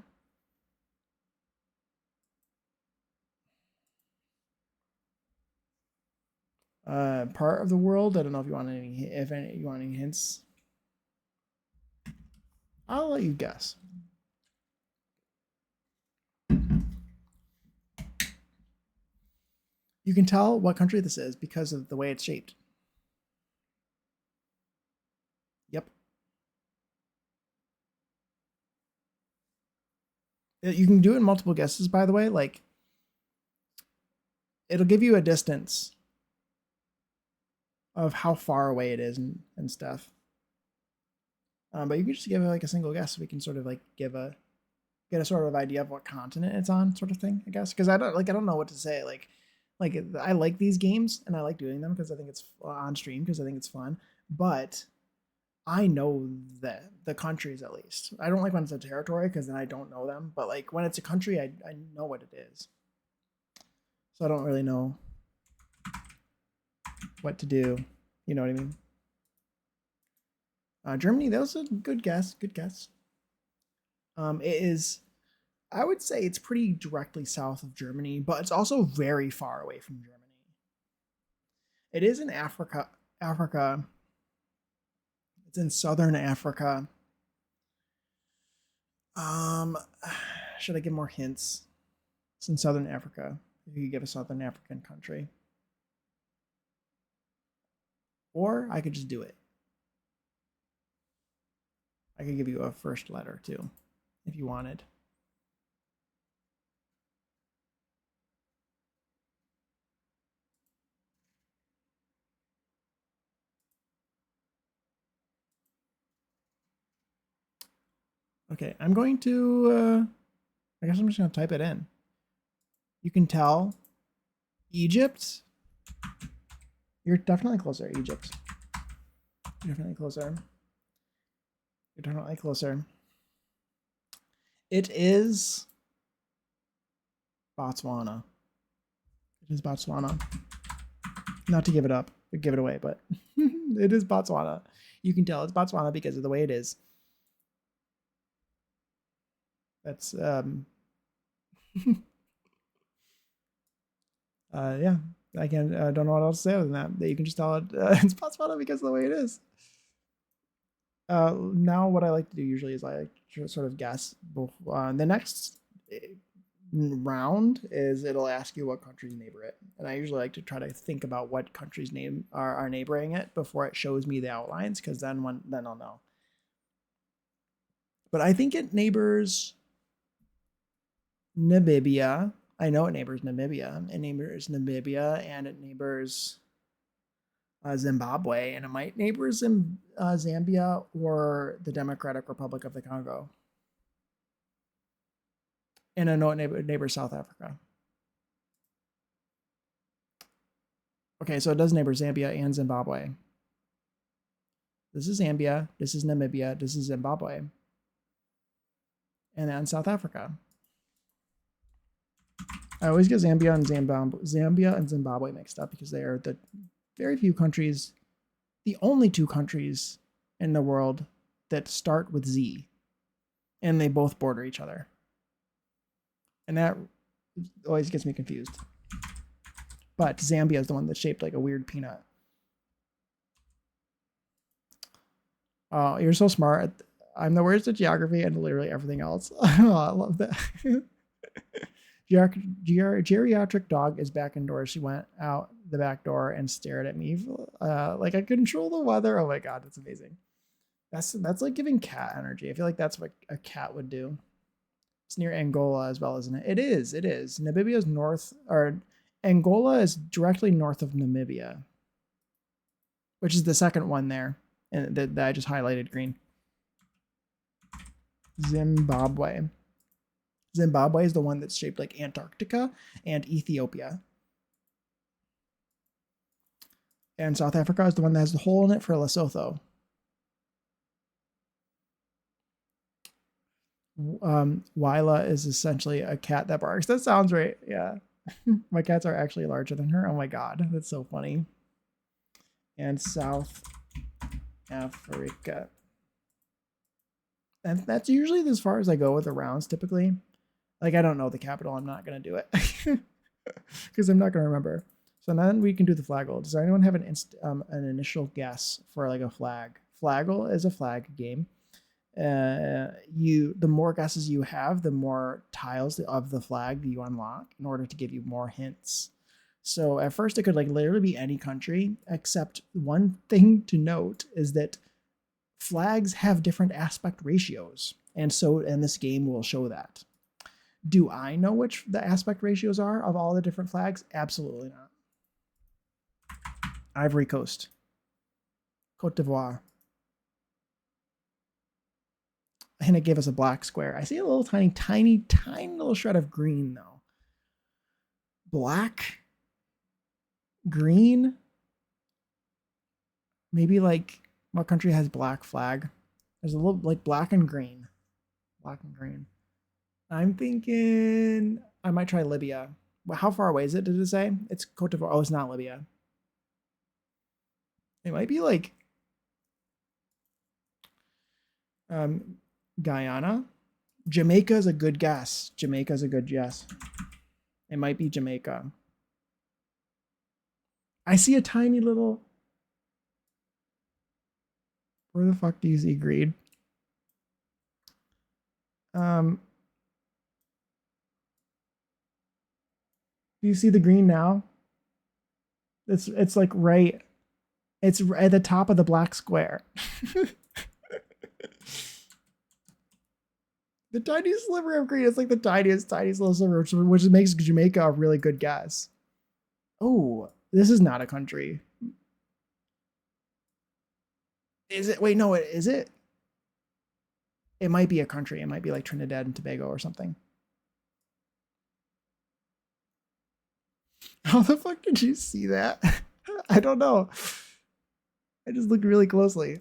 [SPEAKER 1] Part of the world. I don't know if you want any hints. I'll let you guess. You can tell what country this is because of the way it's shaped. Yep. You can do it in multiple guesses, by the way. Like, it'll give you a distance of how far away it is and stuff. But you can just give it like a single guess. So we can sort of like get a sort of idea of what continent it's on, sort of thing, I guess. Because I don't know what to say. Like I like these games and I like doing them because I think it's on stream because I think it's fun. But I know the countries at least. I don't like when it's a territory because then I don't know them. But like when it's a country, I know what it is. So I don't really know what to do. You know what I mean? Germany, that was a good guess. Good guess. It is, I would say it's pretty directly south of Germany, but it's also very far away from Germany. It is in Africa. It's in southern Africa. Should I give more hints? It's in southern Africa. If you could give a southern African country. Or I could just do it. I could give you a first letter too, if you wanted. Okay, I'm going to, I guess I'm just going to type it in. You can tell Egypt. You're definitely closer, Egypt. You're definitely closer. You're definitely closer. It is Botswana. It is Botswana. Not to give it up, or give it away, but it is Botswana. You can tell it's Botswana because of the way it is. That's yeah. I don't know what else to say other than that. That you can just tell it it's Botswana because of the way it is. Now what I like to do usually is I like to sort of guess. The next round is it'll ask you what countries neighbor it, and I usually like to try to think about what countries are neighboring it before it shows me the outlines, because then I'll know. But I think it neighbors Namibia. I know it neighbors Namibia. It neighbors Namibia, and it neighbors Zimbabwe, and it might neighbor Zambia or the Democratic Republic of the Congo. And I know it neighbors South Africa. Okay, so it does neighbor Zambia and Zimbabwe. This is Zambia, this is Namibia, this is Zimbabwe. And then South Africa. I always get Zambia and Zimbabwe mixed up because they are the very few countries, the only two countries in the world that start with Z. and they both border each other. And that always gets me confused. But Zambia is the one that's shaped like a weird peanut. Oh, you're so smart. I'm the worst at geography and literally everything else. Oh, I love that. Geriatric dog is back indoors. She went out the back door and stared at me like I control the weather. Oh my god, that's amazing. That's like giving cat energy. I feel like that's what a cat would do. It's near Angola as well, isn't it? It is. It is. Namibia's north, or Angola is directly north of Namibia, which is the second one there, and that I just highlighted green. Zimbabwe. Zimbabwe is the one that's shaped like Antarctica and Ethiopia. And South Africa is the one that has the hole in it for Lesotho. Wyla is essentially a cat that barks. That sounds right. Yeah. My cats are actually larger than her. Oh my god, that's so funny. And South Africa. And that's usually as far as I go with the rounds typically. Like, I don't know the capital. I'm not going to do it because I'm not going to remember. So then we can do the flaggle. Does anyone have an initial guess for like a flag? Flaggle is a flag game. The more guesses you have, the more tiles of the flag that you unlock in order to give you more hints. So at first it could like literally be any country, except one thing to note is that flags have different aspect ratios. And this game will show that. Do I know which the aspect ratios are of all the different flags? Absolutely not. Ivory Coast. Cote d'Ivoire. And it gave us a black square. I see a little tiny little shred of green though. Black? Green? Maybe like, what country has black flag? There's a little like black and green. Black and green. I'm thinking I might try Libya. How far away is it? Did it say? It's Cote d'Ivoire. Oh, it's not Libya. It might be like Guyana. Jamaica is a good guess. Jamaica is a good guess. It might be Jamaica. I see a tiny little. Where the fuck do you see greed? Do you see the green now? It's like right. It's at the top of the black square. The tiniest sliver of green. It's like the tiniest little sliver, which makes Jamaica a really good guess. Oh, this is not a country. Is it? Wait, no, is it? It might be a country. It might be like Trinidad and Tobago or something. How the fuck did you see that? I don't know. I just looked really closely.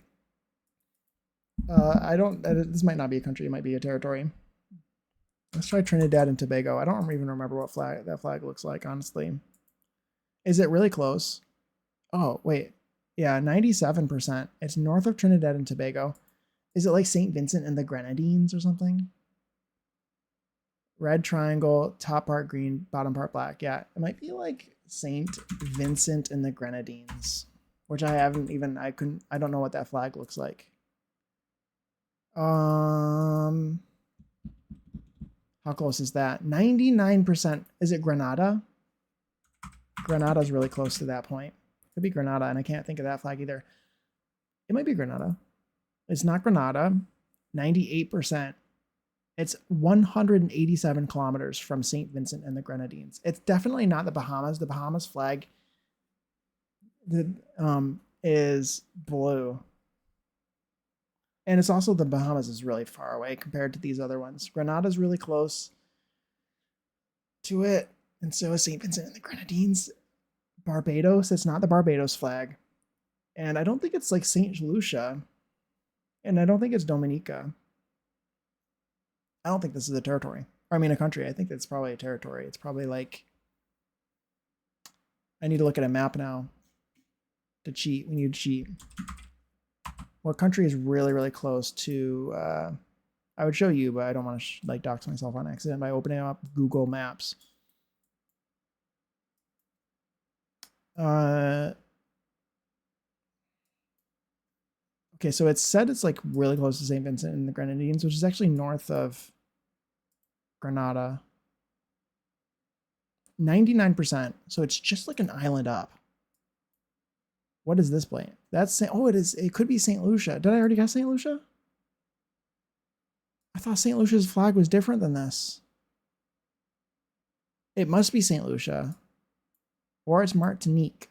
[SPEAKER 1] This might not be a country. It might be a territory. Let's try Trinidad and Tobago. I don't even remember what that flag looks like, honestly. Is it really close? Oh, wait. Yeah, 97%. It's north of Trinidad and Tobago. Is it like St. Vincent and the Grenadines or something? Red triangle, top part green, bottom part black. Yeah, it might be like St. Vincent and the Grenadines, which I don't know what that flag looks like. How close is that? 99%. Is it Grenada? Grenada's really close to that point. Could be Grenada, and I can't think of that flag either. It might be Grenada. It's not Grenada. 98%. It's 187 kilometers from St. Vincent and the Grenadines. It's definitely not the Bahamas. The Bahamas flag is blue. And it's also the Bahamas is really far away compared to these other ones. Grenada's really close to it, and so is St. Vincent and the Grenadines. Barbados, it's not the Barbados flag. And I don't think it's like St. Lucia. And I don't think it's Dominica. I don't think this is a territory. Or I mean a country. I think it's probably a territory. It's probably like... I need to look at a map now to cheat. We need to cheat. What country is really, really close to I would show you, but I don't want to like dox myself on accident by opening up Google Maps. Okay, so it's said it's like really close to St. Vincent and the Grenadines, which is actually north of Grenada. 99%. So it's just like an island up. What is this plane? That's oh, it is. It could be St. Lucia. Did I already get St. Lucia? I thought St. Lucia's flag was different than this. It must be St. Lucia, or it's Martinique.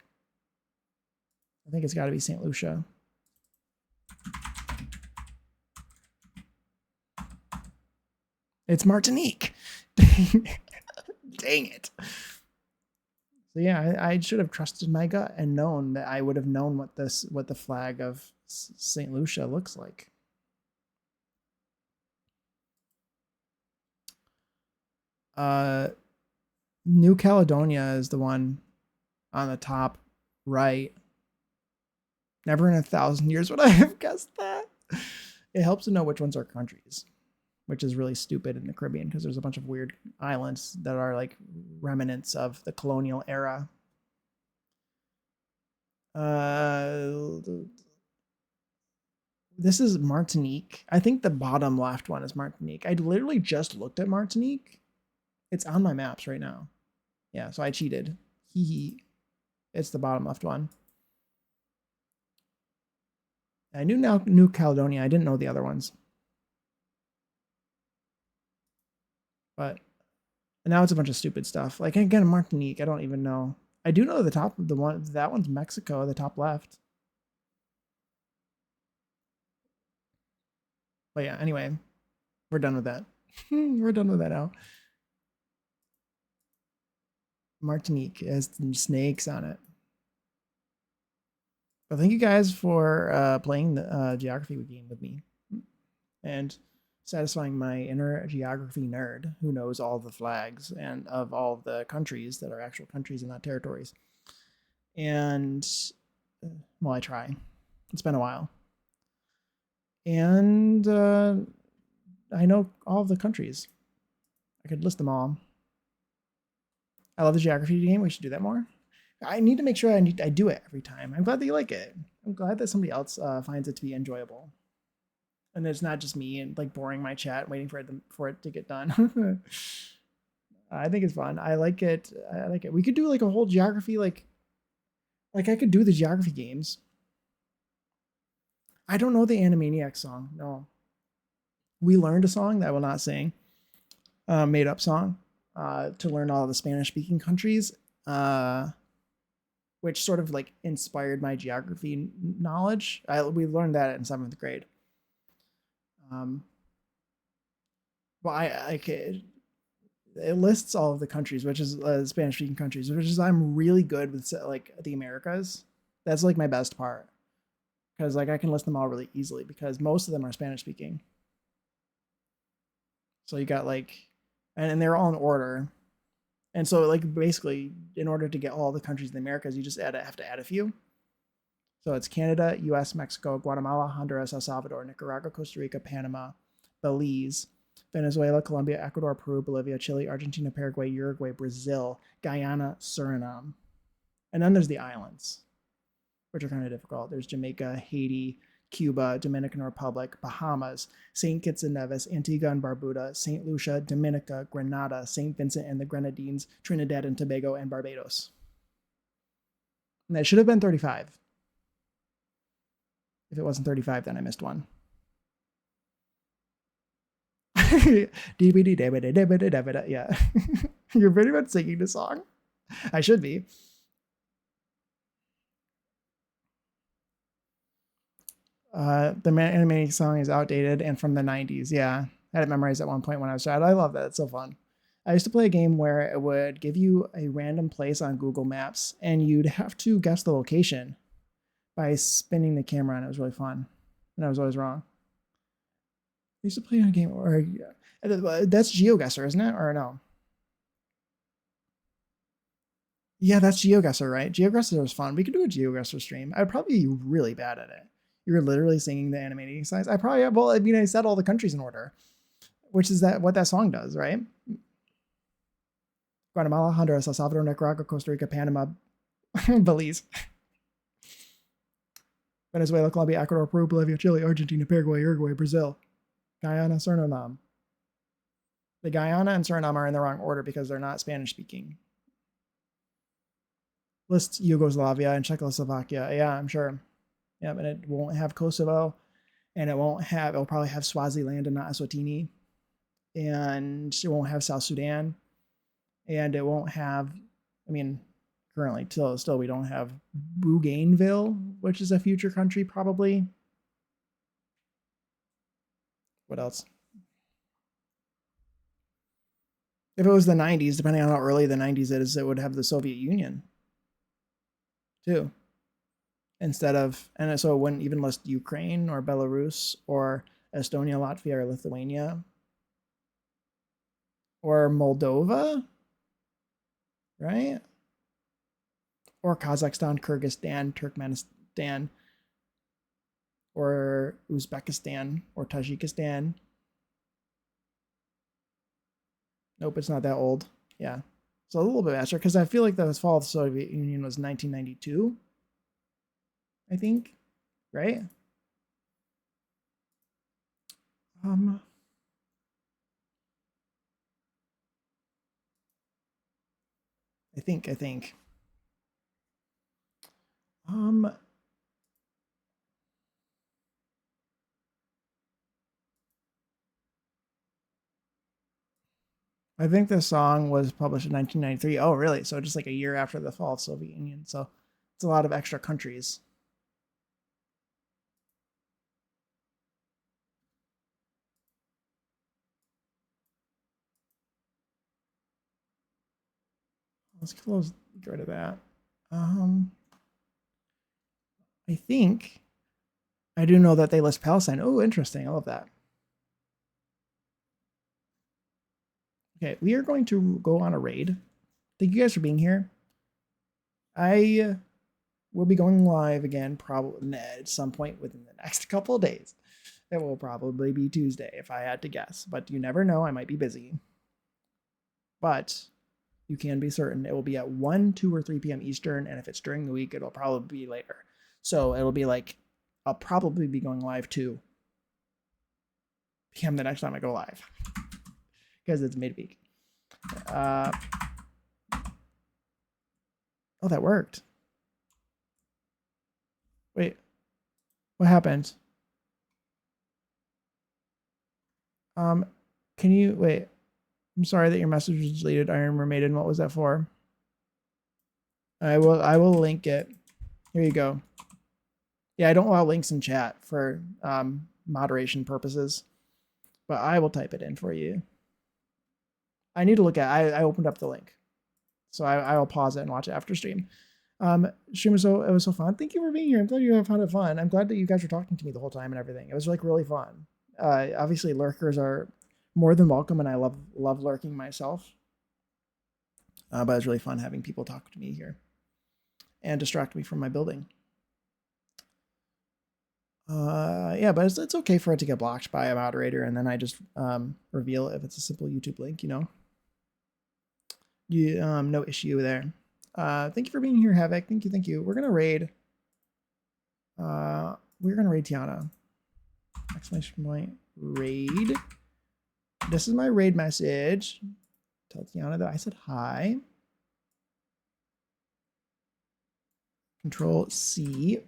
[SPEAKER 1] I think it's got to be St. Lucia. It's Martinique. Dang it. So yeah, I should have trusted my gut and known that I would have known what the flag of St. Lucia looks like. New Caledonia is the one on the top right. Never in 1,000 years would I have guessed that. It helps to know which ones are countries, which is really stupid in the Caribbean because there's a bunch of weird islands that are like remnants of the colonial era. This is Martinique. I think the bottom left one is Martinique. I literally just looked at Martinique. It's on my maps right now. Yeah, so I cheated. Hee hee. It's the bottom left one. I knew now New Caledonia. I didn't know the other ones. But now it's a bunch of stupid stuff. Like again, Martinique, I don't even know. I do know the top of the one. That one's Mexico, the top left. But yeah, anyway, we're done with that. We're done with that now. Martinique has snakes on it. But thank you guys for playing the geography game with me and satisfying my inner geography nerd who knows all the flags and of all the countries that are actual countries and not territories. And well, I try. It's been a while. And I know all of the countries. I could list them all. I love the geography game. We should do that more. I need to make sure I do it every time. I'm glad that you like it. I'm glad that somebody else finds it to be enjoyable. And it's not just me and like boring my chat waiting for it to get done. I think it's fun. I like it. I like it. We could do like a whole geography like I could do the geography games. I don't know the Animaniacs song. No. We learned a song that I will not sing. Made up song to learn all the Spanish speaking countries. Which sort of like inspired my geography knowledge. We learned that in 7th grade. Well, it lists all of the countries, which is Spanish-speaking countries, which is I'm really good with like the Americas. That's like my best part because like I can list them all really easily because most of them are Spanish-speaking. So you got like, and they're all in order. And so, like, basically, in order to get all the countries in the Americas, you just have to add a few. So it's Canada, U.S., Mexico, Guatemala, Honduras, El Salvador, Nicaragua, Costa Rica, Panama, Belize, Venezuela, Colombia, Ecuador, Peru, Bolivia, Chile, Argentina, Paraguay, Uruguay, Brazil, Guyana, Suriname. And then there's the islands, which are kind of difficult. There's Jamaica, Haiti, Cuba, Dominican Republic, Bahamas, St. Kitts and Nevis, Antigua and Barbuda, St. Lucia, Dominica, Grenada, St. Vincent and the Grenadines, Trinidad and Tobago, and Barbados. And that should have been 35. If it wasn't 35, then I missed one. Yeah. You're pretty much singing the song. I should be. The animating song is outdated and from the 90s. Yeah, I had it memorized at one point when I was a child. I love that. It's so fun. I used to play a game where it would give you a random place on Google Maps and you'd have to guess the location by spinning the camera, and it was really fun. And I was always wrong. I used to play a game where that's GeoGuessr, isn't it? Or no? Yeah, that's GeoGuessr, right? GeoGuessr was fun. We could do a GeoGuessr stream. I'd probably be really bad at it. You're literally singing the animating signs. I probably, well, I mean, I said all the countries in order. which is what that song does, right? Guatemala, Honduras, El Salvador, Nicaragua, Costa Rica, Panama, Belize, Venezuela, Colombia, Ecuador, Peru, Bolivia, Chile, Argentina, Paraguay, Uruguay, Brazil, Guyana, Suriname. The Guyana and Suriname are in the wrong order because they're not Spanish speaking. Lists Yugoslavia and Czechoslovakia. Yeah, I'm sure. Yeah, but it won't have Kosovo, and it'll probably have Swaziland and not Eswatini, and it won't have South Sudan, and it won't have, I mean, currently, still we don't have Bougainville, which is a future country probably. What else? If it was the 90s, depending on how early the 90s is, it would have the Soviet Union too. Instead of, and so it wouldn't even list Ukraine or Belarus or Estonia, Latvia, or Lithuania or Moldova, right? Or Kazakhstan, Kyrgyzstan, Turkmenistan, or Uzbekistan, or Tajikistan. Nope, it's not that old. Yeah, so a little bit faster because I feel like the fall of the Soviet Union was 1992. I think, right? I think. I think the song was published in 1993. Oh, really? So just like a year after the fall of the Soviet Union. So it's a lot of extra countries. Let's get rid of that. I think I do know that they list Palestine. Oh, interesting. I love that. Okay, we are going to go on a raid. Thank you guys for being here. I will be going live again probably at some point within the next couple of days. It will probably be Tuesday if I had to guess, but you never know. I might be busy. But you can be certain it will be at 1, 2, or 3 p.m. Eastern, and if it's during the week, it'll probably be later. So it'll be like, I'll probably be going live 2 p.m. the next time I go live because it's midweek. Oh, that worked. Wait, what happened? Can you wait? I'm sorry that your message was deleted. Iron Mermaiden. What was that for? I will link it. Here you go. Yeah, I don't allow links in chat for moderation purposes, but I will type it in for you. I need to look at. I opened up the link, so I will pause it and watch it after stream. Stream was it was so fun. Thank you for being here. I'm glad you have found it fun. I'm glad that you guys were talking to me the whole time and everything. It was like really fun. Obviously, lurkers are more than welcome, and I love lurking myself. But it's really fun having people talk to me here and distract me from my building. Yeah, but it's okay for it to get blocked by a moderator, and then I just reveal it if it's a simple YouTube link, you know. No issue there. Thank you for being here, Havoc. Thank you. We're gonna raid. Tiana. Exclamation point. Raid. This is my raid message. Tell Tiana that I said hi. Control C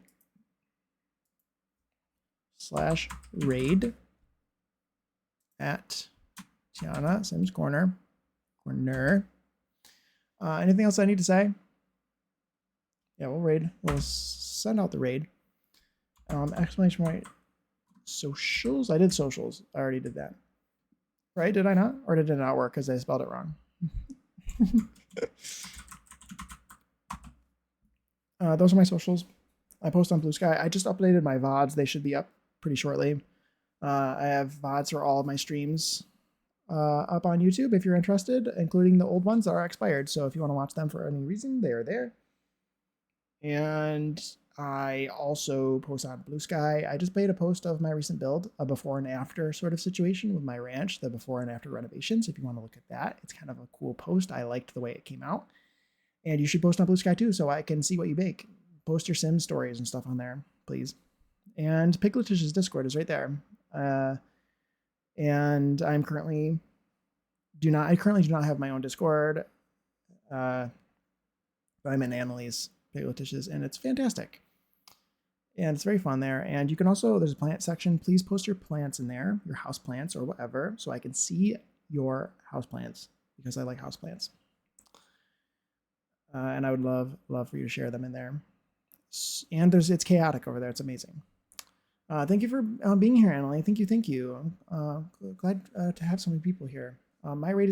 [SPEAKER 1] /raid at Tiana Sims Corner. Anything else I need to say? Yeah, we'll raid. We'll send out the raid. Exclamation point. Socials. I did socials. I already did that. Right? Did I not? Or did it not work because I spelled it wrong? Those are my socials. I post on Blue Sky. I just updated my VODs. They should be up pretty shortly. I have VODs for all of my streams up on YouTube if you're interested, including the old ones that are expired. So if you want to watch them for any reason, they are there. And I also post on Blue Sky. I just made a post of my recent build, a before and after sort of situation with my ranch, the before and after renovations. If you want to look at that, it's kind of a cool post. I liked the way it came out. And you should post on Blue Sky too, so I can see what you make. Post your sim stories and stuff on there, please. And Pigletish's Discord is right there. And I currently do not have my own Discord. But I'm in Annalise Pigletish's, and it's fantastic. And it's very fun there. And you can also, there's a plant section. Please post your plants in there, your house plants or whatever, so I can see your house plants because I like house plants. And I would love for you to share them in there. And it's chaotic over there. It's amazing. Thank you for being here, Emily. Thank you. Glad to have so many people here. My rate is